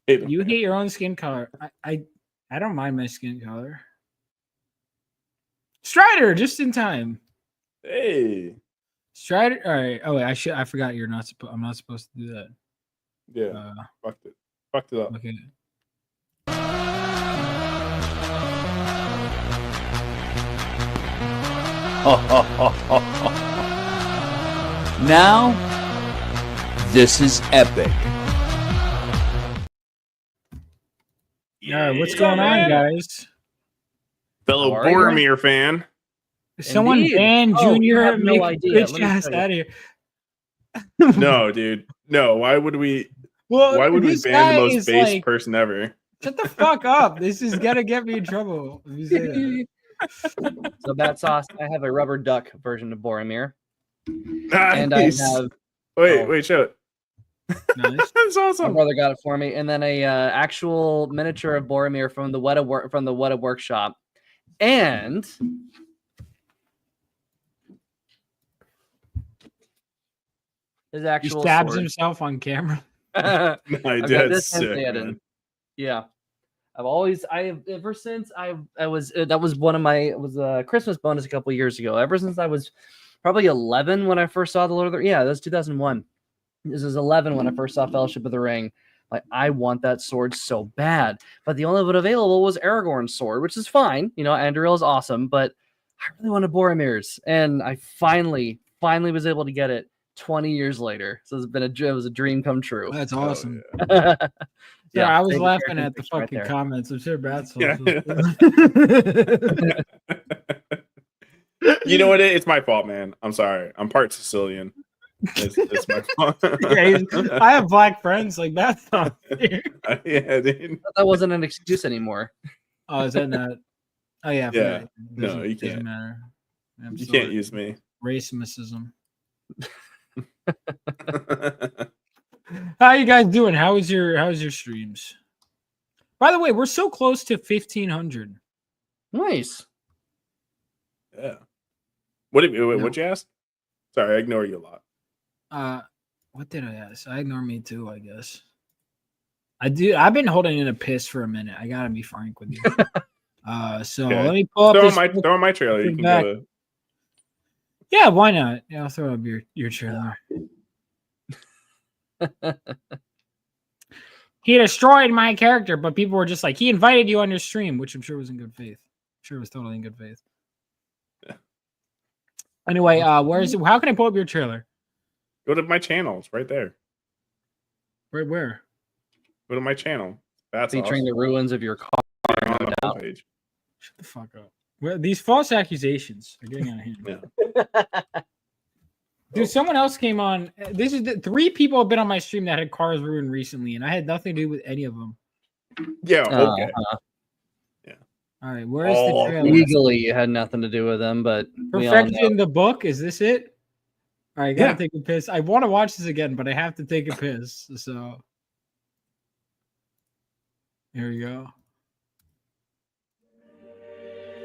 A: You hate your own skin color. I don't mind my skin color. Strider, just in time.
O: Hey.
A: Strider. All right. Oh wait, I forgot you're not supposed. I'm not supposed to do that.
O: Yeah. Fucked it up.
A: Okay.
N: Now, this is epic.
A: All right, what's going on, guys?
O: Fellow
A: How are you?
O: Boromir fan.
A: Someone
C: Indeed.
A: ban
C: Oh, you
A: Junior
C: have
A: and
C: no
A: make
C: idea.
A: bitch
C: Let me
A: ass
C: tell you.
A: out of here.
O: No, dude. No. Why would we?
A: Well,
O: why would we
A: this
O: ban
A: guy
O: the most
A: is
O: base
A: like-
O: person ever?
A: Shut the fuck up. This is gonna get me in trouble if you say that.
C: So bad sauce. I have a rubber duck version of Boromir,
O: Nice.
C: and I have.
O: Wait, show it.
A: Nice.
O: That's
C: My
O: awesome.
C: brother got it for me, and then a actual miniature of Boromir from the Weta workshop, and his
A: He
C: actual
A: stabs
C: sword.
A: himself on camera.
O: I
C: I've
O: did.
C: got this
O: Sick,
C: and Theoden.
O: man.
C: Yeah, ever since I was that was one of my it was a Christmas bonus a couple years ago. Ever since I was probably 11 when I first saw the Lord of the that was 2001. This was 11 when I first saw Fellowship of the Ring. Like, I want that sword so bad, but the only one available was Aragorn's sword, which is fine. You know, Anduril is awesome, but I really wanted Boromir's, and I finally was able to get it 20 years later. So it was a dream come true.
A: That's awesome.
C: Yeah,
A: Yeah, I was
C: favorite
A: laughing
C: character
A: at the
C: picture right
A: fucking
C: there.
A: comments. I'm sure Brad's
O: Yeah. You know what? It's my fault, man. I'm sorry. I'm part Sicilian. It's my fault.
A: Yeah, I have black friends like that's not fair.
O: Yeah, dude.
C: That wasn't an excuse anymore.
A: Oh, is that not? Oh yeah, I
O: Yeah.
A: forgot.
O: No,
A: Doesn't-
O: you
A: doesn't
O: can't.
A: matter. I'm
O: You
A: sorry.
O: can't use me.
A: Racism. How you guys doing? How's your streams? By the way, we're so close to 1,500.
C: Nice.
O: Yeah. What'd you ask? Sorry, I ignore you a lot.
A: What did I ask? I ignore me too, I guess. I've been holding in a piss for a minute. I gotta be frank with you. So
O: Okay.
A: let me pull up
O: Throw
A: this.
O: on my trailer. You can
A: back.
O: go to.
A: Yeah, why not? Yeah, I'll throw up your trailer. He destroyed my character, but people were just like, he invited you on your stream, which I'm sure was in good faith. I'm sure it was totally in good faith. Anyway, where is it? How can I pull up your trailer?
O: Go to my channel. It's right there.
A: Right where?
O: Go to my channel. That's
C: Featuring the ruins of your car.
O: on
C: no
O: the
C: doubt.
O: homepage.
A: Shut the fuck up. Well, these false accusations are getting out of hand.
O: Yeah.
A: Dude, someone else came on. This is 3 people have been on my stream that had cars ruined recently, and I had nothing to do with any of them.
O: Yeah. Okay.
A: All right, where's
O: Oh,
A: the trailer?
C: Legally, it had nothing to do with them, but we all know.
A: Perfection, the book. Is this it? All right, gotta
O: Yeah.
A: take a piss. I want to watch this again, but I have to take a piss. So here we go.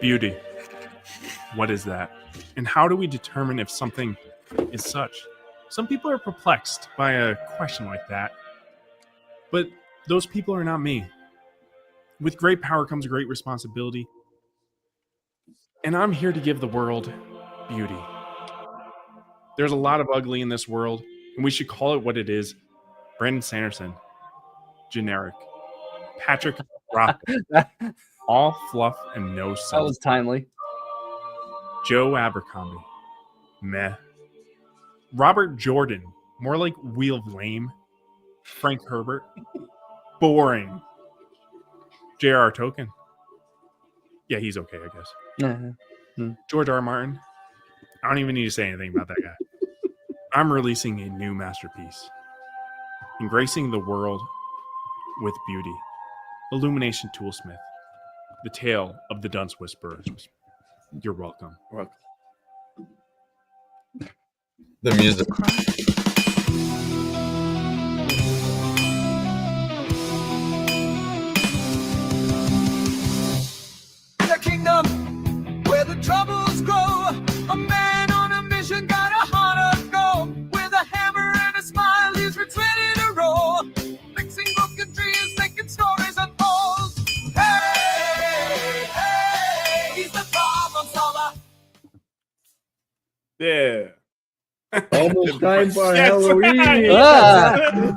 S: Beauty. What is that? And how do we determine if something is such? Some people are perplexed by a question like that. But those people are not me. With great power comes great responsibility. And I'm here to give the world beauty. There's a lot of ugly in this world, and we should call it what it is. Brandon Sanderson, generic. Patrick Rock, all fluff and no substance.
C: That was timely.
S: Joe Abercrombie, meh. Robert Jordan, more like Wheel of Lame. Frank Herbert, boring. J.R.R. Tolkien, yeah, he's okay, I guess. George R. Martin, I don't even need to say anything about that guy. I'm releasing a new masterpiece, engracing the world with beauty. Illumination Toolsmith, the tale of the Dunce Whisperers. You're welcome.
R: The music.
F: The kingdom where the troubles grow. A man on a mission got a heart of gold. With a hammer and a smile, he's ready to roll. Fixing broken dreams, making stories unfold. Hey, hey, he's the problem solver.
O: Yeah.
T: Almost time for
O: Yes.
T: Halloween.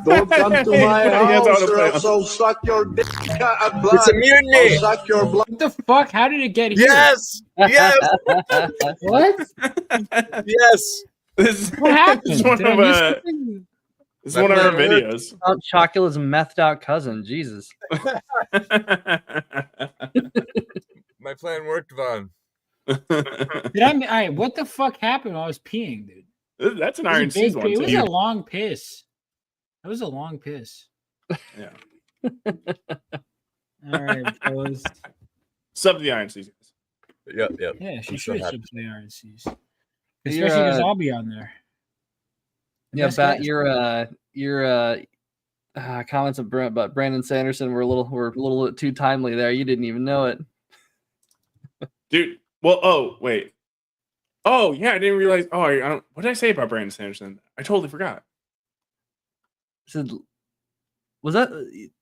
T: Don't come to my house or else I'll suck your dick and blood.
R: It's a mutiny.
T: I'll suck your blood.
A: What the fuck? How did it get here?
R: Yes. Yes.
A: What?
R: Yes.
A: What happened?
O: This is one
A: Did I
O: of,
A: miss
O: uh,
A: something?
O: This is one of our videos.
C: Count Chocula's methed out cousin. Jesus.
R: My plan worked, Vaughn.
A: Did I? All right, what the fuck happened while I was peeing, dude?
O: That's an
A: It was a
O: Iron Seas
A: big
O: one
A: pee-
O: too.
A: It was a long piss. That was a long piss.
O: Yeah.
A: All right, fellas.
O: Sub to the Iron Seas.
R: Yep.
A: Yeah, she
R: I'm
A: should
R: so
A: have
R: happy.
A: subbed to the Iron Seas.
C: You're,
A: Especially because I'll be on there.
C: Yeah,
A: Best
C: about
A: guess.
C: your comments about Brandon Sanderson were a little bit too timely there. You didn't even know it.
O: Dude. Well, oh, wait. Oh, yeah, I didn't realize. Oh, I don't. What did I say about Brandon Sanderson? I totally forgot.
C: Was that?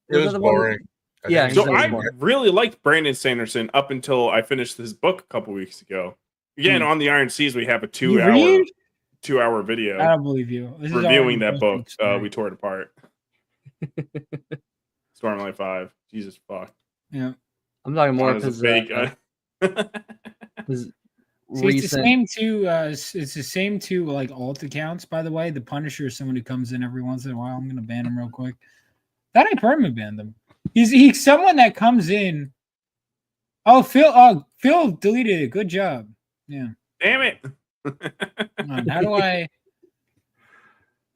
R: It was
C: the one-
R: boring.
C: Yeah.
O: So
C: he said it was
O: I
C: boring.
O: really liked Brandon Sanderson up until I finished his book a couple weeks ago. Again, on the Iron Seas, we have a
A: You read?
O: 2-hour video
A: I don't believe you. This is
O: reviewing
A: already
O: that book.
A: posted tonight.
O: We tore it apart. Stormlight 5. Jesus fuck.
A: Yeah.
C: I'm talking more
O: It
C: of
O: was a
C: his,
O: fake.
C: his
A: See, it's the
C: recent.
A: same two. It's the same two like alt accounts. By the way, the Punisher is someone who comes in every once in a while. I'm gonna ban him real quick. That I permanently banned him. He's someone that comes in. Oh, Phil deleted it. Good job. Yeah.
O: Damn it.
A: Hold on, how do I?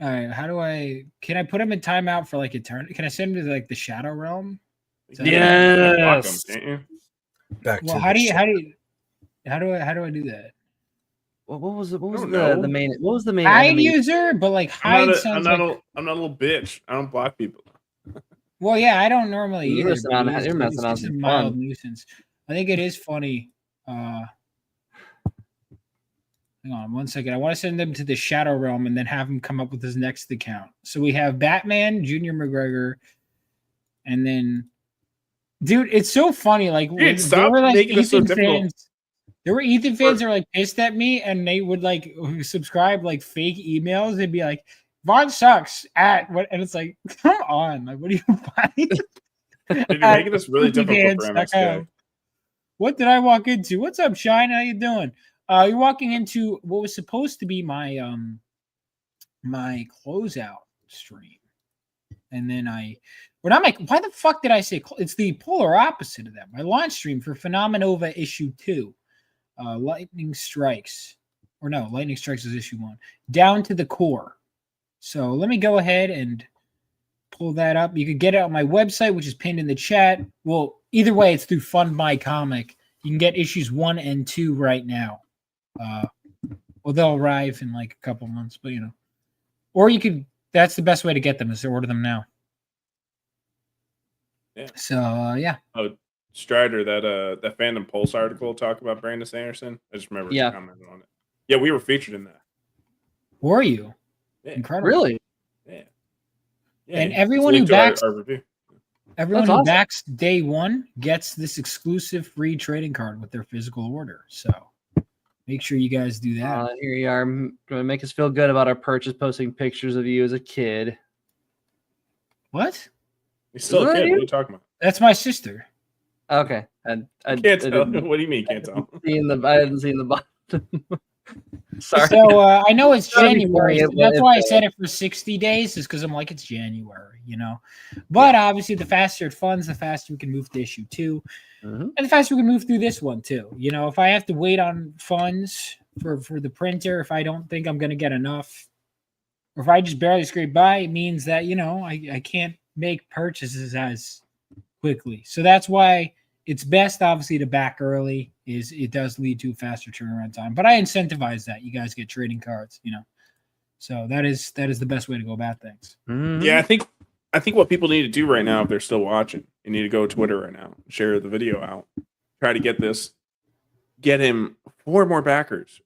A: All right. How do I? Can I put him in timeout for like eternity? Can I send him to like the Shadow Realm? Is that-
C: Yes.
O: Can't you?
R: Back
A: Well,
R: to
A: how
R: the
A: do
R: show.
A: I do that?
C: What was it? What was
O: don't
C: the
O: know.
C: main? What was the main?
A: Hide
C: enemy?
A: user, but like hide sounds like.
O: I'm not a little bitch. I don't block people.
A: Well, yeah, I don't normally
C: You're
A: either.
C: missing
A: but
C: on-
A: it is-
C: you're missing
A: it's
C: on
A: just a
C: some
A: mild
C: fun.
A: nuisance. I think it is funny. Hang on 1 second. I want to send them to the Shadow Realm and then have him come up with his next account. So we have Batman, Junior McGregor, and then, dude, it's so funny. Like,
O: Dude,
A: when
O: stop
A: there were like
O: making it so
A: Ethan
O: difficult.
A: fans. There were Ethan fans that were like pissed at me, and they would like subscribe like fake emails and be like, "Vaughn sucks at what," and it's like, come on, like, what are you buying?
O: Dude, you're making this really difficult for MSK.
A: What did I walk into? What's up, Shine? How you doing? You're walking into what was supposed to be my my closeout stream, and then when I'm like, why the fuck did I say it's the polar opposite of that? My launch stream for Phenomenova issue 2, Lightning Strikes, or no, Lightning Strikes is issue 1, Down to the Core. So let me go ahead and pull that up. You can get it on my website, which is pinned in the chat. Well, either way, it's through Fund My Comic. You can get issues 1 and 2 right now. Well, they'll arrive in like a couple months, but or you could. That's the best way to get them is to order them now.
O: Yeah.
A: So yeah.
O: Oh, Strider, that Fandom Pulse article talk about Brandon Sanderson. I just remember
C: Yeah.
O: commenting on it. Yeah, we were featured in that.
A: Were you?
O: Yeah.
A: Incredible.
C: Really?
O: Yeah.
A: And
O: it's
A: everyone who
O: linked to our-
A: backs
O: our review.
A: everyone
C: That's
A: who
C: awesome.
A: backs day one gets this exclusive free trading card with their physical order. So Make sure you guys do that.
C: Here you are, going to make us feel good about our purchase, posting pictures of you as a kid.
A: What?
O: He's still a kid. What are you talking about?
A: That's my sister.
C: Okay. I
O: can't tell. What do you mean can't tell?
C: I hadn't seen the bottom. Sorry.
A: So I know it's
C: Gotta be
A: January.
C: funny,
A: So that's
C: but
A: why I
C: it's,
A: said it for 60 days, is because I'm like, it's January, you know. But obviously, the faster it funds, the faster we can move to issue 2. And the faster we can move through this one, too. You know, if I have to wait on funds for the printer, if I don't think I'm going to get enough, or if I just barely scrape by, it means that, you know, I can't make purchases as quickly. So that's why it's best, obviously, to back early. Is it does lead to a faster turnaround time, but I incentivize that you guys get trading cards, you know. So that is the best way to go about things.
O: Yeah, I think what people need to do right now, if they're still watching, you need to go to Twitter right now, share the video out, try to get him 4 more backers.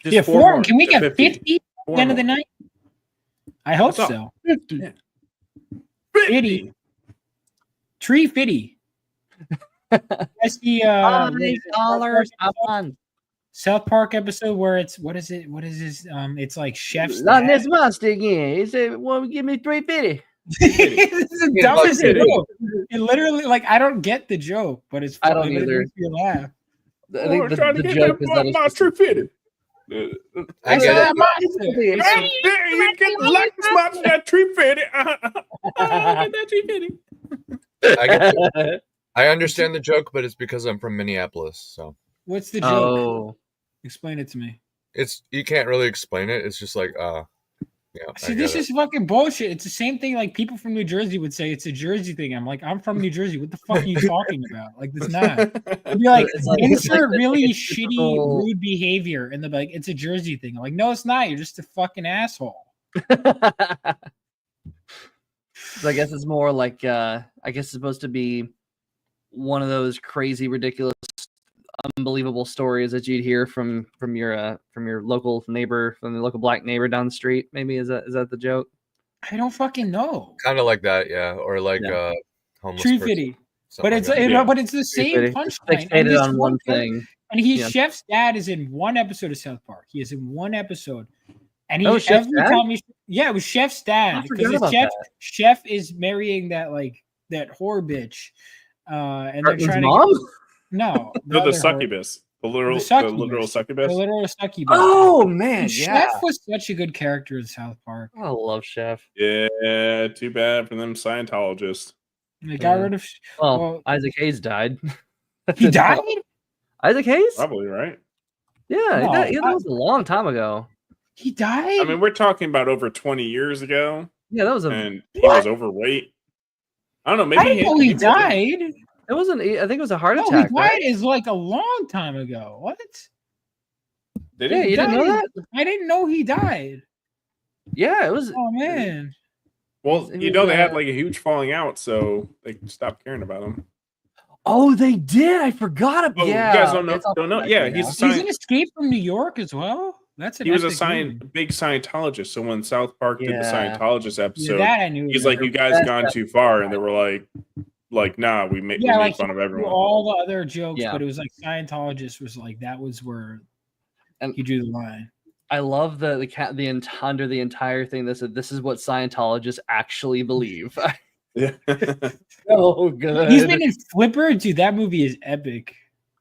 O: Just
A: Yeah, 4 more. Can we get 50 at the end of the
O: more.
A: night? I hope
O: That's
A: so.
O: 50.
A: Yeah. 50. Tree 50. That's the
C: $5 a month.
A: South Park episode where it's what is it? What is this? It's like chef's
C: Not
A: dad.
C: this monster again. He said, "Well, give me $3.50."
A: This is the dumbest joke. It literally, like, I don't get the joke, but it's
C: I
A: funny,
C: don't
A: but it
C: either.
A: makes me laugh.
C: I think the joke is that it's
O: monster fitted.
A: I saw that monster.
O: You get the like this monster that tree fitted. Get that tree fitted.
R: I get it. I understand the joke, but it's because I'm from Minneapolis. So
A: What's the joke?
C: Oh.
A: Explain it to me.
R: it's you can't really explain it. It's just like yeah.
A: See, this is fucking bullshit. It's the same thing like people from New Jersey would say. It's a Jersey thing. I'm like, I'm from New Jersey. What the fuck are you talking about? Like, it's not. It'd be like, insert really shitty, rude behavior, and they'll be like, it's a Jersey thing. I'm like, no, it's not. You're just a fucking asshole.
C: So I guess it's more like I guess it's supposed to be one of those crazy, ridiculous, unbelievable stories that you'd hear from your local neighbor, from the local black neighbor down the street. Maybe is that the joke?
A: I don't fucking know.
R: Kind of like that, yeah, or like homeless
A: Tree
R: person,
A: fitty.
R: something
A: But
R: like
A: it's
R: that.
A: but it's the same
C: Fitty.
A: punchline.
C: Fixated on one thing.
A: And he's
C: Yeah.
A: Chef's dad is in one episode of South Park. He is in one episode. And
C: Oh,
A: he
C: Chef's
A: every
C: dad?
A: time it was Chef's dad.
C: I forgot
A: Because
C: about
A: Chef is marrying that whore bitch. And they're
C: Cartman's
A: trying
C: mom?
A: to no,
O: No, the
A: other whore.
O: succubus. The literal succubus.
A: The literal succubus.
C: Oh man,
A: And
C: yeah.
A: Chef was such a good character in South Park.
C: I love Chef.
O: Yeah, too bad for them Scientologists.
A: They got rid of.
C: Well, Isaac Hayes died.
A: He died?
C: Isaac Hayes?
O: Probably right.
C: Yeah,
A: No,
C: that was a long time ago.
A: He died?
O: I mean, we're talking about over 20 years ago.
C: Yeah, that was
O: and he was overweight. I don't know. Maybe
A: I didn't know he died.
C: It wasn't. I think it was a heart
A: No,
C: attack.
A: he died
C: right?
A: is like a long time ago. What?
O: Did
C: Yeah,
O: he?
C: you didn't know that?
A: I didn't know he died.
C: Yeah, it was.
A: Oh man.
O: Well,
C: It
O: you
C: was,
O: know, they had like a huge falling out, so they stopped caring about him.
C: Oh, they did. I forgot.
O: Oh,
C: Yeah,
O: you guys don't know?
C: it's all
O: Don't know?
C: back
O: Yeah,
C: there
O: he's
C: now.
O: a science.
A: He's in Escape from New York as well. That's
O: He was a
A: epic movie.
O: big Scientologist. So when South Park did the
C: Yeah.
O: Scientologist episode,
A: that I knew
O: he's
A: about.
O: like, "You guys gone too far," and they were like, "Nah, we make
A: like
O: fun of
A: he drew
O: everyone."
A: all the other jokes,
C: Yeah.
A: but it was like Scientologist was like that was where
C: And
A: he drew the line.
C: I love under the entire thing that said, "This is what Scientologists actually believe."
O: Yeah.
C: So good.
A: He's been in Flipper, dude. That movie is epic.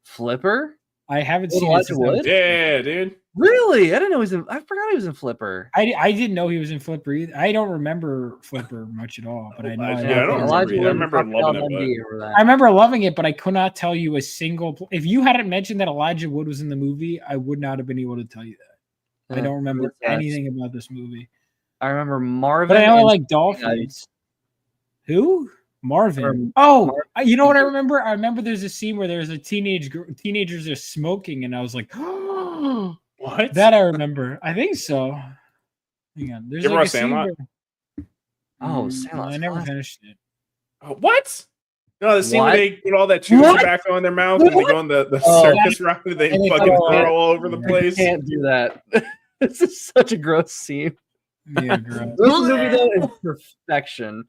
C: Flipper?
A: I haven't
C: With
A: seen it.
C: Elijah
A: Since I was-
C: Wood?
O: Yeah, dude.
C: Really? I didn't know he was in. I forgot he was in Flipper.
A: I didn't know he was in Flipper either. I don't remember Flipper much at all, but I know.
O: I don't remember. I remember loving it.
A: I remember loving it, but I could not tell you a single. If you hadn't mentioned that Elijah Wood was in the movie, I would not have been able to tell you that. I
C: Yeah,
A: don't remember
C: that's nuts.
A: anything about this movie.
C: I remember Marvin.
A: But I know I
C: and
A: like
C: Snake
A: dolphins. Who? Marvin.
C: Or-
A: Oh, you know what I remember? I remember there's a scene where there's a teenagers are smoking, and I was like,
O: what?
A: That I remember. I think so. Hang on. There's
O: You ever
A: like
O: watch
A: a scene
O: Sandlot?
A: where-
C: Oh, Sandlot's
A: I never
C: fun.
A: finished it.
O: Oh, what? No, the scene
C: What?
O: where they put all that chewing
C: What?
O: tobacco in their mouth and they go on the
C: Oh,
O: circus ride and they
A: and they
O: fucking
A: go-
O: throw all over the place.
C: You can't do that. This is such a gross scene.
A: Yeah, gross.
C: This movie though is perfection.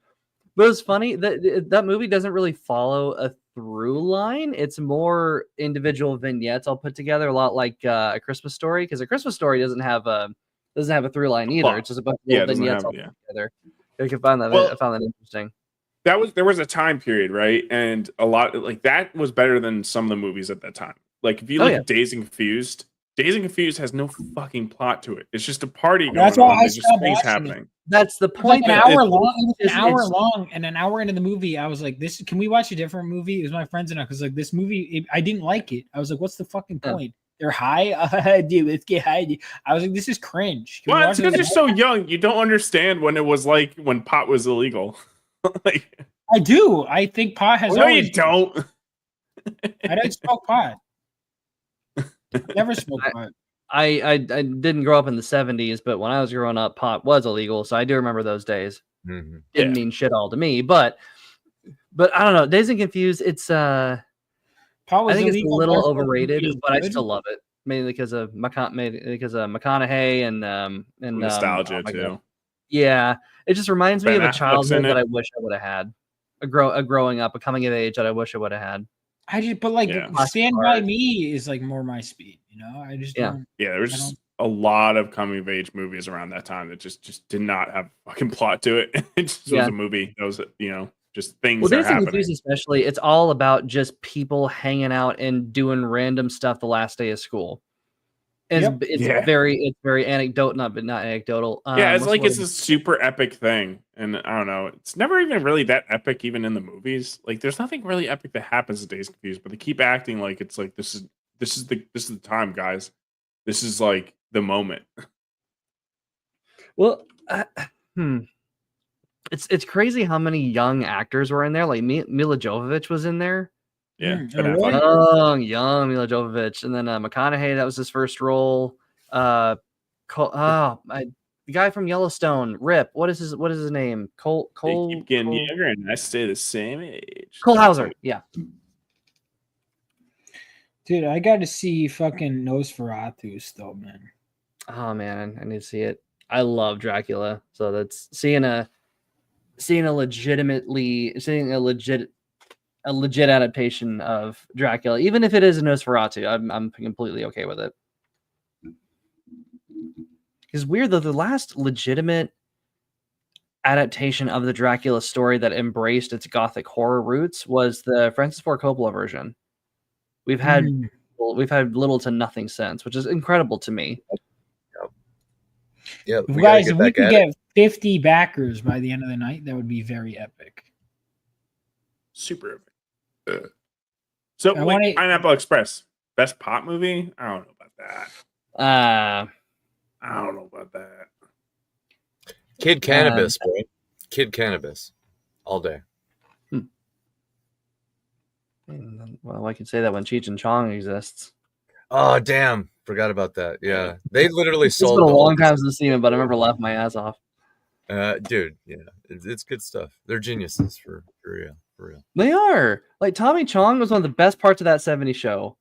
C: But it's funny that movie doesn't really follow a through line. It's more individual vignettes all put together, a lot like A Christmas Story, because A Christmas Story doesn't have a through line either. It's just a bunch of little vignettes all put together. I can find that. I found that interesting.
O: There was a time period, right? And a lot like that was better than some of the movies at that time. Like if you look at Dazed and Confused, Dazed and Confused has no fucking plot to it. It's just a party going
A: That's why
O: on.
A: I
O: There's just
A: stopped
O: things
A: watching
O: happening.
C: That's the
A: It was
C: point.
A: like an hour long. It was an hour long, and an hour into the movie, I was like, "This can we watch a different movie?" It was my friends and I, because like this movie, I didn't like it. I was like, "What's the fucking point? They're high, dude. Let's get high." I was like, "This is cringe." Can we
O: Well,
A: watch
O: it's because
A: this
O: you're
A: again?
O: so young. You don't understand when it was like when pot was illegal. Like,
A: I do. I think pot has
O: no,
A: always.
O: you don't.
A: I don't smoke pot. Never smoked pot.
C: I didn't grow up in the 70s, but when I was growing up, pot was illegal, so I do remember those days. Didn't mean shit all to me, but I don't know. Dazed and Confused, it's
A: pot
C: I
A: was
C: think it's a
A: illegal,
C: little
A: therefore
C: overrated,
A: it is
C: but I
A: good.
C: still love it, mainly because of McConaughey and
O: Nostalgia,
C: oh my
O: too.
C: God. Yeah, it just reminds me
O: Ben
C: of a
O: Affleck's in
C: childhood that
O: it.
C: I wish I would have had, a growing up, a coming of age that I wish I would have had.
A: But like
O: Yeah.
A: Stand By Me is like more my speed, you know. I just don't.
O: Yeah, there was a lot of coming of age movies around that time that just did not have a fucking plot to it. It just was a movie. It was, just things
C: Well,
O: that are
C: Dazed and
O: happening.
C: Confused especially, it's all about just people hanging out and doing random stuff the last day of school. And it's very anecdotal, not anecdotal.
O: Yeah, it's
C: what's
O: like
C: the
O: it's
C: word?
O: a super epic thing, and I don't know. It's never even really that epic, even in the movies. Like, there's nothing really epic that happens in Days Confused, but they keep acting like it's like this is the time, guys. This is like the moment.
C: Well, it's crazy how many young actors were in there. Like Mila Jovovich was in there.
O: Yeah,
C: Young Mila Jovovich, and then McConaughey. That was his first role. The guy from Yellowstone, Rip. What is his name?
O: They keep getting younger, and I stay the same age.
C: Cole Hauser. Yeah.
A: Dude, I got to see fucking Nosferatu still, man.
C: Oh man, I need to see it. I love Dracula, so that's seeing a legit adaptation of Dracula, even if it is a Nosferatu. I'm completely okay with it. It's weird though. The last legitimate adaptation of the Dracula story that embraced its gothic horror roots was the Francis Ford Coppola version. We've had little to nothing since, which is incredible to me.
R: Yeah,
A: Guys, if we could get 50 backers by the end of the night, that would be very epic.
O: Super epic. So, Pineapple Express, best pop movie? I don't know about that. I don't know about that.
R: Kid Cannabis, bro. Kid Cannabis, all day.
C: Well, I can say that when Cheech and Chong exists.
R: Oh damn! Forgot about that. Yeah, they literally
C: It's
R: sold.
C: been a long time since I've seen it, but I remember laughing my ass off.
R: Dude, yeah, it's good stuff. They're geniuses for real, for real.
C: They are. Like Tommy Chong was one of the best parts of that '70s show,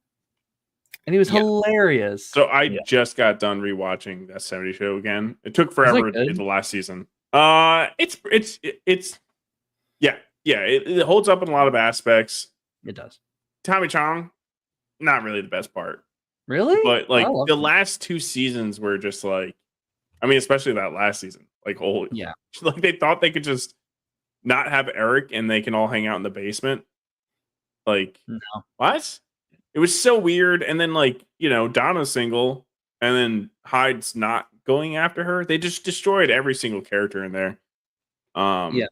C: and he was hilarious.
O: So I just got done rewatching that 70 show again. It took forever to get the last season. It holds up in a lot of aspects.
C: It does.
O: Tommy Chong, not really the best part.
C: Really?
O: But like the last two seasons were just like, I mean, especially that last season. Like, holy, like they thought they could just not have Eric and they can all hang out in the basement. Like, what? It was so weird. And then, like, Donna's single, and then Hyde's not going after her. They just destroyed every single character in there.
C: And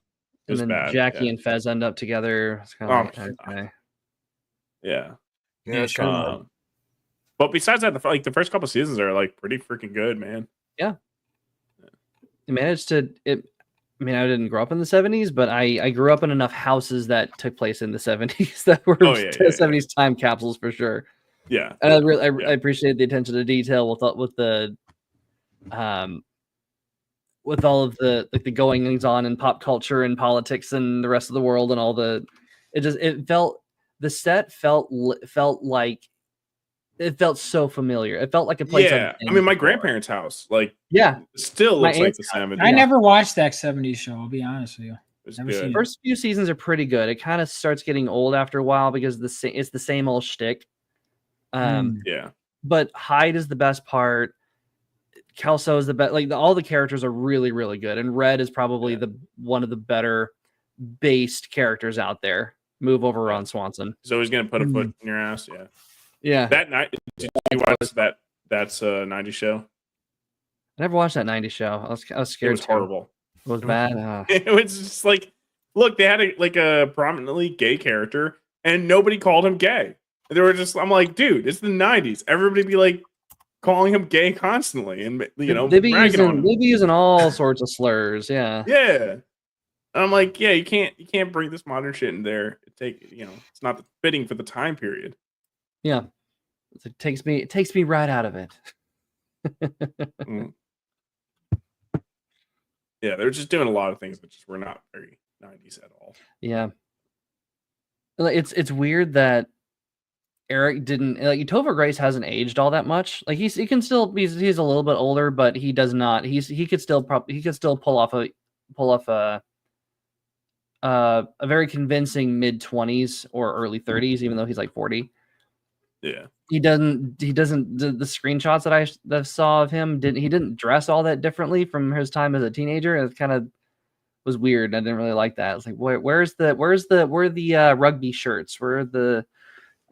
C: then
O: bad.
C: Jackie and Fez end up together. It's kind of okay.
O: Yeah.
R: Yeah, it's kind of
O: but besides that, the first couple seasons are like pretty freaking good, man.
C: Yeah. It managed to I mean, I didn't grow up in the 70s, but I grew up in enough houses that took place in the 70s that were 70s time capsules for sure.
O: Yeah.
C: And I appreciate the attention to detail with all of the goings on in pop culture and politics and the rest of the world and all the the set felt so familiar. It felt like a place.
O: Yeah, I mean, my grandparents' house, like,
C: still
O: looks like the 70s.
A: I never watched that 70s show. I'll be honest with you.
O: was
A: Never
O: good.
A: seen it.
C: First few seasons are pretty good. It kind of starts getting old after a while because it's the same old shtick.
O: Yeah.
C: But Hyde is the best part. Kelso is the best. Like all the characters are really, really good, and Red is probably one of the better based characters out there. Move over Ron Swanson.
O: He's always gonna put a foot in your ass. Yeah.
C: Yeah.
O: That night, did you watch that? That's a 90s show.
C: I never watched that 90s show. I was scared.
O: It was horrible.
C: It was bad.
O: It was just like, look, they had a prominently gay character, and nobody called him gay. They were just, I'm like, dude, it's the 90s. Everybody be like calling him gay constantly, and
C: They'd be
O: ragging on him.
C: using all sorts of slurs. Yeah.
O: Yeah. And I'm like, yeah, you can't bring this modern shit in there. It's not fitting for the time period.
C: Yeah. It takes me right out of it.
O: Mm. Yeah, they're just doing a lot of things that just were not very 90s at all.
C: Yeah. It's weird that Eric didn't like Topher Grace hasn't aged all that much. Like he's a little bit older, but he does not. He could still pull off a very convincing mid-20s or early 30s, even though he's like 40.
O: Yeah.
C: He doesn't the screenshots that I saw of him he didn't dress all that differently from his time as a teenager. It kind of was weird. I didn't really like that. It's like where are the rugby shirts? Where are the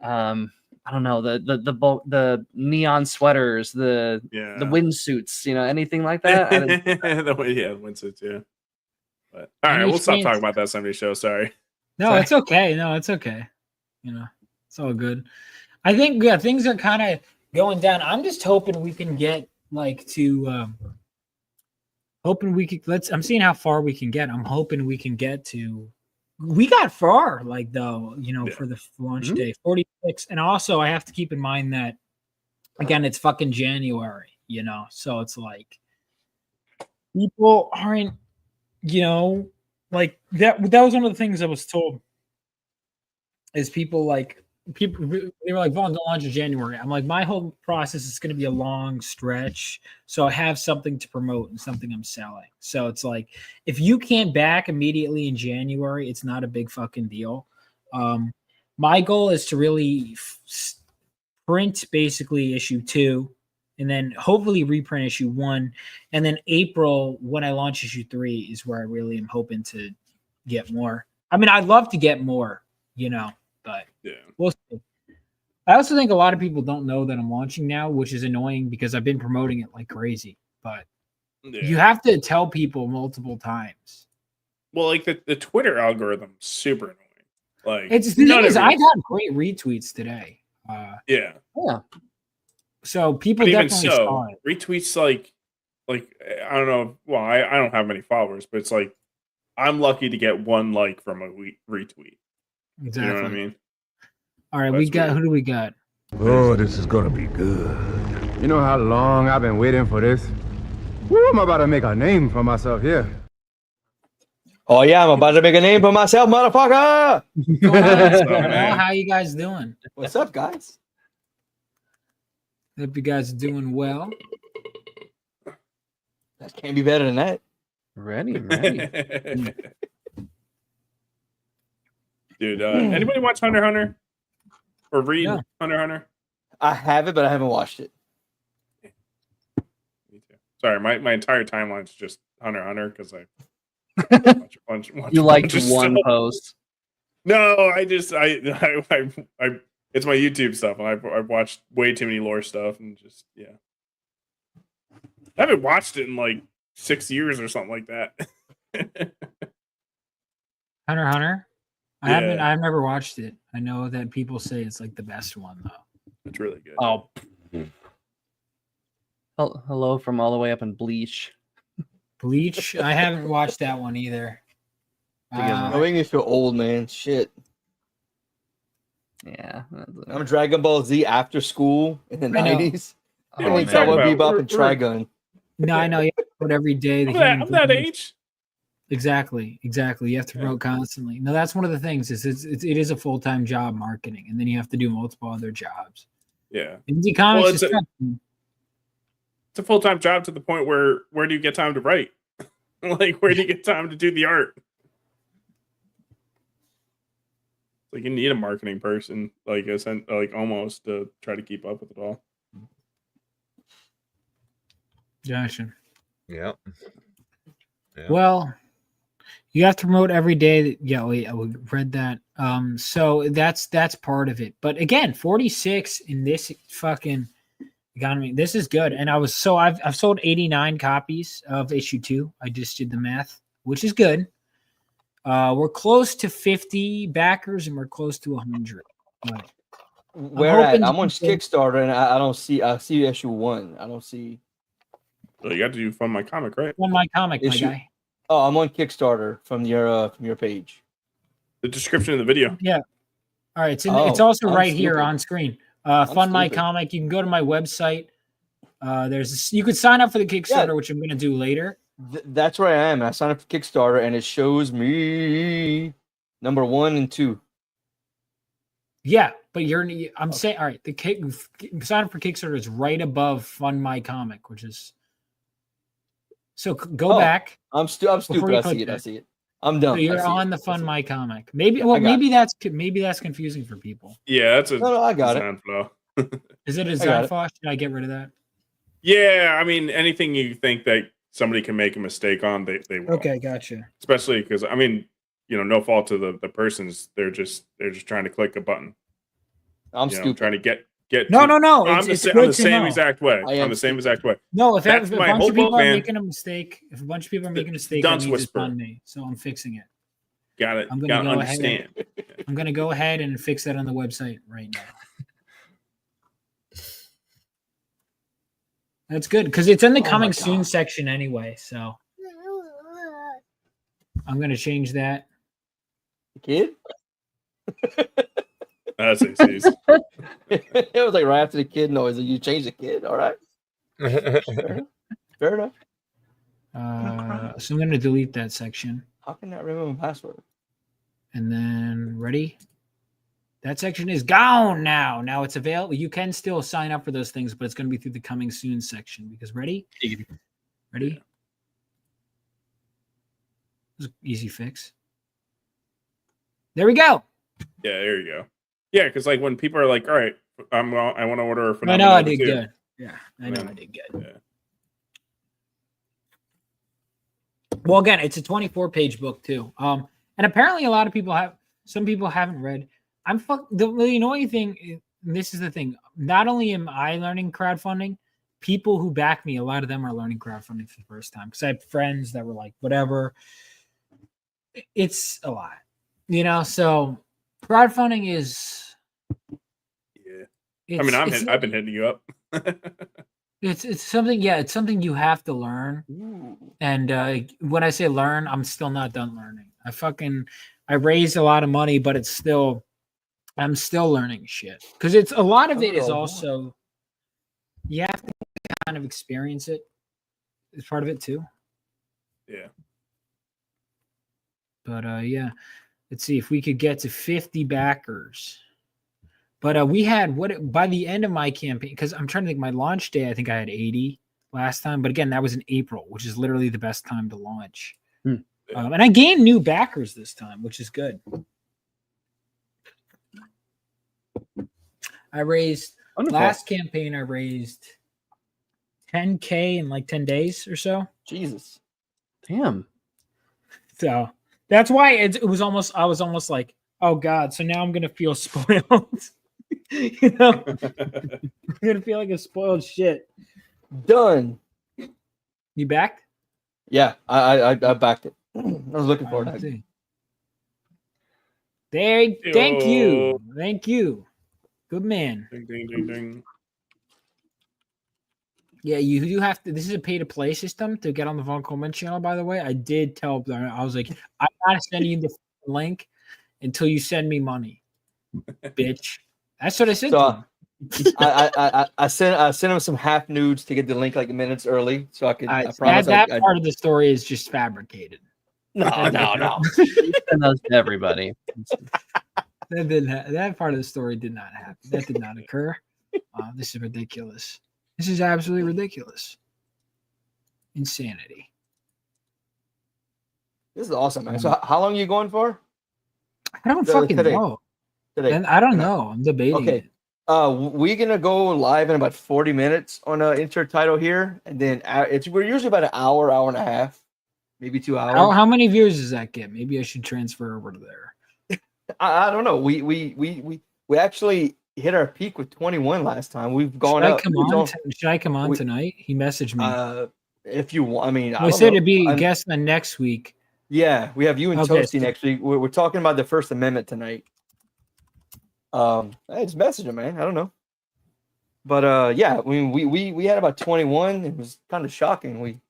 C: I don't know, the neon sweaters, the windsuits, anything like that.
O: The windsuits, yeah. But all right, we'll stop talking about that Sunday show. Sorry.
A: No, it's okay. No, it's okay. It's all good. I think things are kind of going down. I'm just hoping we can get I'm seeing how far we can get. I'm hoping we can get to. We got far, for the launch day, 46. And also, I have to keep in mind that, again, it's fucking January, so it's like people aren't, like that. That was one of the things I was told. Is people they were like, Vaughn, don't launch in January. I'm like, my whole process is going to be a long stretch. So I have something to promote and something I'm selling. So it's like, if you can't back immediately in January, it's not a big fucking deal. My goal is to really print basically issue 2 and then hopefully reprint issue 1. And then April, when I launch issue 3 is where I really am hoping to get more. I mean, I'd love to get more, but we'll see. I also think a lot of people don't know that I'm launching now, which is annoying because I've been promoting it like crazy. But you have to tell people multiple times.
O: Well, like the Twitter algorithm, super annoying. Like
A: it's the thing is, I got great retweets today.
O: Yeah.
A: So people
O: but even
A: definitely
O: so,
A: saw it.
O: retweets like I don't know. Well, I don't have many followers, but it's like I'm lucky to get one like from a retweet.
A: Exactly.
O: You know what I mean?
A: All right, who do we got?
U: Oh, this is gonna be good. You know how long I've been waiting for this? Woo, I'm about to make a name for myself here.
V: Oh yeah, I'm about to make a name for myself, motherfucker.
A: How you guys doing?
V: What's up, guys?
A: Hope you guys are doing well.
V: That can't be better than that.
C: Ready.
O: Dude, anybody watch Hunter x Hunter? Or read Hunter x Hunter?
V: I have it, but I haven't watched it.
O: Me too. Sorry, my entire timeline's just Hunter x Hunter because I watch
C: you liked one post.
O: No, I it's my YouTube stuff, and I've watched way too many lore stuff, and just I haven't watched it in like 6 years or something like that.
A: Hunter x Hunter?
O: Yeah.
A: I've never watched it. I know that people say it's like the best one though.
O: It's really good.
C: Oh. Hello from all the way up in Bleach.
A: Bleach? I haven't watched that one either.
V: Knowing me feel old, man. Shit.
C: Yeah.
V: I'm Dragon Ball Z after school in the
A: I know.
V: 90s.
C: Oh,
V: I think Cowboy Bebop and Trigun.
A: No, I know you have to put every day.
O: I'm that age.
A: Exactly. You have to promote constantly. No, that's one of the things. It is a full-time job, marketing, and then you have to do multiple other jobs.
O: Yeah.
A: Indie comics
O: it's a full-time job to the point where do you get time to write? Like, where do you get time to do the art? Like you need a marketing person, like almost to try to keep up with it all.
A: Gotcha.
R: Yeah.
A: Well, you have to promote every day. Yeah, we read that. So that's part of it. But again, 46 in this fucking economy. This is good. And I've sold 89 copies of issue 2. I just did the math, which is good. We're close to 50 backers and we're close to 100. But
V: Where at? I'm on Kickstarter and I don't see. I see issue 1. I don't see.
O: So you got to do Fund My Comic, right?
A: Fund My Comic, my guy.
V: Oh, I'm on Kickstarter from your page.
O: The description of the video.
A: Yeah. All right. It's also right here on screen. Fund My
V: stupid.
A: Comic. You can go to my website. You could sign up for the Kickstarter, which I'm going to do later.
V: That's where I am. I signed up for Kickstarter and it shows me number 1 and 2.
A: Yeah, but I'm saying, all right, sign up for Kickstarter is right above Fund My Comic, which is. So go back.
V: I'm stupid. I see it. I see it. I'm done.
A: So you're on the Fund My Comic. Maybe that's confusing for people.
O: Yeah, that's a
V: No, I got
O: design flaw.
A: Is it a design flaw? Should I get rid of that?
O: Yeah, I mean, anything you think that somebody can make a mistake on, they will.
A: Okay, gotcha.
O: Especially because I mean, no fault to the persons. They're just trying to click a button.
V: I'm stupid.
O: Trying to get.
A: No.
O: I'm the same exact way. I'm the same exact way.
A: No, if a
O: That's my
A: bunch
O: whole
A: of people
O: boat,
A: are
O: man.
A: making a mistake, I
O: Dunce
A: need to
O: whisper.
A: fund me, so I'm fixing it.
O: Got it.
A: I'm
O: Got to
A: gonna go
O: understand.
A: ahead. I'm gonna go ahead and fix that on the website right now. That's good because it's in the coming soon section anyway. So I'm gonna change that.
V: Kid?
O: That's exes.
V: It was like right after the kid noise. You changed the kid. All right. Fair enough.
A: So I'm gonna delete that section.
V: How can I remember my password?
A: And then ready? That section is gone now. Now it's available. You can still sign up for those things, but it's going to be through the coming soon section. Because ready? Ready? Easy fix. There we go.
O: Yeah, there you go. Yeah, because like when people are like, "All right, I want to order a Phenomenova."
A: I know I did good. Yeah, I know I did good.
O: Yeah.
A: Well, again, it's a 24-page book too. And apparently some people haven't read. The annoying thing, and this is the thing, not only am I learning crowdfunding, people who back me, a lot of them are learning crowdfunding for the first time. Because I have friends that were like, whatever. It's a lot. So crowdfunding is.
O: Yeah. I mean, I've been hitting you up.
A: It's something, it's something you have to learn. And when I say learn, I'm still not done learning. I raised a lot of money, but I'm still learning shit. Because it's a lot of it is also, you have to kind of experience it. It's part of it too.
O: Yeah.
A: But yeah, let's see if we could get to 50 backers. But we had by the end of my campaign, because I'm trying to think, my launch day, I think I had 80 last time. But again, that was in April, which is literally the best time to launch. And I gained new backers this time, which is good. I raised last campaign. I raised 10K in like 10 days or so.
V: Jesus,
C: damn.
A: So that's why it was almost. I was almost like, oh god. So now I'm gonna feel spoiled. I'm gonna feel like a spoiled shit.
V: Done.
A: You backed?
V: Yeah, I backed it. I was looking for it.
A: Thank you. Good man.
O: Ding, ding, ding, ding.
A: Yeah, you do have to. This is a pay-to-play system to get on the Von Coleman channel, by the way. I did tell Blair, I was like, I gotta send you the link until you send me money, bitch. That's what I said to him.
V: I sent him some half nudes to get the link like minutes early, so I could. I promise
A: that part of the story is just fabricated.
V: No.
C: Send those to everybody.
A: That part of the story did not happen. That did not occur. This is ridiculous. This is absolutely ridiculous. Insanity.
V: This is awesome, man. So how long are you going for?
A: I don't fucking know.
V: today?
A: And I don't know. I'm debating.
V: Okay.
A: It.
V: We're gonna go live in about 40 minutes on insert title here, and then we're usually about an hour, hour and a half, maybe 2 hours.
A: How many views does that get? Maybe I should transfer over to there.
V: I don't know. We actually hit our peak with 21 last time. We've gone
A: Should
V: up.
A: Should I come on tonight? He messaged me.
V: If you want, I mean,
A: I said to be a guest on next week.
V: Yeah, we have you and
A: Okay.
V: Toasty next week. We're talking about the First Amendment tonight. Hey, just message him, man. I don't know, but yeah, we had about 21. It was kind of shocking.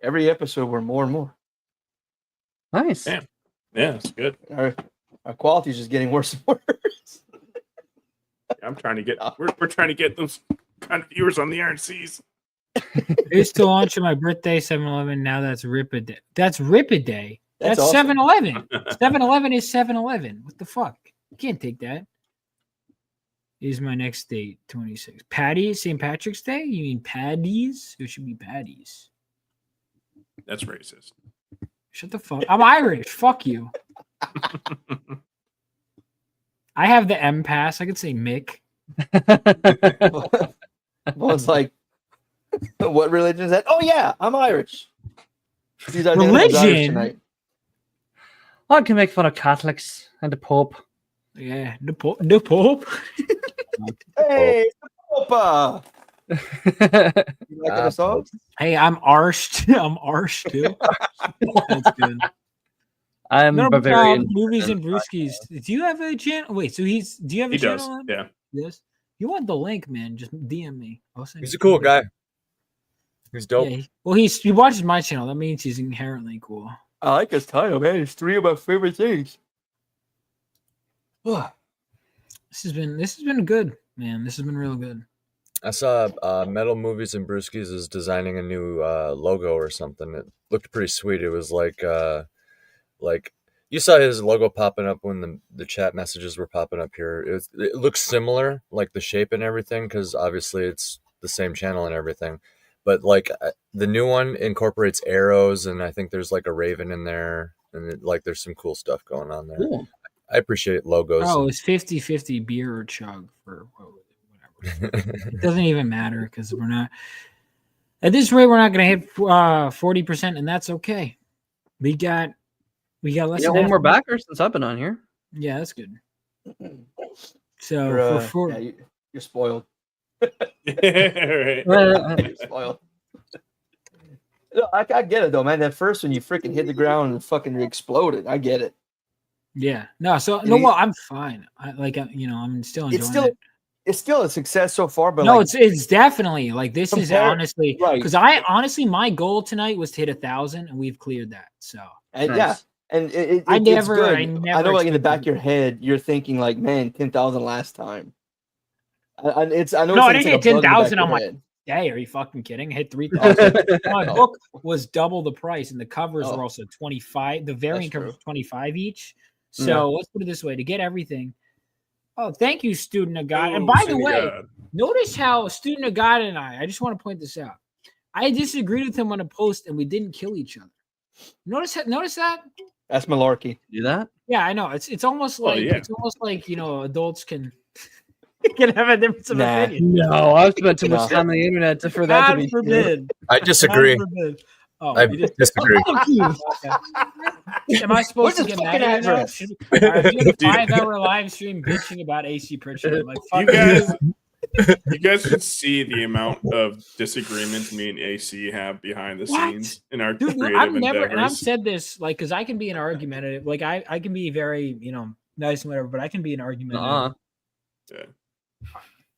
V: Every episode we're more and more.
C: Nice.
O: Yeah, it's good.
V: Our quality is just getting worse and worse.
O: I'm trying to get. We're trying to get those kind of viewers on the RNCs.
A: It's to launch on my birthday, 7-Eleven. Now that's Rip a Day. That's Rip a Day. That's
V: awesome.
A: 7-Eleven. 7-Eleven is 7-Eleven. What the fuck? You can't take that. Is my next date 26? Patty, St. Patrick's Day? You mean Paddies? It should be Paddies.
O: That's racist.
A: Shut the fuck. I'm Irish. Fuck you. I have the M pass. I could say Mick.
V: Well, it's like, what religion is that? Oh yeah, I'm Irish. These are
A: Religion?
C: I can make fun of Catholics and the Pope.
A: Yeah, the Pope. The Pope.
V: Hey, the Pope. You like the song?
A: Hey, I'm Arshed. I'm Arshed too. That's good.
C: I'm Bavarian.
A: Movies and Brewskis. Do you have a channel? Wait, so do you have a
O: He
A: channel?
O: does.
A: On?
O: Yeah.
A: Yes. You want the link, man? Just DM me. I'll send
R: He's
A: you
R: a cool guy. He's dope.
A: Yeah, he watches my channel. That means he's inherently cool.
V: I like his title, man. It's 3 of my favorite things.
A: This has been good, man. This has been real good.
R: I saw Metal Movies and Brewskis is designing a new logo or something. It looked pretty sweet. It was like you saw his logo popping up when the chat messages were popping up here. It looks similar, like the shape and everything, because obviously it's the same channel and everything. But like the new one incorporates arrows, and I think there's like a raven in there, and there's some cool stuff going on there.
A: Cool.
R: I appreciate logos.
A: Oh, it's 50-50 beer or chug for whatever. It doesn't even matter because we're not at this rate. We're not going to hit 40%, and that's okay. We got less.
C: Yeah,
A: than
C: one
A: half
C: more
A: a-
C: backer since I've been on here.
A: Yeah, that's good. So
V: you're spoiled.
O: Right.
V: You're spoiled. No, I get it though, man. That first one, you freaking hit the ground and fucking exploded. I get it.
A: Yeah. No. So no. Well, I'm fine. I'm still enjoying it.
V: It's still a success so far, but
A: No,
V: like,
A: it's definitely like this is
V: Compare-
A: honestly
V: right.
A: because I honestly my goal tonight was to hit 1,000 and we've cleared that. So
V: and
C: Nice.
V: yeah, and
A: I
V: it's
A: never-
V: good.
A: I
V: I
A: never
V: know, like in the back
A: expected-
V: of your head, you're thinking like, man, 10,000 last time. I know.
A: no,
V: it's
A: I
V: like
A: didn't
V: it's
A: hit
V: like a bug in the back
A: 10,000.
V: of
A: I'm
V: your
A: like,
V: head.
A: hey, are you fucking kidding? I hit 3,000. My book was double the price, and the covers
V: Oh.
A: were also 25. The variant
V: true.
A: covers 25 each. So
V: Yeah.
A: let's put it this way: to get everything. Oh, thank you, Student of God. And
O: Oh,
A: by the
O: Student
A: way,
O: God.
A: notice how Student of God and I just want to point this out. I disagreed with him on a post, and we didn't kill each other. Notice that?
V: That's malarkey.
C: Do that?
A: Yeah, I know. It's almost
O: Oh,
A: like
O: yeah.
A: adults can have a difference of
V: Nah.
A: opinion.
C: No, I've spent too
V: No.
C: much time on the internet for that to
A: God
C: be
A: forbid.
R: I disagree.
A: God forbid. Oh,
R: I
A: you just-
R: disagree.
A: Am I supposed
V: What's
A: to
V: his
A: get
V: fucking
A: mad at you now?
V: address?
A: All right, we had a
O: Dude.
A: 5-hour live stream bitching about AC Pritchard. I'm like,
O: You
A: fuck
O: you guys should see the amount of disagreements me and AC have behind the
A: What?
O: scenes in our
A: Dude,
O: creative
A: I've never,
O: endeavors.
A: and I've said this, like, because I can be an argumentative, like, I can be very, nice and whatever, but I can be an argumentative.
O: Yeah.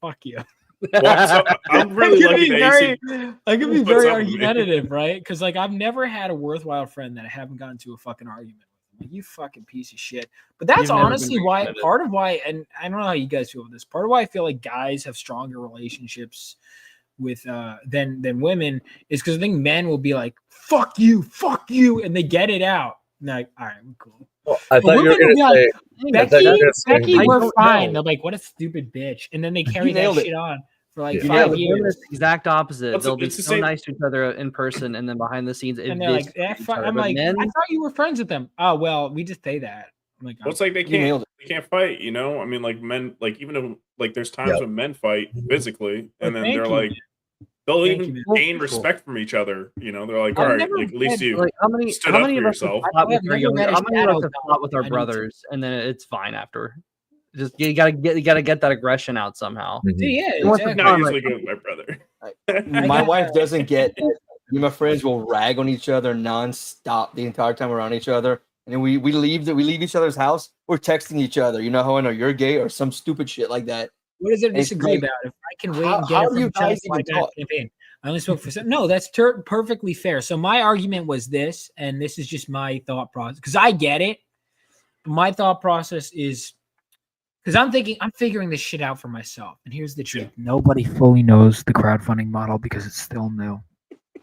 A: Fuck you.
O: Well, I'm really
A: I can
O: lucky
A: be
O: that AC
A: very, I can be
O: What's
A: very
O: up with me?
A: argumentative, right? Because like I've never had a worthwhile friend that I haven't gotten into a fucking argument with. Like, you fucking piece of shit. But that's
C: You've never been
A: honestly why
C: argumentative.
A: part of why, and I don't know how you guys feel with this. Part of why I feel like guys have stronger relationships with than women is because I think men will be like, fuck you, and they get it out. And they're like, all right, I'm cool.
R: Well, I
A: But
R: thought you were
A: women will
R: going
A: be
R: to
A: like,
R: say. I thought you were gonna say-
A: Becky,
C: I
A: we're
C: don't
A: fine.
C: know.
A: They're like, what a stupid bitch. And then they carry that
V: nailed it.
A: shit on for like
V: You
A: 5
V: nailed it.
A: years.
C: Women is the exact opposite.
O: It's-
C: They'll be
O: it's the
C: so
O: same-
C: nice to each other in person, and then behind the scenes,
A: And they're like,
C: each other.
A: I'm
C: But
A: like,
C: men,
A: I thought you were friends with them. Oh, well, we just say that. Like,
O: Well, it's like they can't fight, you know. I mean, like men, like even if like there's times when men fight physically,
A: Well,
O: and then
A: thank
O: they're
A: you,
O: like
A: man.
O: they'll
A: Thank
O: even
A: you, man.
O: gain respect from each other. You know, they're like, all
C: I've
O: right,
C: never
O: like at least
C: read,
O: you
C: like how many
O: stood up for
C: of us have
O: yourself.
C: fought with
A: I've
C: our
A: never
C: younger?
A: read a
C: How many of us
A: shadow
C: have fought with our
A: I need to.
C: brothers, and then it's fine after? Just you gotta get that aggression out somehow.
A: Yeah,
C: And once it's
A: exactly.
O: Not
C: done,
O: usually
C: like,
O: good with my brother.
V: My wife doesn't get that. Me and my friends will rag on each other nonstop the entire time we're around each other. And then we leave each other's house. We're texting each other. You know how I know you're gay or some stupid shit like that.
A: What is there to
V: And it's
A: disagree
V: like,
A: about? If I can wait
V: how-
A: and get
V: how
A: it
V: do
A: from
V: you guys
A: Chelsea,
V: even
A: I got
V: talk?
A: a campaign. I only spoke for some. No, that's perfectly fair. So my argument was this, and this is just my thought process because I get it. My thought process is because I'm figuring this shit out for myself. And here's the truth: nobody fully knows the crowdfunding model because it's still new.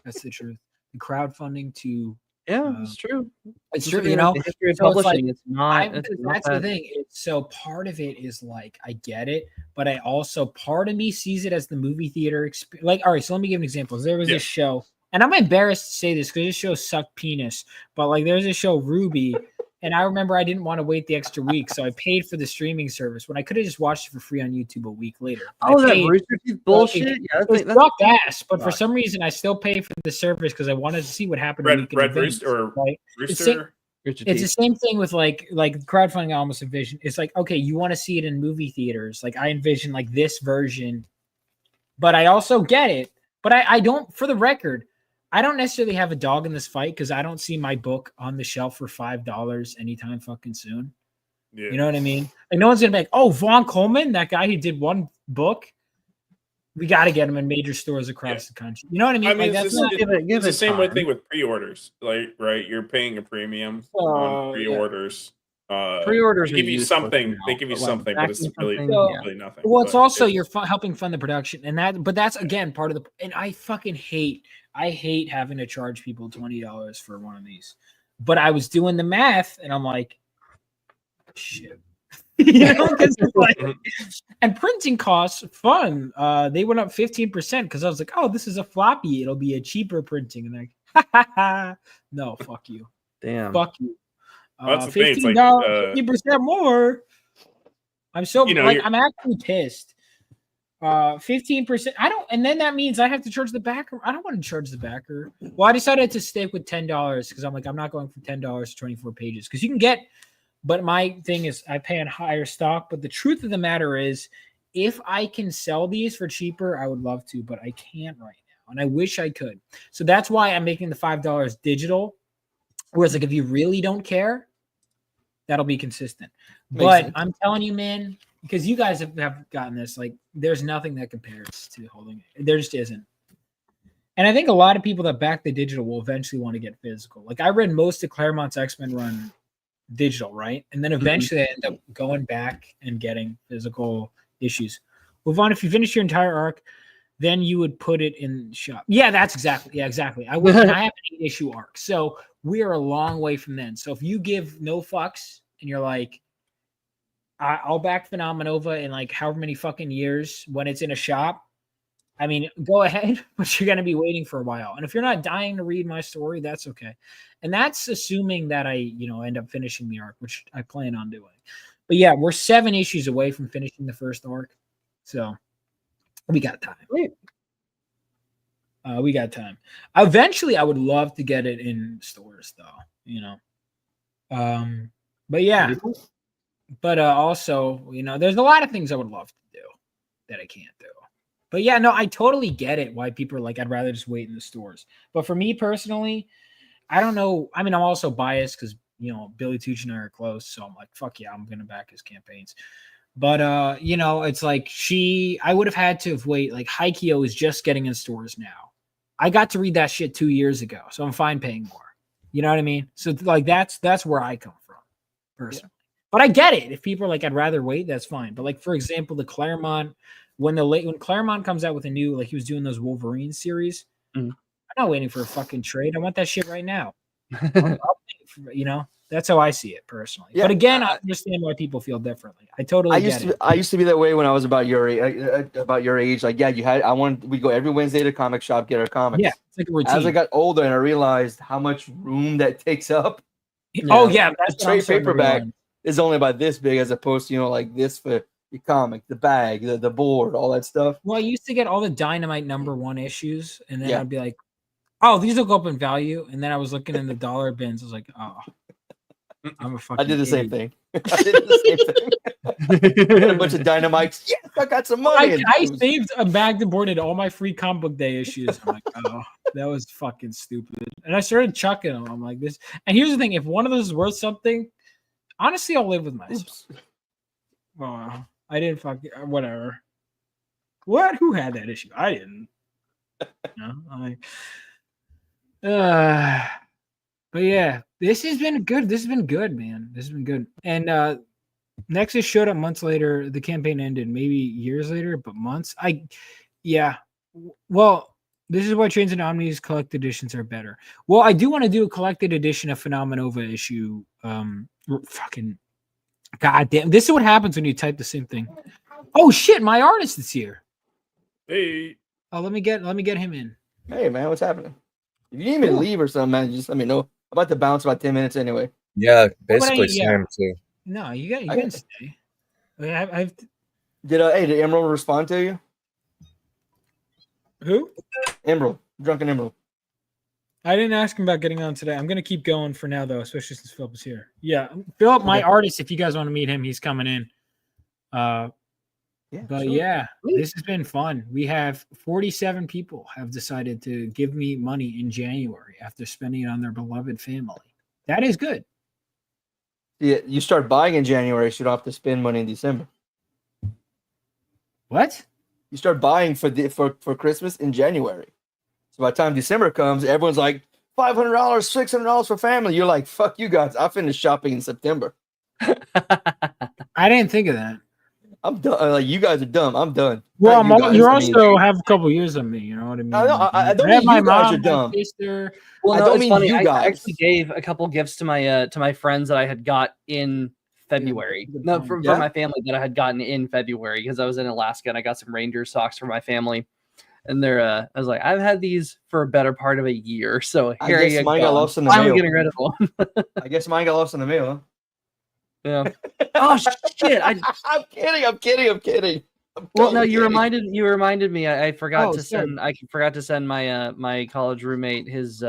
A: That's the truth. The crowdfunding to
C: it's true.
A: It's true,
C: Considering
A: you know.
C: the history of
A: So it's like
C: publishing, it's not. It's
A: because
C: not
A: that's the
C: bad.
A: thing. It's so part of it is like I get it, but I also part of me sees it as the movie theater experience. Like, all right, so let me give an example. There was this show, and I'm embarrassed to say this because this show sucked penis, but like there's a show Ruby, and I remember I didn't want to wait the extra week, so I paid for the streaming service when I could have just watched it for free on YouTube a week later. But
C: Oh,
A: I
C: that
A: paid,
C: Rooster Teeth bullshit. Yeah,
A: it sucked ass, but for some reason I still paid for the service because I wanted to see what happened. a week in
O: Red
A: advance,
O: Rooster or
A: right?
O: Rooster.
A: It's the same thing with like crowdfunding. I almost envision it's like, okay, you want to see it in movie theaters. Like I envision like this version, but I also get it. But I don't, for the record, I don't necessarily have a dog in this fight because I don't see my book on the shelf for $5 anytime fucking soon.
O: Yeah.
A: You know what I mean? Like no one's gonna be like, oh, Vaughn Coleman, that guy who did one book. We got to get them in major stores across the country. You know what I mean?
O: I mean,
A: like,
O: it's,
A: that's
O: it's the same way thing with pre-orders, like right. You're paying a premium on pre-orders.
C: Pre-orders
O: they give
C: are
O: you
C: useful
O: something.
C: now,
O: They give you
C: but, like,
O: something, but it's really,
C: something,
O: really nothing.
A: Well, it's
O: But
A: also you're helping fund the production, and that's again part of the. And I fucking hate having to charge people $20 for one of these. But I was doing the math, and I'm like, shit. You know, because like, and printing costs fun. They went up 15% because I was like, oh, this is a floppy. It'll be a cheaper printing, and like, no, fuck you,
C: damn,
A: fuck you.
O: That's the thing, it's
A: $15,
O: like,
A: 50% more. I'm so
O: you know,
A: like
O: you're-
A: I'm actually pissed. 15%. I don't, and then that means I have to charge the backer. I don't want to charge the backer. Well, I decided to stick with $10 because I'm like, I'm not going from $10 to 24 pages because you can get. But my thing is, I pay on higher stock. But the truth of the matter is, if I can sell these for cheaper, I would love to, but I can't right now, and I wish I could. So that's why I'm making the $5 digital. Whereas, like, if you really don't care, that'll be consistent. But I'm telling you, man, because you guys have gotten this, like, there's nothing that compares to holding it. There just isn't. And I think a lot of people that back the digital will eventually want to get physical. Like, I read most of Claremont's X-Men run digital, right? And then eventually I end up going back and getting physical issues. Well, Vaughn, if you finish your entire arc, then you would put it in shop. Yeah, that's exactly. Yeah, exactly. I would. I have an 8-issue arc, so we are a long way from then. So if you give no fucks and you're like, I'll back Phenomenova in like however many fucking years when it's in a shop. I mean, go ahead, but you're going to be waiting for a while. And if you're not dying to read my story, that's okay. And that's assuming that I, end up finishing the arc, which I plan on doing. But yeah, we're 7 issues away from finishing the first arc. So we got time. We got time. Eventually, I would love to get it in stores, though, But yeah. But also, there's a lot of things I would love to do that I can't do. But yeah, no, I totally get it why people are like, I'd rather just wait in the stores. But for me personally, I don't know. I mean, I'm also biased because, Billy Tucci and I are close. So I'm like, fuck yeah, I'm going to back his campaigns. But, it's like I would have had to have wait. Like Haikyuu is just getting in stores now. I got to read that shit 2 years ago. So I'm fine paying more. You know what I mean? So like, that's where I come from personally. Yeah. But I get it. If people are like, I'd rather wait, that's fine. But like, for example, the Claremont, when Claremont comes out with a new, like he was doing those Wolverine series, I'm not waiting for a fucking trade. I want that shit right now. That's how I see it personally. Yeah, but again, I understand why people feel differently. I totally get it.
V: I used to be that way when I was about your age. Like, yeah, we go every Wednesday to comic shop, get our comics.
A: Yeah, it's like a routine.
V: As I got older and I realized how much room that takes up.
A: Oh yeah, that's
V: trade paperback. is only about this big, as opposed to like this for your comic, the bag, the board, all that stuff.
A: Well, I used to get all the Dynamite #1 issues, and then
V: Yeah.
A: I'd be like, "Oh, these will go up in value." And then I was looking in the dollar bins. I was like, "Oh, I'm a fucking."
V: I did the same
A: idiot.
V: thing. I did the same thing. Got a bunch of Dynamites. Yes, I got some money.
A: I saved a bag and boarded all my free comic book day issues. I'm like, oh, that was fucking stupid. And I started chucking them. I'm like, this. And here's the thing: if one of those is worth something, honestly, I'll live with myself. Oh, I didn't fucking whatever. What? Who had that issue? I didn't. No, but yeah, this has been good. This has been good, man. This has been good. And Nexus showed up months later. The campaign ended, maybe years later, but months. Well, this is why Trains and Omnis collected editions are better. Well, I do want to do a collected edition of Phenomenova issue. Fucking goddamn! This is what happens when you type the same thing. Oh shit! My artist is here.
O: Hey.
A: Oh, let me get him in.
V: Hey man, what's happening? If you need me to leave or something, man, just let me know. I'm about to bounce about 10 minutes anyway.
R: Yeah, basically Sam too.
A: No, you can stay.
V: Did Emerald respond to you?
A: Who?
V: Emerald, Drunken Emerald.
A: I didn't ask him about getting on today. I'm gonna keep going for now though, especially since Philip is here. Yeah, Philip, my artist. If you guys want to meet him, he's coming in. Yeah, this has been fun. We have 47 people have decided to give me money in January after spending it on their beloved family. That is good.
V: Yeah, you start buying in January, so you don't have to spend money in December.
A: What?
V: You start buying for Christmas in January. So by the time December comes, everyone's like $500, $600 for family. You're like, fuck you guys. I finished shopping in September.
A: I didn't think of that.
V: I'm done. Like you guys are dumb. I'm done.
A: Well, you also have a couple years on me. You know what I mean?
V: I don't
A: have
V: mean
A: my
V: you guys
A: mom,
V: are dumb.
A: my sister.
C: Well,
V: I
C: no,
V: don't
C: it's
V: mean
C: funny.
V: you
C: I
V: guys.
C: actually gave a couple gifts to my friends that I had got in February. No, from my family that I had gotten in February because I was in Alaska and I got some Ranger socks for my family. And they're I was like, I've had these for a better part of a year. So here
V: I guess
C: you
V: mine
C: go.
V: got lost in the
C: I'm
V: mail.
C: getting rid of them.
V: I guess mine got lost in the mail, huh?
C: Yeah. Oh shit! I'm
V: kidding.
C: Well, no, you reminded me. I forgot to
A: sorry.
C: send. I forgot to send my my college roommate his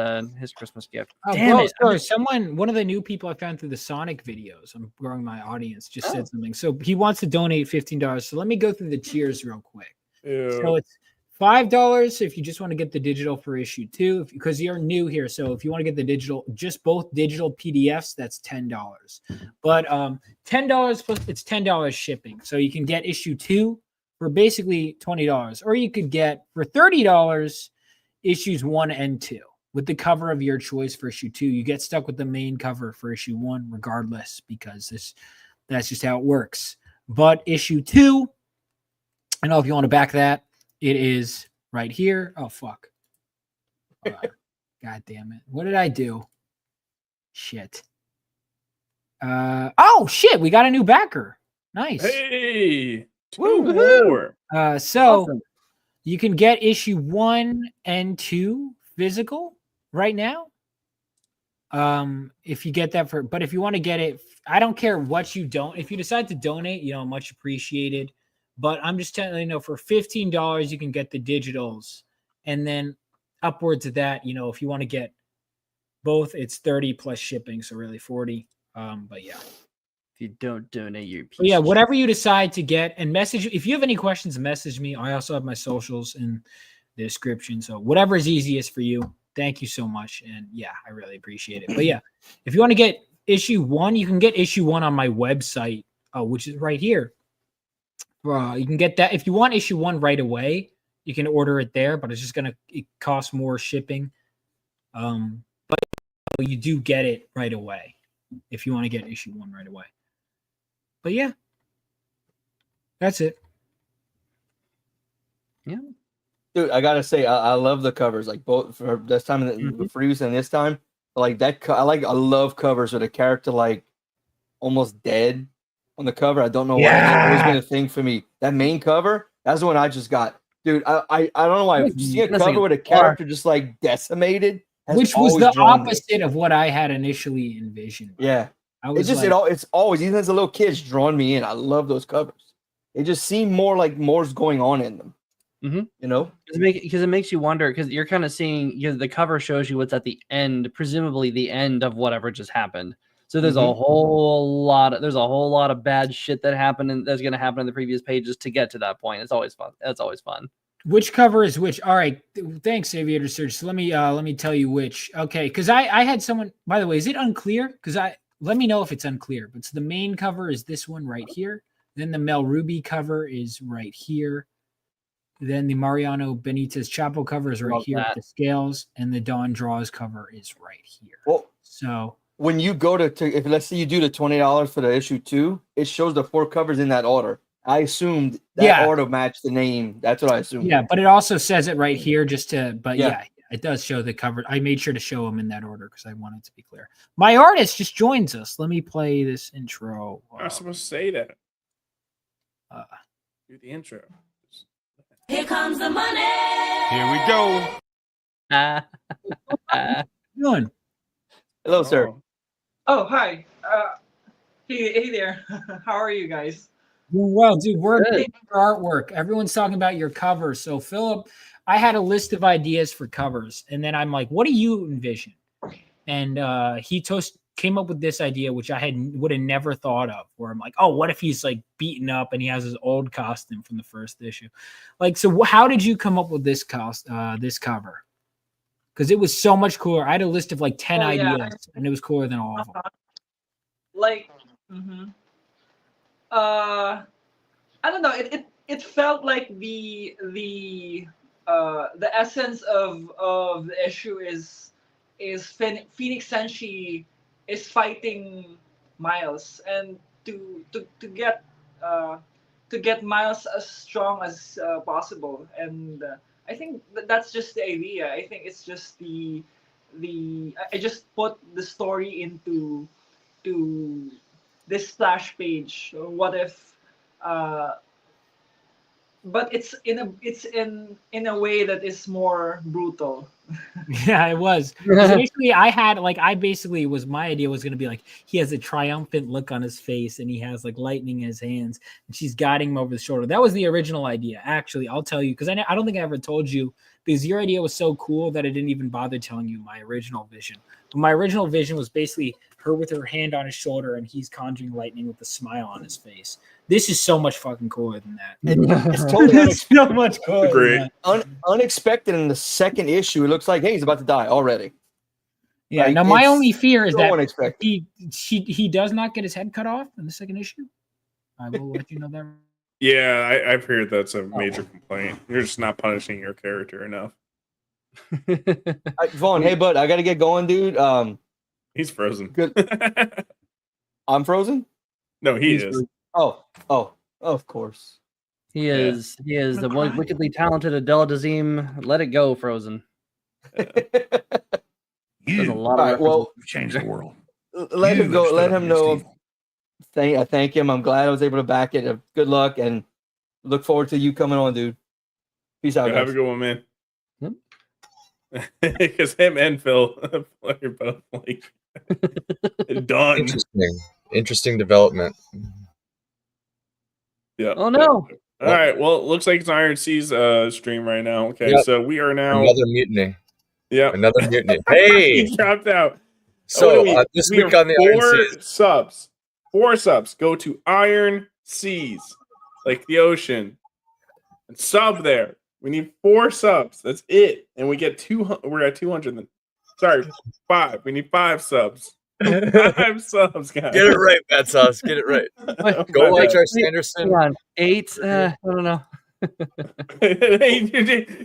C: Christmas gift.
A: Oh,
C: Damn
A: well,
C: it!
A: sorry, one of the new people I found through the Sonic videos, I'm growing my audience, just said something. So he wants to donate $15. So let me go through the tiers real quick. So it's $5 if you just want to get the digital for issue 2, because you're new here. So if you want to get the digital, just both digital PDFs, that's $10. But $10 plus it's $10 shipping. So you can get issue 2 for basically $20, or you could get for $30 issues 1 and 2 with the cover of your choice for issue 2. You get stuck with the main cover for issue 1 regardless, because that's just how it works. But issue 2, I know if you want to back that, it is right here. Oh fuck. God damn it. What did I do? Shit. Oh shit, we got a new backer. Nice.
O: Hey.
A: Woo-hoo. So awesome. You can get issue 1 and 2 physical right now. If you get that but if you want to get it, I don't care what you don't. If you decide to donate, much appreciated. But I'm just telling you, for $15, you can get the digitals, and then upwards of that, if you want to get both, it's 30 plus shipping, so really 40. But yeah.
C: If you don't donate your piece.
A: Yeah, whatever you decide to get, and message. If you have any questions, message me. I also have my socials in the description. So whatever is easiest for you. Thank you so much. And yeah, I really appreciate it. But yeah, if you want to get issue 1, you can get issue 1 on my website, which is right here. You can get that. If you want issue 1 right away, you can order it there, but it's just it costs more shipping. But you do get it right away if you want to get issue 1 right away. But yeah, that's it.
C: Yeah,
V: dude, I gotta say, I love the covers, like both for this time and the Freeze and this time. Like that, I love covers with a character like almost dead on the cover. I don't know why. It's always been a thing for me. That main cover, that's the one I just got, dude. I don't know why. See a cover with a character just like decimated,
A: which was the opposite of what I had initially envisioned.
V: Yeah.
A: I was
V: it's always, even as a little kid, it's drawn me in. I love those covers. They just seem more like more's going on in them.
C: Mm-hmm.
V: You know,
C: because it makes you wonder, because you're kind of seeing, the cover shows you what's at the end, presumably the end of whatever just happened. So there's a whole lot of bad shit that happened and that's going to happen in the previous pages to get to that point. It's always fun. That's always fun.
A: Which cover is which? All right, thanks, Aviator Search. So let me tell you which. Okay, because I had someone. By the way, is it unclear? Because let me know if it's unclear. But so the main cover is this one right here. Then the Mel Ruby cover is right here. Then the Mariano Benitez Chapo cover is right here with the scales, and the Dawn Draws cover is right here.
V: Well,
A: so
V: when you go to if let's say you do the $20 for the issue 2, it shows the 4 covers in that order. I assumed that order matched the name. That's what I assumed.
A: Yeah, but it also says it right here but it does show the cover. I made sure to show them in that order because I wanted to be clear. My artist just joins us. Let me play this intro.
O: I'm not supposed to say that. Do the intro.
J: Here comes the money.
F: Here we go.
A: Doing?
V: Hello, sir.
B: Oh, hi. Hey there. How are you guys?
A: Doing well, dude. We're big for artwork. Everyone's talking about your covers. So, Philip, I had a list of ideas for covers, and then I'm like, "What do you envision?" And he came up with this idea, which I would have never thought of. Where I'm like, "Oh, what if he's like beaten up and he has his old costume from the first issue?" Like, so how did you come up with this cover? Because it was so much cooler. I had a list of like 10 ideas, and it was cooler than all of them.
B: I don't know. It felt like the essence of the issue is Phoenix Senshi is fighting Miles, and to get Miles as strong as possible. And I think that's just the idea. I think it's just I just put the story into this splash page. What if but it's in a way that is more brutal.
A: Yeah, it was. Basically, my idea was going to be like, he has a triumphant look on his face and he has like lightning in his hands and she's guiding him over the shoulder. That was the original idea. Actually, I'll tell you, because I don't think I ever told you, because your idea was so cool that I didn't even bother telling you my original vision. But my original vision was basically her with her hand on his shoulder and he's conjuring lightning with a smile on his face. This is so much fucking cooler than that.
V: It's totally
A: so much cooler.
O: Great.
V: Unexpected in the second issue. It looks like, hey, he's about to die already.
A: Yeah.
V: Like,
A: now my only fear is
V: so
A: that
V: unexpected.
A: he does not get his head cut off in the second issue. I will let you know that.
O: Yeah, I've heard that's a major complaint. You're just not punishing your character enough.
V: Vaughn, hey bud, I gotta get going, dude.
O: He's frozen.
V: Good. I'm frozen?
O: No, he's is.
V: Frozen. Oh, of course.
C: He is the wickedly talented Adela Dazeem. Let it go, Frozen. There's a lot of
V: well,
F: change the world.
V: Let him go. Let him know. I thank him. I'm glad I was able to back it. Good luck and look forward to you coming on, dude. Peace out, guys.
O: Have a good one, man. Because him and Phil are both like done.
R: Interesting development.
O: Yeah.
C: Oh no.
O: All right. Well, it looks like it's Iron Seas stream right now. Okay, so we are now
R: another mutiny.
O: Yeah,
R: another mutiny. Hey,
O: he dropped out.
R: So this week on the Iron Seas,
O: subs. 4 subs. Go to Iron Seas, like the ocean, and sub there. We need 4 subs. That's it, and we get 200. We're at 200. Then, sorry, 5. We need 5 subs. 5 subs, guys.
R: Get it right, Bad Sauce. Get it right. Go watch our Sanderson.
C: Come on, 8. I don't know.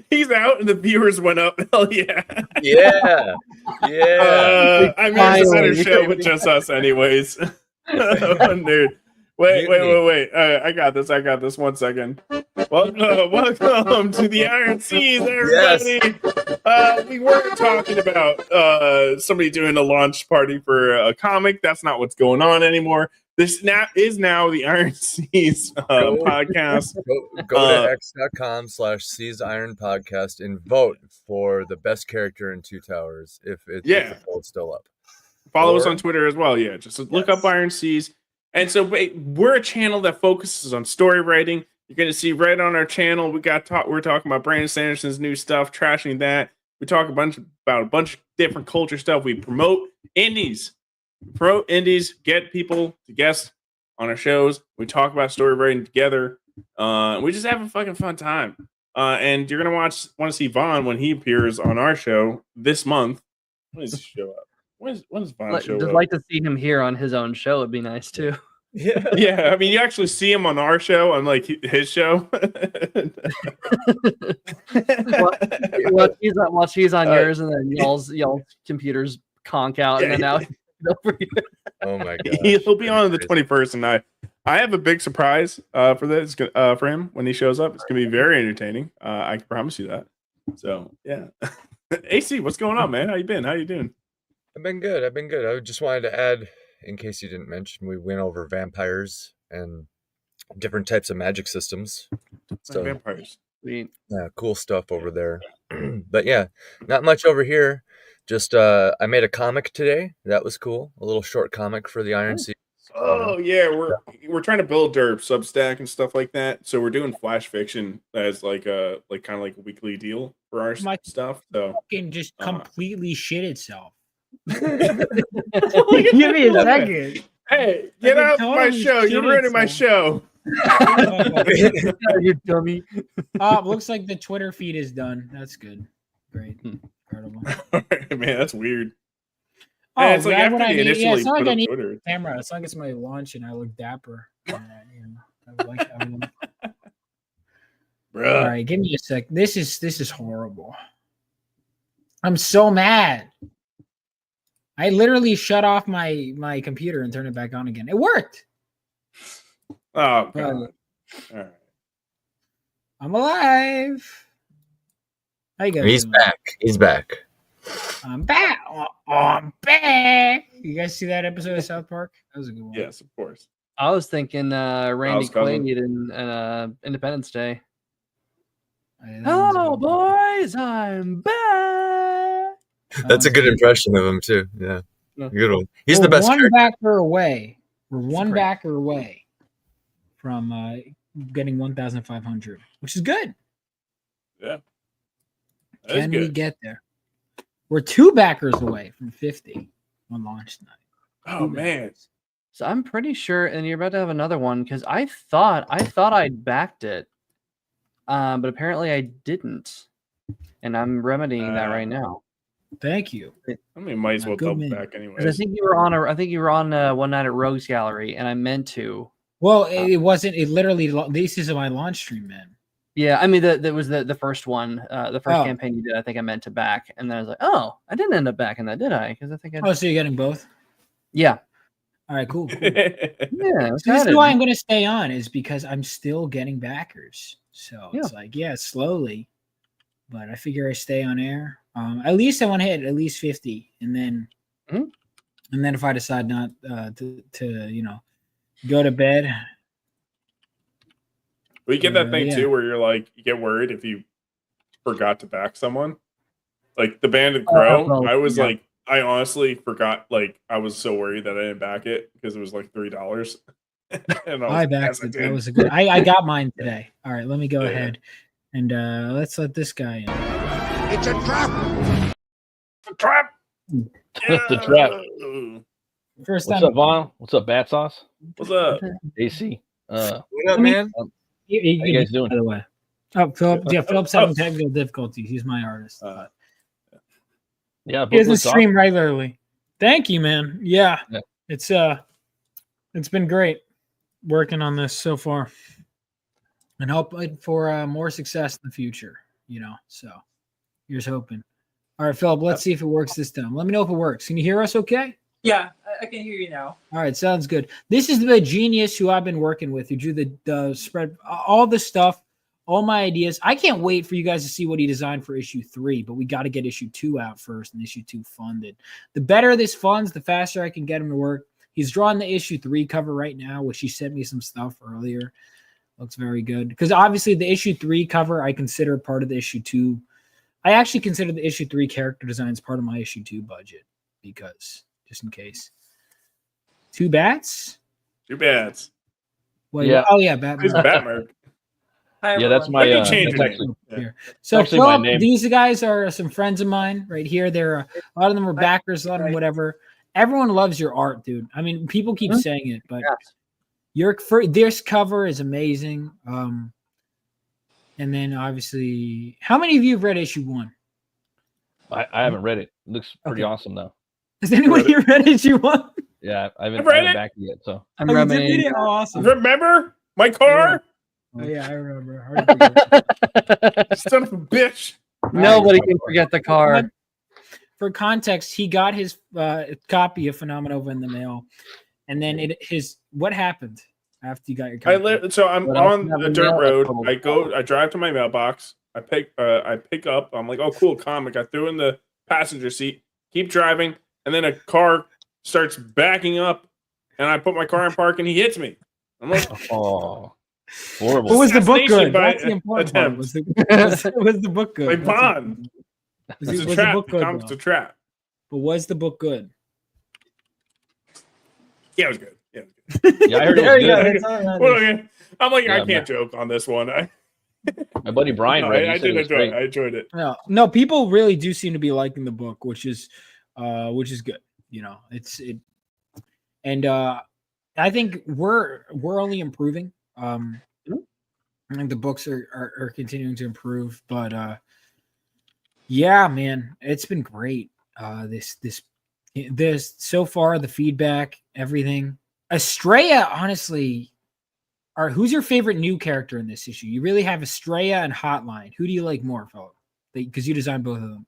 O: He's out, and the viewers went up. Hell yeah!
R: Yeah.
O: I mean, it's a better show with just us, anyways. Dude. Wait. I got this. 1 second. Welcome to the Iron Seas, everybody. Yes. We weren't talking about somebody doing a launch party for a comic. That's not what's going on anymore. This is now the Iron Seas podcast.
R: Go to x.com/Seas Iron Podcast and vote for the best character in Two Towers if the poll's still up.
O: Follow us on Twitter as well. Yeah, just look up Iron Seas. And so we're a channel that focuses on story writing. You're going to see right on our channel, we're talking about Brandon Sanderson's new stuff, trashing that. We talk about a bunch of different culture stuff. We promote indies. Get people to guest on our shows. We talk about story writing together. We just have a fucking fun time. And you're gonna want to see Vaughn when he appears on our show this month. When does he show up? When does Vaughn show
C: Just
O: up?
C: like to see him here on his own show. It'd be nice too.
O: Yeah. I mean, you actually see him on our show, on like his show.
C: Watch he's on yours, and then y'all's computers conk out, and then now he's over here.
R: Oh my god.
O: He'll be on the 21st, and I have a big surprise for this for him when he shows up. It's gonna be very entertaining. I can promise you that. So yeah. AC, what's going on, man? How you been? How you doing?
R: I've been good. I just wanted to add, in case you didn't mention, we went over vampires and different types of magic systems. So
O: vampires.
R: Yeah, cool stuff over there. But yeah, not much over here. Just I made a comic today. That was cool. A little short comic for the Iron Sea.
O: Oh yeah, we're trying to build our Substack and stuff like that. So we're doing flash fiction as like kind of like a weekly deal for our stuff. So
A: Fucking just completely shit itself.
O: Give me
A: a second.
O: Hey, get out of my show! You're ruining my show.
C: You dummy.
A: Looks like the Twitter feed is done. That's good. Great. Incredible.
O: Man, that's weird.
A: Oh,
O: Hey, it's like
A: that's what
O: after
A: I
O: they
A: need. Yeah,
O: initially
A: it's not
O: put
A: like I
O: up
A: need
O: Twitter.
A: a camera. It's like it's my lunch and I look dapper. I would like everyone.
O: Bruh.
A: All right, give me a sec. This is horrible. I'm so mad. I literally shut off my computer and turned it back on again. It worked.
O: Oh god. All right.
A: I'm alive. How you guys
R: He's
A: doing?
R: back. He's back.
A: I'm back. I'm back. You guys see that episode of South Park? That was a good one.
O: Yes, of course.
C: I was thinking Randy
O: cousin.
C: Quaid in Independence Day.
A: Oh,
C: Hello, boys. I'm back.
R: That's a good impression of him too. Yeah, good one. He's
A: We're
R: the best.
A: One
R: character.
A: backer away. We're one
C: great.
A: backer away from getting 1,500, which is good.
O: Yeah. That is
A: Can we
O: good.
A: get there? We're two backers away from 50 on launch night.
O: Oh man.
C: So I'm pretty sure, and you're about to have another one because I thought I'd backed it, but apparently I didn't, and I'm remedying that right now.
A: Thank you.
O: I mean, might as well
A: Good
O: double
A: man.
O: back
C: 'Cause
O: anyway.
C: I think you were on one night at Rogues Gallery, and I meant to.
A: Well, it wasn't. It literally. This is my launch stream, man.
C: Yeah, I mean that was the first one, the first
A: Oh.
C: campaign you did. I think I meant to back, and then I was like, oh, I didn't end up backing that, did I? Because I think I.
A: Oh, so you're getting both?
C: Yeah.
A: All right, cool.
C: Yeah.
A: So this is why I'm going to stay on, is because I'm still getting backers. So it's like, yeah, slowly, but I figure I stay on air. At least I want to hit at least 50, and then, and then if I decide not to go to bed.
O: But you get that thing
A: yeah.
O: too, where you're like, you get worried if you forgot to back someone. Like the Bandit
C: Oh,
O: Crow,
C: well,
O: I was
C: yeah.
O: like, I honestly forgot. Like, I was so worried that I didn't back it because it was like $3. And
A: I backed it. That was a good. I got mine today. All right, let me go ahead and let's let this guy in.
F: It's a trap.
O: The trap.
D: The trap.
A: First
D: What's
A: time.
D: up, Vaughn? What's up, Bat Sauce?
O: What's up?
D: AC.
R: What up,
A: Let me-
R: man?
D: How you guys doing?
A: By the way. Oh, Philip. Yeah, Philip's having technical difficulties. He's my artist.
D: Yeah,
A: He doesn't
D: looks awesome.
A: stream regularly. Thank you, man. Yeah, it's been great working on this so far, and hoping for more success in the future. So here's hoping. All right, Philip. Let's see if it works this time. Let me know if it works. Can you hear us? Okay.
B: Yeah, I can hear you now.
A: All right, sounds good. This is the genius who I've been working with, who drew the spread, all the stuff, all my ideas. I can't wait for you guys to see what he designed for issue 3, but we got to get issue 2 out first and issue 2 funded. The better this funds, the faster I can get him to work. He's drawing the issue 3 cover right now, which he sent me some stuff earlier. Looks very good. Because obviously the issue 3 cover I consider part of the issue 2. I actually consider the issue 3 character designs part of my issue 2 budget because just in case. 2 bats.
O: 2 bats.
A: Wait,
D: Yeah.
A: Oh yeah, Batman.
O: He's Batmerk.
B: Hi,
D: Yeah, that's
B: everyone.
D: my.
O: When you change
D: That's
O: your
D: actually,
O: name. Yeah.
A: Here. So
D: actually my
A: Philip,
D: name.
A: these guys are some friends of mine right here. They're a lot of them are backers, a lot of them whatever. Everyone loves your art, dude. I mean, people keep saying it, but this cover is amazing. And then obviously, how many of you have read issue 1?
D: I haven't read it. It looks pretty awesome though.
A: Has anyone here read issue 1?
D: Yeah, I haven't
O: read it.
D: back yet. So
C: I'm
A: you
C: rubbing
A: did read it? Oh, awesome.
O: Remember my car?
A: Oh, yeah, I remember. Hard to forget.
O: Son of a bitch.
C: Nobody can forget the car.
A: For context, he got his copy of Phenomenova in the mail, and then what happened after you got your copy?
O: So I'm
C: What else
O: on
C: have
O: a
C: we
O: dirt
C: mailed?
O: road. I drive to my mailbox. I pick up. I'm like, oh, cool, comic. I threw in the passenger seat. Keep driving, and then a car starts backing up, and I put my car in park, and he hits me. I'm like,
D: oh, horrible.
A: But was the book
O: Assassination
A: good?
O: by
A: That's the important part.
O: attempt.
A: Was the book good?
O: My
A: That's
O: bond.
A: Was
O: It's
A: it-
O: a
A: was the
O: trap.
A: book
O: The
A: good,
O: comic's
A: though?
O: a trap.
A: But was the book good?
O: Yeah, it was good. Yeah, it was good.
D: Yeah, I heard it
A: There
D: was
A: you go.
D: good.
A: That's all that
O: Well,
A: is.
O: okay. I'm like, I
D: Yeah,
O: can't joke on this one.
D: My buddy Brian
O: No,
D: read it. He
O: I
D: said
O: did
D: it was
O: enjoy
D: great.
O: it. I enjoyed it.
A: No, people really do seem to be liking the book, which is good. You know, and I think we're only improving. I think the books are continuing to improve, but yeah, man, it's been great. This so far, the feedback, everything. Estrella, honestly, who's your favorite new character in this issue? You really have Estrella and Hotline. Who do you like more, Philip? Because you designed both of them.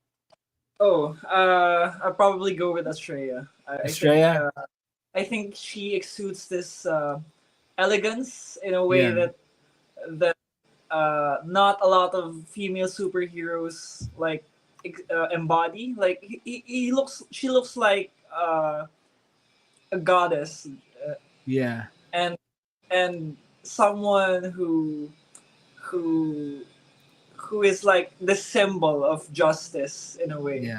B: Oh, I'll probably go with Estrella.
A: Estrella?
B: I think she exudes this elegance in a way that not a lot of female superheroes like embody. Like she looks like a goddess.
A: Yeah.
B: And someone who is like the symbol of justice in a way.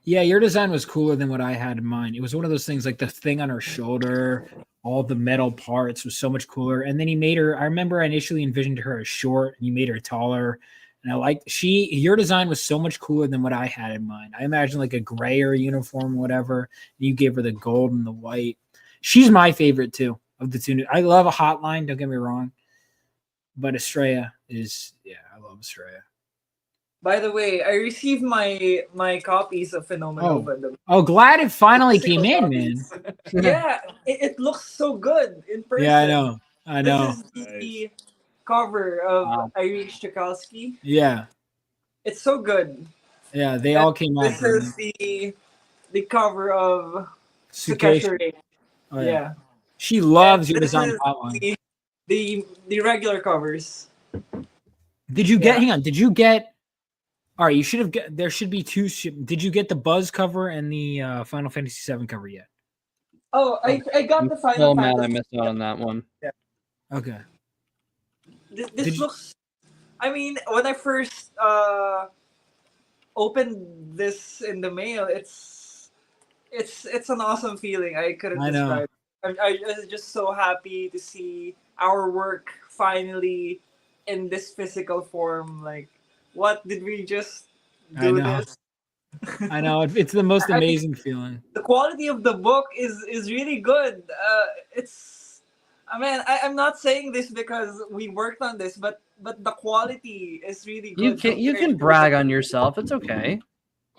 A: Yeah, your design was cooler than what I had in mind. It was one of those things like the thing on her shoulder, all the metal parts was so much cooler. And then he made her, I remember I initially envisioned her as short and you made her taller. And I liked your design was so much cooler than what I had in mind. I imagined like a grayer uniform, whatever. And you gave her the gold and the white. She's my favorite too of the two. I love a Hotline, don't get me wrong. But Estrella is, I love Estrella.
B: By the way, I received my copies of Phenomenova.
A: Oh, glad it finally came in, man.
B: Yeah, it looks so good in person.
A: Yeah, I know.
B: This is the cover of Irene Strakowski.
A: Yeah.
B: It's so good.
A: Yeah, they all came out.
B: This is the cover of
A: Sukesh.
B: Sukesh.
A: Oh,
B: Yeah.
A: She loves
B: And
A: your
B: this
A: design
B: is
A: Hotline.
B: The regular covers.
A: Did you get? Hang on. Did you get? All right. You should have. There should be two. Did you get the Buzz cover and the Final Fantasy VII cover yet?
B: Oh, I got the Final
C: Oh man, I
B: Fantasy.
C: missed out on that one.
B: Yeah.
A: Okay.
B: This looks. I mean, when I first opened this in the mail, it's an awesome feeling. I couldn't
A: I know.
B: describe. I was just so happy to see our work finally in this physical form. Like, what did we just do this?
A: I know. It's the most amazing feeling.
B: The quality of the book is really good. I'm not saying this because we worked on this, but the quality is really good.
C: You can brag on yourself. It's okay.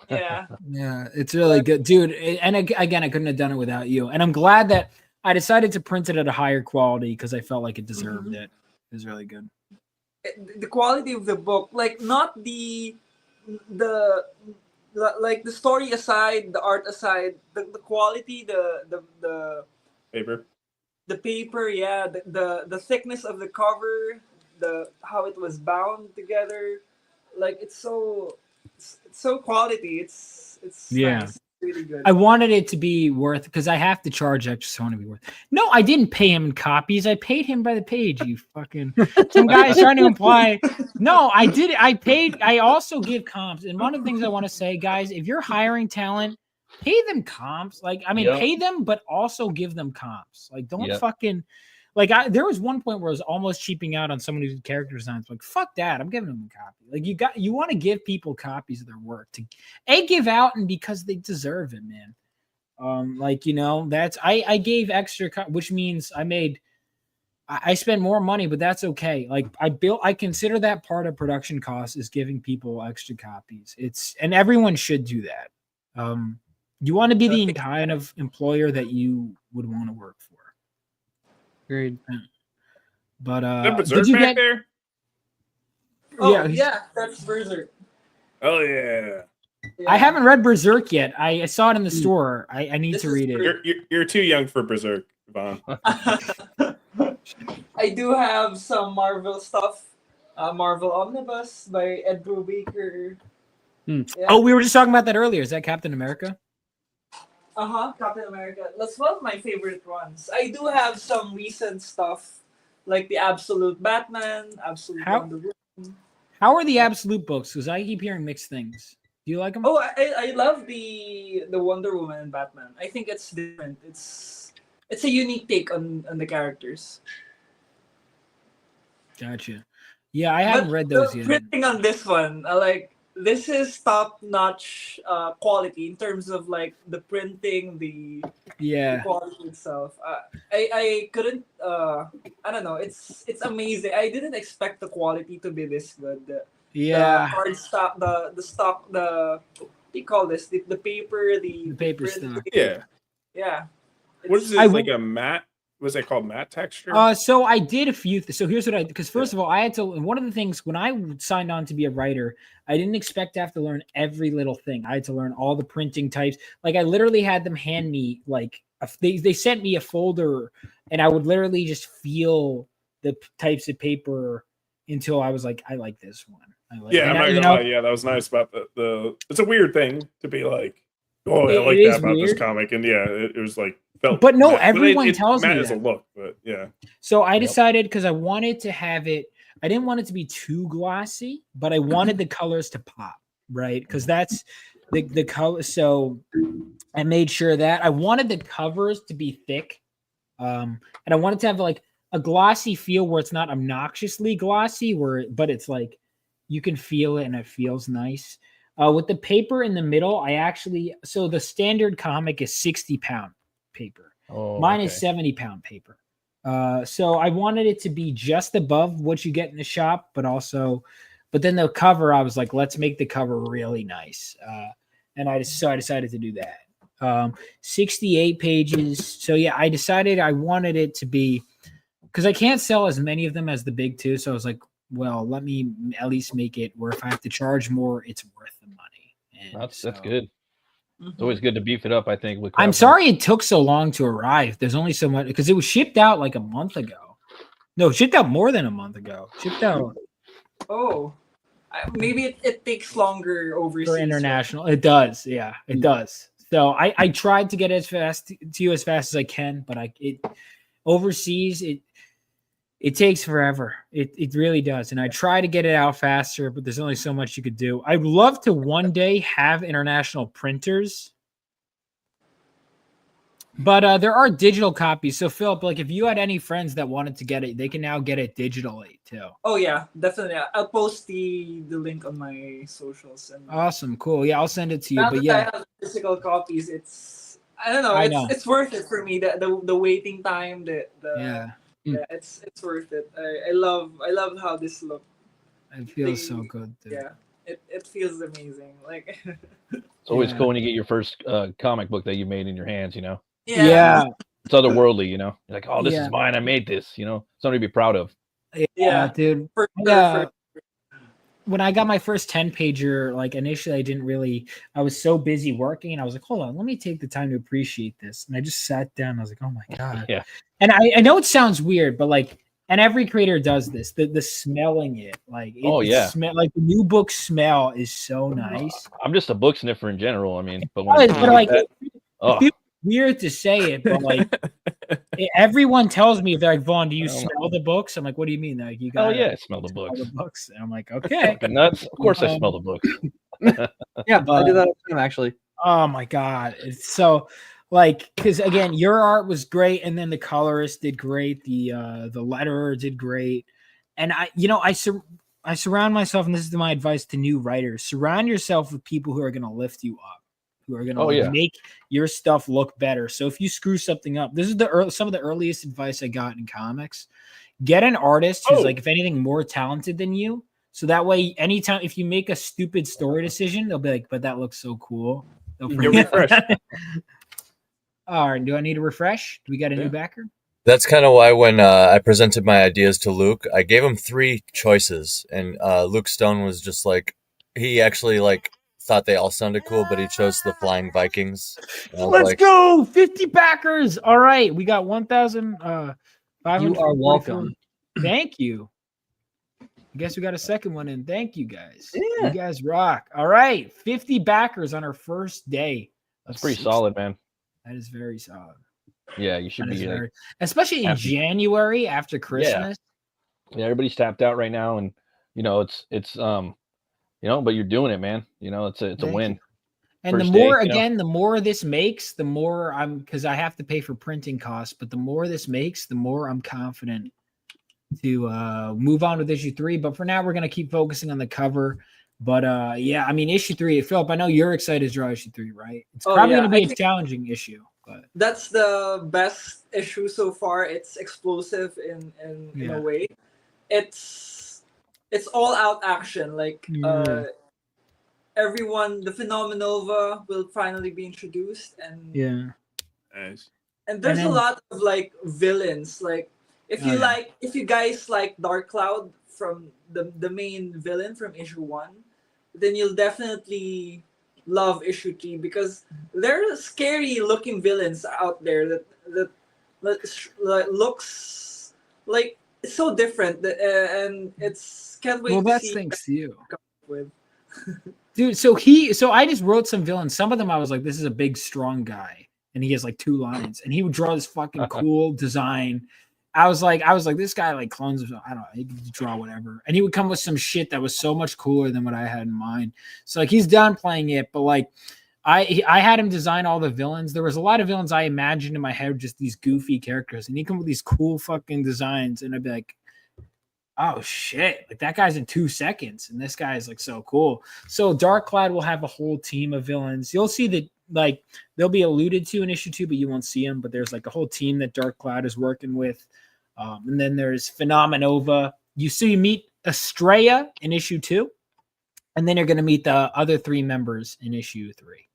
B: Yeah.
A: Yeah, it's really good, dude. And again, I couldn't have done it without you. And I'm glad that I decided to print it at a higher quality because I felt like it deserved it. It was really good.
B: The quality of the book, like not the like the story aside, the art aside, the quality, the paper, yeah, the thickness of the cover, how it was bound together, like it's so quality. It's
A: Yeah.
B: nice. It's really good.
A: I wanted it to be worth because I have to charge extra, so I want to be worth. No, I didn't pay him in copies. I paid him by the page. You fucking some guys trying to imply. No, I did. I paid. I also give comps. And one of the things I want to say, guys, if you're hiring talent, pay them comps. Like, I mean,
D: Yep.
A: pay them, but also give them comps. Like, don't
D: Yep.
A: fucking like. There was one point where I was almost cheaping out on someone who did character designs. Like, fuck that. I'm giving them a copy. Like, you want to give people copies of their work to give out, and because they deserve it, man. Like, you know, that's I gave extra, which means I spent more money, but that's okay. Like, I consider that part of production costs is giving people extra copies. And everyone should do that. You want to be the kind of employer that you would want to work for.
C: Agreed.
A: But
O: Is that
A: did you
O: Berserk back
A: get
O: there?
B: Oh yeah, that's Berserk.
O: Oh yeah.
A: I haven't read Berserk yet. I saw it in the store. I need to read it.
O: You're too young for Berserk, Vaughn.
B: I do have some Marvel stuff. Marvel Omnibus by Ed Brubaker. Yeah.
A: Oh, we were just talking about that earlier. Is that Captain America?
B: Captain America. That's one of my favorite ones. I do have some recent stuff, like the Absolute Batman, Absolute Wonder Woman.
A: How are the Absolute books? Because I keep hearing mixed things. Do you like them?
B: Oh, I love the Wonder Woman and Batman. I think it's different. It's a unique take on the characters.
A: Gotcha. Yeah, I haven't read those
B: the
A: yet.
B: printing on this one, this is top-notch quality in terms of like the printing, the quality itself. I couldn't. I don't know. It's amazing. I didn't expect the quality to be this good. The hard stock, the stock, what do you call this? The paper, the
A: paper
B: print,
A: stuff.
O: Yeah.
B: Yeah.
O: What is this? Like a matte? Was it called matte texture?
A: So I did a few. So here's what because first of all, I had to. One of the things when I signed on to be a writer, I didn't expect to have to learn every little thing. I had to learn all the printing types. Like, I literally had them hand me they sent me a folder, and I would literally just feel the types of paper until I was like, I like this one.
O: I'm not gonna lie. Yeah, that was nice about the. It's a weird thing to be like, oh, I like that about this comic, and yeah, it was like.
A: But no,
O: matte.
A: everyone tells me
O: matte is a
A: that.
O: look, but yeah.
A: So I decided, because I wanted to have it, I didn't want it to be too glossy, but I wanted the colors to pop, right? Because that's the color. So I made sure that I wanted the covers to be thick, and I wanted to have like a glossy feel where it's not obnoxiously glossy, but it's like you can feel it and it feels nice. With the paper in the middle, so the standard comic is 60-pound paper. Mine is 70-pound paper. So I wanted it to be just above what you get in the shop, but then the cover, I was like, let's make the cover really nice. And I decided to do that. 68 pages. So yeah, I decided I wanted it to be, because I can't sell as many of them as the big two. So I was like, well, let me at least make it where if I have to charge more, it's worth the money. And
D: that's good. It's always good to beef it up, I think.
A: I'm sorry it took so long to arrive. There's only so much, because it was shipped out like a month ago. No, shipped out more than a month ago. Shipped out.
B: Oh, maybe it takes longer overseas.
A: For international. It does. Yeah, it does. So I tried to get it as fast to you as fast as I can, but overseas it takes forever. It really does. And I try to get it out faster, but there's only so much you could do. I'd love to one day have international printers, but there are digital copies. So Philip, like, if you had any friends that wanted to get it, they can now get it digitally too.
B: Oh yeah, definitely. I'll post the link on my socials. And
A: Awesome, cool. Yeah, I'll send it to you.
B: now
A: But
B: that
A: yeah,
B: I have physical copies, I don't know. It's worth it for me. The waiting time. Yeah, it's worth it. I love how this looks.
A: it feels so good. Dude.
B: Yeah, it feels amazing. Like
D: It's always cool when you get your first comic book that you made in your hands, you know?
A: Yeah.
D: It's otherworldly, you know? You're like, oh, this
A: Yeah.
D: is mine. I made this, you know? Something to be proud of.
A: Yeah, dude.
B: For
A: When I got my first 10-pager, like initially I was so busy working, and I was like, hold on, let me take the time to appreciate this. And I just sat down, and I was like, oh my God.
D: Yeah.
A: And I know it sounds weird, but like, and every creator does this, the smelling it. Like, like the new book smell is so nice.
D: I'm just a book sniffer in general. I mean, but
A: But like,
D: that,
A: it feels weird to say it, but like, everyone tells me, they're like, Vaughn, do you smell the books? I'm like, what do you mean? They're like, you got
D: I smell the books.
A: And I'm like, okay.
D: Fucking nuts. Of course I smell the books.
A: Yeah, but
C: I do that all the time, actually.
A: Oh my god, it's so like because again, your art was great, and then the colorist did great. The letterer did great, and I surround myself, and this is my advice to new writers: surround yourself with people who are going to lift you up, who are going to make your stuff look better. So if you screw something up, this is some of the earliest advice I got in comics. Get an artist who's like, if anything, more talented than you. So that way, anytime if you make a stupid story decision, they'll be like, "But that looks so cool." They'll
O: Get refreshed.
A: All right. Do I need a refresh? Do we got a new backer?
R: That's kind of why when I presented my ideas to Luke, I gave him 3 choices, and Luke Stone was just like, he actually like thought they all sounded cool, but he chose the Flying Vikings.
A: Let's go, 50 backers. All right, we got 1,000.
C: You are welcome.
A: Thank you. I guess we got a second one in. Thank you guys. You guys rock. All right, 50 backers on our first day.
D: That's pretty solid, man.
A: That is very solid.
D: Yeah, you should be like,
A: especially in January after Christmas.
D: Yeah, everybody's tapped out right now, and it's but you're doing it, man. It's a win.
A: And
D: First
A: the more
D: day,
A: the more this makes, the more because I have to pay for printing costs, but the more this makes, the more I'm confident to move on with issue 3. But for now, we're gonna keep focusing on the cover. But issue 3, Philip, I know you're excited to draw issue 3, right? It's probably gonna be a challenging issue. But
B: that's the best issue so far. It's explosive in a way. It's all out action. Like everyone, the Phenomenova will finally be introduced, and
O: nice.
B: And there's a lot of like villains. Like if you guys like Dark Cloud from the main villain from issue 1, then you'll definitely love issue 3 because there are scary looking villains out there that looks like it's so different and it's can't wait.
A: Well,
B: to
A: that's
B: see
A: thanks to you,
B: with.
A: dude. So I just wrote some villains. Some of them I was like, this is a big strong guy, and he has like 2 lines, and he would draw this fucking cool design. I was like, this guy like clones himself. I don't know. He could draw whatever. And he would come with some shit that was so much cooler than what I had in mind. So like he's done playing it, but like I had him design all the villains. There was a lot of villains I imagined in my head, just these goofy characters. And he come with these cool fucking designs. And I'd be like, oh shit, like that guy's in 2 seconds. And this guy is like so cool. So Dark Cloud will have a whole team of villains. You'll see that like they'll be alluded to in issue 2, but you won't see them. But there's like a whole team that Dark Cloud is working with. And then there's Phenomenova. You meet Estrella in issue 2, and then you're going to meet the other 3 members in issue 3.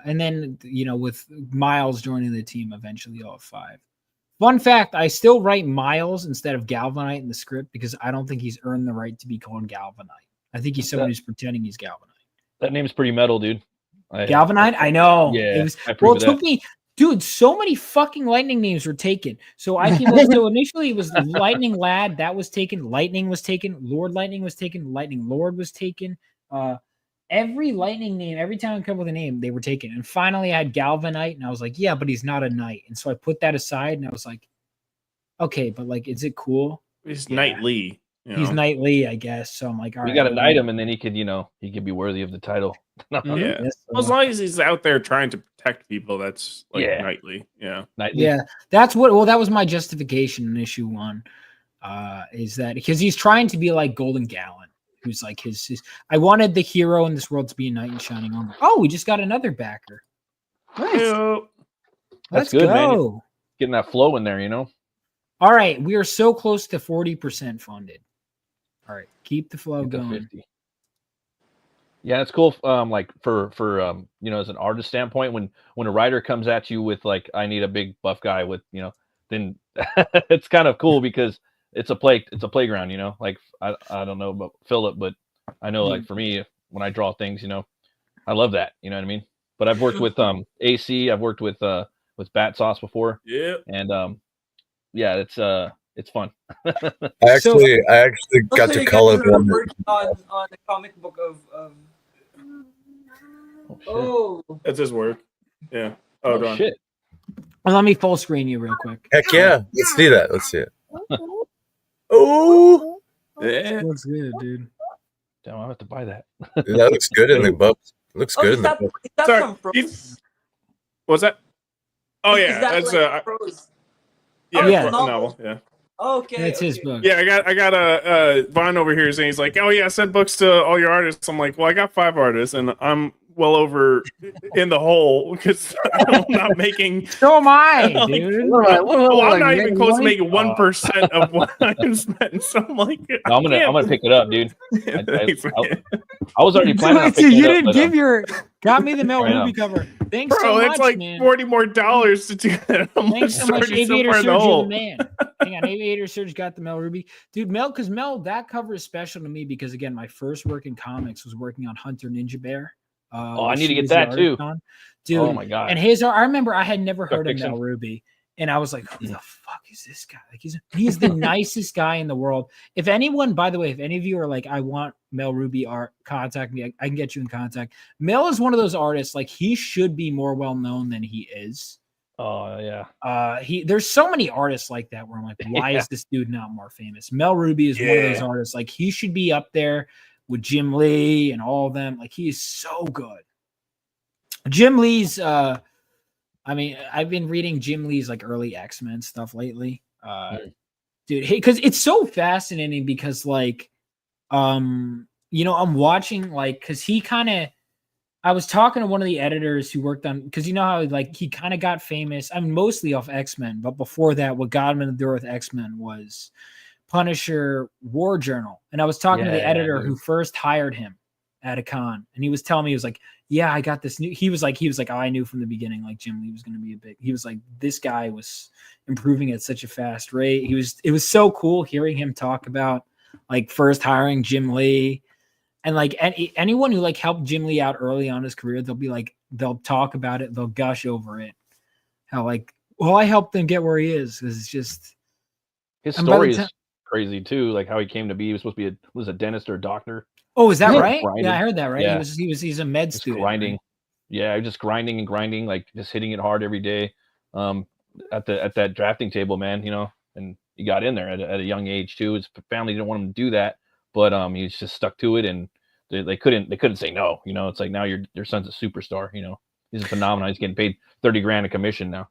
A: And then, with Miles joining the team, eventually you'll have 5. Fun fact, I still write Miles instead of Galvanite in the script because I don't think he's earned the right to be called Galvanite. I think he's someone who's pretending he's Galvanite.
D: That name's pretty metal, dude.
A: Galvanite? I know.
D: Yeah.
A: It took me... Dude, so many fucking lightning names were taken. So initially it was Lightning Lad, that was taken. Lightning was taken. Lord Lightning was taken. Lightning Lord was taken. Every lightning name, every time I come up with a name, they were taken. And finally I had Galvanite, and I was like, yeah, but he's not a knight. And so I put that aside, and I was like, okay, but like, is it cool?
O: He's knightly.
A: He's knightly, I guess. So I'm like, all right.
D: You got to knight him, and then he could be worthy of the title.
O: Yeah. As long as he's out there trying to protect people, that's like knightly. Yeah.
D: Knightly.
A: Yeah. That was my justification in issue 1. Is that because he's trying to be like Golden Gallon, who's like his I wanted the hero in this world to be a knight in shining armor. Oh, we just got another backer. Nice.
D: That's good, man. Getting that flow in there,
A: All right. We are so close to 40% funded. All right. Keep the flow going.
D: 50. Yeah, it's cool. Like for as an artist standpoint, when a writer comes at you with like, I need a big buff guy with, then it's kind of cool because it's a playground, Like I don't know about Philip, but I know like for me, when I draw things, I love that. You know what I mean? But I've worked with AC, I've worked with Bat Sauce before.
O: Yeah.
D: And it's fun.
R: I actually got to color one.
B: Working on the comic book of
O: that's his work. Yeah. Oh
D: shit.
A: Well, let me full screen you real quick.
R: Heck yeah. Let's do that. Let's see it. Oh,
O: yeah.
A: Looks good, dude.
D: Damn, I have to buy that.
R: Dude, that looks good in the books. Looks
B: Oh,
R: good
B: is
R: in the
B: that
R: book.
B: is that
O: Sorry,
B: from Froze?
O: What's that? Oh
B: Is
O: yeah,
B: that
O: that's
B: like Froze?
O: yeah,
B: Oh, it's a
O: a
B: novel.
O: novel. Yeah.
B: Okay,
A: That's his
B: okay.
A: book.
O: Yeah, I got a Vine over here saying he's like, oh yeah, send books to all your artists. I'm like, well, I got 5 artists, and I'm well over in the hole because I'm not making.
A: So am I,
O: like,
A: dude.
O: I'm not even close to making 1% of what I can spend. So I'm like,
D: No, I'm gonna pick it up, dude.
O: Thanks, man.
D: I was already planning on
A: Dude,
D: picking
A: you
D: it up.
A: didn't
D: but,
A: give your got me the Mel
D: I know.
A: Ruby cover. Thanks
O: Bro,
A: so
O: it's
A: much,
O: like
A: man.
O: $40 more to do that. I'm
A: Thanks so much,
O: already
A: Aviator
O: far in the
A: Surge. You're the
O: hole.
A: man. Hang on, Aviator Surge got the Mel Ruby, dude. Because Mel, that cover is special to me because again, my first work in comics was working on Hunter Ninja Bear.
D: Oh, I
A: which
D: need to
A: he
D: get
A: was the
D: that too.
A: artist on. Dude.
D: Oh my god.
A: And his, I remember I had never
D: Start
A: heard of
D: fixing.
A: Mel Ruby, and I was like, who the fuck is this guy? Like he's the nicest guy in the world. If anyone, by the way, if any of you are like, I want Mel Ruby art, contact me. I can get you in contact. Mel is one of those artists, like he should be more well known than he is.
D: Oh yeah.
A: There's so many artists like that where I'm like, why is this dude not more famous? Mel Ruby is one of those artists, like he should be up there with Jim Lee and all of them. Like he is so good. Jim Lee's I mean, I've been reading Jim Lee's like early X-Men stuff lately. Dude, because it's so fascinating because like you know, I'm watching like because he kind of I was talking to one of the editors who worked on because you know how like he kind of got famous. I mean, mostly off X-Men, but before that, what got him in the door with X-Men was Punisher War Journal. And I was talking to the editor who first hired him at a con, and he was telling me, he was like, yeah, I got this new. He was like, oh, I knew from the beginning, like Jim Lee was going to be a big. He was like, this guy was improving at such a fast rate. It was so cool hearing him talk about like first hiring Jim Lee. And like anyone who like helped Jim Lee out early on in his career, they'll talk about it, they'll gush over it. How like, well, I helped him get where he is. Because it's just
D: his story is crazy too. Like how he came to be. He was supposed to be was a dentist or a doctor.
A: Oh, is that right?
D: Grinding.
A: Yeah, I heard that. Right?
D: Yeah.
A: He's a med student.
D: Grinding.
A: Right?
D: Yeah, just grinding and grinding, like just hitting it hard every day. At that drafting table, man. You know, and he got in there at a young age too. His family didn't want him to do that. But he's just stuck to it, and they couldn't say no. You know, it's like now your son's a superstar. You know, he's a phenomenon. He's getting paid $30,000 a commission now.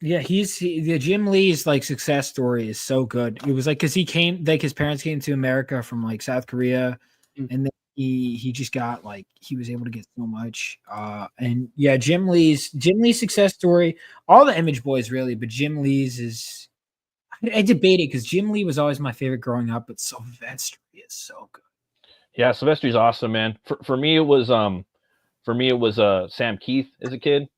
D: Yeah,
A: the Jim Lee's like success story is so good. It was like because he came, like his parents came to America from like South Korea, and then he just got like he was able to get so much. And yeah, Jim Lee's success story. All the Image Boys really, but Jim Lee's is. I debate it because Jim Lee was always my favorite growing up, but Sylvester is so good.
D: Yeah, Sylvester's awesome, man. For me, it was Sam Keith as a kid,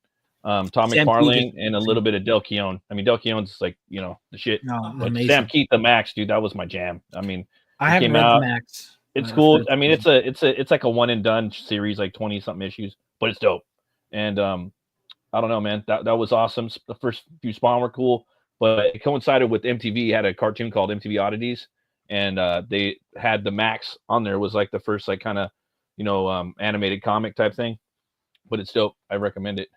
D: Tom McFarlane, and a little bit of Del Keown. I mean, Del Keown's like the shit.
A: No,
D: but
A: amazing.
D: Sam Keith, the Max, dude, that was my jam. I mean,
A: I haven't read the Max.
D: It's cool. I mean, it's like a one and done series, like 20 something issues, but it's dope. And I don't know, man. That was awesome. The first few Spawn were cool. But it coincided with MTV had a cartoon called MTV Oddities, and they had the Max on there. It was like the first like kind of animated comic type thing, but it's dope. I recommend it.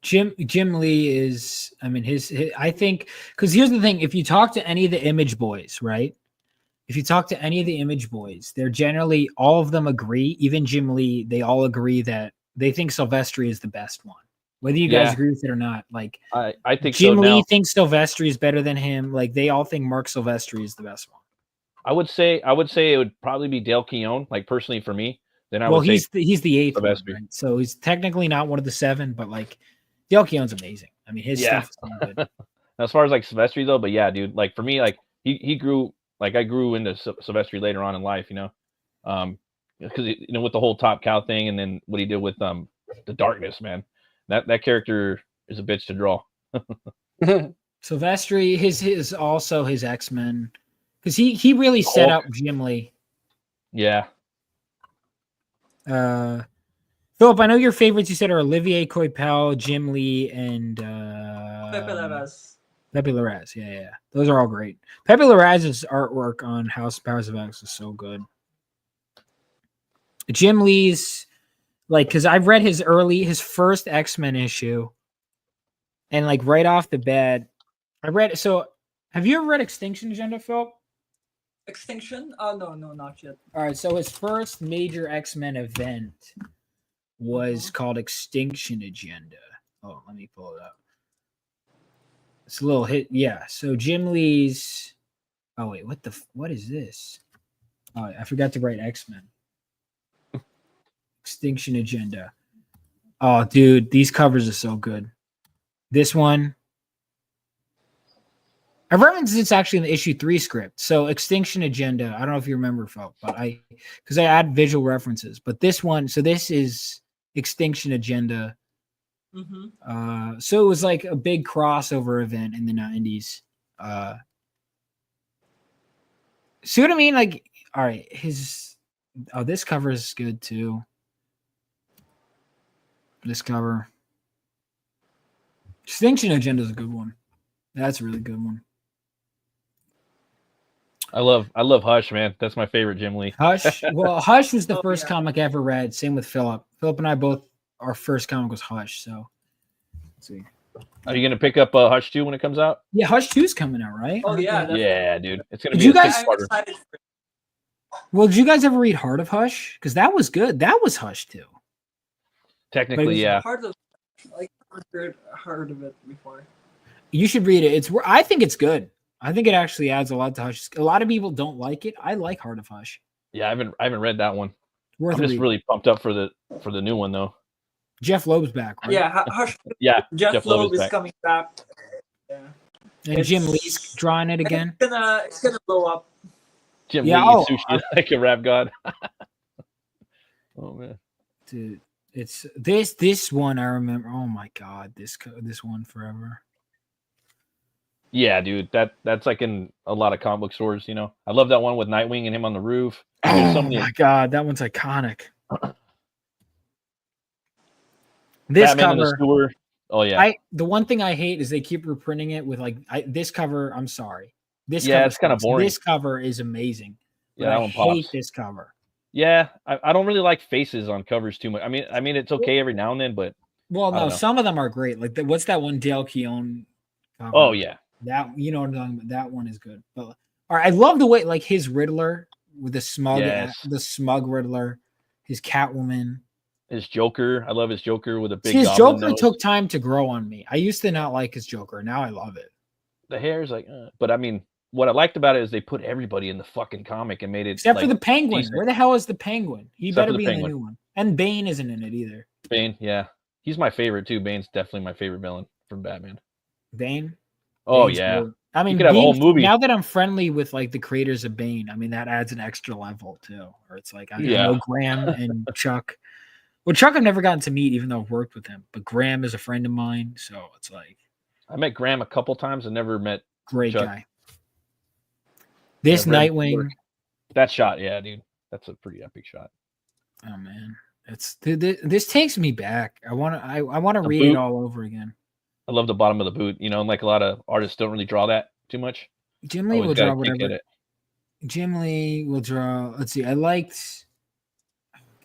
A: Jim Lee is, I mean, his I think because here's the thing: if you talk to any of the Image Boys, right? If you talk to any of the Image Boys, they're generally all of them agree. Even Jim Lee, they all agree that they think Silvestri is the best one. Whether you guys agree with it or not, like
D: I think
A: Jim
D: so
A: Lee
D: now.
A: thinks Silvestri is better than him. Like they all think Mark Silvestri is the best one.
D: I would say it would probably be Del Keown, like personally for me. Then I would
A: he's
D: say
A: he's the eighth one,
D: Silvestri.
A: right? So he's technically not one of the 7, but like Del Keown's amazing. I mean, his stuff is so good.
D: As far as like Silvestri though, but yeah, dude, like for me, like he grew, like I grew into Silvestri later on in life, because with the whole Top Cow thing, and then what he did with the Darkness, man, that character is a bitch to draw.
A: Silvestri, his also his X-Men, because he really set up Jim Lee.
D: Yeah.
A: Philip, I know your favorites you said are Olivier Coipel, Jim Lee, and
B: Pepe Larraz.
A: Pepe Larraz, yeah. Those are all great. Pepe Larraz's artwork on Powers of X is so good. Jim Lee's, like, because I've read his first X-Men issue, and like right off the bat, I read. So, have you ever read Extinction Agenda, Phil?
B: Extinction? Oh no, not yet.
A: All right, so his first major X-Men event was called Extinction Agenda. Oh, let me pull it up. It's a little hit. Yeah, so Jim Lee's. Oh wait, what is this? Oh, I forgot to write X-Men. Extinction Agenda. Oh, dude, these covers are so good. This one. I referenced it's actually in the issue 3 script. So Extinction Agenda. I don't know if you remember, folks, but because I add visual references. But this one, so this is Extinction Agenda. So it was like a big crossover event in the 90s. See what I mean? Like, all right, this cover is good too. This cover. Extinction Agenda is a good one. That's a really good one.
D: I love Hush, man. That's my favorite Jim Lee.
A: Hush. Well, Hush was the first comic I ever read. Same with Philip. Philip and I both, our first comic was Hush. So, let's see.
D: Are you gonna pick up Hush 2 when it comes out?
A: Yeah, Hush 2's coming out, right?
B: Oh yeah.
D: Yeah, dude. It's gonna
A: Did
D: be
A: you
D: a
A: guys?
D: six-parter.
A: Well, did you guys ever read Heart of Hush? Because that was good. That was Hush too.
D: Technically, yeah.
B: Heart of, like, heard of it before.
A: You should read it. I think it's good. I think it actually adds a lot to Hush. A lot of people don't like it. I like Heart of Hush.
D: Yeah, I haven't read that one.
A: Worth
D: I'm just
A: reading.
D: really pumped up for the new one though.
A: Jeff Loeb's back, right?
B: Yeah, Hush.
D: Yeah,
B: Jeff Loeb is
D: back.
B: coming back. Yeah.
A: And Jim Lee's drawing it again.
B: It's gonna blow up.
D: Jim
A: Yeah,
D: Lee, sushi like a rap god. Oh man,
A: dude, it's this one I remember. Oh my god, this one forever.
D: Yeah, dude, that's like in a lot of comic book stores. You know, I love that one with Nightwing and him on the roof. There's so
A: Oh
D: many.
A: my god, that one's iconic. This
D: Batman in the
A: cover.
D: sewer. Oh yeah.
A: The one thing I hate is they keep reprinting it with like this cover. I'm sorry. This
D: Yeah,
A: cover
D: it's kinda
A: sucks.
D: boring.
A: This cover is amazing.
D: Yeah,
A: but
D: that
A: I
D: one
A: hate
D: pops.
A: this cover.
D: Yeah, I don't really like faces on covers too much. I mean it's okay every now and then, but
A: Well,
D: I
A: no,
D: don't know.
A: some of them are great. Like what's that one Dale Keown cover?
D: Oh yeah.
A: That you know what I'm talking about. That one is good. But all right, I love the way like his Riddler with the smug,
D: Yes.
A: the smug Riddler, his Catwoman.
D: His Joker, I love his Joker with a big
A: See, his
D: goblin
A: Joker
D: nose.
A: took time to grow on me. I used to not like his Joker. Now I love it.
D: The hair's like, but I mean, what I liked about it is they put everybody in the fucking comic and made it
A: Except for
D: like,
A: the Penguin.
D: decent.
A: Where the hell is the Penguin? He
D: Except
A: better
D: for the
A: be in
D: Penguin.
A: the new one. And Bane isn't in it either.
D: Bane, yeah, he's my favorite too. Bane's definitely my favorite villain from Batman.
A: Bane.
D: Oh
A: Bane's
D: yeah,
A: good. I mean,
D: you could have a whole
A: Bane-
D: movie.
A: Now that I'm friendly with like the creators of Bane, I mean that adds an extra level too. Or it's like I
D: Yeah.
A: know Graham and Chuck. Well, Chuck I've never gotten to meet, even though I've worked with him. But Graham is a friend of mine, so it's like
D: I met Graham a couple times and never met
A: great
D: Chuck.
A: guy. This
D: I've read
A: Nightwing.
D: work. That shot, yeah, dude, that's a pretty epic shot.
A: Oh man, this takes me back. I want to
D: The
A: read
D: boot.
A: it all over again.
D: I love the bottom of the boot. You know, and like a lot of artists don't really draw that too much.
A: Jim Lee
D: Always
A: will
D: got a
A: draw
D: kick at
A: whatever.
D: it.
A: Jim Lee will draw. Let's see. I liked.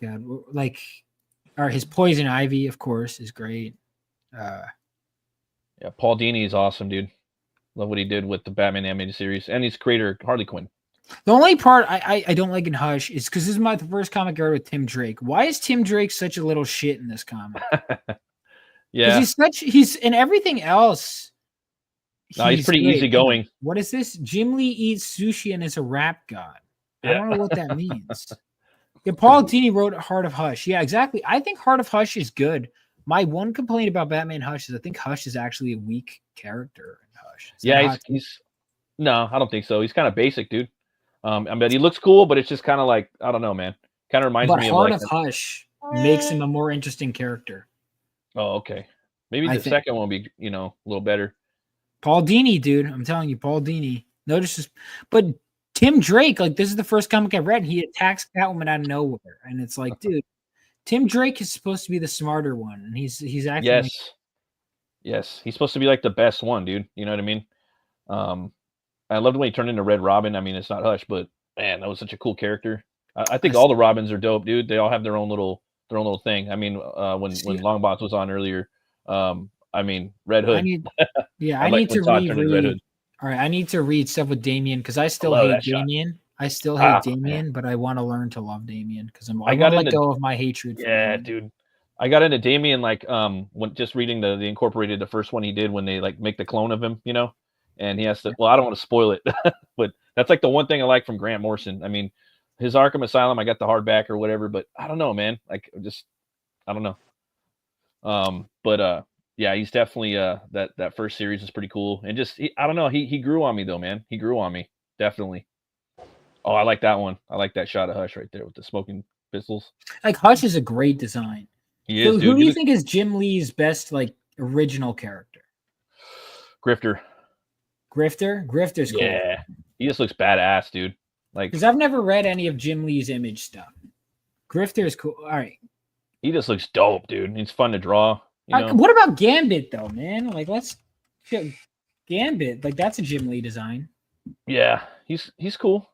A: God, like, or his Poison Ivy, of course, is great.
D: Yeah, Paul Dini is awesome, dude. Love what he did with the Batman animated series, and he's creator Harley Quinn.
A: The only part I don't like in Hush is because this is my first comic I read with Tim Drake. Why is Tim Drake such a little shit in this comic?
D: Yeah,
A: He's in everything else.
D: No, he's pretty
A: great.
D: easygoing.
A: What is this? Jim Lee eats sushi and is a rap god. I don't know what that means. Yeah, Paul Dini wrote Heart of Hush. Yeah, exactly. I think Heart of Hush is good. My one complaint about Batman Hush is I think Hush is actually a weak character in Hush. Is that
D: Yeah,
A: hot?
D: he's no, I don't think so. He's kind of basic, dude. I mean, he looks cool, but it's just kind of like I don't know, man. Kind of reminds
A: But
D: me
A: Heart
D: of
A: of
D: like.
A: Hush makes him a more interesting character.
D: Oh, okay. Maybe
A: I
D: the
A: think-
D: second one will be, a little better.
A: Paul Dini, dude. I'm telling you, Paul Dini. Notice this, but Tim Drake, like this is the first comic I read. And he attacks Catwoman out of nowhere, and it's like, dude, Tim Drake is supposed to be the smarter one, and he's acting like
D: Yes. He's supposed to be like the best one, dude. You know what I mean? I loved when he turned into Red Robin. I mean, it's not Hush, but man, that was such a cool character. I think all the Robins are dope, dude. They all have their own little thing. I mean, when Longbots was on earlier, I mean, Red Hood.
A: I need
D: I like
A: to
D: when Todd turned into Red
A: reread.
D: Hood.
A: All right, I need to read stuff with Damien because I still
D: love
A: hate
D: that shot.
A: Damien. I still hate Damien, but I want to learn to love Damien because I want to let go of my hatred.
D: Yeah, dude. I got into Damien like when just reading the Incorporated, the first one he did when they like make the clone of him, and he has to. Well, I don't want to spoil it, but that's like the one thing I like from Grant Morrison. I mean, his Arkham Asylum, I got the hardback or whatever, but I don't know, man. Like, I don't know. Yeah, he's definitely that first series is pretty cool, and I don't know. He grew on me though, man. He grew on me definitely. Oh, I like that one. I like that shot of Hush right there with the smoking pistols.
A: Like Hush is a great design.
D: He is, dude.
A: Who do you think is Jim Lee's best like original character?
D: Grifter.
A: Grifter's cool.
D: Yeah, he just looks badass, dude. Like,
A: because I've never read any of Jim Lee's Image stuff. Grifter is cool. All right.
D: He just looks dope, dude. He's fun to draw.
A: What about Gambit though, man? Like, Gambit. Like, that's a Jim Lee design.
D: Yeah, he's cool,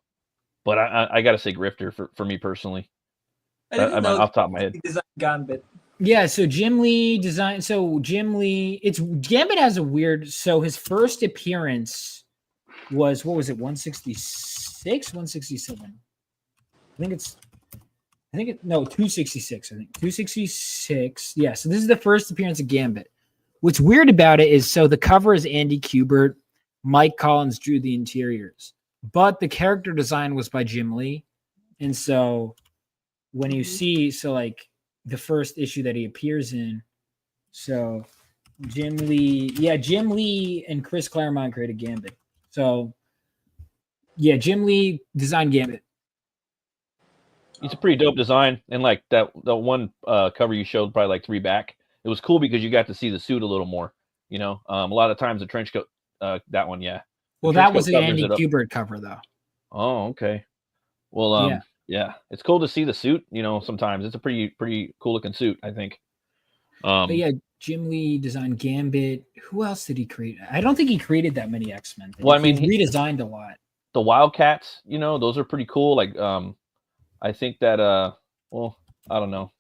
D: but I gotta say Grifter for me personally. I'm off the top of my head.
B: Design Gambit.
A: Yeah, so Jim Lee designed. So Jim Lee, Gambit has a weird. So his first appearance was 166, 167. No, 266. I think 266. Yeah. So this is the first appearance of Gambit. What's weird about it is the cover is Andy Kubert. Mike Collins drew the interiors, but the character design was by Jim Lee, and so when you see the first issue that he appears in, so Jim Lee and Chris Claremont created Gambit. So yeah, Jim Lee designed Gambit.
D: It's a pretty dope design, and like the one cover you showed probably like 3 back. It was cool because you got to see the suit a little more. A lot of times the trench coat. That one, yeah.
A: Well, that was the Andy Kubert cover, though.
D: Oh, okay. Well, yeah, it's cool to see the suit. Sometimes it's a pretty cool looking suit, I think.
A: But yeah, Jim Lee designed Gambit. Who else did he create? I don't think he created that many X-Men.
D: Well, I mean,
A: he redesigned a lot.
D: The Wildcats, those are pretty cool. Like, I think that, well, I don't know.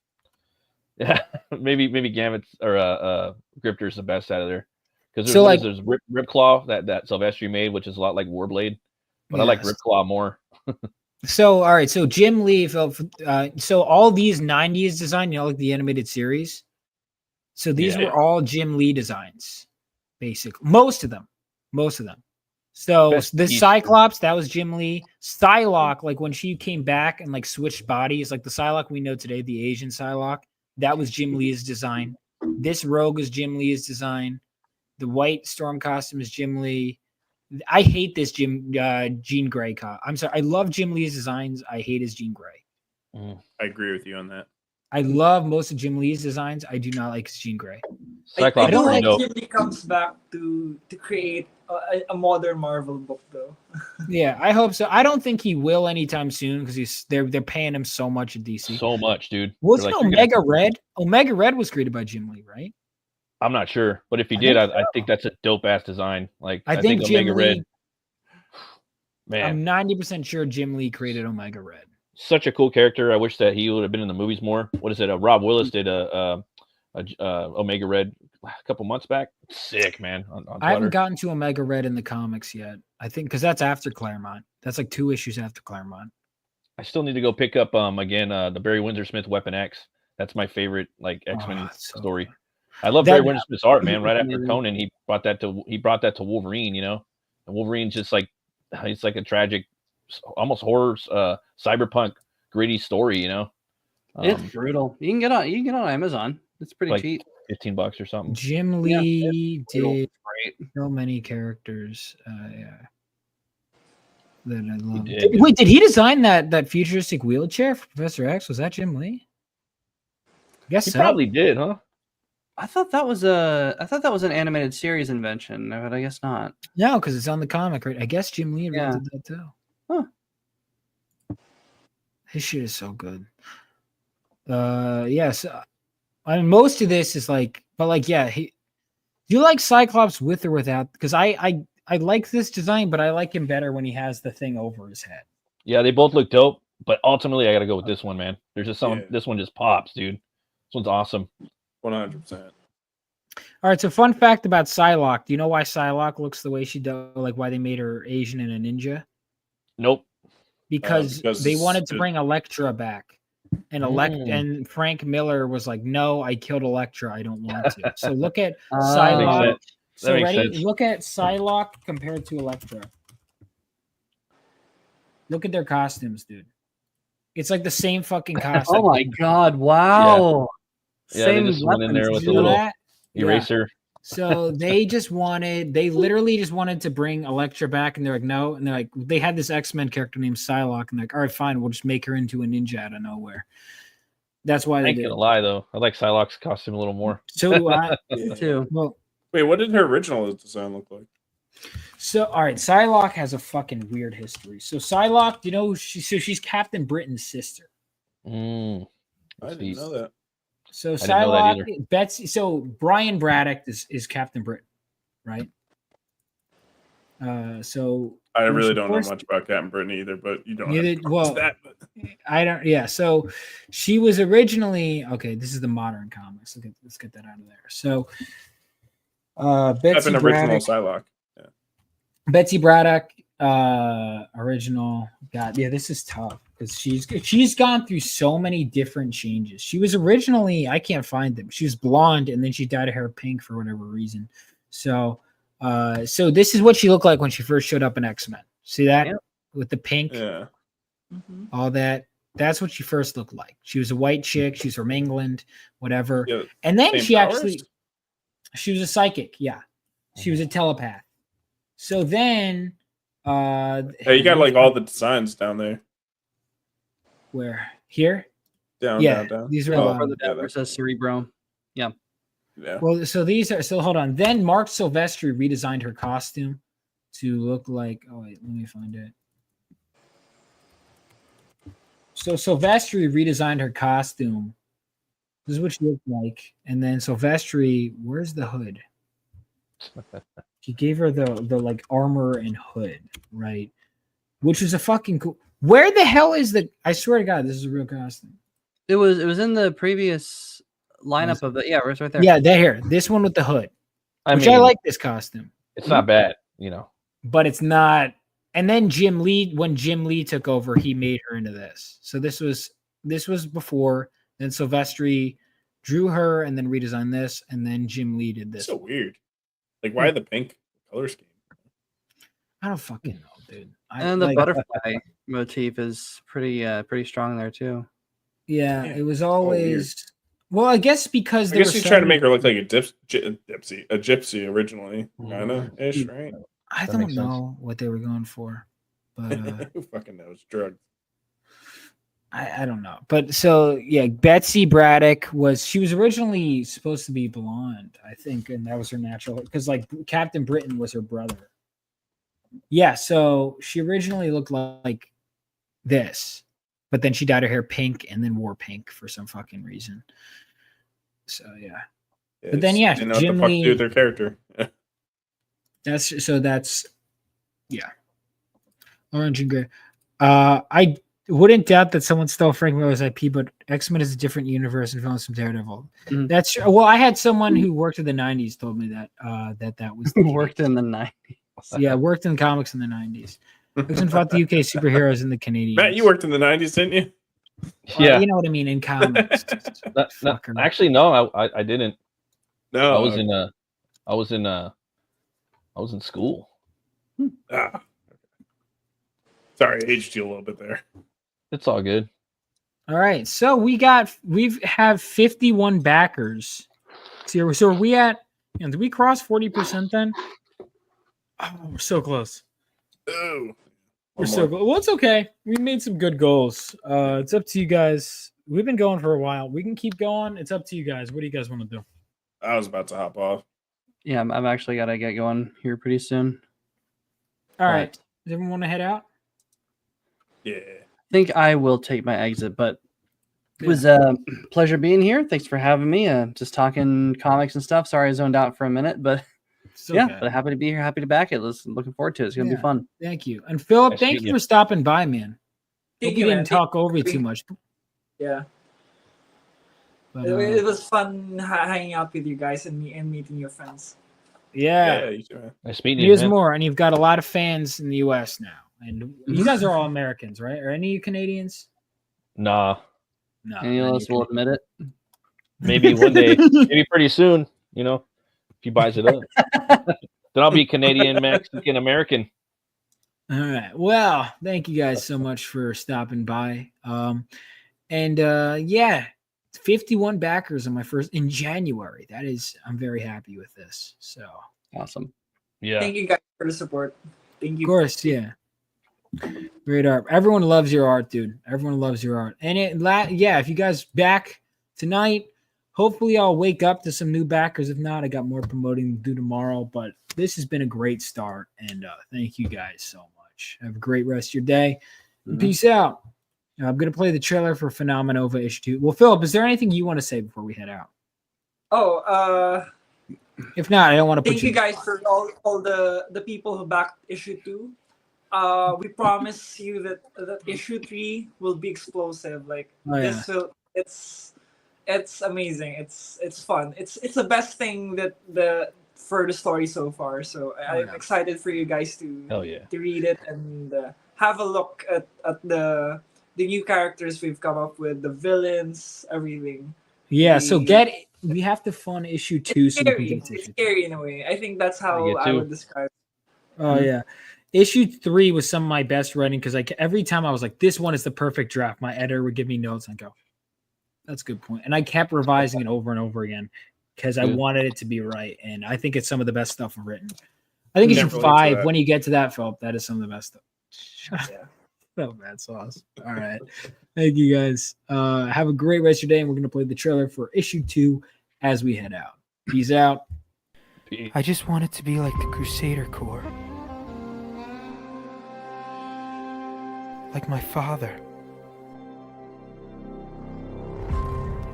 D: Yeah, maybe Gambit's or Grifter's the best out of there. Because there's Ripclaw that Silvestri made, which is a lot like Warblade, but I like Ripclaw more.
A: So all right, so Jim Lee, so all these '90s design, like the animated series. So these were all Jim Lee designs, basically. Most of them. So the Cyclops, that was Jim Lee. Psylocke, like when she came back and like switched bodies, like the Psylocke we know today, the Asian Psylocke, that was Jim Lee's design. This Rogue is Jim Lee's design. The white storm costume is Jim Lee. I hate this Jean Grey I'm sorry. I love Jim Lee's designs. I hate his Jean Grey.
O: I agree with you on that.
A: I love most of Jim Lee's designs. I do not like his Jean Grey.
B: I don't like Jim Lee comes back to create a modern Marvel book, though.
A: Yeah, I hope so. I don't think he will anytime soon because they're paying him so much at DC.
D: So much, dude.
A: Wasn't Omega Red? Omega Red was created by Jim Lee, right?
D: I'm not sure, but if he did, I think that's a dope ass design. Like
A: I think
D: Omega
A: Jim Lee,
D: Red. Man,
A: I'm 90% sure Jim Lee created Omega Red.
D: Such a cool character. I wish that he would have been in the movies more. What is it? Rob Willis did a Omega Red a couple months back. Sick, man. On
A: I haven't gotten to Omega Red in the comics yet. I think because that's after Claremont. That's like 2 issues after Claremont.
D: I still need to go pick up again the Barry Windsor Smith Weapon X. That's my favorite like X-Men story. I love Barry Windsor Smith's art, man. Right after Conan, he brought that to Wolverine, and Wolverine's just like he's like a tragic, almost horror, cyberpunk, gritty story,
C: It's brutal. You can get on Amazon. It's pretty
D: like
C: cheap.
D: $15 or something.
A: Jim Lee did so many characters. That I love. Wait, did he design that futuristic wheelchair for Professor X? Was that Jim Lee? I guess
D: he
A: so.
D: probably did, huh?
C: I thought that was an animated series invention, but I guess not.
A: No, because it's on the comic, right? I guess Jim Lee did that too.
C: Huh.
A: His shit is so good. Yes. I mean, most of this is like, but like, yeah. Do you like Cyclops with or without? Because I like this design, but I like him better when he has the thing over his head.
D: Yeah, they both look dope, but ultimately I got to go with this one, man. There's just some. This one just pops, dude. This one's awesome.
O: 100%.
A: All right. So, fun fact about Psylocke. Do you know why Psylocke looks the way she does? Like why they made her Asian and a ninja?
D: Nope.
A: because they wanted to
O: it-
A: bring Elektra back. And and Frank Miller was like, "No, I killed Elektra. I don't want to." So look at Psylocke. So ready? Look at Psylocke compared to Elektra. Look at their costumes, dude. It's like the same fucking costume.
C: Oh my god! Wow.
D: Yeah, they just went in there with a little eraser.
A: So they literally just wanted to bring Elektra back, and they're like, no, and they're like, they had this X-Men character named Psylocke, and they're like, all right, fine, we'll just make her into a ninja out of nowhere. That's why
D: I
A: they
D: ain't
A: did.
D: gonna lie though, I like Psylocke's costume a little more.
A: So do I
C: too.
A: Well,
O: wait, what did her original design look like?
A: So all right, Psylocke has a fucking weird history. So Psylocke, you know, she's Captain Britain's sister.
O: I didn't know that.
A: So
D: didn't know that either.
A: Psylocke, Betsy. So Brian Braddock is Captain Britain, right? So
O: I really don't know much about Captain Britain either, but you don't.
A: Well,
O: that.
A: I don't. Yeah. So she was originally okay. This is the modern comics. Let's get that out of there. So Betsy
O: Original
A: Braddock.
O: Psylocke. Yeah.
A: Betsy Braddock, original. God, yeah, this is tough because she's gone through so many different changes. She was originally, I can't find them. She was blonde and then she dyed her hair pink for whatever reason. So this is what she looked like when she first showed up in X-Men. See that with the pink, all that. That's what she first looked like. She was a white chick. She's from England, whatever.
O: Yeah,
A: and then she
O: powers?
A: she was a psychic. Yeah, she was a telepath. So then,
O: hey, you got like all the designs down there.
A: Where here?
O: Down.
A: These are
C: for the Denver says Cerebro. Yeah.
O: Yeah.
A: Well, so these are hold on. Then Mark Silvestri redesigned her costume to look like. Oh wait, let me find it. So Silvestri redesigned her costume. This is what she looked like, and then Silvestri, where's the hood? He gave her the like armor and hood, right? Which was a fucking cool. Where the hell is the? I swear to God, this is a real costume.
C: It was in the previous lineup of the it's right there.
A: Yeah, they're here. This one with the hood. I like this costume.
D: It's not bad, you know.
A: But it's not. And then Jim Lee, when Jim Lee took over, he made her into this. So this was before. Then Silvestri drew her and then redesigned this, and then Jim Lee did this.
O: So weird. Like, why the pink color scheme?
A: I don't fucking know, dude.
C: And the butterfly motif is pretty strong there too.
A: Yeah, it was always. Well, I guess because
O: I guess he's trying to make her look like a gypsy originally, kind of ish, right?
A: I don't know what they were going for, but
O: who fucking knows? Drugs.
A: I don't know, but so yeah, Betsy Braddock she was originally supposed to be blonde, I think, and that was her natural because like Captain Britain was her brother. Yeah, so she originally looked like this, but then she dyed her hair pink and then wore pink for some fucking reason. So yeah, but then
O: Jim what the fuck to do with their character.
A: That's orange and gray. I wouldn't doubt that someone stole Frank Miller's IP, but X-Men is a different universe and films from Daredevil.
C: Mm-hmm.
A: That's true. Well, I had someone who worked in the 90s told me that that was the
C: worked in the 90s.
A: Yeah, worked in comics in the 90s. X-Men fought the UK superheroes in the Canadians.
O: Matt, you worked in the 90s, didn't you?
D: Yeah,
A: you know what I mean in comics.
D: Actually, no, I didn't.
O: No,
D: I was in school.
O: Sorry, I aged you a little bit there.
D: It's all good.
A: All right, so we have 51 backers. So are we at? Did we cross 40% then? Oh, we're so close.
O: Oh,
A: we're so close. Well, it's okay. We made some good goals. It's up to you guys. We've been going for a while. We can keep going. It's up to you guys. What do you guys want to do?
O: I was about to hop off.
C: Yeah, I'm actually gotta get going here pretty soon.
A: All right. Does everyone want to head out?
O: Yeah.
C: I think I will take my exit, but it was a pleasure being here. Thanks for having me. Just talking comics and stuff. Sorry I zoned out for a minute, but but happy to be here. Happy to back it. Looking forward to it. It's gonna be fun.
A: Thank you. And Philip, thank you for stopping by, man.
B: Thank
A: Hope
B: you,
A: we
B: man.
A: didn't talk over you too much.
B: Yeah.
A: But,
B: it was fun hanging out with you guys and meeting your friends.
A: Yeah.
O: You too, man.
D: Nice meeting you.
A: Here's
D: man.
A: more, and you've got a lot of fans in the U.S. now, And you guys are all Americans, right? Are any of you Canadians?
D: Nah,
A: No.
C: Any of us will admit it.
D: maybe one day, maybe pretty soon. You know, if he buys it up, then I'll be Canadian, Mexican, American.
A: All right. Well, thank you guys so much for stopping by. Yeah, 51 backers on my first in January. I'm very happy with this. So
C: awesome.
D: Yeah.
B: Thank you guys for the support. Thank you.
A: Of course, yeah. Great art. Everyone loves your art, dude. Everyone loves your art. And if you guys back tonight, hopefully I'll wake up to some new backers. If not, I got more promoting to do tomorrow. But this has been a great start, and thank you guys so much. Have a great rest of your day. Peace out. I'm going to play the trailer for Phenomenova issue 2. Well, Philip, is there anything you want to say before we head out? If not, I don't want to put
B: Thank you guys for all the people who backed issue 2. We promise you that issue 3 will be explosive. It's amazing. It's fun. It's the best thing for the story so far. So I'm excited for you guys to read it and have a look at the new characters we've come up with, the villains, everything.
A: Yeah, we have to fund issue 2 so we can get to
B: It's scary in a way. I think that's how I would describe it.
A: Oh yeah. Issue 3 was some of my best writing because every time I was like, this one is the perfect draft, my editor would give me notes and go, that's a good point. And I kept revising it over and over again because I wanted it to be right. And I think it's some of the best stuff I've written. I think issue 5, when you get to that, Philip, that is some of the best stuff. Oh, bad sauce. All right. Thank you guys. Have a great rest of your day. And we're going to play the trailer for issue 2 as we head out. Peace out.
L: I just want it to be like the Crusader Corps. Like my father.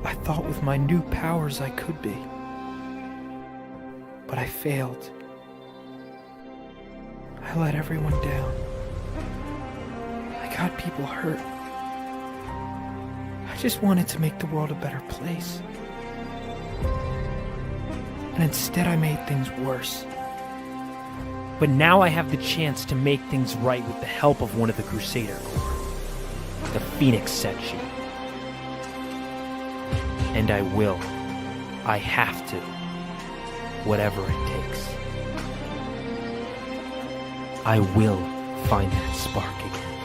L: I thought with my new powers I could be. But I failed. I let everyone down. I got people hurt. I just wanted to make the world a better place. And instead I made things worse. But now I have the chance to make things right with the help of one of the Crusader Corps. The Phoenix section. And I will. I have to. Whatever it takes. I will find that spark again.